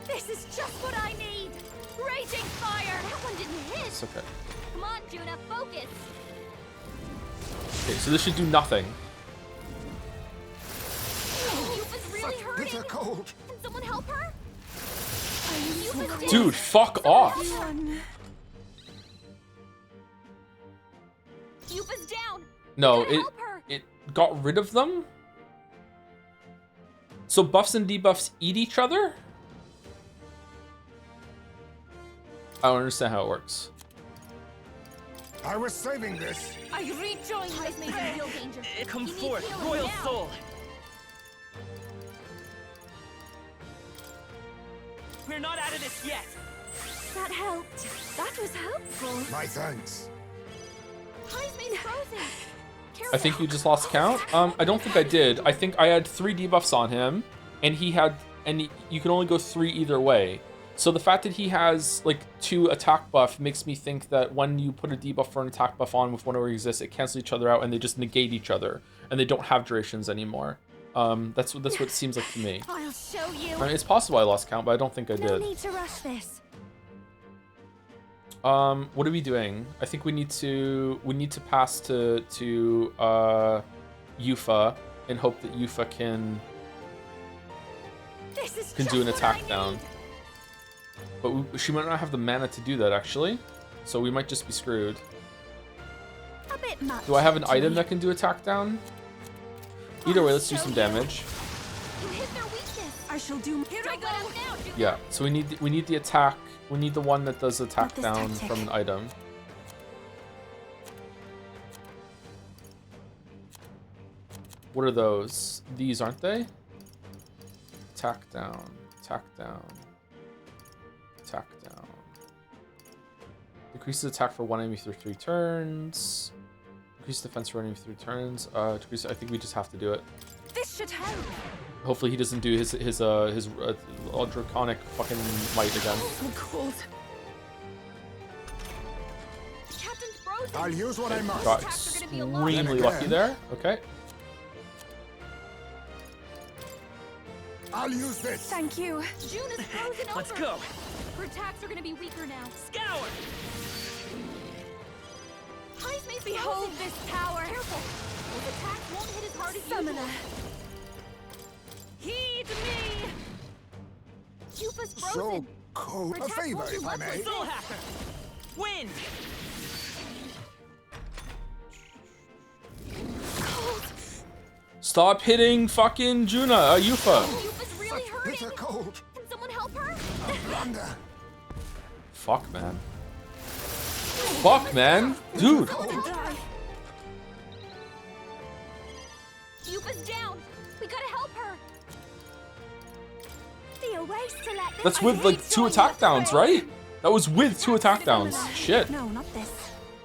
This is just what I need. Raging fire. That one didn't hit. It's okay. Come on, Juna, focus. Okay, so this should do nothing. Yufa's really hurt. Bitter cold. Can someone help her? Dude, fuck off. Yufa's down. No, it got rid of them? So buffs and debuffs eat each other? I don't understand how it works. I was saving this. I rejoin this may be real danger. Come forth, royal soul. We're not out of this yet. That helped. That was helpful. My thanks. Heismay's frozen. I think you just lost count. I don't think I did. I think I had 3 debuffs on him, and you can only go 3 either way. So the fact that he has like 2 attack buff makes me think that when you put a debuff or an attack buff on with whatever exists, it cancels each other out and they just negate each other, and they don't have durations anymore. That's what it seems like to me. I'll show you. I mean, it's possible I lost count, but I don't think I No did. need to rush this. What are we doing? I think we need to pass to Yufa and hope that Yufa can do an attack down. But she might not have the mana to do that actually, so we might just be screwed. A bit much. Do I have an item that can do attack down? Either way, let's do some damage. You hit their weakness. I shall do. Here I go now. Yeah, so we need the attack. We need the one that does attack down from an item. What are those? These, aren't they? Attack down, attack down, attack down. Decreases attack for 1 enemy through 3 turns. Increase defense for 1 enemy through 3 turns. Decrease. I think we just have to do it. This should help. Hopefully he doesn't do his draconic fucking might again. So cold. Captain's frozen. I'll use what I must. Got extremely lucky there. Okay. I'll use this. Thank you. Juna's frozen over. Let's go. Her attacks are gonna be weaker now. Scour. Heismay's behold this power. Careful. Those attacks won't hit as hard as usual. Heed me. Yufa's frozen. So cold. A favor, if I may. Soul Hacker. Wind. Stop hitting fucking Juna, Yufa. Yufa's really hurting. Bitter cold. Can someone help her? Thunder. Fuck, man. Fuck, man. Dude. Yufa's down. We gotta help her. Be a waste to let this. That's with like 2 attack downs, right? That was with 2 attack downs. Shit. No, not this.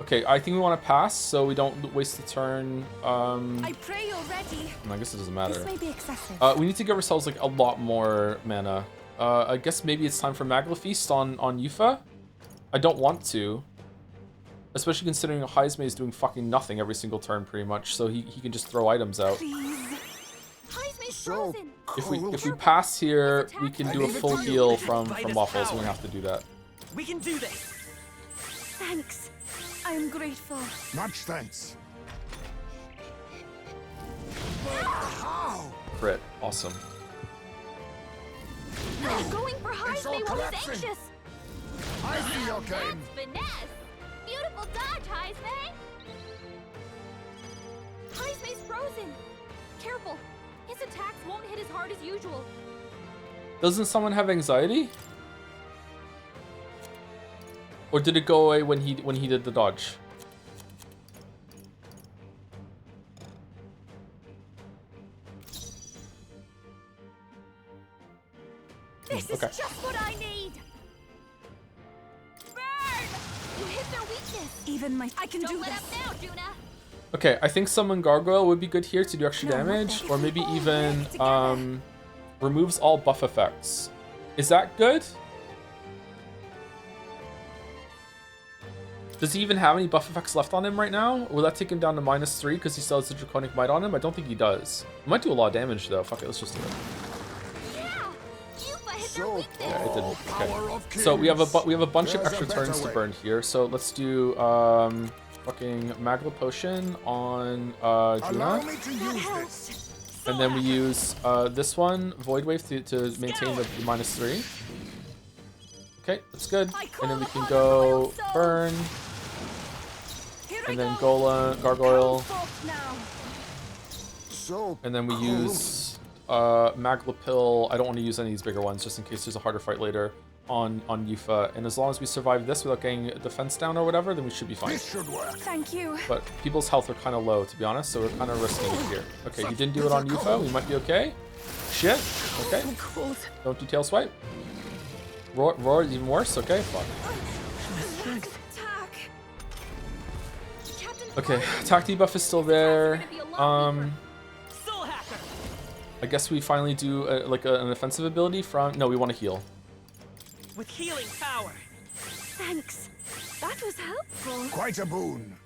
Okay, I think we want to pass so we don't waste the turn. I pray you're ready. I guess it doesn't matter. This may be excessive. We need to give ourselves like a lot more mana. I guess maybe it's time for Magla Feast on Yufa. I don't want to. Especially considering Heismay is doing fucking nothing every single turn pretty much, so he can just throw items out. So If we pass here, we can do a full heal from Waffles, so we're gonna have to do that. We can do this. Thanks. I'm grateful. Much thanks. How? Crit. Awesome. Going for Heismay while he's anxious. I see your game. Finesse. Beautiful dodge, Heismay. Heismay's frozen. Careful. His attacks won't hit as hard as usual. Doesn't someone have anxiety? Or did it go away when he did the dodge? This okay. is just what I need. Burn! You hit their weakness. Even I can Don't do let this. up now, Juna. Okay, I think summon Gargoyle would be good here to do extra damage, or maybe even removes all buff effects. Is that good? Does he even have any buff effects left on him right now? Will that take him down to -3 because he still has the Draconic Might on him? I don't think he does. It might do a lot of damage though. Fuck it, let's just do it. Yeah, it didn't. Okay. So we have a bunch of extra turns to burn here. So let's do fucking Magla Potion on Juna. And then we use this one, Void Wave, to maintain the -3. Okay, that's good. And then we can go Burn. And then Gargoyle. And then we use Maglapil. I don't want to use any of these bigger ones, just in case there's a harder fight later on Yufa. And as long as we survive this without getting a defense down or whatever, then we should be fine. This should work. Thank you. But people's health are kind of low, to be honest, so we're kind of risking it here. Okay, you didn't do it on Yufa. We might be okay. Shit. Okay. Don't do Tail Swipe. Roar is even worse. Okay, fuck. Okay, attack debuff is still there. I guess we finally do an offensive ability from. No, we want to heal. With healing power. Thanks. That was helpful. Quite a boon.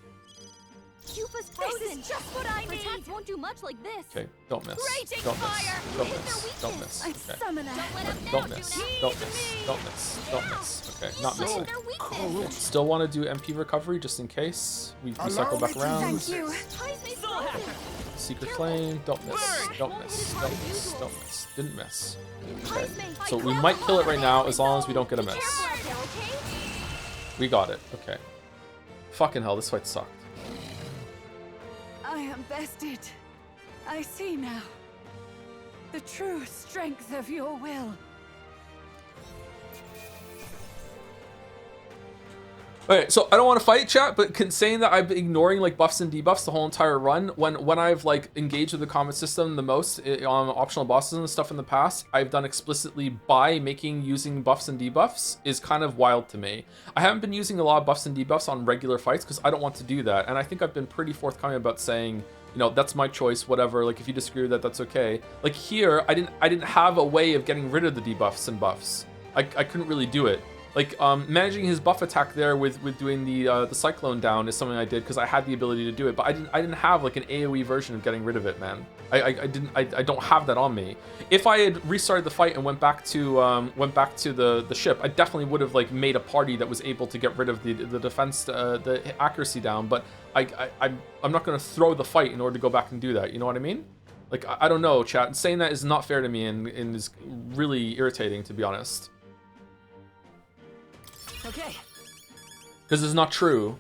Yufa's frozen. This is just what I need. Attacks won't do much like this. Okay, don't miss. Raging Don't miss. fire. Don't miss. Don't miss. Okay. Don't miss. Don't miss. Don't miss. Don't miss. Okay, not missing. Okay. Still want to do MP recovery just in case we cycle back around. Thank you. Secret Flame. Don't miss. Don't miss. Don't miss. Don't miss. Didn't miss. Okay. So we might kill it right now as long as we don't get a miss. We got it. Okay. Fucking hell, this fight sucked. I am bested. I see now. The true strength of your will. Okay, so I don't want to fight, chat, but saying that I've been ignoring like buffs and debuffs the whole entire run, when I've like engaged with the combat system the most on optional bosses and stuff in the past, I've done explicitly by using buffs and debuffs is kind of wild to me. I haven't been using a lot of buffs and debuffs on regular fights because I don't want to do that, and I think I've been pretty forthcoming about saying, you know, that's my choice, whatever. Like if you disagree with that, that's okay. Like here, I didn't have a way of getting rid of the debuffs and buffs. I couldn't really do it. Like managing his buff attack there with doing the cyclone down is something I did because I had the ability to do it, but I didn't have like an AoE version of getting rid of it, man. I don't have that on me. If I had restarted the fight and went back to the ship, I definitely would have like made a party that was able to get rid of the defense, the accuracy down. But I'm not gonna throw the fight in order to go back and do that. You know what I mean? Like I don't know, chat. Saying that is not fair to me and is really irritating, to be honest. Okay. Because it's not true.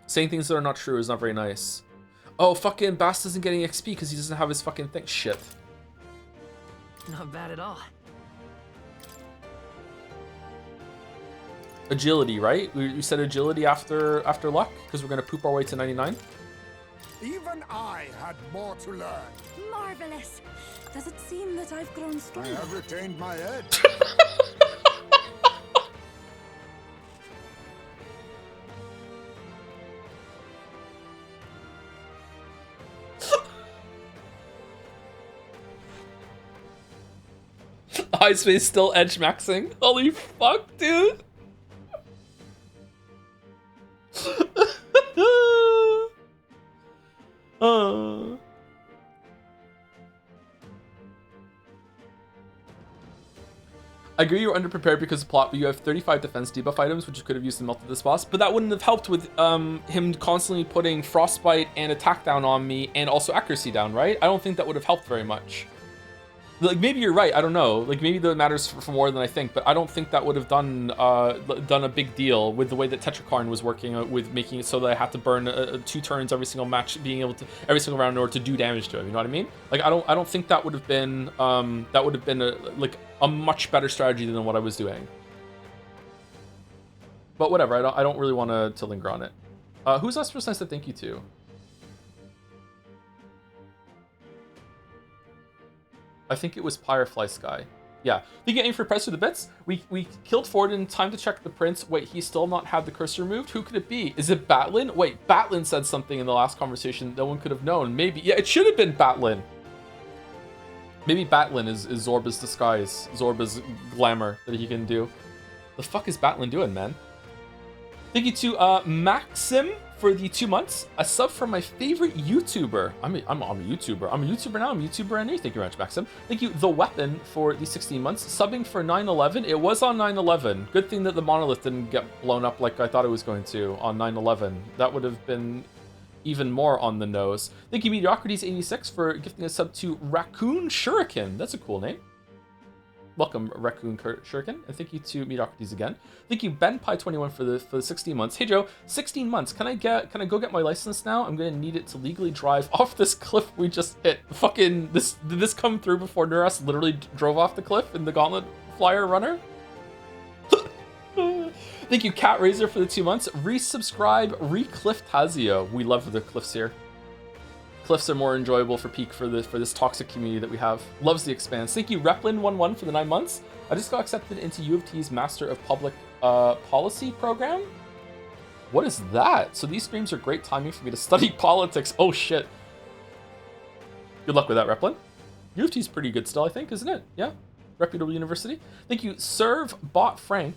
Saying things that are not true is not very nice. Oh, fucking Bast isn't getting XP because he doesn't have his fucking thing. Shit. Not bad at all. Agility, right? We said agility after luck because we're gonna poop our way to 99. Even I had more to learn. Marvelous. Does it seem that I've grown I stronger? have retained my edge. Iceface still edge maxing. Holy fuck, dude. I agree you're underprepared because of plot, but you have 35 defense debuff items, which you could have used to melt this boss, but that wouldn't have helped with him constantly putting frostbite and attack down on me and also accuracy down, right? I don't think that would have helped very much. Like, maybe you're right, I don't know. Like, maybe that matters for more than I think, but I don't think that would have done a big deal with the way that Tetrakarn was working with making it so that I had to burn 2 turns every single match, being able to every single round in order to do damage to him. You know what I mean? Like, I don't think that would have been a much better strategy than what I was doing. But whatever, I don't really want to linger on it. Who's that person I said thank you to? I think it was Firefly Sky. Yeah. Thank you for press for the bits. We killed Ford in time to check the prince. Wait, he still not had the cursor removed? Who could it be? Is it Batlin? Wait, Batlin said something in the last conversation no one could have known. Maybe. Yeah, it should have been Batlin. Maybe Batlin is Zorba's disguise. Zorba's glamour that he can do. The fuck is Batlin doing, man? Thank you to Maxim for the 2 months. A sub from my favorite YouTuber. I'm a YouTuber. I'm a YouTuber now. I'm a YouTuber and thank you very much, Maxim. Thank you, The Weapon, for the 16 months. Subbing for 9/11. It was on 9/11. Good thing that the monolith didn't get blown up like I thought it was going to on 9/11. That would have been even more on the nose. Thank you, Mediocrities86, for gifting a sub to Raccoon Shuriken. That's a cool name. Welcome, Raccoon Shuriken, and thank you to Mediocrities again. Thank you, BenPie21, for the 16 months. Hey Joe, 16 months. Can I go get my license now? I'm gonna need it to legally drive off this cliff we just hit. Fucking did this come through before Nuras literally drove off the cliff in the Gauntlet Flyer Runner? Thank you, Cat Razor, for the 2 months. Resubscribe, Recliff-Tazio. We love the cliffs here. Cliffs are more enjoyable for peak for this toxic community that we have. Loves the Expanse. Thank you, Replin11, for the 9 months. I just got accepted into U of T's Master of Public Policy program. What is that? So these streams are great timing for me to study politics. Oh shit. Good luck with that, Replin. U of T's pretty good still, I think, isn't it? Yeah. Reputable university. Thank you, Serve Bot Frank.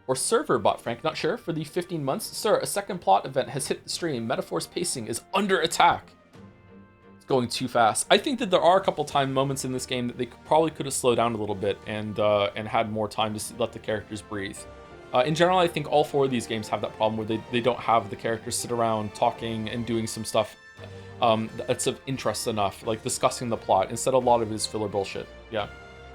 Or Server Bot Frank, not sure, for the 15 months. Sir, a second plot event has hit the stream. Metaphor's pacing is under attack. It's going too fast. I think that there are a couple time moments in this game that they probably could have slowed down a little bit and had more time to let the characters breathe. In general, I think all 4 of these games have that problem where they don't have the characters sit around talking and doing some stuff that's of interest enough, like discussing the plot. Instead, a lot of it is filler bullshit. Yeah,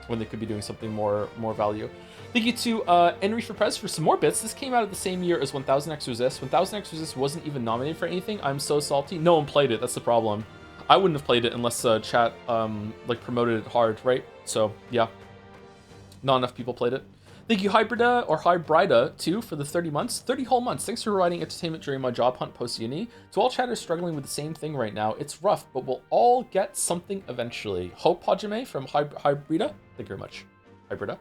when they could be doing something more value. Thank you to Henry for Prez for some more bits. This came out at the same year as 1000 X Resist. 1000 X Resist wasn't even nominated for anything. I'm so salty. No one played it. That's the problem. I wouldn't have played it unless chat like promoted it hard, right? So yeah, not enough people played it. Thank you, Hybrida or Hybrida 2 for the 30 months. 30 whole months. Thanks for providing entertainment during my job hunt post-uni. To all chatters struggling with the same thing right now, it's rough, but we'll all get something eventually. Hope Hajime from Hybrida. Thank you very much, Hybrida.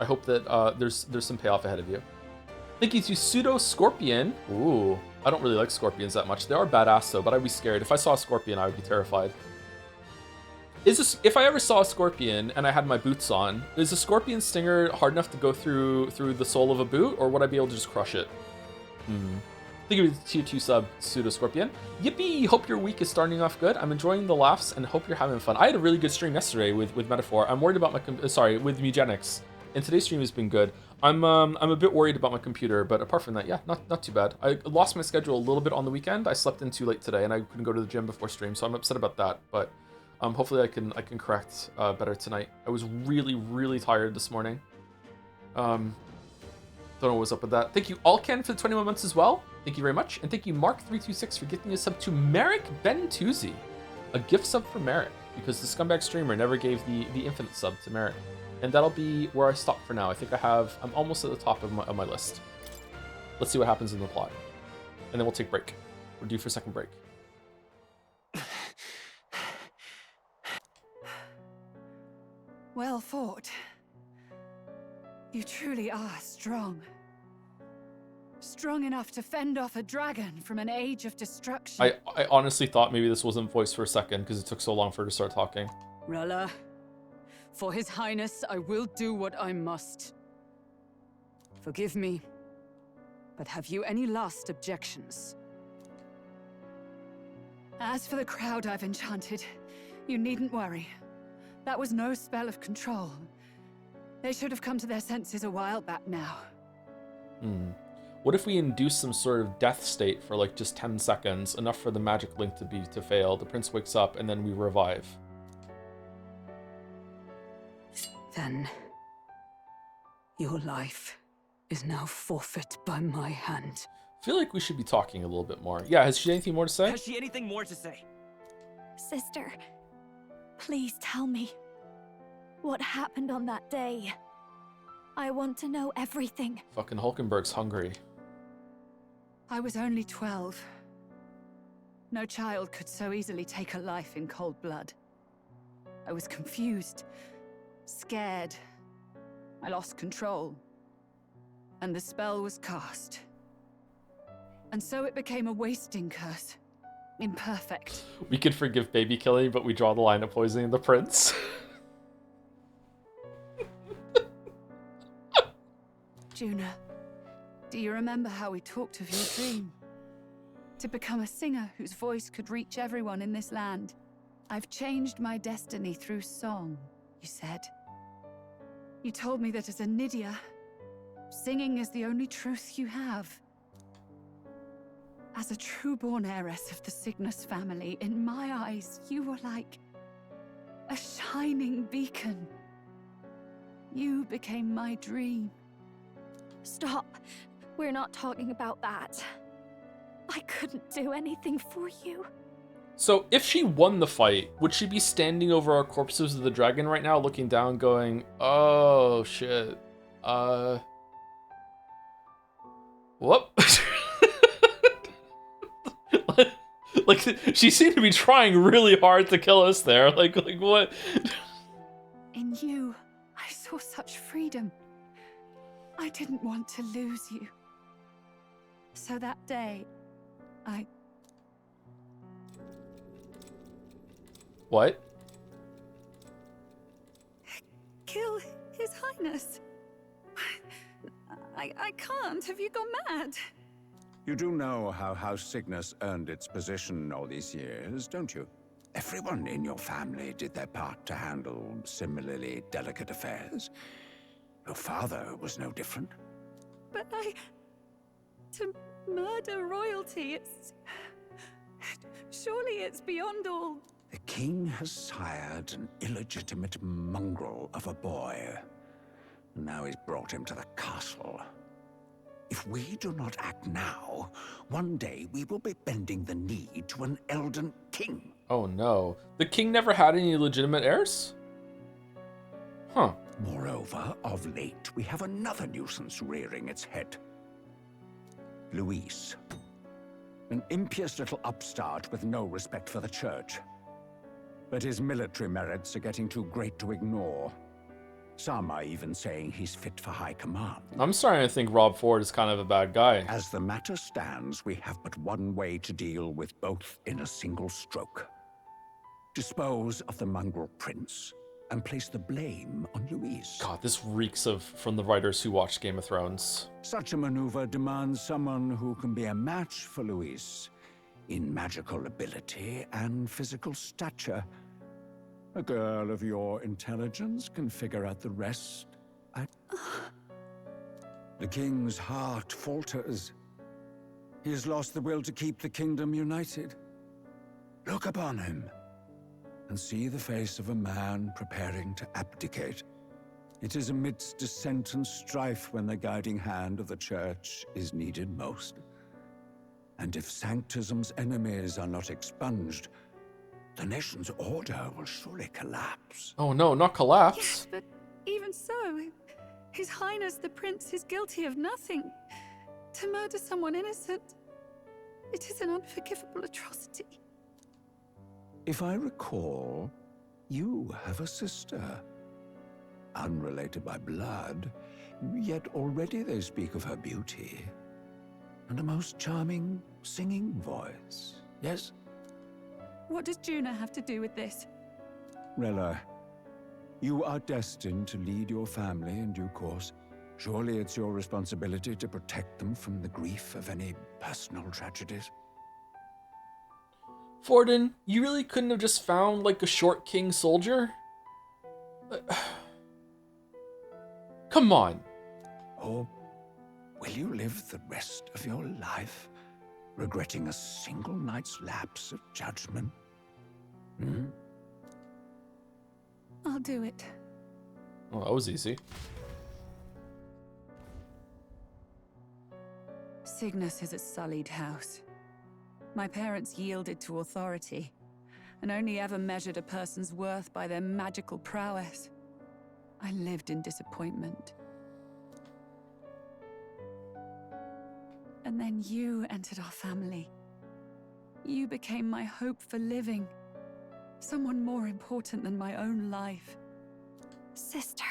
I hope that there's some payoff ahead of you. Thank you to Pseudo Scorpion. Ooh, I don't really like scorpions that much. They are badass though, but I'd be scared. If I saw a scorpion, I would be terrified. If I ever saw a scorpion and I had my boots on, is a scorpion stinger hard enough to go through the sole of a boot, or would I be able to just crush it? Thank you to Tier 2 sub, Pseudo Scorpion. Yippee! Hope your week is starting off good. I'm enjoying the laughs and hope you're having fun. I had a really good stream yesterday with Metaphor. I'm worried about with Mugenics. And today's stream has been good. I'm a bit worried about my computer, but apart from that, yeah, not too bad. I lost my schedule a little bit on the weekend. I slept in too late today, and I couldn't go to the gym before stream, so I'm upset about that. But hopefully I can correct better tonight. I was really tired this morning. Don't know what was up with that. Thank you, Alken, for the 21 months as well. Thank you very much, and thank you, Mark326, for gifting a sub to Merrick Bentuzzi, a gift sub for Merrick, because the scumbag streamer never gave the infinite sub to Merrick. And that'll be where I stop for now. I think I'm almost at the top of my list. Let's see what happens in the plot. And then we'll take a break. We're due for a second break. Well fought. You truly are strong. Strong enough to fend off a dragon from an age of destruction. I honestly thought maybe this wasn't voiced for a second because it took so long for her to start talking. Rella, for His Highness, I will do what I must. Forgive me, but have you any last objections? As for the crowd I've enchanted, you needn't worry. That was no spell of control. They should have come to their senses a while back now. What if we induce some sort of death state for like just 10 seconds, enough for the magic link to fail, the prince wakes up, and then we revive? Then, your life is now forfeit by my hand. I feel like we should be talking a little bit more. Yeah, has she anything more to say? Has she anything more to say? Sister, please tell me. What happened on that day? I want to know everything. Fucking Hulkenberg's hungry. I was only 12. No child could so easily take a life in cold blood. I was confused, scared. I lost control. And the spell was cast. And so it became a wasting curse. Imperfect. We could forgive baby killing, but we draw the line of poisoning the prince. Juna, do you remember how we talked of your dream? To become a singer whose voice could reach everyone in this land. I've changed my destiny through song, you said. You told me that as a Nydia, Singing is the only truth you have. As a true-born heiress of the Cygnus family, in my eyes, you were like a shining beacon. You became my dream. Stop. We're not talking about that. I couldn't do anything for you. So, if she won the fight, would she be standing over our corpses of the dragon right now, looking down, going, "Oh shit, whoop"? Like, she seemed to be trying really hard to kill us there. Like what? In you, I saw such freedom. I didn't want to lose you. So that day, I... What? Kill His Highness. I can't. Have you gone mad? You do know how House Cygnus earned its position all these years, don't you? Everyone in your family did their part to handle similarly delicate affairs. Your father was no different. But to murder royalty, surely it's beyond all... The king has sired an illegitimate mongrel of a boy. Now he's brought him to the castle. If we do not act now, one day we will be bending the knee to an Elden king. Oh no. The king never had any legitimate heirs? Huh. Moreover, of late, we have another nuisance rearing its head. Luis. An impious little upstart with no respect for the church. But his military merits are getting too great to ignore. Some are even saying he's fit for high command. I'm starting to think Rob Ford is kind of a bad guy. As the matter stands, we have but one way to deal with both in a single stroke. Dispose of the mongrel prince and place the blame on Luis. God, this reeks of from the writers who watched Game of Thrones. Such a maneuver demands someone who can be a match for Luis in magical ability and physical stature. A girl of your intelligence can figure out the rest. The king's heart falters. He has lost the will to keep the kingdom united. Look upon him and see the face of a man preparing to abdicate. It is amidst dissent and strife when the guiding hand of the church is needed most. And if Sanctism's enemies are not expunged, the nation's order will surely collapse. Oh no, not collapse. Yes, but even so, His Highness the Prince is guilty of nothing. To murder someone innocent, it is an unforgivable atrocity. If I recall, you have a sister. Unrelated by blood, yet already they speak of her beauty. And a most charming singing voice, yes? What does Juna have to do with this? Rella, you are destined to lead your family in due course. Surely it's your responsibility to protect them from the grief of any personal tragedies. Forden, you really couldn't have just found like a short king soldier? Come on. Or will you live the rest of your life regretting a single night's lapse of judgment? Hmm? I'll do it. Well, that was easy. Cygnus is a sullied house. My parents yielded to authority, and only ever measured a person's worth by their magical prowess. I lived in disappointment. And then you entered our family. You became my hope for living. Someone more important than my own life. Sister.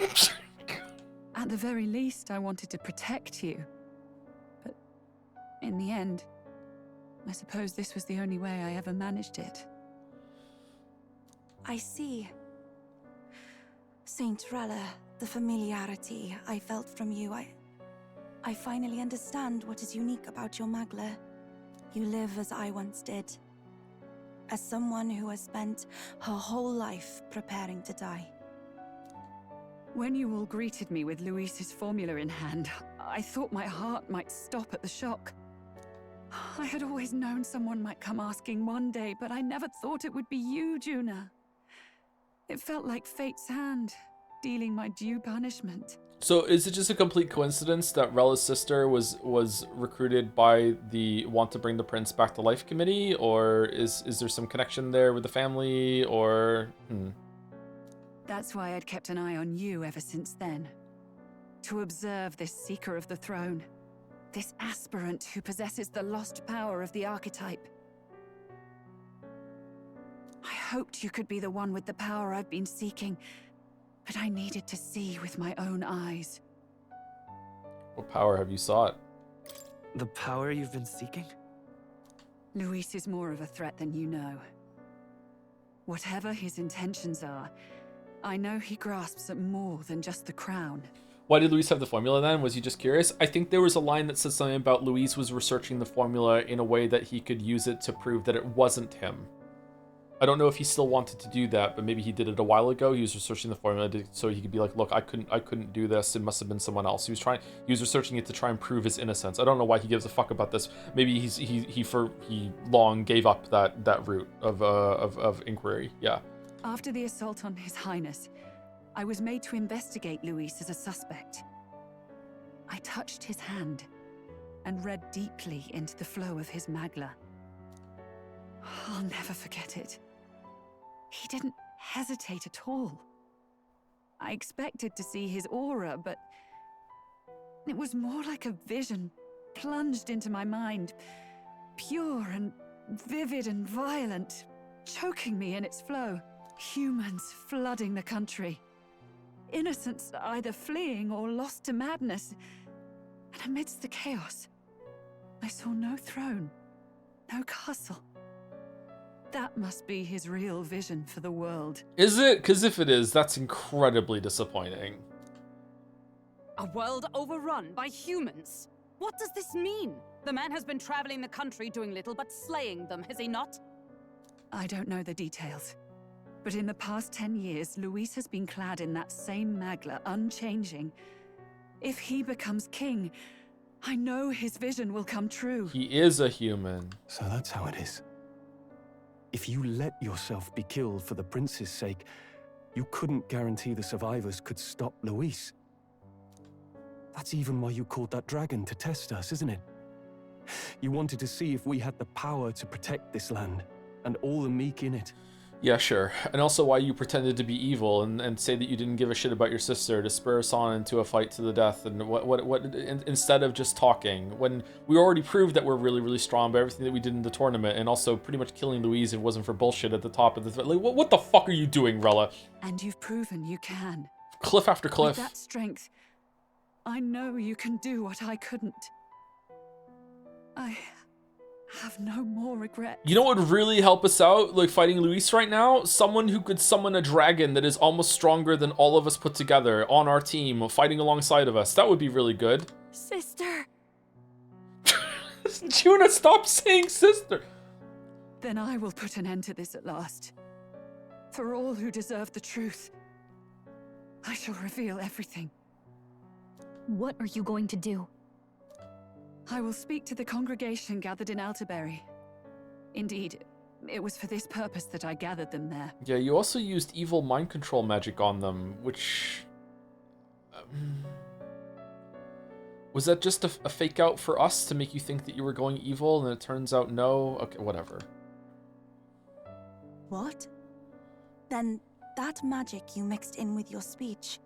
At the very least, I wanted to protect you. But in the end, I suppose this was the only way I ever managed it. I see. Saint Rella, the familiarity I felt from you, I finally understand what is unique about your Magla. You live as I once did. As someone who has spent her whole life preparing to die. When you all greeted me with Luis's formula in hand, I thought my heart might stop at the shock. I had always known someone might come asking one day, but I never thought it would be you, Juna. It felt like fate's hand, dealing my due punishment. So is it just a complete coincidence that Rella's sister was recruited by the Want to Bring the Prince Back to Life committee, or is there some connection there with the family, or That's why I'd kept an eye on you ever since then. To observe this seeker of the throne. This aspirant who possesses the lost power of the archetype. I hoped you could be the one with the power I've been seeking, but I needed to see with my own eyes. What power have you sought? The power you've been seeking? Luis is more of a threat than you know. Whatever his intentions are, I know he grasps at more than just the crown. Why did Luis have the formula then? Was he just curious? I think there was a line that said something about Luis was researching the formula in a way that he could use it to prove that it wasn't him. I don't know if he still wanted to do that, but maybe he did it a while ago. He was researching the formula so he could be like, look, I couldn't do this. It must have been someone else. He was researching it to try and prove his innocence. I don't know why he gives a fuck about this. Maybe he long gave up that route of inquiry. Yeah. After the assault on His Highness, I was made to investigate Luis as a suspect. I touched his hand and read deeply into the flow of his magla. I'll never forget it. He didn't hesitate at all. I expected to see his aura, but it was more like a vision plunged into my mind, pure and vivid and violent, choking me in its flow. Humans flooding the country. Innocents either fleeing or lost to madness. And amidst the chaos, I saw no throne, no castle. That must be his real vision for the world. Is it? Because if it is, that's incredibly disappointing. A world overrun by humans? What does this mean? The man has been traveling the country doing little but slaying them, has he not? I don't know the details. But in the past 10 years, Luis has been clad in that same magla, unchanging. If he becomes king, I know his vision will come true. He is a human. So that's how it is. If you let yourself be killed for the prince's sake, you couldn't guarantee the survivors could stop Luis. That's even why you called that dragon to test us, isn't it? You wanted to see if we had the power to protect this land, and all the meek in it. Yeah, sure. And also why you pretended to be evil and say that you didn't give a shit about your sister to spur us on into a fight to the death, and instead of just talking, when we already proved that we're really, really strong by everything that we did in the tournament, and also pretty much killing Louise if it wasn't for bullshit at the top of the... Like, what the fuck are you doing, Rella? And you've proven you can. Cliff after cliff. With that strength, I know you can do what I couldn't. I have no more regret. You know what would really help us out, like fighting Luis right now? Someone who could summon a dragon that is almost stronger than all of us put together on our team, fighting alongside of us. That would be really good. Sister! Juna, stop saying sister! Then I will put an end to this at last. For all who deserve the truth, I shall reveal everything. What are you going to do? I will speak to the congregation gathered in Altaberry. Indeed, it was for this purpose that I gathered them there. Yeah, you also used evil mind control magic on them, which... was that just a fake out for us to make you think that you were going evil, and it turns out no? Okay, whatever. What? Then that magic you mixed in with your speech,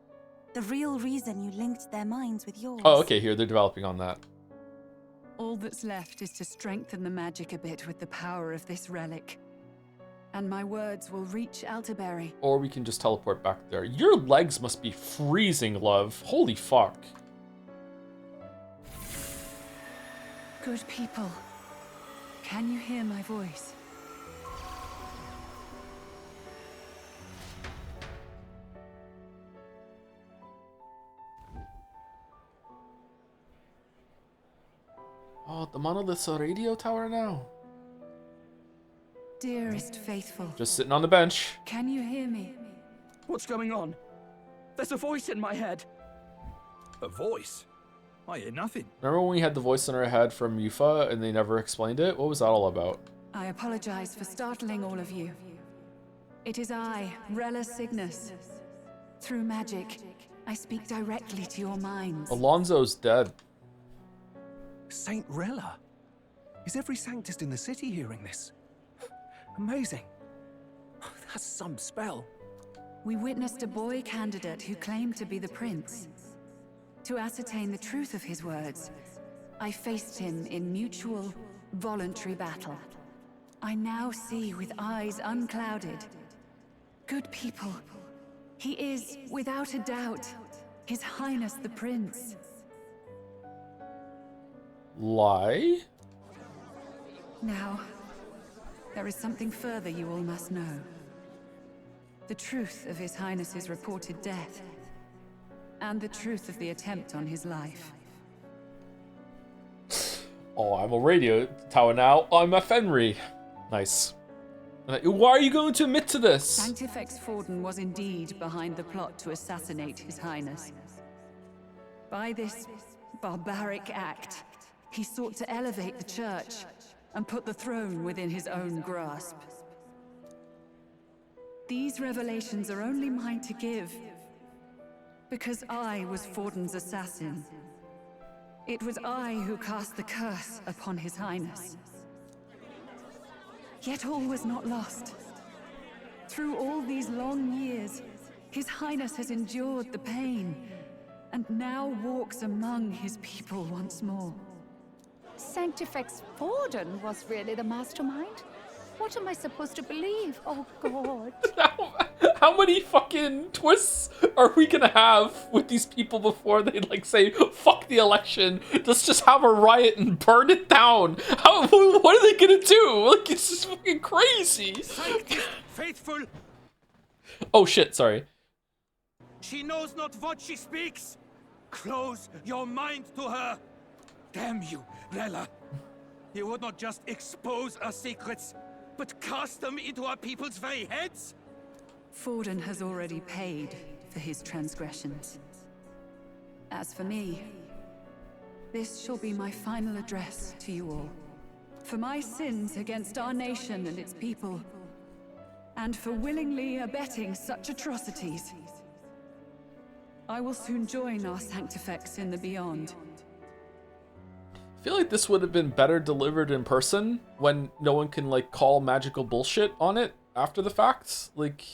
the real reason you linked their minds with yours. Oh, okay, here, they're developing on that. All that's left is to strengthen the magic a bit with the power of this relic. And my words will reach Altaberry. Or we can just teleport back there. Your legs must be freezing, love. Holy fuck. Good people, can you hear my voice? Oh, the monolith's a radio tower now. Dearest faithful. Just sitting on the bench. Can you hear me? What's going on? There's a voice in my head. A voice? I hear nothing. Remember when we had the voice in our head from Yufa and they never explained it? What was that all about? I apologize for startling all of you. It is I, Rella Cygnus. Through magic, I speak directly to your minds. Alonso's dead. Saint Rella? Is every Sanctist in the city hearing this? Amazing. That's some spell. We witnessed a boy candidate who claimed to be the prince. To ascertain the truth of his words, I faced him in mutual, voluntary battle. I now see with eyes unclouded. Good people. He is, without a doubt, His Highness the Prince. Lie? Now, there is something further you all must know. The truth of His Highness's reported death, and the truth of the attempt on his life. Oh, I'm a radio tower now. I'm a Fenry. Nice. Why are you going to admit to this? Sanctifex Forden was indeed behind the plot to assassinate His Highness. By this barbaric act, he sought to elevate the church and put the throne within his own grasp. These revelations are only mine to give, because I was Forden's assassin. It was I who cast the curse upon His Highness. Yet all was not lost. Through all these long years, His Highness has endured the pain, and now walks among his people once more. Sanctifex Forden was really the mastermind? What am I supposed to believe? Oh, God. How many fucking twists are we gonna have with these people before they like say, fuck the election, let's just have a riot and burn it down? What are they gonna do? Like, it's just fucking crazy. Faithful. Oh shit, sorry. She knows not what she speaks. Close your mind to her. Damn you, Rella. You would not just expose our secrets, but cast them into our people's very heads? Forden has already paid for his transgressions. As for me, this shall be my final address to you all. For my sins against our nation and its people, and for willingly abetting such atrocities, I will soon join our Sanctifex in the beyond. I feel like this would have been better delivered in person when no one can like call magical bullshit on it after the fact. Like,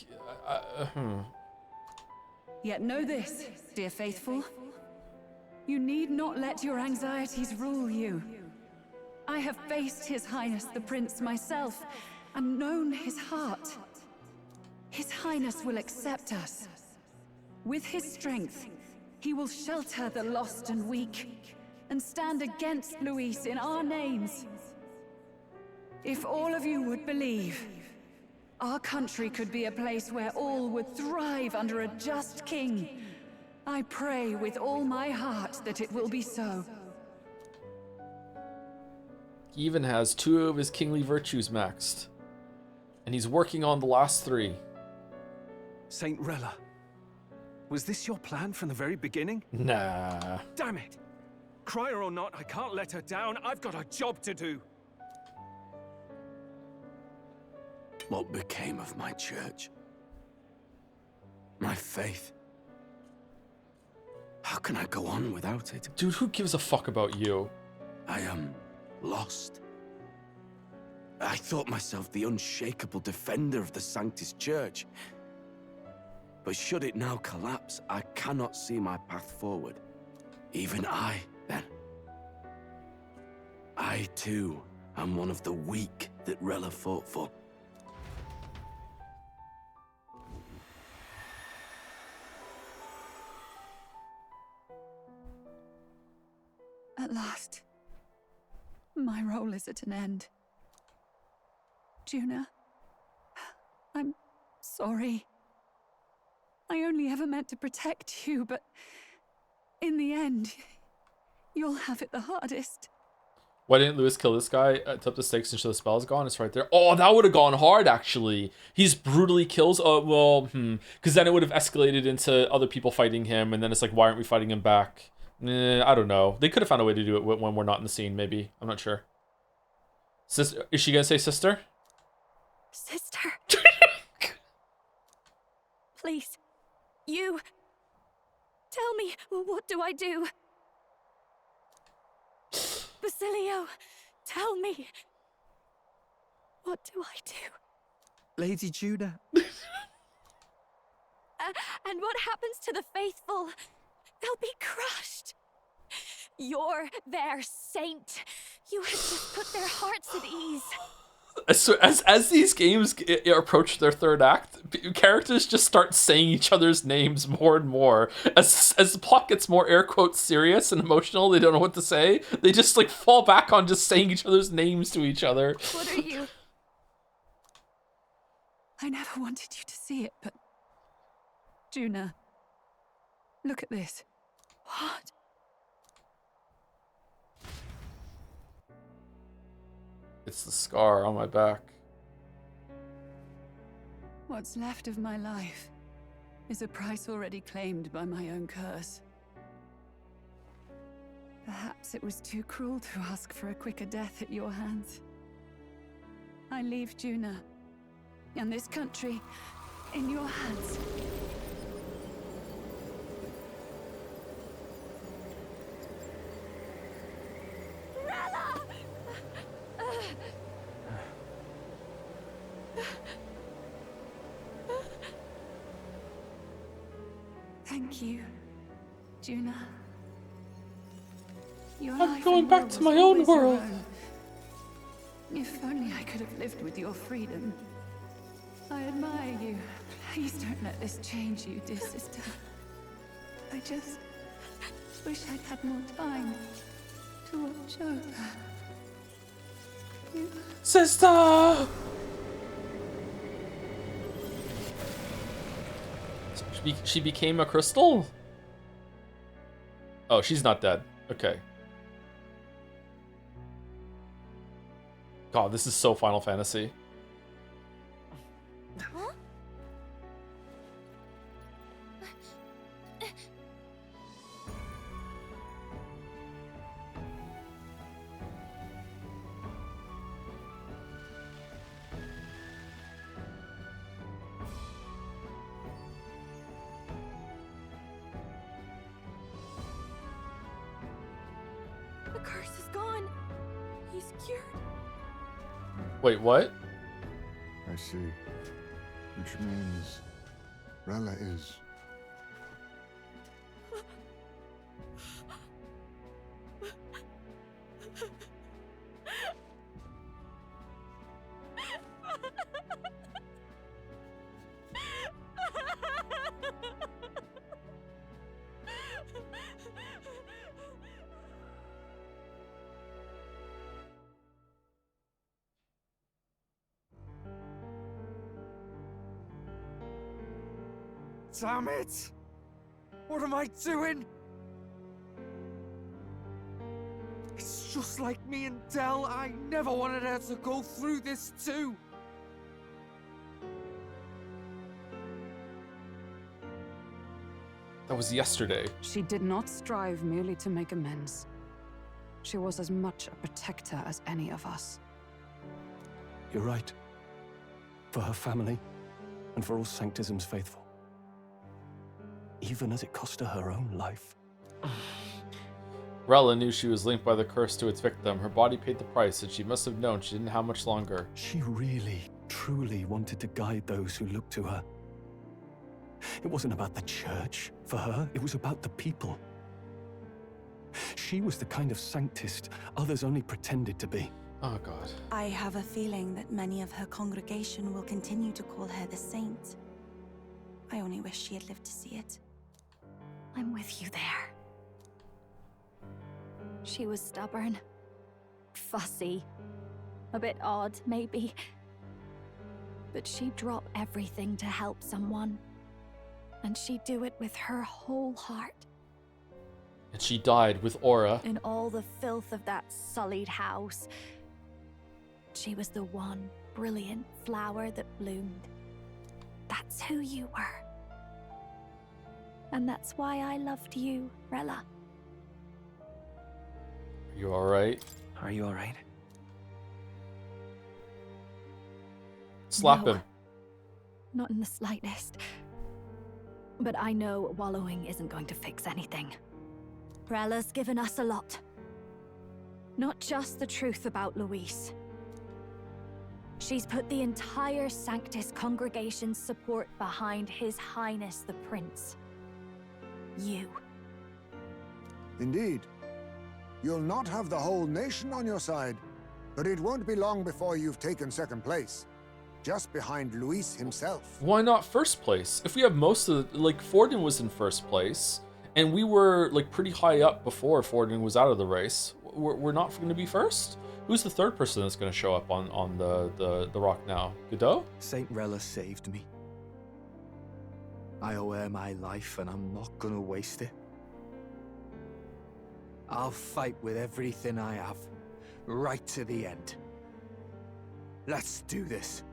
Yet know this, dear faithful. You need not let your anxieties rule you. I have faced His Highness the Prince myself, and known his heart. His Highness will accept us. With his strength, he will shelter the lost and weak, and stand against Luis in our names. If all of you would believe, our country could be a place where all would thrive under a just king. I pray with all my heart that it will be so. he even has 2 of his kingly virtues maxed. And he's working on the last 3. Saint Rella, was this your plan from the very beginning? Nah. Damn it! Crier or not, I can't let her down. I've got a job to do. What became of my church? My faith? How can I go on without it? Dude, who gives a fuck about you? I am lost. I thought myself the unshakable defender of the Sanctist Church. But should it now collapse, I cannot see my path forward. Even I, then. I, too, am one of the weak that Rella fought for. At last, my role is at an end. Juna, I'm sorry. I only ever meant to protect you, but in the end, you'll have it the hardest. Why didn't Lewis kill this guy to up the stakes until the spell's gone? It's right there. Oh, that would have gone hard, actually. He's brutally kills. Because then it would have escalated into other people fighting him, and then it's like, why aren't we fighting him back? I don't know. They could have found a way to do it when we're not in the scene, maybe. I'm not sure. Sister, is she gonna say sister? Sister. Please. You. Tell me, what do I do? Basilio, tell me. What do I do? Lady Juna. And what happens to the faithful? They'll be crushed. You're their saint. You had just put their hearts at ease. So as these games approach their third act, characters just start saying each other's names more and more. As the plot gets more air quotes serious and emotional, they don't know what to say. They just like fall back on just saying each other's names to each other. What are you? I never wanted you to see it, but... Juna, look at this. What? It's the scar on my back. What's left of my life is a price already claimed by my own curse. Perhaps it was too cruel to ask for a quicker death at your hands. I leave Juna and this country in your hands. Thank you, Juna. I'm going back to my own world. If only I could have lived with your freedom. I admire you. Please don't let this change you, dear sister. I just wish I'd had more time to watch over you. Sister! She became a crystal? Oh, she's not dead. Okay. God, this is so Final Fantasy. Huh? The curse is gone. He's cured. Wait, what? I see. Which means Rella is... Damn it! What am I doing? It's just like me and Del. I never wanted her to go through this too. That was yesterday. She did not strive merely to make amends. She was as much a protector as any of us. You're right. For her family, and for all Sanctism's faithful. Even as it cost her her own life. Rella knew she was linked by the curse to its victim. Her body paid the price, and she must have known she didn't have much longer. She really, truly wanted to guide those who looked to her. It wasn't about the church for her, it was about the people. She was the kind of Sanctist others only pretended to be. Oh, God. I have a feeling that many of her congregation will continue to call her the Saint. I only wish she had lived to see it. I'm with you there. She was stubborn, fussy, a bit odd, maybe. But she'd drop everything to help someone. And she'd do it with her whole heart. And she died with Aura. In all the filth of that sullied house, she was the one brilliant flower that bloomed. That's who you were. And that's why I loved you, Rella. Are you alright? Are you alright? Slap No. him. Not in the slightest. But I know wallowing isn't going to fix anything. Rella's given us a lot. Not just the truth about Luis. She's put the entire Sanctus congregation's support behind His Highness the Prince. You. Indeed. You'll not have the whole nation on your side, but it won't be long before you've taken second place. Just behind Luis himself. Why not first place? If we have most of the, like, Forden was in first place, and we were, like, pretty high up before Forden was out of the race. We're not going to be first? Who's the third person that's going to show up on the rock now? Godot? Saint Rella saved me. I owe her my life, and I'm not gonna waste it. I'll fight with everything I have, right to the end. Let's do this.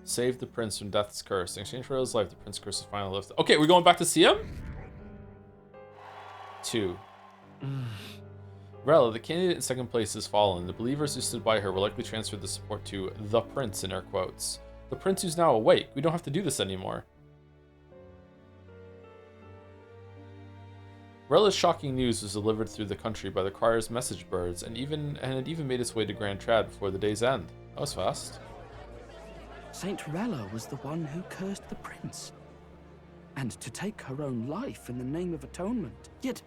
Save the prince from death's curse. In exchange for his life, the prince's curse is finally lifted. Okay, we're going back to see him? 2. Rella, the candidate in second place, has fallen. The believers who stood by her will likely transfer the support to the prince, in air quotes. The prince who's now awake. We don't have to do this anymore. Rella's shocking news was delivered through the country by the crier's message birds, and it even made its way to Grand Trad before the day's end. That was fast. Saint Rella was the one who cursed the prince. And to take her own life in the name of atonement. Yet,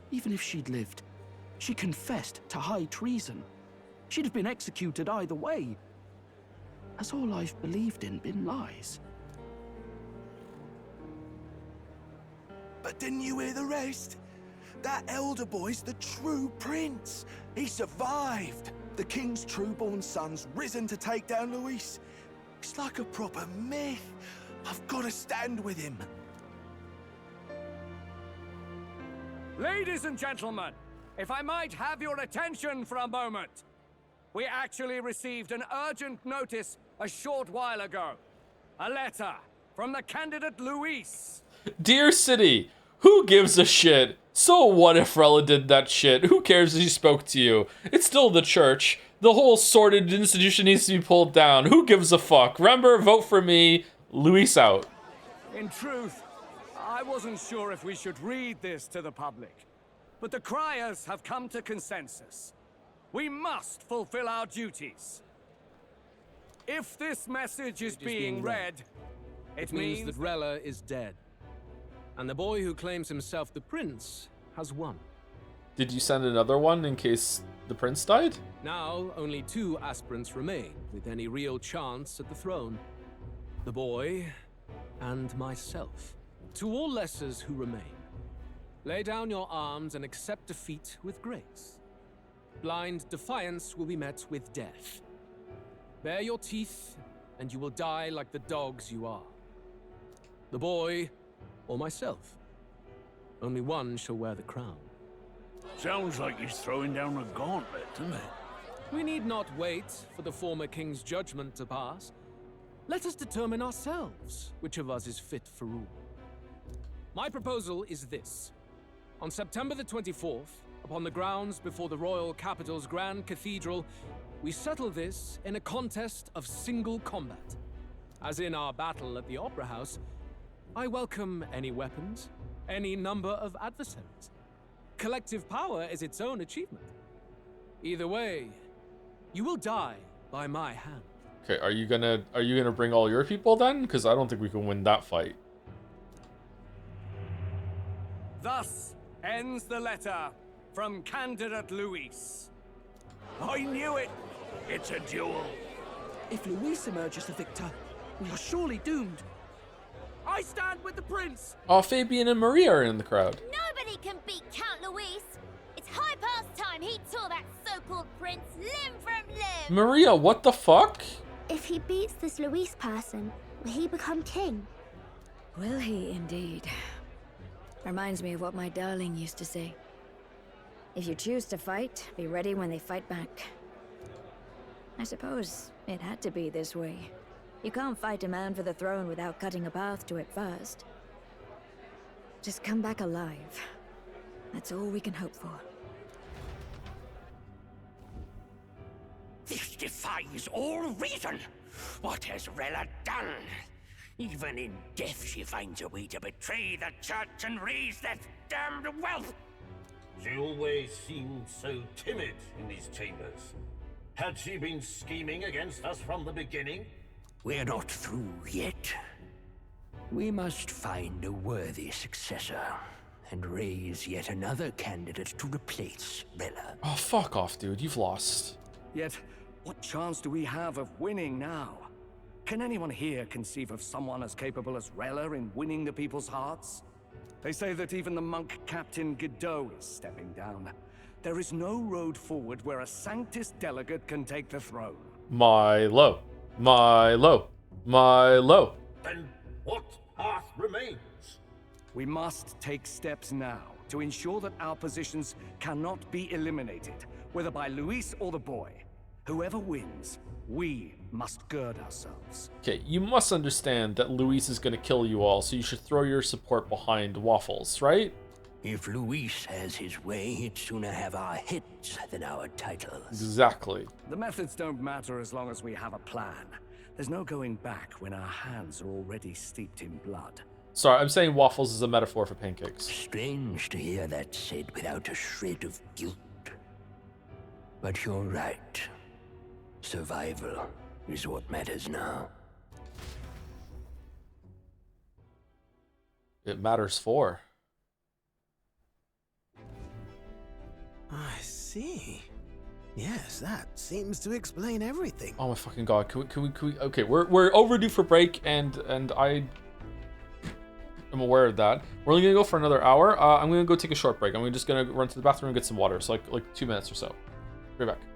even if she'd lived, she confessed to high treason. She'd have been executed either way. Has all I've believed in been lies? But didn't you hear the rest? That elder boy's the true prince. He survived. The king's true-born son's risen to take down Luis. It's like a proper myth. I've got to stand with him. Ladies and gentlemen, if I might have your attention for a moment. We actually received an urgent notice a short while ago. A letter from the candidate Luis. Dear City, who gives a shit? So what if Rella did that shit? Who cares if she spoke to you? It's still the church. The whole sordid institution needs to be pulled down. Who gives a fuck? Remember, vote for me. Luis out. In truth, I wasn't sure if we should read this to the public. But the criers have come to consensus. We must fulfill our duties. If this message is being read, it means that Rella is dead. And the boy who claims himself the prince has won. Did you send another one in case the prince died? Now, only 2 aspirants remain, with any real chance at the throne. The boy and myself. To all lessers who remain, lay down your arms and accept defeat with grace. Blind defiance will be met with death. Bare your teeth, and you will die like the dogs you are. The boy or myself. Only one shall wear the crown. Sounds like he's throwing down a gauntlet, doesn't it? We need not wait for the former king's judgment to pass. Let us determine ourselves which of us is fit for rule. My proposal is this. On September the 24th, upon the grounds before the royal capital's Grand Cathedral, we settle this in a contest of single combat. As in our battle at the Opera House, I welcome any weapons, any number of adversaries. Collective power is its own achievement. Either way, you will die by my hand. Okay, are you gonna bring all your people then? Because I don't think we can win that fight. Thus ends the letter from candidate Luis. I knew it! It's a duel. If Luis emerges the victor, we are surely doomed. I stand with the prince! Oh, Fabian and Maria are in the crowd. Nobody can beat Count Luis. It's high past time he tore that so-called prince limb from limb. Maria, what the fuck? If he beats this Luis person, Will he become king? Will he indeed? Reminds me of what my darling used to say. If you choose to fight, be ready when they fight back. I suppose it had to be this way. You can't fight a man for the throne without cutting a path to it first. Just come back alive. That's all we can hope for. This defies all reason. What has Rella done? Even in death she finds a way to betray the church and raise that damned wealth. She always seemed so timid in these chambers. Had she been scheming against us from the beginning? We're not through yet. We must find a worthy successor and raise yet another candidate to replace Rella. Oh, fuck off, dude. You've lost. Yet, what chance do we have of winning now? Can anyone here conceive of someone as capable as Rella in winning the people's hearts? They say that even the monk Captain Godot is stepping down. There is no road forward where a Sanctus delegate can take the throne. Milo. Milo. Milo. Then what path remains? We must take steps now to ensure that our positions cannot be eliminated, whether by Luis or the boy. Whoever wins, we must gird ourselves. Okay, you must understand that Luis is going to kill you all, so you should throw your support behind Waffles, right? If Luis has his way, he'd sooner have our hits than our titles. Exactly. The methods don't matter as long as we have a plan. There's no going back when our hands are already steeped in blood. Sorry, I'm saying waffles is a metaphor for pancakes. Strange to hear that said without a shred of guilt. But you're right. Survival is what matters now. It matters for. I see. Yes, that seems to explain everything. Oh my fucking god! Can we? Okay, we're overdue for break, and I am aware of that. We're only gonna go for another hour. I'm gonna go take a short break. I'm just gonna run to the bathroom and get some water. So like 2 minutes or so. Be right back.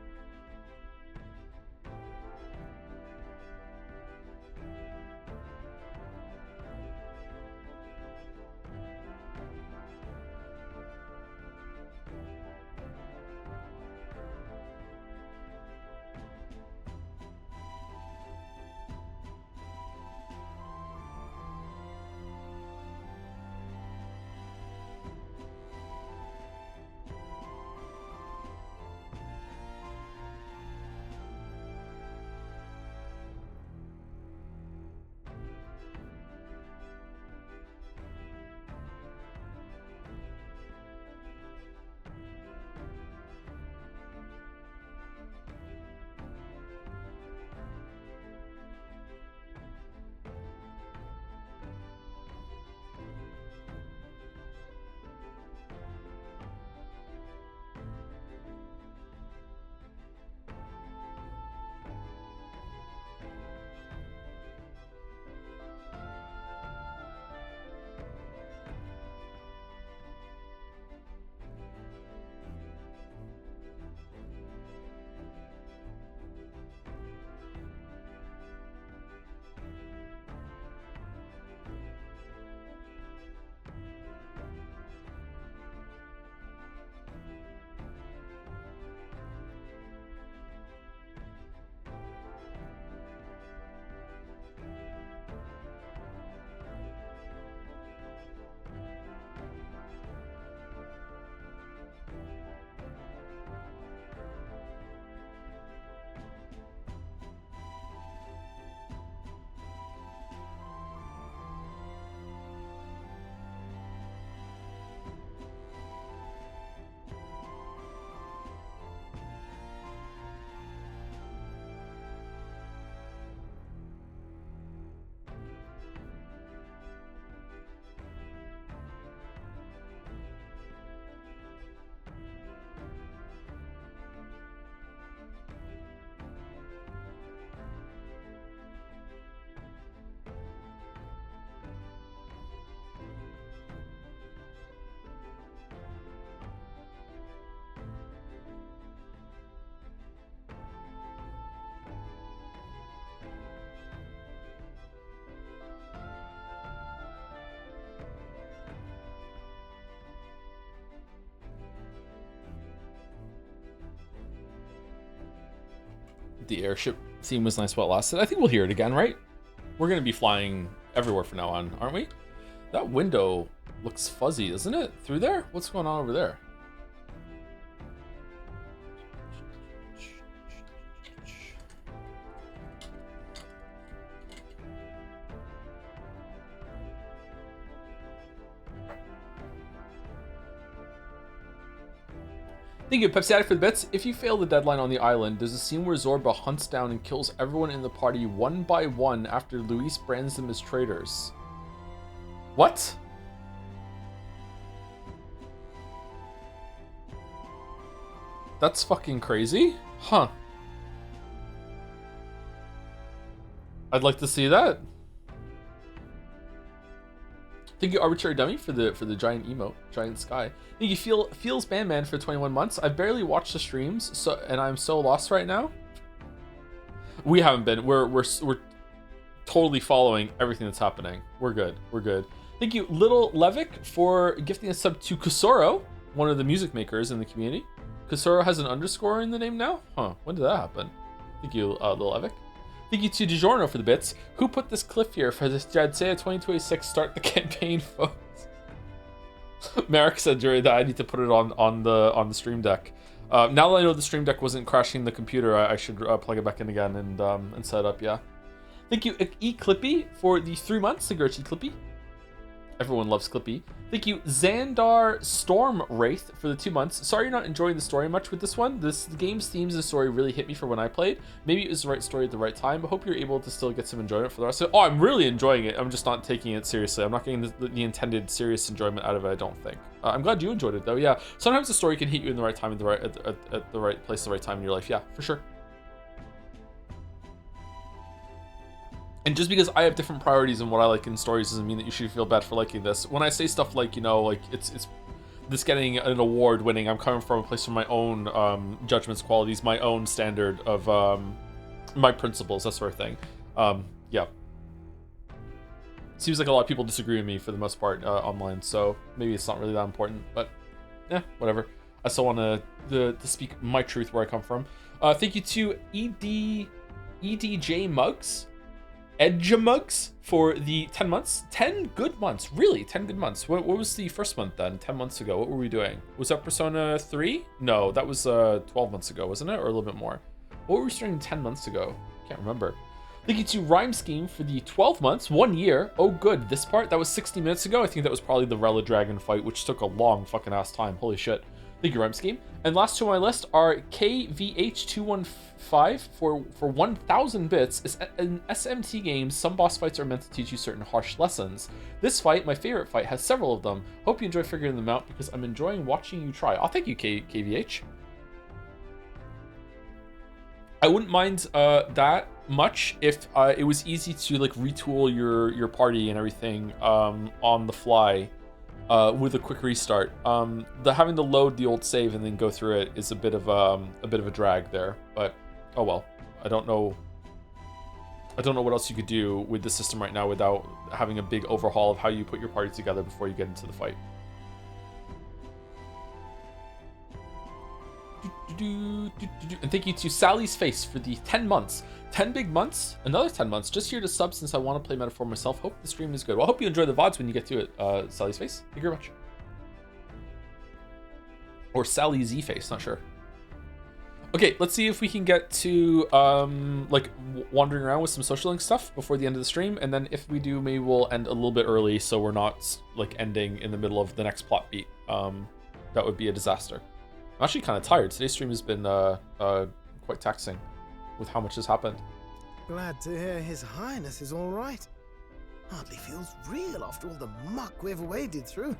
The airship theme was nice while it lasted. I think we'll hear it again, right? We're gonna be flying everywhere from now on, aren't we? That window looks fuzzy, doesn't it? Through there? What's going on over there? Thank you, Pepsi Addict, for the bits. If you fail the deadline on the island, there's a scene where Zorba hunts down and kills everyone in the party one by one after Luis brands them as traitors. What? That's fucking crazy. Huh. I'd like to see that. Thank you, Arbitrary Dummy, for the giant emote, giant sky. Thank you, Feels Bandman, for 21 months. I've barely watched the streams, and I'm so lost right now. We haven't been. We're totally following everything that's happening. We're good. We're good. Thank you, Little Levick, for gifting a sub to Kusoro, one of the music makers in the community. Kusoro has an underscore in the name now? Huh, when did that happen? Thank you, Little Levick. Thank you to DiGiorno for the bits. Who put this cliff here for this Jadsea 2026 start the campaign, folks? Merrick said during that I need to put it on the stream deck. Now that I know the stream deck wasn't crashing the computer, I should plug it back in again and set it up, yeah. Thank you, E-Clippy, for the 3 months. Thank you, E-Clippy. Everyone loves Clippy. Thank you, Xandar Storm Wraith, for the 2 months. Sorry you're not enjoying the story much with this one. The game's themes and story really hit me for when I played. Maybe it was the right story at the right time, but hope you're able to still get some enjoyment for the rest of it. Oh, I'm really enjoying it. I'm just not taking it seriously. I'm not getting the intended serious enjoyment out of it, I don't think. I'm glad you enjoyed it, though. Yeah, sometimes the story can hit you in the right time, at the right place, the right time in your life. Yeah, for sure. And just because I have different priorities in what I like in stories doesn't mean that you should feel bad for liking this. When I say stuff like, you know, like it's this getting an award winning, I'm coming from a place of my own judgments, qualities, my own standard of my principles, that sort of thing. Yeah. Seems like a lot of people disagree with me for the most part online, so maybe it's not really that important, but yeah, whatever. I still want to speak my truth where I come from. Thank you to EDJ Mugs. Edgemugs for the 10 months. 10 good months. Really, 10 good months. What was the first month then? 10 months ago. What were we doing? Was that Persona 3? No, that was 12 months ago, wasn't it? Or a little bit more. What were we starting 10 months ago? Can't remember. Thank you to Rhyme Scheme for the 12 months. 1 year. Oh, good. This part, that was 60 minutes ago. I think that was probably the Rella Dragon fight, which took a long fucking ass time. Holy shit. Thank you, Rhyme Scheme. And last two on my list are KVH215 for 1,000 bits. In SMT games, some boss fights are meant to teach you certain harsh lessons. This fight, my favorite fight, has several of them. Hope you enjoy figuring them out because I'm enjoying watching you try. Oh, thank you, KVH. I wouldn't mind that much if it was easy to like retool your party and everything on the fly. With a quick restart, having to load the old save and then go through it is a bit of a drag there. But oh well, I don't know what else you could do with the system right now without having a big overhaul of how you put your party together before you get into the fight. And thank you to Sally's Face for the 10 months. 10 big months, another 10 months, just here to sub since I want to play Metaphor myself. Hope the stream is good. Well, I hope you enjoy the VODs when you get to it, Sally's Face. Thank you very much. Or Sally Z Face, not sure. Okay, let's see if we can get to like wandering around with some social link stuff before the end of the stream, and then if we do, maybe we'll end a little bit early so we're not like ending in the middle of the next plot beat. That would be a disaster. I'm actually kind of tired. Today's stream has been quite taxing with how much has happened. Glad to hear His Highness is all right. Hardly feels real after all the muck we've waded through.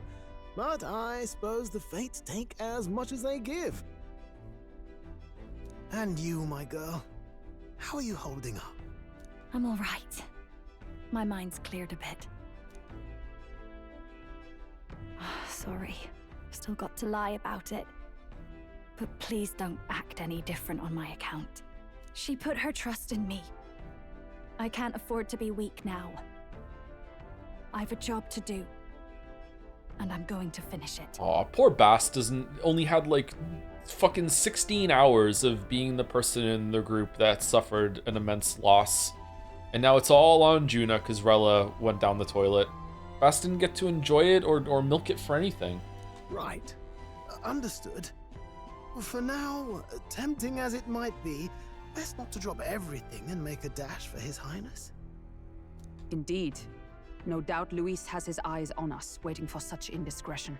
But I suppose the fates take as much as they give. And you, my girl, how are you holding up? I'm all right. My mind's cleared a bit. Sorry. Still got to lie about it. But please don't act any different on my account. She put her trust in me. I can't afford to be weak now. I've a job to do. And I'm going to finish it. Aw, poor Bass only had like fucking 16 hours of being the person in the group that suffered an immense loss. And now it's all on Juna because Rella went down the toilet. Bast didn't get to enjoy it or milk it for anything. Right. Understood. For now, tempting as it might be, best not to drop everything and make a dash for His Highness. Indeed. No doubt Luis has his eyes on us, waiting for such indiscretion.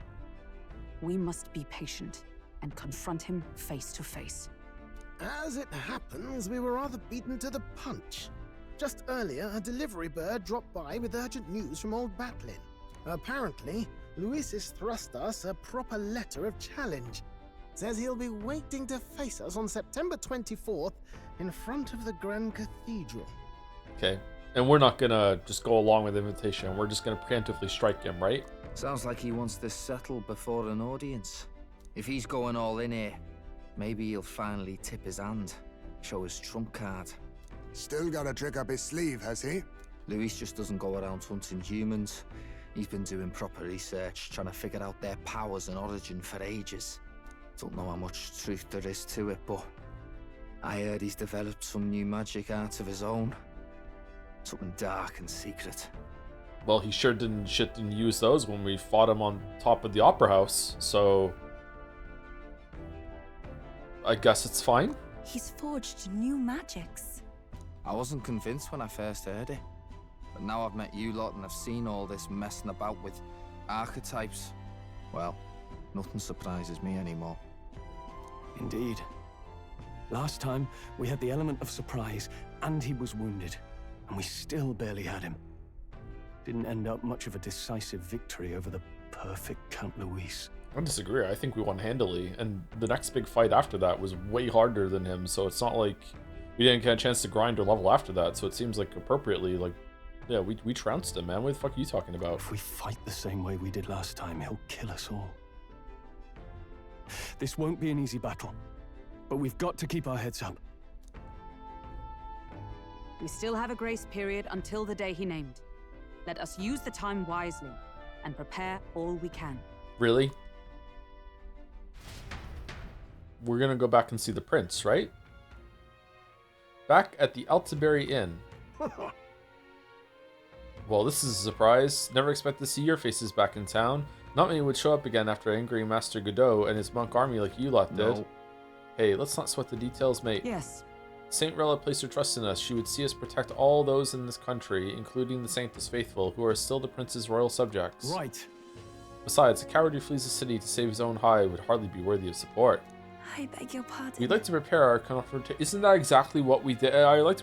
We must be patient and confront him face to face. As it happens, we were rather beaten to the punch. Just earlier, a delivery bird dropped by with urgent news from old Batlin. Apparently, Luis has thrust us a proper letter of challenge. Says he'll be waiting to face us on September 24th in front of the Grand Cathedral. Okay. And we're not gonna just go along with the invitation. We're just gonna preemptively strike him, right? Sounds like he wants this settled before an audience. If he's going all in here, maybe he'll finally tip his hand, show his trump card. Still got a trick up his sleeve, has he? Luis just doesn't go around hunting humans. He's been doing proper research, trying to figure out their powers and origin for ages. Don't know how much truth there is to it, but I heard he's developed some new magic art of his own. Something dark and secret. Well, he sure didn't use those when we fought him on top of the Opera House, so I guess it's fine. He's forged new magics. I wasn't convinced when I first heard it, but now I've met you lot and I've seen all this messing about with archetypes. Well, nothing surprises me anymore. Indeed. Last time, we had the element of surprise, and he was wounded, and we still barely had him. Didn't end up much of a decisive victory over the perfect Count Luis. I disagree. I think we won handily, and the next big fight after that was way harder than him, so it's not like we didn't get a chance to grind or level after that, so it seems like appropriately, like, yeah, we trounced him, man. What the fuck are you talking about? If we fight the same way we did last time, he'll kill us all. This won't be an easy battle, but we've got to keep our heads up. We still have a grace period until the day he named. Let us use the time wisely and prepare all we can. Really? We're gonna go back and see the prince, right? Back at the Altaberry Inn. Well, this is a surprise. Never expect to see your faces back in town. Not many would show up again after angering Master Godot and his monk army like you lot did. No. Hey, let's not sweat the details, mate. Yes. Saint Rella placed her trust in us. She would see us protect all those in this country, including the Sanctus Faithful, who are still the prince's royal subjects. Right. Besides, a coward who flees the city to save his own hide would hardly be worthy of support. I beg your pardon. We'd like to prepare our confrontation. Isn't that exactly what we did?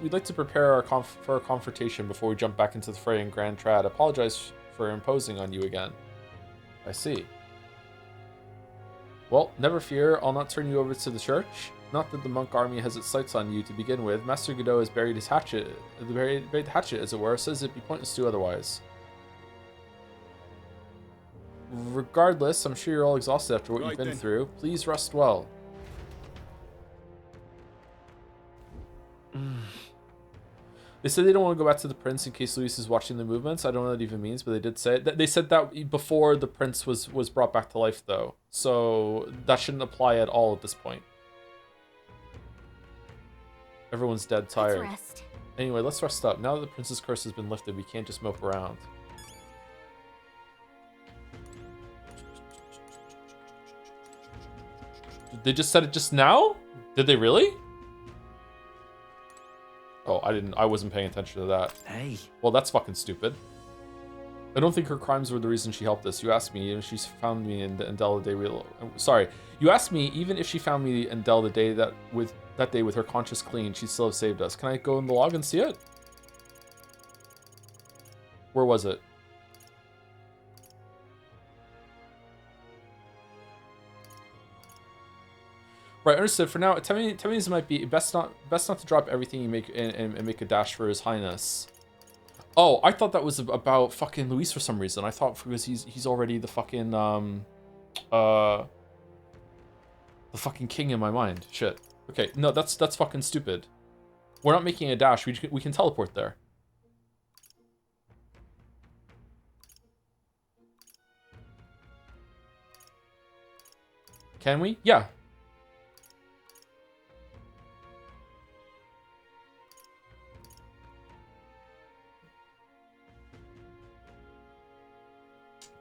We'd like to prepare our for a confrontation before we jump back into the fray in Grand Trad. Apologize for imposing on you again. I see. Well, never fear. I'll not turn you over to the church. Not that the monk army has its sights on you to begin with. Master Godot has buried his hatchet, buried the hatchet, as it were. Says it'd be pointless to do otherwise. Regardless, I'm sure you're all exhausted after what you've been through. Please rest well. They said they don't want to go back to the prince in case Luis is watching the movements. I don't know what that even means, but they did say it. They said that before the prince was brought back to life, though. So that shouldn't apply at all at this point. Everyone's dead tired. Let's rest. Anyway, let's rest up. Now that the prince's curse has been lifted, we can't just mope around. They just said it just now? Did they really? Oh, I wasn't paying attention to that. Hey. Well, that's fucking stupid. I don't think her crimes were the reason she helped us. You asked me even if she found me in Endel the day sorry. You asked me even if she found me in Endel the day that day with her conscience clean, she'd still have saved us. Can I go in the log and see it? Where was it? Right, understood. For now, Temmins might be best not to drop everything you make and make a dash for His Highness. Oh, I thought that was about fucking Luis for some reason. I thought because he's already the fucking the fucking king in my mind. Shit. Okay, no, that's fucking stupid. We're not making a dash. We can teleport there. Can we? Yeah.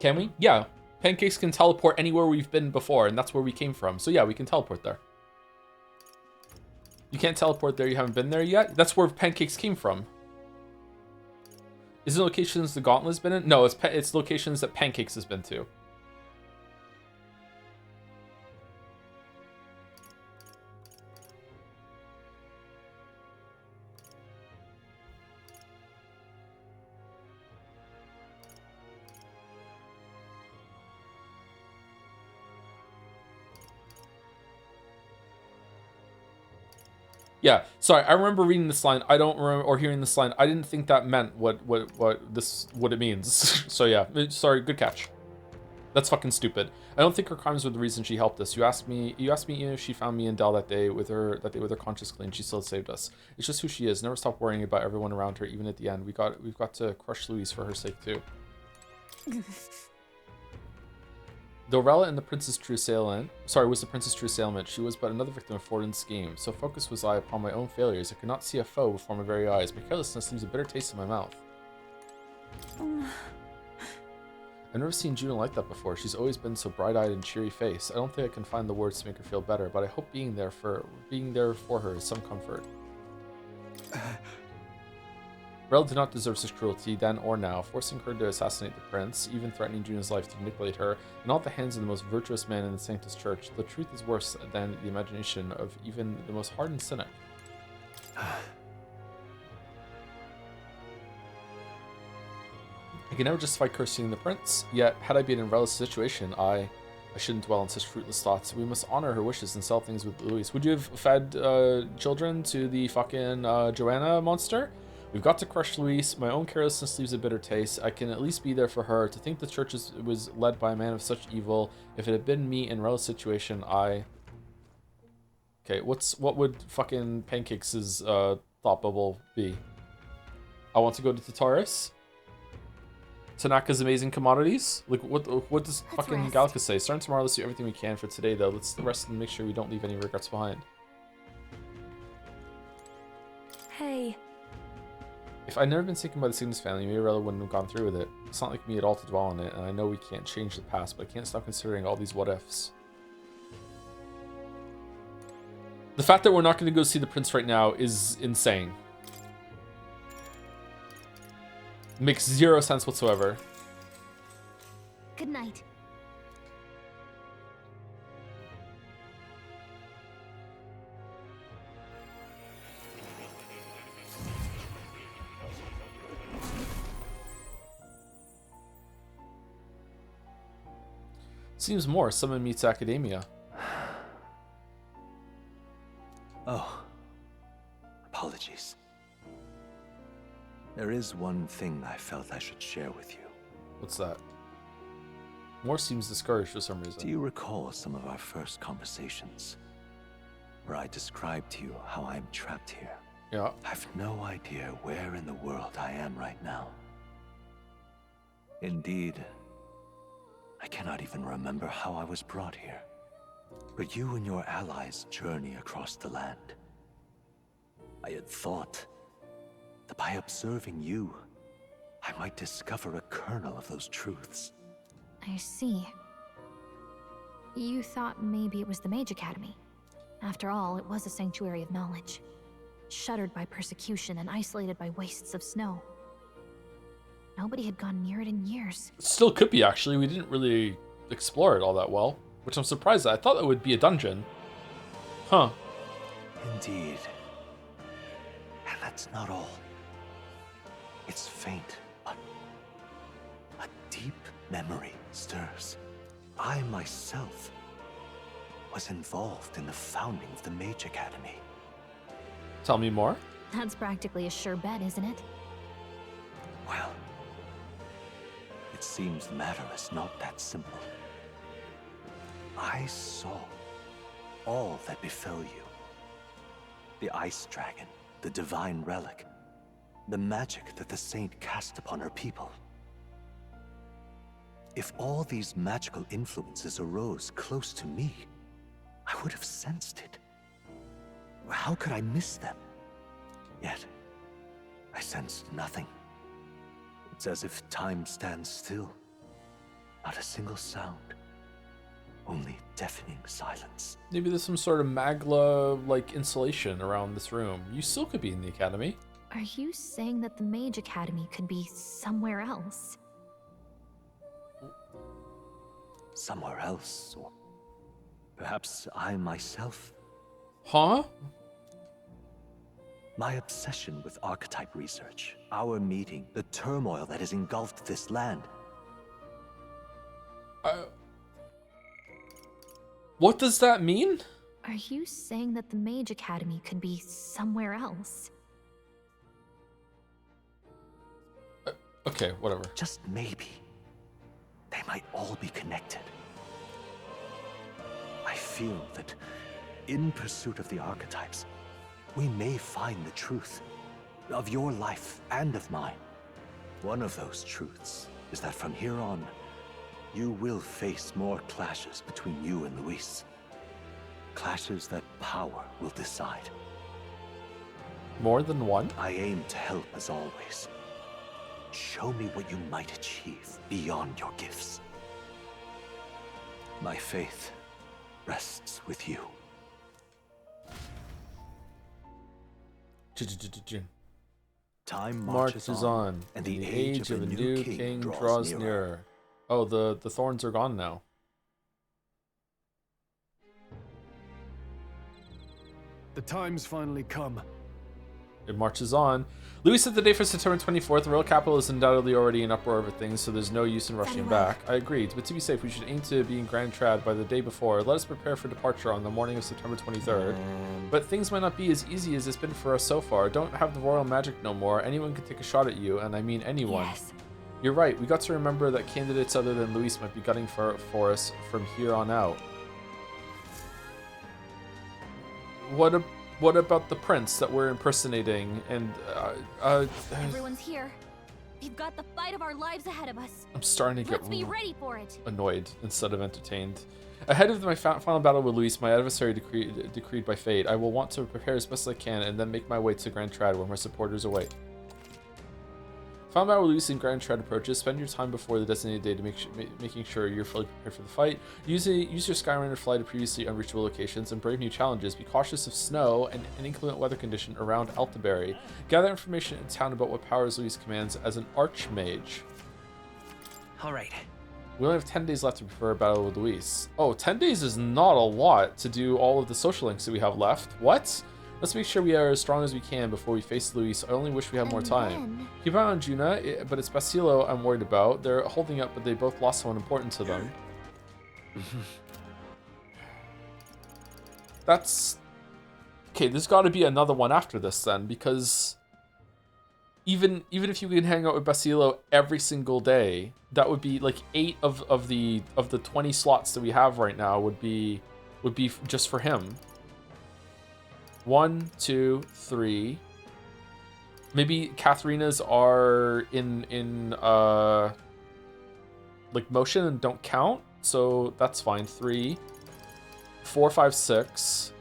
Can we? Yeah. Pancakes can teleport anywhere we've been before, and that's where we came from. So yeah, we can teleport there. You can't teleport there, you haven't been there yet? That's where Pancakes came from. Is it locations the Gauntlet's been in? No, it's locations that Pancakes has been to. Yeah, sorry, I remember reading this line. I don't remember, or hearing this line. I didn't think that meant what it means. So yeah, sorry, good catch. That's fucking stupid. I don't think her crimes were the reason she helped us. You asked me if she found me and Dell that day with her conscience clean. She still saved us. It's just who she is. Never stop worrying about everyone around her, even at the end. We've got to crush Louise for her sake too. Dorella and the Prince's true assailant, was the Prince's true assailant. She was but another victim of Fortin's scheme. So focused was I upon my own failures. I could not see a foe before my very eyes. My carelessness leaves a bitter taste in my mouth. I've never seen Juno like that before. She's always been so bright-eyed and cheery-faced. I don't think I can find the words to make her feel better, but I hope being there for her is some comfort. Rel did not deserve such cruelty then or now, forcing her to assassinate the prince, even threatening Juno's life to manipulate her, and all at the hands of the most virtuous man in the Sanctus Church. The truth is worse than the imagination of even the most hardened cynic. I can never justify cursing the prince, yet had I been in Rel's situation, I shouldn't dwell on such fruitless thoughts. We must honor her wishes and sell things with Louise. Would you have fed children to the fucking Joanna monster? We've got to crush Louise. My own carelessness leaves a bitter taste. I can at least be there for her. To think the church was led by a man of such evil. If it had been me in Rel's situation, Okay, what would fucking Pancakes' thought bubble be? I want to go to Tartarus. Tanaka's amazing commodities. Like what does fucking Gallica say? Starting tomorrow, let's do everything we can for today though. Let's rest and make sure we don't leave any regrets behind. Hey. If I'd never been taken by the Cygnus family, maybe Rella wouldn't have gone through with it. It's not like me at all to dwell on it, and I know we can't change the past, but I can't stop considering all these what-ifs. The fact that we're not going to go see the prince right now is insane. Makes zero sense whatsoever. Good night. Seems more. Someone meets academia. Oh. Apologies. There is one thing I felt I should share with you. What's that? Moore seems discouraged for some reason. Do you recall some of our first conversations? Where I described to you how I'm trapped here? Yeah. I've no idea where in the world I am right now. Indeed, I cannot even remember how I was brought here. But you and your allies journey across the land. I had thought that by observing you, I might discover a kernel of those truths. I see. You thought maybe it was the Mage Academy. After all, it was a sanctuary of knowledge. Shuttered by persecution and isolated by wastes of snow. Nobody had gone near it in years. Still could be, actually. We didn't really explore it all that well, which I'm surprised at. I thought it would be a dungeon. Huh. Indeed. And that's not all. It's faint, but a deep memory stirs. I myself was involved in the founding of the Mage Academy. Tell me more. That's practically a sure bet, isn't it? Well, it seems the matter is not that simple. I saw all that befell you. The ice dragon, the divine relic, the magic that the saint cast upon her people. If all these magical influences arose close to me, I would have sensed it. How could I miss them? Yet, I sensed nothing. It's as if time stands still. Not a single sound. Only deafening silence. Maybe there's some sort of magla-like insulation around this room. You still could be in the academy. Are you saying that the Mage Academy could be somewhere else? Somewhere else, or perhaps I myself. Huh? My obsession with archetype research, our meeting, the turmoil that has engulfed this land. What does that mean? Are you saying that the Mage Academy could be somewhere else? Okay, whatever. Just maybe. They might all be connected. I feel that in pursuit of the archetypes, we may find the truth of your life and of mine. One of those truths is that from here on, you will face more clashes between you and Luis. Clashes that power will decide. More than one? I aim to help as always. Show me what you might achieve beyond your gifts. My faith rests with you. Time marches on, and the age of a new king draws nearer. Oh, the thorns are gone now. The time's finally come. It marches on. Louis set the date for September 24th. The royal capital is undoubtedly already in uproar over things, so there's no use in rushing back. I agreed, but to be safe, we should aim to be in Grand Trad by the day before. Let us prepare for departure on the morning of September 23rd. But things might not be as easy as it's been for us so far. Don't have the royal magic no more. Anyone can take a shot at you, and I mean anyone. Yes. You're right. We got to remember that candidates other than Luis might be gunning for us from here on out. What about the prince that we're impersonating? And everyone's here. We've got the fight of our lives ahead of us. I'm starting to get Let's be ready for it. Annoyed instead of entertained. Ahead of my final battle with Luis, my adversary decreed by fate, I will want to prepare as best I can and then make my way to Grand Trad where my supporters await. Final battle with Luis in Grand Trad approaches. Spend your time before the designated day to making sure you're fully prepared for the fight. Use your Skyrunner to fly to previously unreachable locations and brave new challenges. Be cautious of snow and an inclement weather condition around Altaberry. Gather information in town about what powers Luis commands as an Archmage. Alright. We only have 10 days left to prepare a battle with Luis. Oh, 10 days is not a lot to do all of the social links that we have left. What? Let's make sure we are as strong as we can before we face Luis. I only wish we had more time. Keep an eye on Juna, but it's Basilo I'm worried about. They're holding up, but they both lost someone important to them. That's... Okay, there's got to be another one after this then, because... Even if you can hang out with Basilo every single day, that would be like 8 of the 20 slots that we have right now would be just for him. 1, 2, 3. Maybe Katharina's are in like motion and don't count, so that's fine. 3, 4, 5, 6,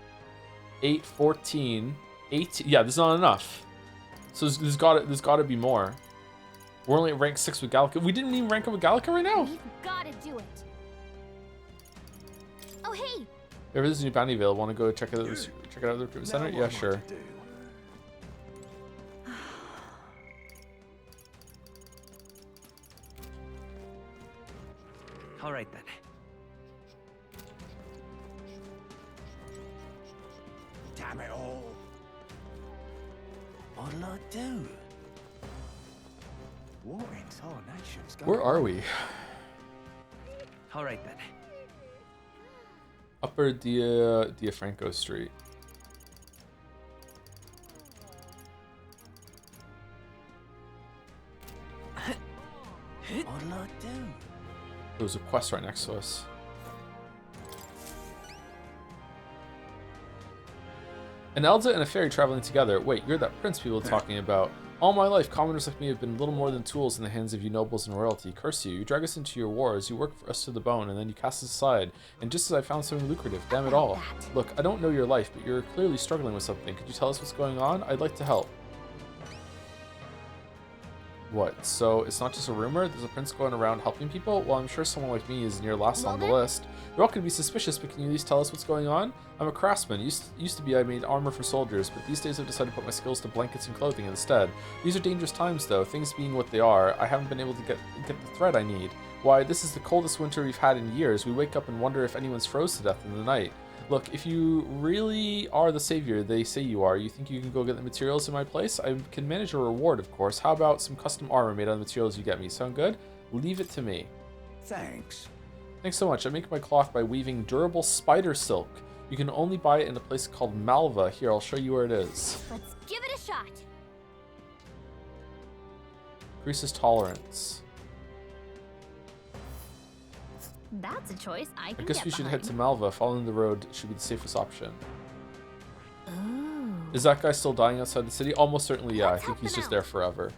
8, 14, 18. Yeah, there's not enough. So there's got to be more. We're only at rank 6 with Gallica. We didn't even rank up with Gallica right now. We've got to do it. Oh hey. If there's a new bounty available, want to go check it out the recruitment center? Yeah, sure. All right then. Damn it all. What'll I do? What in tarnation's going Where are we? All right then. Upper Diafranco Street. What'll I do? There's a quest right next to us. An Elda and a fairy traveling together. Wait, you're that prince people are talking about. All my life, commoners like me have been little more than tools in the hands of you nobles and royalty. Curse you. You drag us into your wars, you work for us to the bone, and then you cast us aside. And just as I found something lucrative, damn it all. Look, I don't know your life, but you're clearly struggling with something. Could you tell us what's going on? I'd like to help. What? So it's not just a rumor? There's a prince going around helping people? Well, I'm sure someone like me is near last on the list. You're all going to be suspicious, but can you at least tell us what's going on? I'm a craftsman. Used to be I made armor for soldiers, but these days I've decided to put my skills to blankets and clothing instead. These are dangerous times, though. Things being what they are, I haven't been able to get the thread I need. Why, this is the coldest winter we've had in years. We wake up and wonder if anyone's froze to death in the night. Look, if you really are the savior they say you are, you think you can go get the materials in my place? I can manage a reward, of course. How about some custom armor made out of the materials you get me? Sound good? Leave it to me. Thanks. Thanks so much. I make my cloth by weaving durable spider silk. You can only buy it in a place called Malva. Here, I'll show you where it is. Let's give it a shot. Increases tolerance. That's a choice I can I guess get we should behind. head to Malva. Following the road should be the safest option. Ooh. Is that guy still dying outside the city? Almost certainly, yeah. Let's I think help he's them just out. there forever.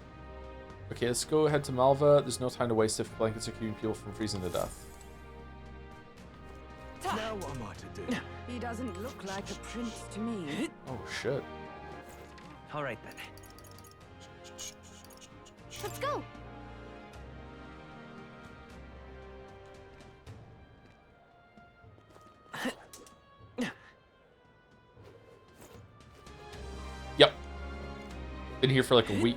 Okay, let's go ahead to Malva. There's no time to waste if blankets are keeping people from freezing to death. Now what am I to do? He doesn't look like a prince to me. Oh, shit. All right then. Let's go. Yep. Been here for like a week.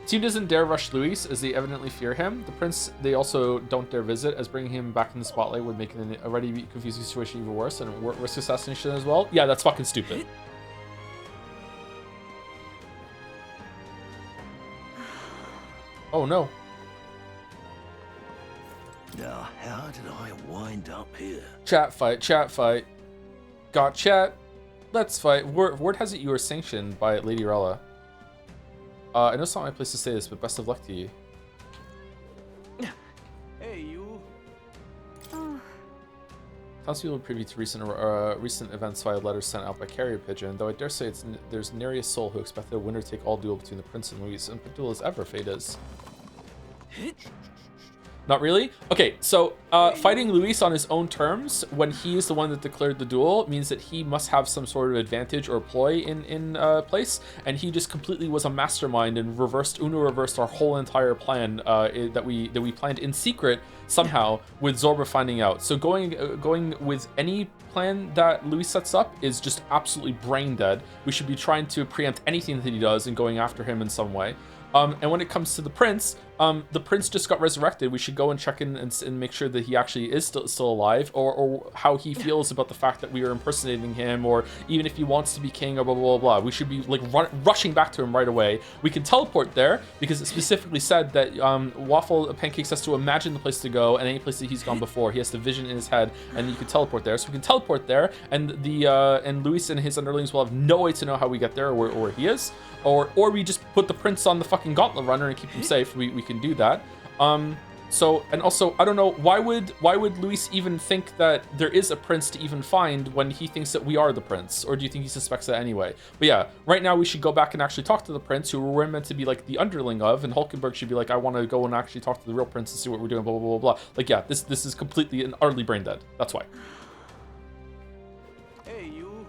Team doesn't dare rush Luis as they evidently fear him. The prince they also don't dare visit, as bringing him back in the spotlight would make an already confusing situation even worse and risk assassination as well. Yeah, that's fucking stupid. Oh no. Now, how did I wind up here? Chat fight, chat fight. Got chat. Let's fight. Word has it you are sanctioned by Lady Rella. I know it's not my place to say this, but best of luck to you. Hey, you. Townspeople privy to recent events via letters sent out by carrier pigeon, though I dare say there's nary a soul who expected a winner-take-all duel between the prince and Luis, unpredictable as ever fate is. Not really? Okay, so fighting Luis on his own terms, when he is the one that declared the duel, means that he must have some sort of advantage or ploy in place, and he just completely was a mastermind and reversed our whole entire plan that we planned in secret somehow with Zorba finding out. So going with any plan that Luis sets up is just absolutely brain dead. We should be trying to preempt anything that he does and going after him in some way. And when it comes to the prince just got resurrected. We should go and check in and make sure that he actually is still alive, or how he feels about the fact that we are impersonating him, or even if he wants to be king, or blah, blah, blah, blah. We should be like rushing back to him right away. We can teleport there because it specifically said that Waffle Pancakes has to imagine the place to go, and any place that he's gone before, he has to vision in his head, and you can teleport there. So we can teleport there, and and Luis and his underlings will have no way to know how we get there or where he is. Or we just put the prince on the fucking gauntlet runner and keep him safe. We can do that. So, and also, I don't know, why would Luis even think that there is a prince to even find when he thinks that we are the prince? Or do you think he suspects that anyway? But yeah, right now we should go back and actually talk to the prince, who we're meant to be like the underling of, and Hulkenberg should be like, I want to go and actually talk to the real prince and see what we're doing, blah, blah, blah, blah. Like, yeah, this is completely and utterly brain dead. That's why. Hey, you.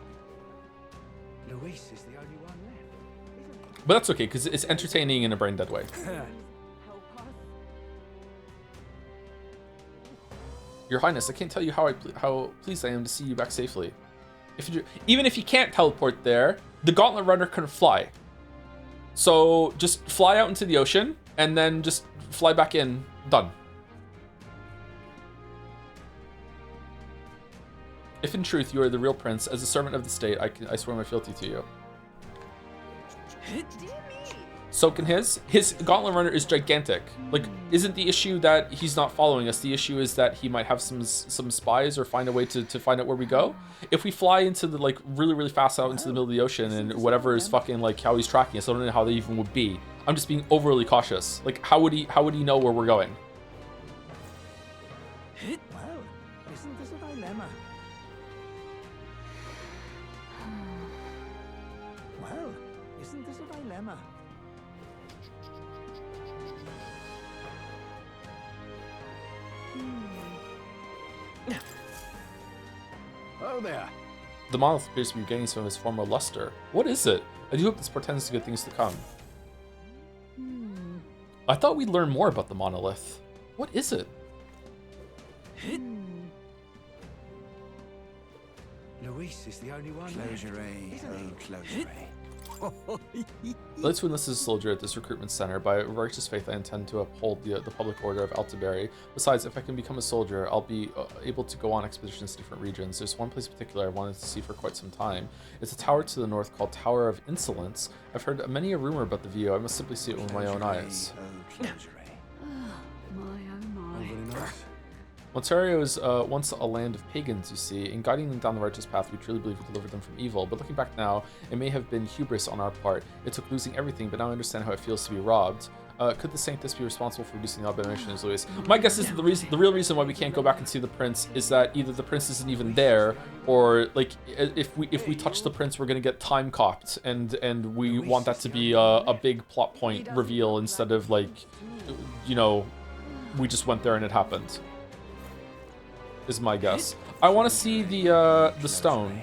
Luis is the only one left. But that's okay, because it's entertaining in a brain dead way. Your Highness, I can't tell you how pleased I am to see you back safely. Even if you can't teleport there, the Gauntlet Runner can fly. So just fly out into the ocean and then just fly back in. Done. If in truth you are the real prince, as a servant of the state, I swear my fealty to you. So can his Gauntlet Runner is gigantic. Like, isn't the issue that he's not following us? The issue is that he might have some spies or find a way to find out where we go. If we fly into the, like, really fast out into the middle of the ocean and whatever is fucking, like, how he's tracking us, I don't know how they even would be. I'm just being overly cautious. Like, how would he know where we're going? Well, isn't this a dilemma? Well, isn't this a dilemma? Oh there. The monolith appears to be regaining some of its former luster. What is it? I do hope this portends to good things to come. I thought we'd learn more about the monolith. What is it? Luis is the only one. Closure-ay, oh, closure-ay. Let's enlist as a soldier at this recruitment center. By righteous faith, I intend to uphold the public order of Altaberry. Besides, if I can become a soldier, I'll be able to go on expeditions to different regions. There's one place in particular I wanted to see for quite some time. It's a tower to the north called Tower of Insolence. I've heard many a rumor about the view. I must simply see it with my own eyes. Ontario is once a land of pagans, you see. In guiding them down the righteous path, we truly believe we delivered them from evil. But looking back now, it may have been hubris on our part. It took losing everything, but now I understand how it feels to be robbed. Could the Sanctus be responsible for reducing the abominations, Luis? My guess is that the real reason why we can't go back and see the prince is that either the prince isn't even there, or like if we touch the prince, we're gonna get time copped, and we want that to be a big plot point reveal instead of like, you know, we just went there and it happened. Is my guess. I want to see the stone.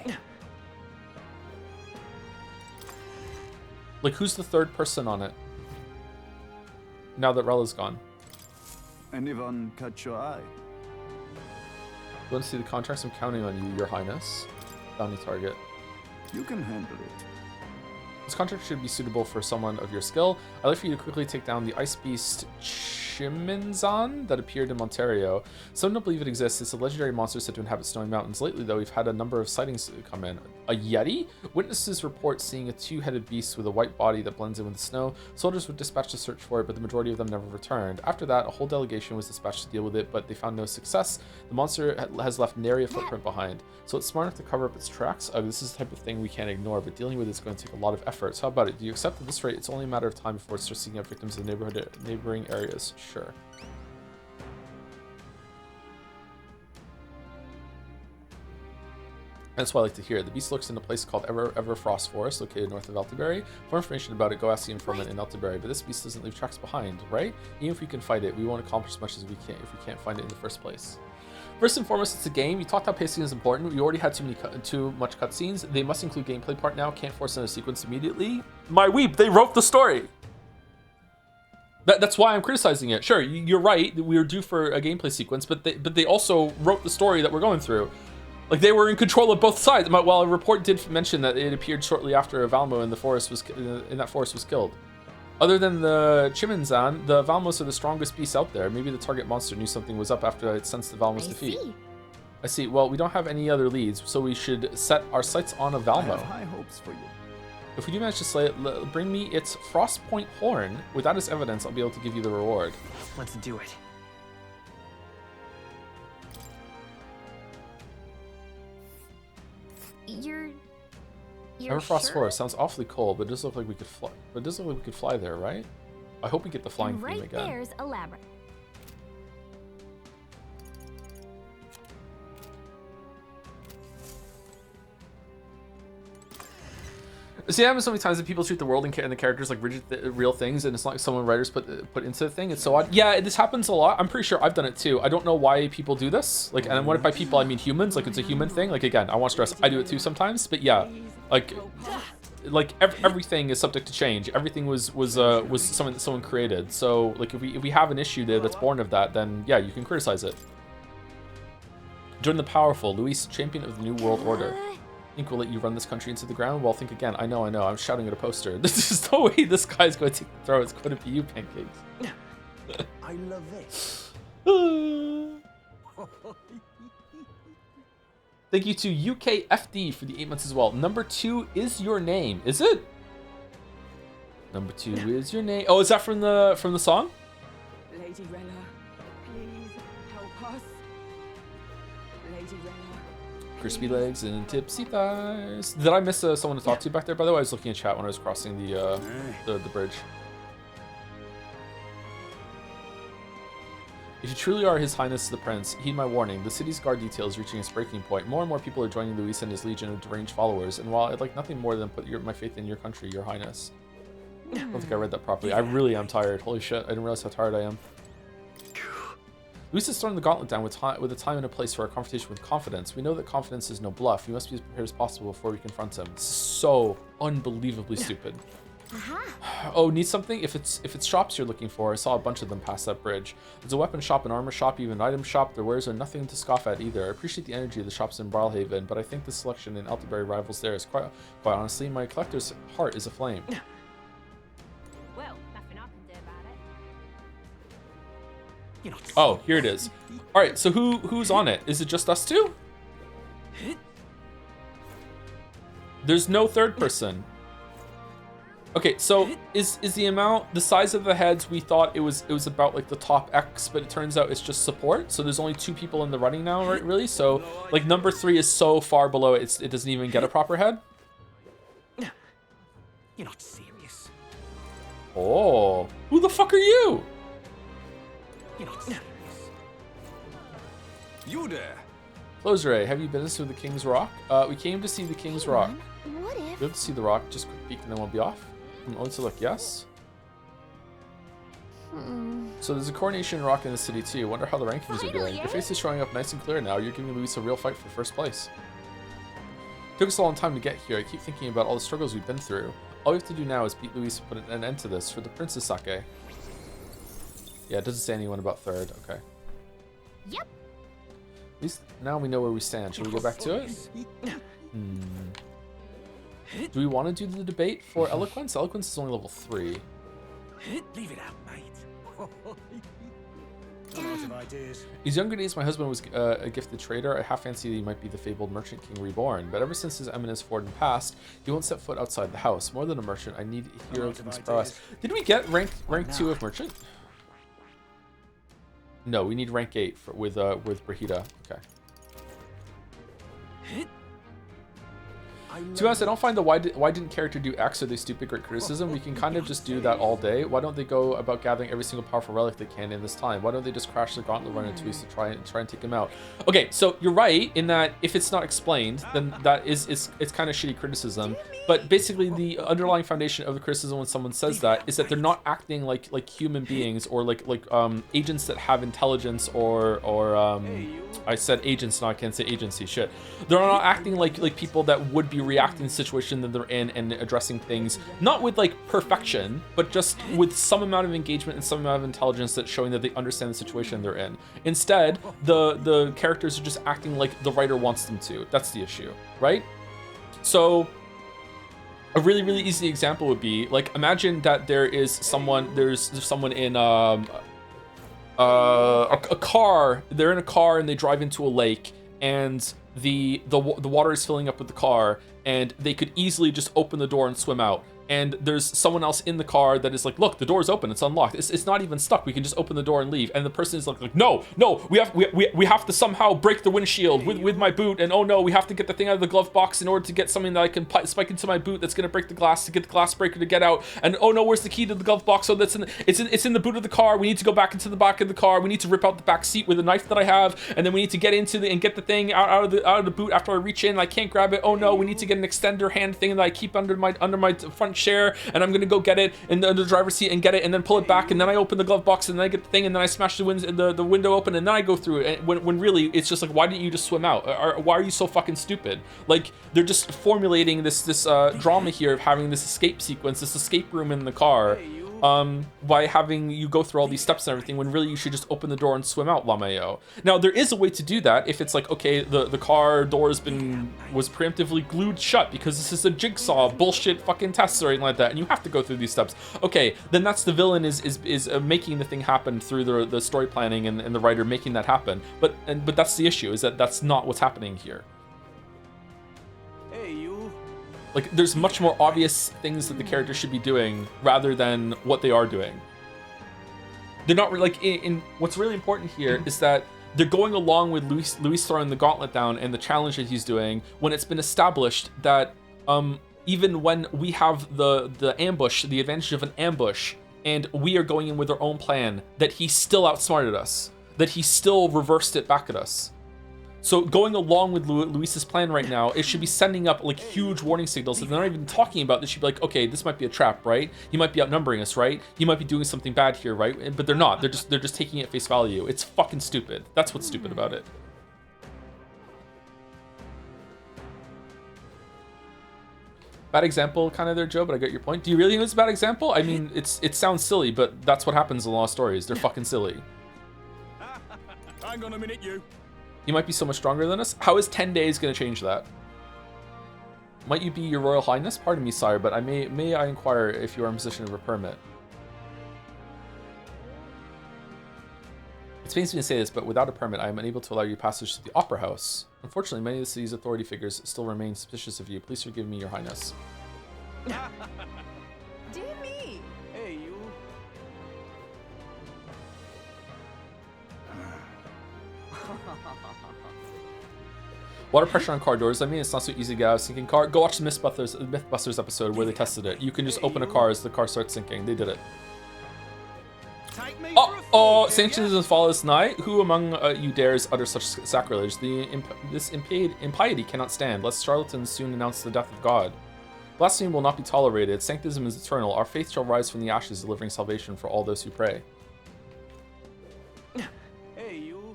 Like, who's the third person on it? Now that Rella's gone. Anyone catch your eye? You want to see the contracts? I'm counting on you, Your Highness. Bounty target. You can handle it. This contract should be suitable for someone of your skill. I'd like for you to quickly take down the ice beast Chiminzan that appeared in Ontario. Some don't believe it exists. It's a legendary monster said to inhabit snowy mountains. Lately, though, we've had a number of sightings come in. A yeti? Witnesses report seeing a two-headed beast with a white body that blends in with the snow. Soldiers were dispatched to search for it, but the majority of them never returned. After that, a whole delegation was dispatched to deal with it, but they found no success. The monster has left nary a footprint behind, so it's smart enough to cover up its tracks. This is the type of thing we can't ignore, but dealing with it's going to take a lot of effort. So how about it? Do you accept at this rate it's only a matter of time before it starts seeking out victims in the neighboring areas? Sure. That's what I like to hear. The beast lurks in a place called Everfrost Forest, located north of Altaberry. For more information about it, go ask the informant in Altaberry. But this beast doesn't leave tracks behind, right? Even if we can fight it, we won't accomplish as much as we can if we can't find it in the first place. First and foremost, it's a game. You talked how pacing is important. We already had too much cutscenes. They must include gameplay part now. Can't force in a sequence immediately. My weep, they wrote the story. That's why I'm criticizing it. Sure, you're right. We were due for a gameplay sequence, but they also wrote the story that we're going through. Like, they were in control of both sides. While a report did mention that it appeared shortly after a Valmo in that forest was killed. Other than the Chiminzan, the Valmos are the strongest beasts out there. Maybe the target monster knew something was up after it sensed the Valmos' defeat. I see. Well, we don't have any other leads, so we should set our sights on a Valmo. I have high hopes for you. If we do manage to slay it, bring me its Frostpoint horn. With that as evidence, I'll be able to give you the reward. Let's do it. You're Everfrost sure? Forest sounds awfully cold, but it does look like we could fly. But it does look like we could fly there, right? I hope we get the flying And theme right again. there's a labyrinth. See, it happens so many times that people treat the world and the characters like rigid, real things, and it's not like someone writers put into the thing. It's so odd. Yeah, this happens a lot. I'm pretty sure I've done it too. I don't know why people do this. Like, and when by people I mean humans. Like, it's a human thing. Like, again, I want to stress I do it too sometimes. But yeah, like everything is subject to change. Everything was something that someone created. So like, if we have an issue there that's born of that, then yeah, you can criticize it. Join the powerful, Luis, champion of the New World Order. Think we'll let you run this country into the ground? Well, think again. I know. I'm shouting at a poster. This is no way this guy's going to take the throw. It's going to be you, Pancakes. I love this. Thank you to UKFD for the 8 months as well. Number 2 is your name. Is it? Number 2 is your name. Oh, is that from the song? Lady Rella, please help us. Lady Rella. Crispy legs and tipsy thighs. Did I miss someone to talk to back there? By the way, I was looking at chat when I was crossing the bridge. If you truly are His Highness the Prince, heed my warning. The city's guard detail is reaching its breaking point. More and more people are joining Luis and his legion of deranged followers. And while I'd like nothing more than put my faith in your country, Your Highness. I don't think I read that properly. I really am tired. Holy shit! I didn't realize how tired I am. Luis is throwing the gauntlet down with a time and a place for our confrontation with confidence. We know that confidence is no bluff. We must be as prepared as possible before we confront him. This is so unbelievably stupid. Oh, need something? If it's shops you're looking for, I saw a bunch of them past that bridge. There's a weapon shop, an armor shop, even an item shop. Their wares are nothing to scoff at either. I appreciate the energy of the shops in Brawlhaven, but I think the selection in Elderberry rivals theirs. Quite honestly, my collector's heart is aflame. Well, nothing I can do about it. Oh, here it is. All right, so who's on it? Is it just us two? There's no third person. Okay, so is the size of the heads, we thought it was about like the top X, but it turns out it's just support. So there's only 2 people in the running now, right? Really? So like number 3 is so far below it doesn't even get a proper head. You're not serious. Oh, who the fuck are you? You're not serious. You there? Closure, have you been to the King's Rock? We came to see the King's Rock. What if? Good to see the rock. Just quick peek and then we'll be off. Oh, to look, yes. So there's a coronation rock in the city too. Wonder how the rankings are doing. Your face is showing up nice and clear now. You're giving Luis a real fight for first place. Took us a long time to get here. I keep thinking about all the struggles we've been through. All we have to do now is beat Luis and put an end to this for the Princess Sake. Yeah, it doesn't say anyone about third. Okay. Yep. At least now we know where we stand. Should we go back to it? Do we want to do the debate for eloquence? Eloquence is only level 3. Leave it out, mate. Lots of ideas. His younger days, my husband was a gifted trader. I half fancy that he might be the fabled merchant king reborn. But ever since his eminence Ford passed, he won't set foot outside the house. More than a merchant, I need a hero king's prowess. Did we get rank 2 of merchant? No, we need rank 8 with Brahita. Okay. To be honest, I don't find the why didn't character do X or they stupid great criticism. We can kind of just do that all day. Why don't they go about gathering every single powerful relic they can in this time? Why don't they just crash the gauntlet run into us to try and take him out? Okay, so you're right in that if it's not explained, then that it's kind of shitty criticism. But basically, the underlying foundation of the criticism when someone says that is that they're not acting like human beings or like agents that have intelligence or I said agents, now I can't say agency. Shit, they're not acting like people that would be reacting to the situation that they're in and addressing things not with like perfection, but just with some amount of engagement and some amount of intelligence that's showing that they understand the situation they're in. Instead, the characters are just acting like the writer wants them to. That's the issue, right? So a really easy example would be like, imagine that there's someone in a car. They're in a car and they drive into a lake, and the water is filling up with the car, and they could easily just open the door and swim out. And there's someone else in the car that is like, look, the door's open, it's unlocked, it's not even stuck, we can just open the door and leave. And the person is like no, we have to somehow break the windshield with my boot, and oh no, we have to get the thing out of the glove box in order to get something that I can spike into my boot that's gonna break the glass, to get the glass breaker to get out. And oh no, where's the key to the glove box? So it's in the boot of the car. We need to go back into the back of the car. We need to rip out the back seat with a knife that I have, and then we need to get into and get the thing out of the boot after I reach in. I can't grab it. Oh no, we need to get an extender hand thing that I keep under my front chair, and I'm gonna go get it in the driver's seat and get it, and then pull it back, and then I open the glove box, and then I get the thing, and then I smash the window open, and then I go through it. And when really it's just like, why didn't you just swim out? Why are you so fucking stupid? Like, they're just formulating this drama here of having this escape sequence, this escape room in the car, by having you go through all these steps and everything, when really you should just open the door and swim out, LMAO. Now, there is a way to do that if it's like, okay, the car door was preemptively glued shut because this is a jigsaw bullshit fucking test or anything like that, and you have to go through these steps. Okay, then that's the villain is making the thing happen through the story planning and the writer making that happen. But that's the issue, is that that's not what's happening here. Like, there's much more obvious things that the characters should be doing rather than what they are doing. They're not like in what's really important here is that they're going along with Luis throwing the gauntlet down and the challenge that he's doing when it's been established that even when we have the ambush, the advantage of an ambush, and we are going in with our own plan, that he still outsmarted us, that he still reversed it back at us. So going along with Luis's plan right now, it should be sending up like huge warning signals that they're not even talking about. They should be like, okay, this might be a trap, right? He might be outnumbering us, right? He might be doing something bad here, right? But they're not. They're just taking it at face value. It's fucking stupid. That's what's stupid about it. Bad example, kind of there, Joe, but I get your point. Do you really think it's a bad example? I mean, it sounds silly, but that's what happens in a lot of stories. They're fucking silly. Hang on a minute, you. He might be so much stronger than us. How is 10 days going to change that? Might you be your royal highness? Pardon me, sire, but may I inquire if you are in possession of a permit? It pains me to say this, but without a permit, I am unable to allow you passage to the Opera House. Unfortunately, many of the city's authority figures still remain suspicious of you. Please forgive me, your highness. Dear me. Hey, you. Water pressure on car doors. I mean, it's not so easy to get out of a sinking car. Go watch the Mythbusters episode where they tested it. You can just open a car as the car starts sinking. They did it. Oh, sanctions and fall is nigh. Who among you dares utter such sacrilege? This impiety cannot stand, lest charlatans soon announce the death of God. Blasphemy will not be tolerated. Sanctism is eternal. Our faith shall rise from the ashes, delivering salvation for all those who pray. Hey, you.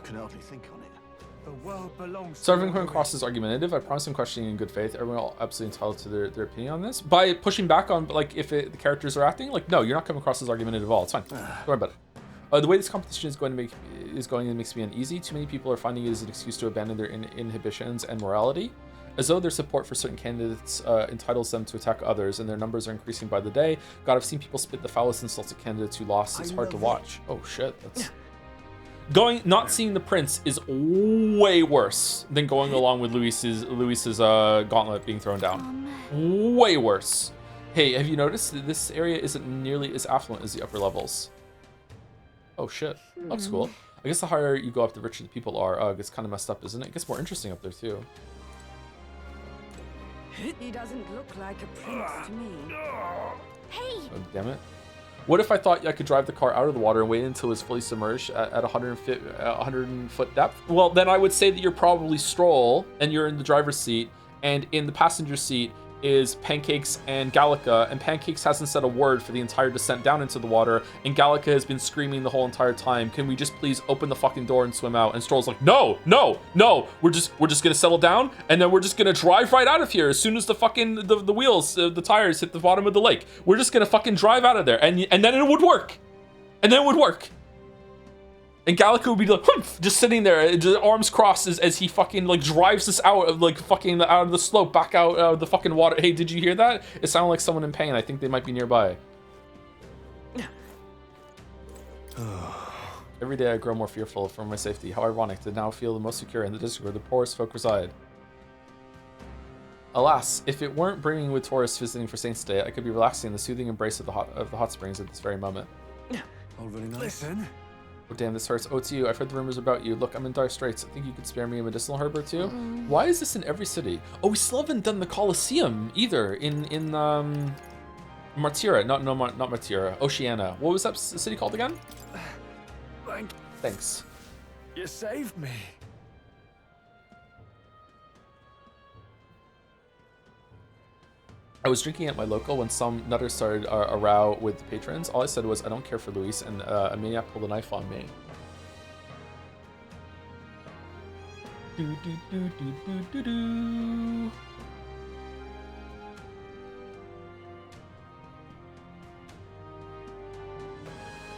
Can hardly think on it. The world belongs So everyone coming across as argumentative. I promise I'm questioning in good faith. Everyone all absolutely entitled to their opinion on this. By pushing back on, like, if the characters are acting, like, no, you're not coming across as argumentative at all. It's fine. Don't worry about it. The way this competition is going it makes me uneasy. Too many people are finding it as an excuse to abandon their inhibitions and morality, as though their support for certain candidates entitles them to attack others, and their numbers are increasing by the day. God, I've seen people spit the foulest insults at candidates who lost. It's hard to watch. Oh shit, that's not seeing the prince is way worse than going along with Luis's gauntlet being thrown down. Way worse. Hey, have you noticed that this area isn't nearly as affluent as the upper levels? Oh shit, looks cool. I guess the higher you go up, the richer the people are. Ugh, it's kind of messed up, isn't it? It gets more interesting up there too. He doesn't look like a prince to me. Hey! Oh, damn it. What if I thought I could drive the car out of the water and wait until it was fully submerged at 100 foot depth? Well, then I would say that you're probably Stroll, and you're in the driver's seat, and in the passenger seat is Pancakes and Gallica, and Pancakes hasn't said a word for the entire descent down into the water, and Gallica has been screaming the whole entire time, can we just please open the fucking door and swim out? And Stroll's like, no, we're just gonna settle down, and then we're just gonna drive right out of here as soon as the fucking the wheels, the tires hit the bottom of the lake. We're just gonna fucking drive out of there, and then it would work. And then it would work. And Gallica would be like, humph, just sitting there, just arms crossed as he fucking like drives us out of like fucking out of the slope, back out of the fucking water. Hey, did you hear that? It sounded like someone in pain. I think they might be nearby. Every day I grow more fearful for my safety. How ironic to now feel the most secure in the district where the poorest folk reside. Alas, if it weren't bringing with tourists visiting for Saints' Day, I could be relaxing in the soothing embrace of the hot springs at this very moment. All very nice. Listen. Oh damn, this hurts. Oh, it's you. I've heard the rumors about you. Look, I'm in dire straits. I think you could spare me a medicinal herb or two. Why is this in every city? Oh, we still haven't done the Colosseum either in Martira. Not Martira. Oceania. What was that city called again? Thanks. You saved me. I was drinking at my local when some nutter started a row with the patrons. All I said was, I don't care for Luis, and a maniac pulled a knife on me.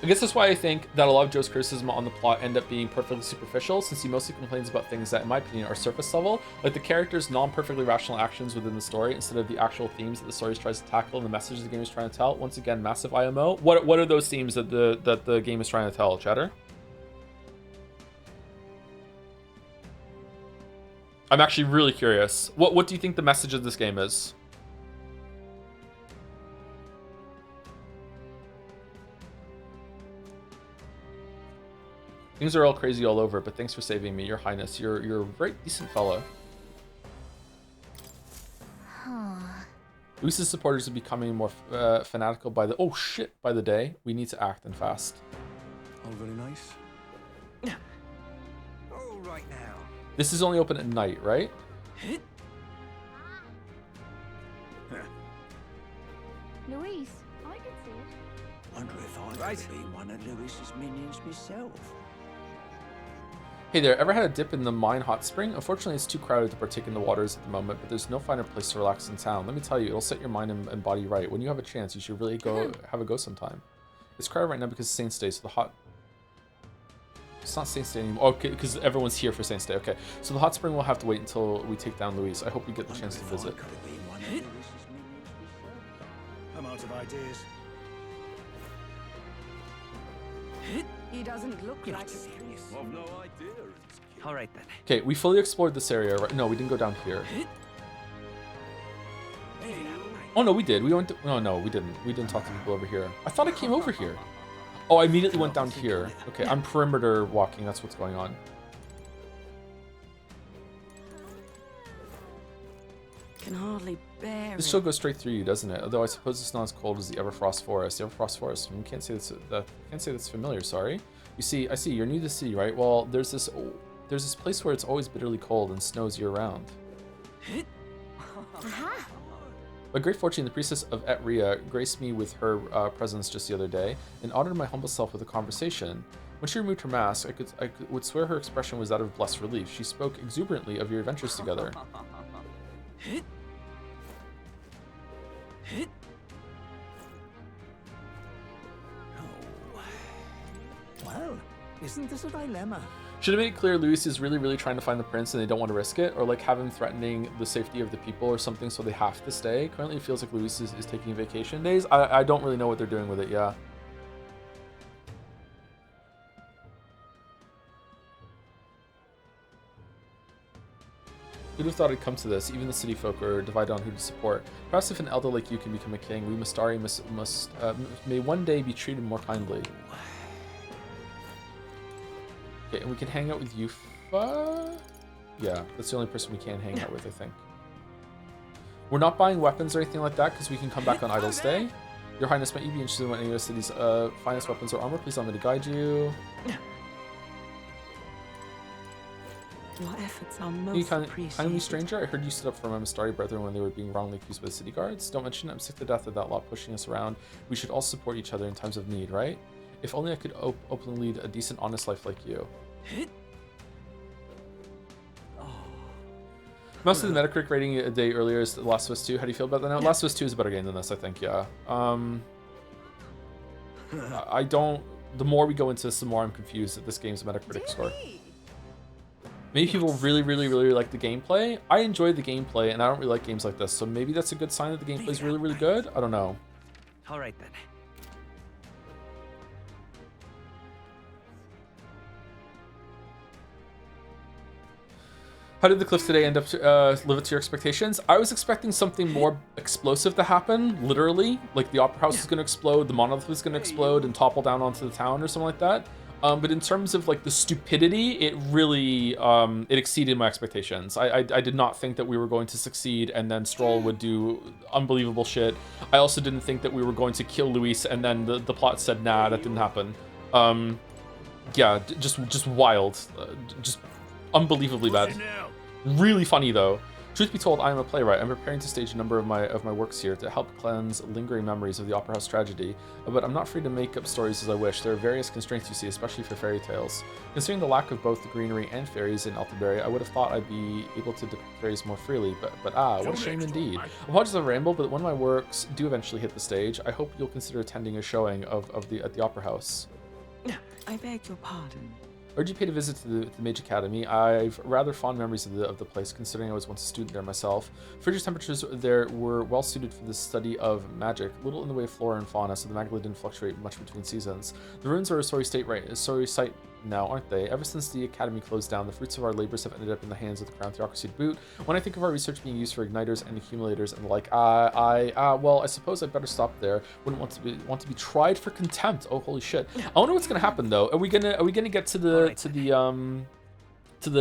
I guess that's why I think that a lot of Joe's criticism on the plot end up being perfectly superficial, since he mostly complains about things that, in my opinion, are surface level, like the characters' non-perfectly rational actions within the story, instead of the actual themes that the story tries to tackle and the message the game is trying to tell. Once again, massive IMO. What are those themes that the game is trying to tell, Chatter? I'm actually really curious. What do you think the message of this game is? Things are all crazy all over, but thanks for saving me, Your Highness. You're a very decent fella. Huh. Luis's supporters are becoming more fanatical by the by the day. We need to act and fast. All very nice. All right now. This is only open at night, right? Luis, I can see it. Wonder if I could be one of Luis's minions myself. Hey there, ever had a dip in the mine hot spring? Unfortunately, it's too crowded to partake in the waters at the moment, but there's no finer place to relax in town. Let me tell you, it'll set your mind and body right. When you have a chance, you should really go have a go sometime. It's crowded right now because it's Saints Day, so the hot... It's not Saints Day anymore. Okay, because everyone's here for Saints Day. Okay, so the hot spring will have to wait until we take down Luis. I hope we get the chance to visit. I'm out of ideas. He doesn't look like a prince. I've no idea. All right then. Okay, we fully explored this area, right? No, we didn't go down here. Oh no, we did. We went to... No, we didn't. We didn't talk to people over here. I thought I came over here. Oh, I immediately went down here. Okay, I'm perimeter walking. That's what's going on. Can hardly bear This it. show goes straight through you, doesn't it? Although I suppose it's not as cold as the Everfrost Forest. The Everfrost Forest. You can't say that's familiar. Sorry. You see, I see. You're new to the city, right? Well, there's this place where it's always bitterly cold and snows year round. By great fortune, the priestess of Etria graced me with her presence just the other day and honored my humble self with a conversation. When she removed her mask, I would swear her expression was that of blessed relief. She spoke exuberantly of your adventures together. Well, isn't this a dilemma? Should have made it clear Luis is really trying to find the prince and they don't want to risk it, or like have him threatening the safety of the people or something so they have to stay. Currently it feels like Luis is taking vacation days. I don't really know what they're doing with it, yeah. Who'd have thought it'd come to this? Even the city folk are divided on who to support. Perhaps if an elder like you can become a king, we Mustari may one day be treated more kindly. Okay, and we can hang out with Yufa? Yeah, that's the only person we can hang out with, I think. We're not buying weapons or anything like that because we can come back on Idle Stay. Your Highness, might you be interested in what any of the city's finest weapons or armor? Please allow me to guide you. Your efforts are most appreciated. Kindly stranger, I heard you stood up for my Mustari brethren when they were being wrongly accused by the city guards. Don't mention it, I'm sick to death of that lot pushing us around. We should all support each other in times of need, right? If only I could openly lead a decent, honest life like you. Most of the Metacritic rating a day earlier is The Last of Us 2. How do you feel about that now? Last of Us 2 is a better game than this, I think, yeah. I don't... The more we go into this, the more I'm confused at this game's Metacritic score. Maybe people really like the gameplay. I enjoy the gameplay, and I don't really like games like this, so maybe that's a good sign that the gameplay is really good? I don't know. All right then. How did the cliff today end up live up to your expectations? I was expecting something more explosive to happen, literally. Like the Opera House is going to explode, the Monolith is going to explode and topple down onto the town or something like that. But in terms of like the stupidity, it really, it exceeded my expectations. I did not think that we were going to succeed and then Stroll would do unbelievable shit. I also didn't think that we were going to kill Luis and then the plot said, nah, that didn't happen. Yeah, just wild. Just unbelievably bad. Really funny though. Truth be told, I am a playwright. I'm preparing to stage a number of my works here to help cleanse lingering memories of the Opera House tragedy, but I'm not free to make up stories as I wish. There are various constraints, you see, especially for fairy tales. Considering the lack of both the greenery and fairies in Altaberry, I would have thought I'd be able to depict fairies more freely, but what a shame indeed. Apologies for the ramble, but when my works do eventually hit the stage, I hope you'll consider attending a showing at the Opera House. I beg your pardon. I urge you paid a visit to the Mage Academy. I've rather fond memories of the place, considering I was once a student there myself. Frigid temperatures there were well suited for the study of magic, little in the way of flora and fauna, so the magma didn't fluctuate much between seasons. The ruins are a sorry sight now, aren't they? Ever since the Academy closed down, the fruits of our labors have ended up in the hands of the Crown Theocracy to boot. When I think of our research being used for igniters and accumulators and the like, well, I suppose I'd better stop there. Wouldn't want to be tried for contempt. Oh, holy shit! I wonder what's gonna happen though. Are we gonna get to the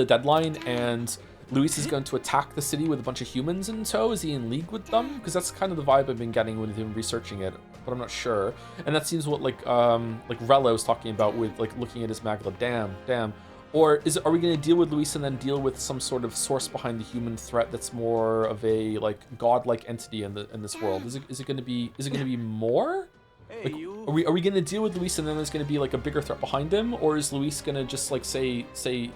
deadline and Luis is going to attack the city with a bunch of humans in tow. Is he in league with them? Because that's kind of the vibe I've been getting with him researching it, but I'm not sure. And that seems what like Rella was talking about with like looking at his magla. Damn. Or are we going to deal with Luis and then deal with some sort of source behind the human threat that's more of a like godlike entity in this world? Is it going to be more? Like, are we going to deal with Luis and then there's going to be like a bigger threat behind him, or is Luis going to just like say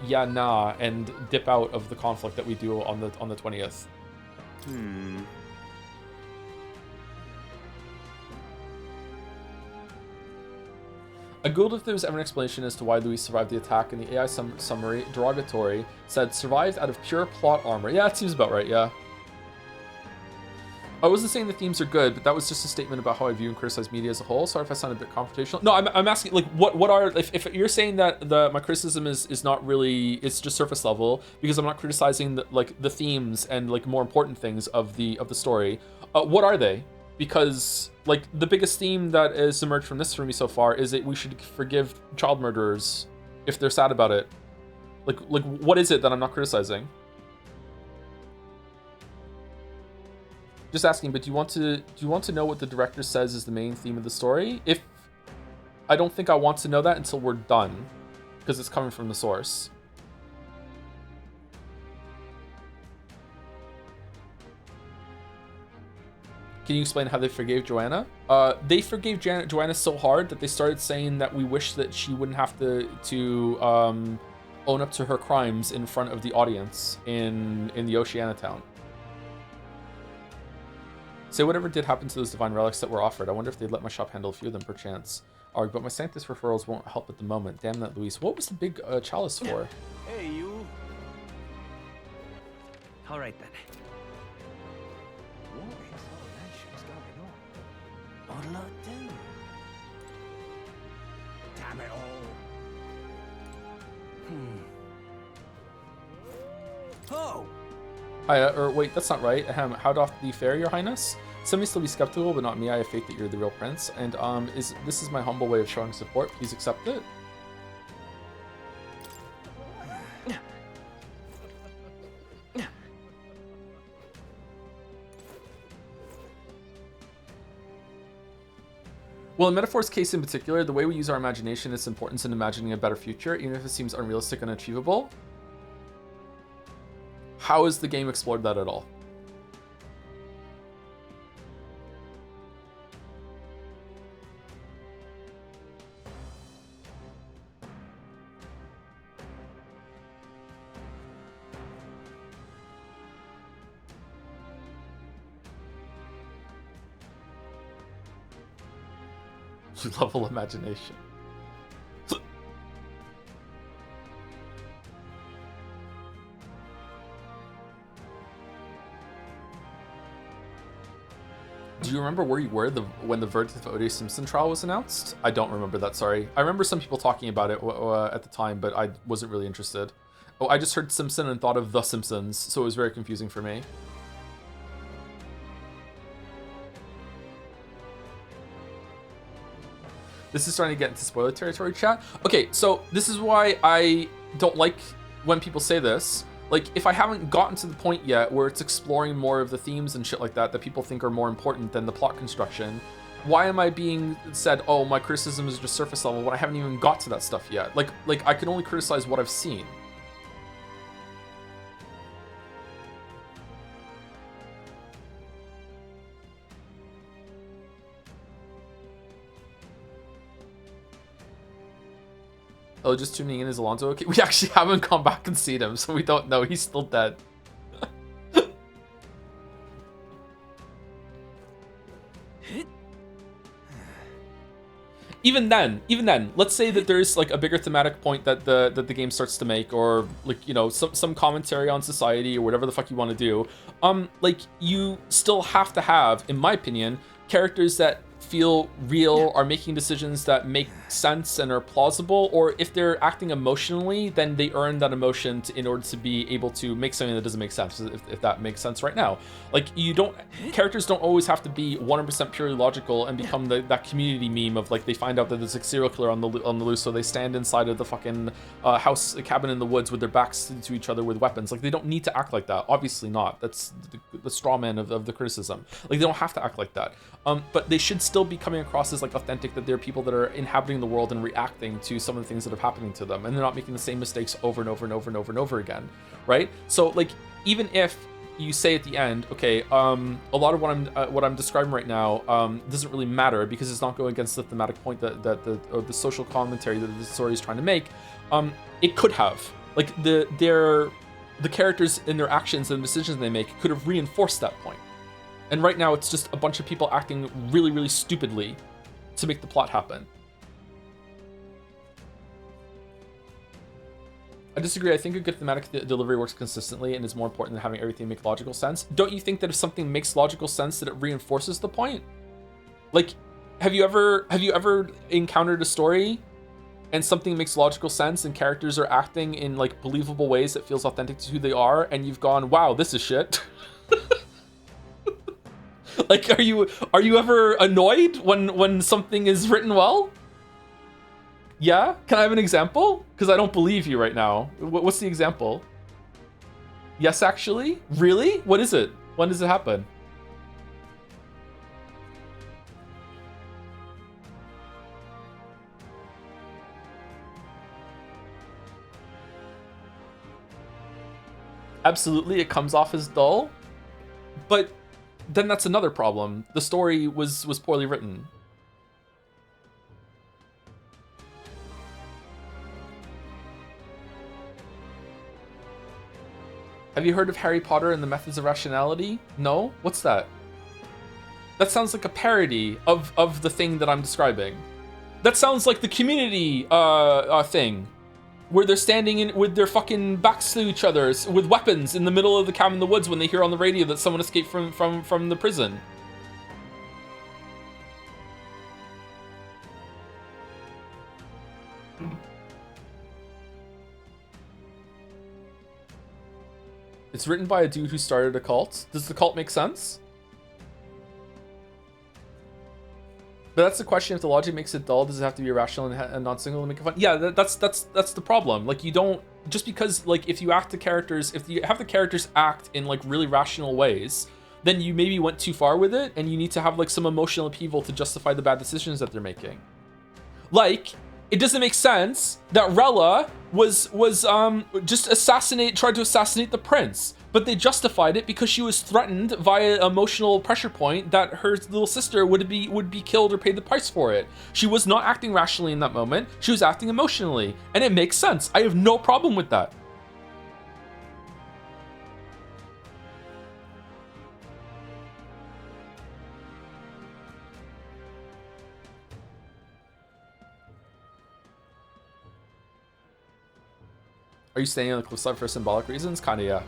yeah nah and dip out of the conflict that we do on the 20th? I googled if there was ever an explanation as to why Luis survived the attack, and the AI summary, derogatory, said survived out of pure plot armor. Yeah, it seems about right, yeah. I wasn't saying the themes are good, but that was just a statement about how I view and criticize media as a whole. Sorry if I sound a bit confrontational. No, I'm asking, like, what are, if you're saying that my criticism is not really, it's just surface level, because I'm not criticizing the themes and like more important things of the story, what are they? Because like the biggest theme that has emerged from this for me so far is that we should forgive child murderers if they're sad about it. Like what is it that I'm not criticizing? Just asking, but do you want to know what the director says is the main theme of the story? If I don't think I want to know that until we're done, because it's coming from the source. Can you explain how they forgave Joanna? They forgave Joanna so hard that they started saying that we wish that she wouldn't have to own up to her crimes in front of the audience in the Oceania town. Say whatever did happen to those divine relics that were offered. I wonder if they'd let my shop handle a few of them, perchance. But my Sanctus referrals won't help at the moment. Damn that, Luis. What was the big chalice for? Hey, you. All right, then. What examination's going on? What'll I do? Damn it all. Oh! Or wait, that's not right. How doth thee fare, your highness? Some may still be skeptical, but not me. I have faith that you're the real prince. And this is my humble way of showing support. Please accept it. Well, in Metaphor's case in particular, the way we use our imagination is importance in imagining a better future, even if it seems unrealistic and unachievable. How has the game explored that at all? Level imagination. Do you remember where you were when the verdict of O.J. Simpson trial was announced? I don't remember that, sorry. I remember some people talking about it at the time, but I wasn't really interested. Oh, I just heard Simpson and thought of The Simpsons, so it was very confusing for me. This is starting to get into spoiler territory, chat. Okay, so this is why I don't like when people say this. Like, if I haven't gotten to the point yet where it's exploring more of the themes and shit like that people think are more important than the plot construction, why am I being said, oh, my criticism is just surface level when I haven't even got to that stuff yet? Like I can only criticize what I've seen. Oh, just tuning in, is Alonso okay? We actually haven't gone back and seen him, so we don't know. He's still dead. Even then, let's say that there's like a bigger thematic point that the game starts to make, or like, you know, some commentary on society or whatever the fuck you want to do. Like, you still have to have, in my opinion, characters that feel real, are making decisions that make sense and are plausible, or if they're acting emotionally, then they earn that emotion in order to be able to make something that doesn't make sense, if that makes sense right now. Like, characters don't always have to be 100% purely logical and become that community meme of, like, they find out that there's a serial killer on the loose, so they stand inside of the fucking cabin in the woods with their backs to each other with weapons. Like, they don't need to act like that. Obviously not. That's the straw man of the criticism. Like, they don't have to act like that. But they should still be coming across as, like, authentic, that they're people that are inhabiting the world and reacting to some of the things that are happening to them, and they're not making the same mistakes over and over and over and over and over again, right? So, like, even if you say at the end, okay, a lot of what I'm describing right now doesn't really matter because it's not going against the thematic point that the social commentary that the story is trying to make. It could have, like, the characters in their actions and decisions they make could have reinforced that point. And right now it's just a bunch of people acting really, really stupidly to make the plot happen. I disagree. I think a good thematic delivery works consistently and is more important than having everything make logical sense. Don't you think that if something makes logical sense, that it reinforces the point? Like, have you ever encountered a story and something makes logical sense and characters are acting in, like, believable ways that feels authentic to who they are, and you've gone, wow, this is shit? Like, are you ever annoyed when something is written well? Yeah? Can I have an example? Because I don't believe you right now. What's the example? Yes, actually? Really? What is it? When does it happen? Absolutely, it comes off as dull. But then that's another problem. The story was poorly written. Have you heard of Harry Potter and the Methods of Rationality? No? What's that? That sounds like a parody of the thing that I'm describing. That sounds like the Community thing, where they're standing in with their fucking backs to each other with weapons in the middle of the cabin in the woods when they hear on the radio that someone escaped from the prison. It's written by a dude who started a cult. Does the cult make sense? But that's the question. If the logic makes it dull, does it have to be irrational and non-single to make it fun? Yeah, that's the problem. Like, you don't, just because, like, if you have the characters act in, like, really rational ways, then you maybe went too far with it, and you need to have, like, some emotional upheaval to justify the bad decisions that they're making. Like, it doesn't make sense that Rella was just tried to assassinate the prince, but they justified it because she was threatened via emotional pressure point that her little sister would be killed or pay the price for it. She was not acting rationally in that moment. She was acting emotionally, and it makes sense. I have no problem with that. Are you staying on the cliffside for symbolic reasons? Kinda, yeah.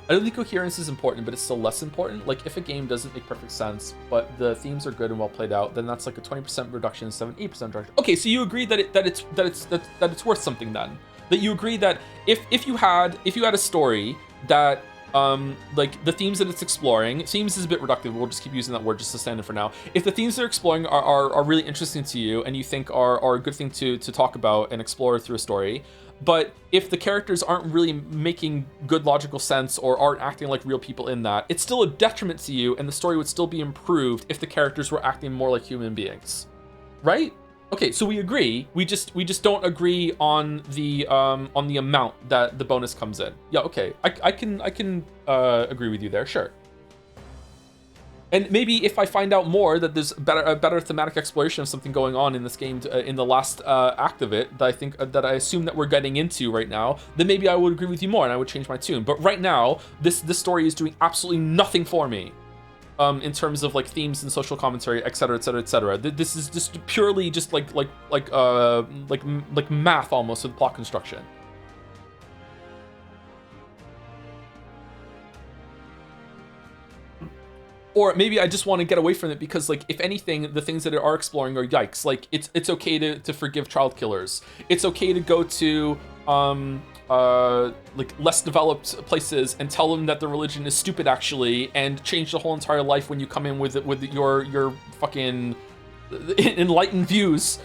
I don't think coherence is important, but it's still less important. Like, if a game doesn't make perfect sense, but the themes are good and well played out, then that's like a 20% reduction instead of an 8% reduction. Okay, so you agree that it's worth something then? That you agree that if you had a story that like the themes that it's exploring, themes is a bit reductive, we'll just keep using that word just to stand in for now. If the themes they're exploring are really interesting to you and you think are a good thing to talk about and explore through a story, but if the characters aren't really making good logical sense or aren't acting like real people in that, it's still a detriment to you, and the story would still be improved if the characters were acting more like human beings, right? Okay, so we agree. We just don't agree on the amount that the bonus comes in. Yeah, okay. I can agree with you there, sure. And maybe if I find out more that there's a better thematic exploration of something going on in this game in the last act of it that I assume that we're getting into right now, then maybe I would agree with you more and I would change my tune. But right now, this story is doing absolutely nothing for me. In terms of like themes and social commentary, etc., etc., etc. This is just purely just like math almost with plot construction. Or maybe I just want to get away from it because, like, if anything, the things that it are exploring are yikes. Like, it's okay to forgive child killers. It's okay to go to like less developed places and tell them that the religion is stupid actually, and change the whole entire life when you come in with your fucking enlightened views.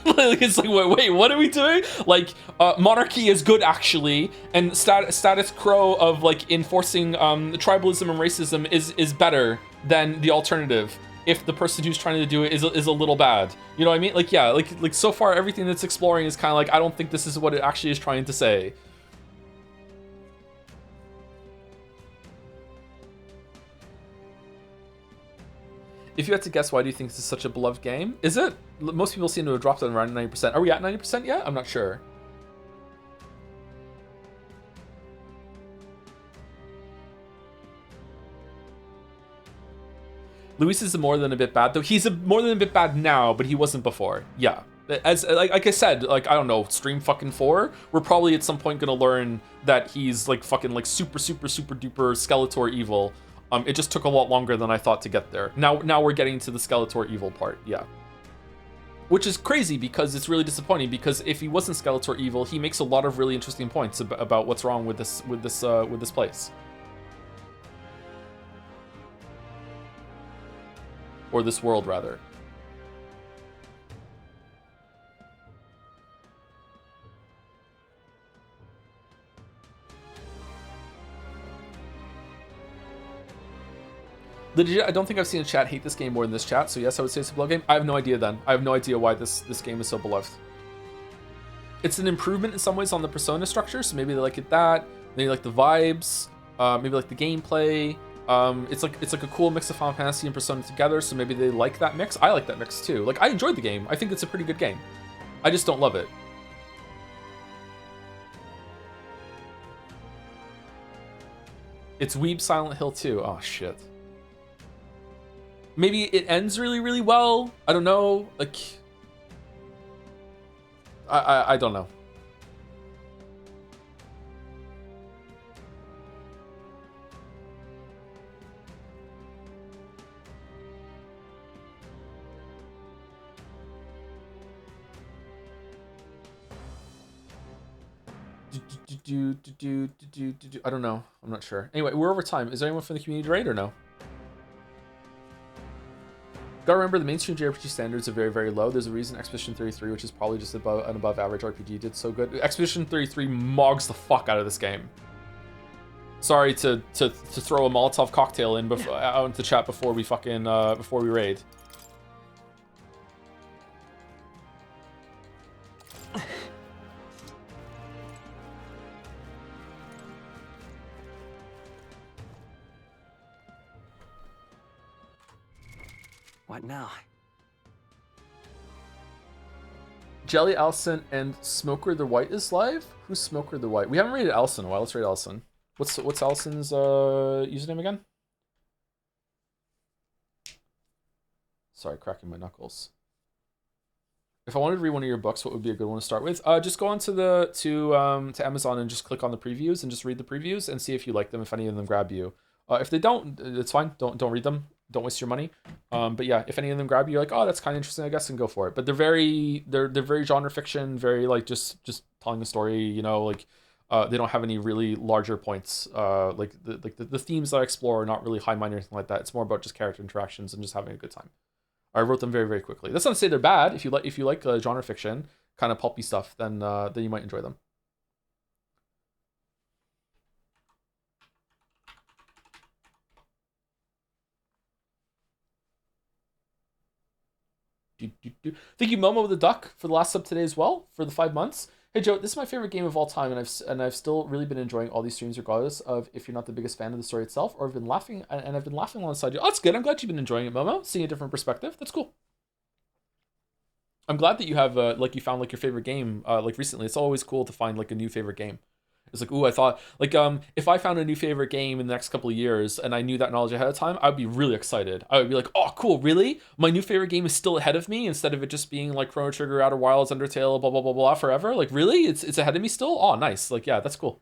Like, it's like, wait, what are we doing? Like, monarchy is good actually, and status quo of like enforcing tribalism and racism is better than the alternative if the person who's trying to do it is a little bad. You know what I mean? Like, yeah, like so far everything that's exploring is kind of like, I don't think this is what it actually is trying to say. If you had to guess, why do you think this is such a beloved game? Is it? Most people seem to have dropped it around 90%. Are we at 90% yet? I'm not sure. Luis is more than a bit bad, though. He's more than a bit bad now, but he wasn't before. Yeah. As like I said, like, I don't know, stream fucking 4, we're probably at some point gonna learn that he's like fucking like super duper Skeletor evil. It just took a lot longer than I thought to get there. Now we're getting to the Skeletor evil part, yeah. Which is crazy because it's really disappointing, because if he wasn't Skeletor evil, he makes a lot of really interesting points about what's wrong with this place. Or this world, rather. Legit, I don't think I've seen a chat hate this game more than this chat, so yes, I would say it's a beloved game. I have no idea then. I have no idea why this game is so beloved. It's an improvement in some ways on the Persona structure, so maybe they like it that. Maybe like the vibes, maybe like the gameplay. It's like a cool mix of Final Fantasy and Persona together, so maybe they like that mix. I like that mix too. Like, I enjoyed the game. I think it's a pretty good game. I just don't love it. It's Weeb Silent Hill 2. Oh, shit. Maybe it ends really well. I don't know. Like, I don't know. I don't know. I'm not sure. Anyway, we're over time. Is there anyone from the community to raid or no? Gotta remember, the mainstream JRPG standards are very low. There's a reason Expedition 33, which is probably just an above average RPG, did so good. Expedition 33 mogs the fuck out of this game. Sorry to throw a Molotov cocktail in out into chat before we fucking before we raid. What now? Jelly Allison and Smoker the White is live? Who's Smoker the White? We haven't rated Allison in a while. Let's rate Allison. What's Allison's username again? Sorry, cracking my knuckles. If I wanted to read one of your books, what would be a good one to start with? Just go on to Amazon and just click on the previews and just read the previews and see if you like them, if any of them grab you. If they don't, it's fine. Don't read them. Don't waste your money. But yeah, if any of them grab you, you're like, oh, that's kind of interesting, I guess, and go for it. But they're very genre fiction, very like just telling a story. You know, like they don't have any really larger points. Like the themes that I explore are not really high mind or anything like that. It's more about just character interactions and just having a good time. I wrote them very quickly. That's not to say they're bad. If you like genre fiction, kind of pulpy stuff, then you might enjoy them. Thank you, Momo the Duck, for the last sub today as well, for the 5 months. Hey Joe, this is my favorite game of all time, and I've still really been enjoying all these streams, regardless of if you're not the biggest fan of the story itself, or I've been laughing alongside you. Oh, that's good. I'm glad you've been enjoying it, Momo. Seeing a different perspective. That's cool. I'm glad that you have like you found like your favorite game like recently. It's always cool to find like a new favorite game. It's like, ooh, I thought like if I found a new favorite game in the next couple of years and I knew that knowledge ahead of time, I'd be really excited. I would be like, oh, cool, really? My new favorite game is still ahead of me instead of it just being like Chrono Trigger, Outer Wilds, Undertale, blah blah blah blah forever. Like, really? It's ahead of me still? Oh, nice. Like, yeah, that's cool.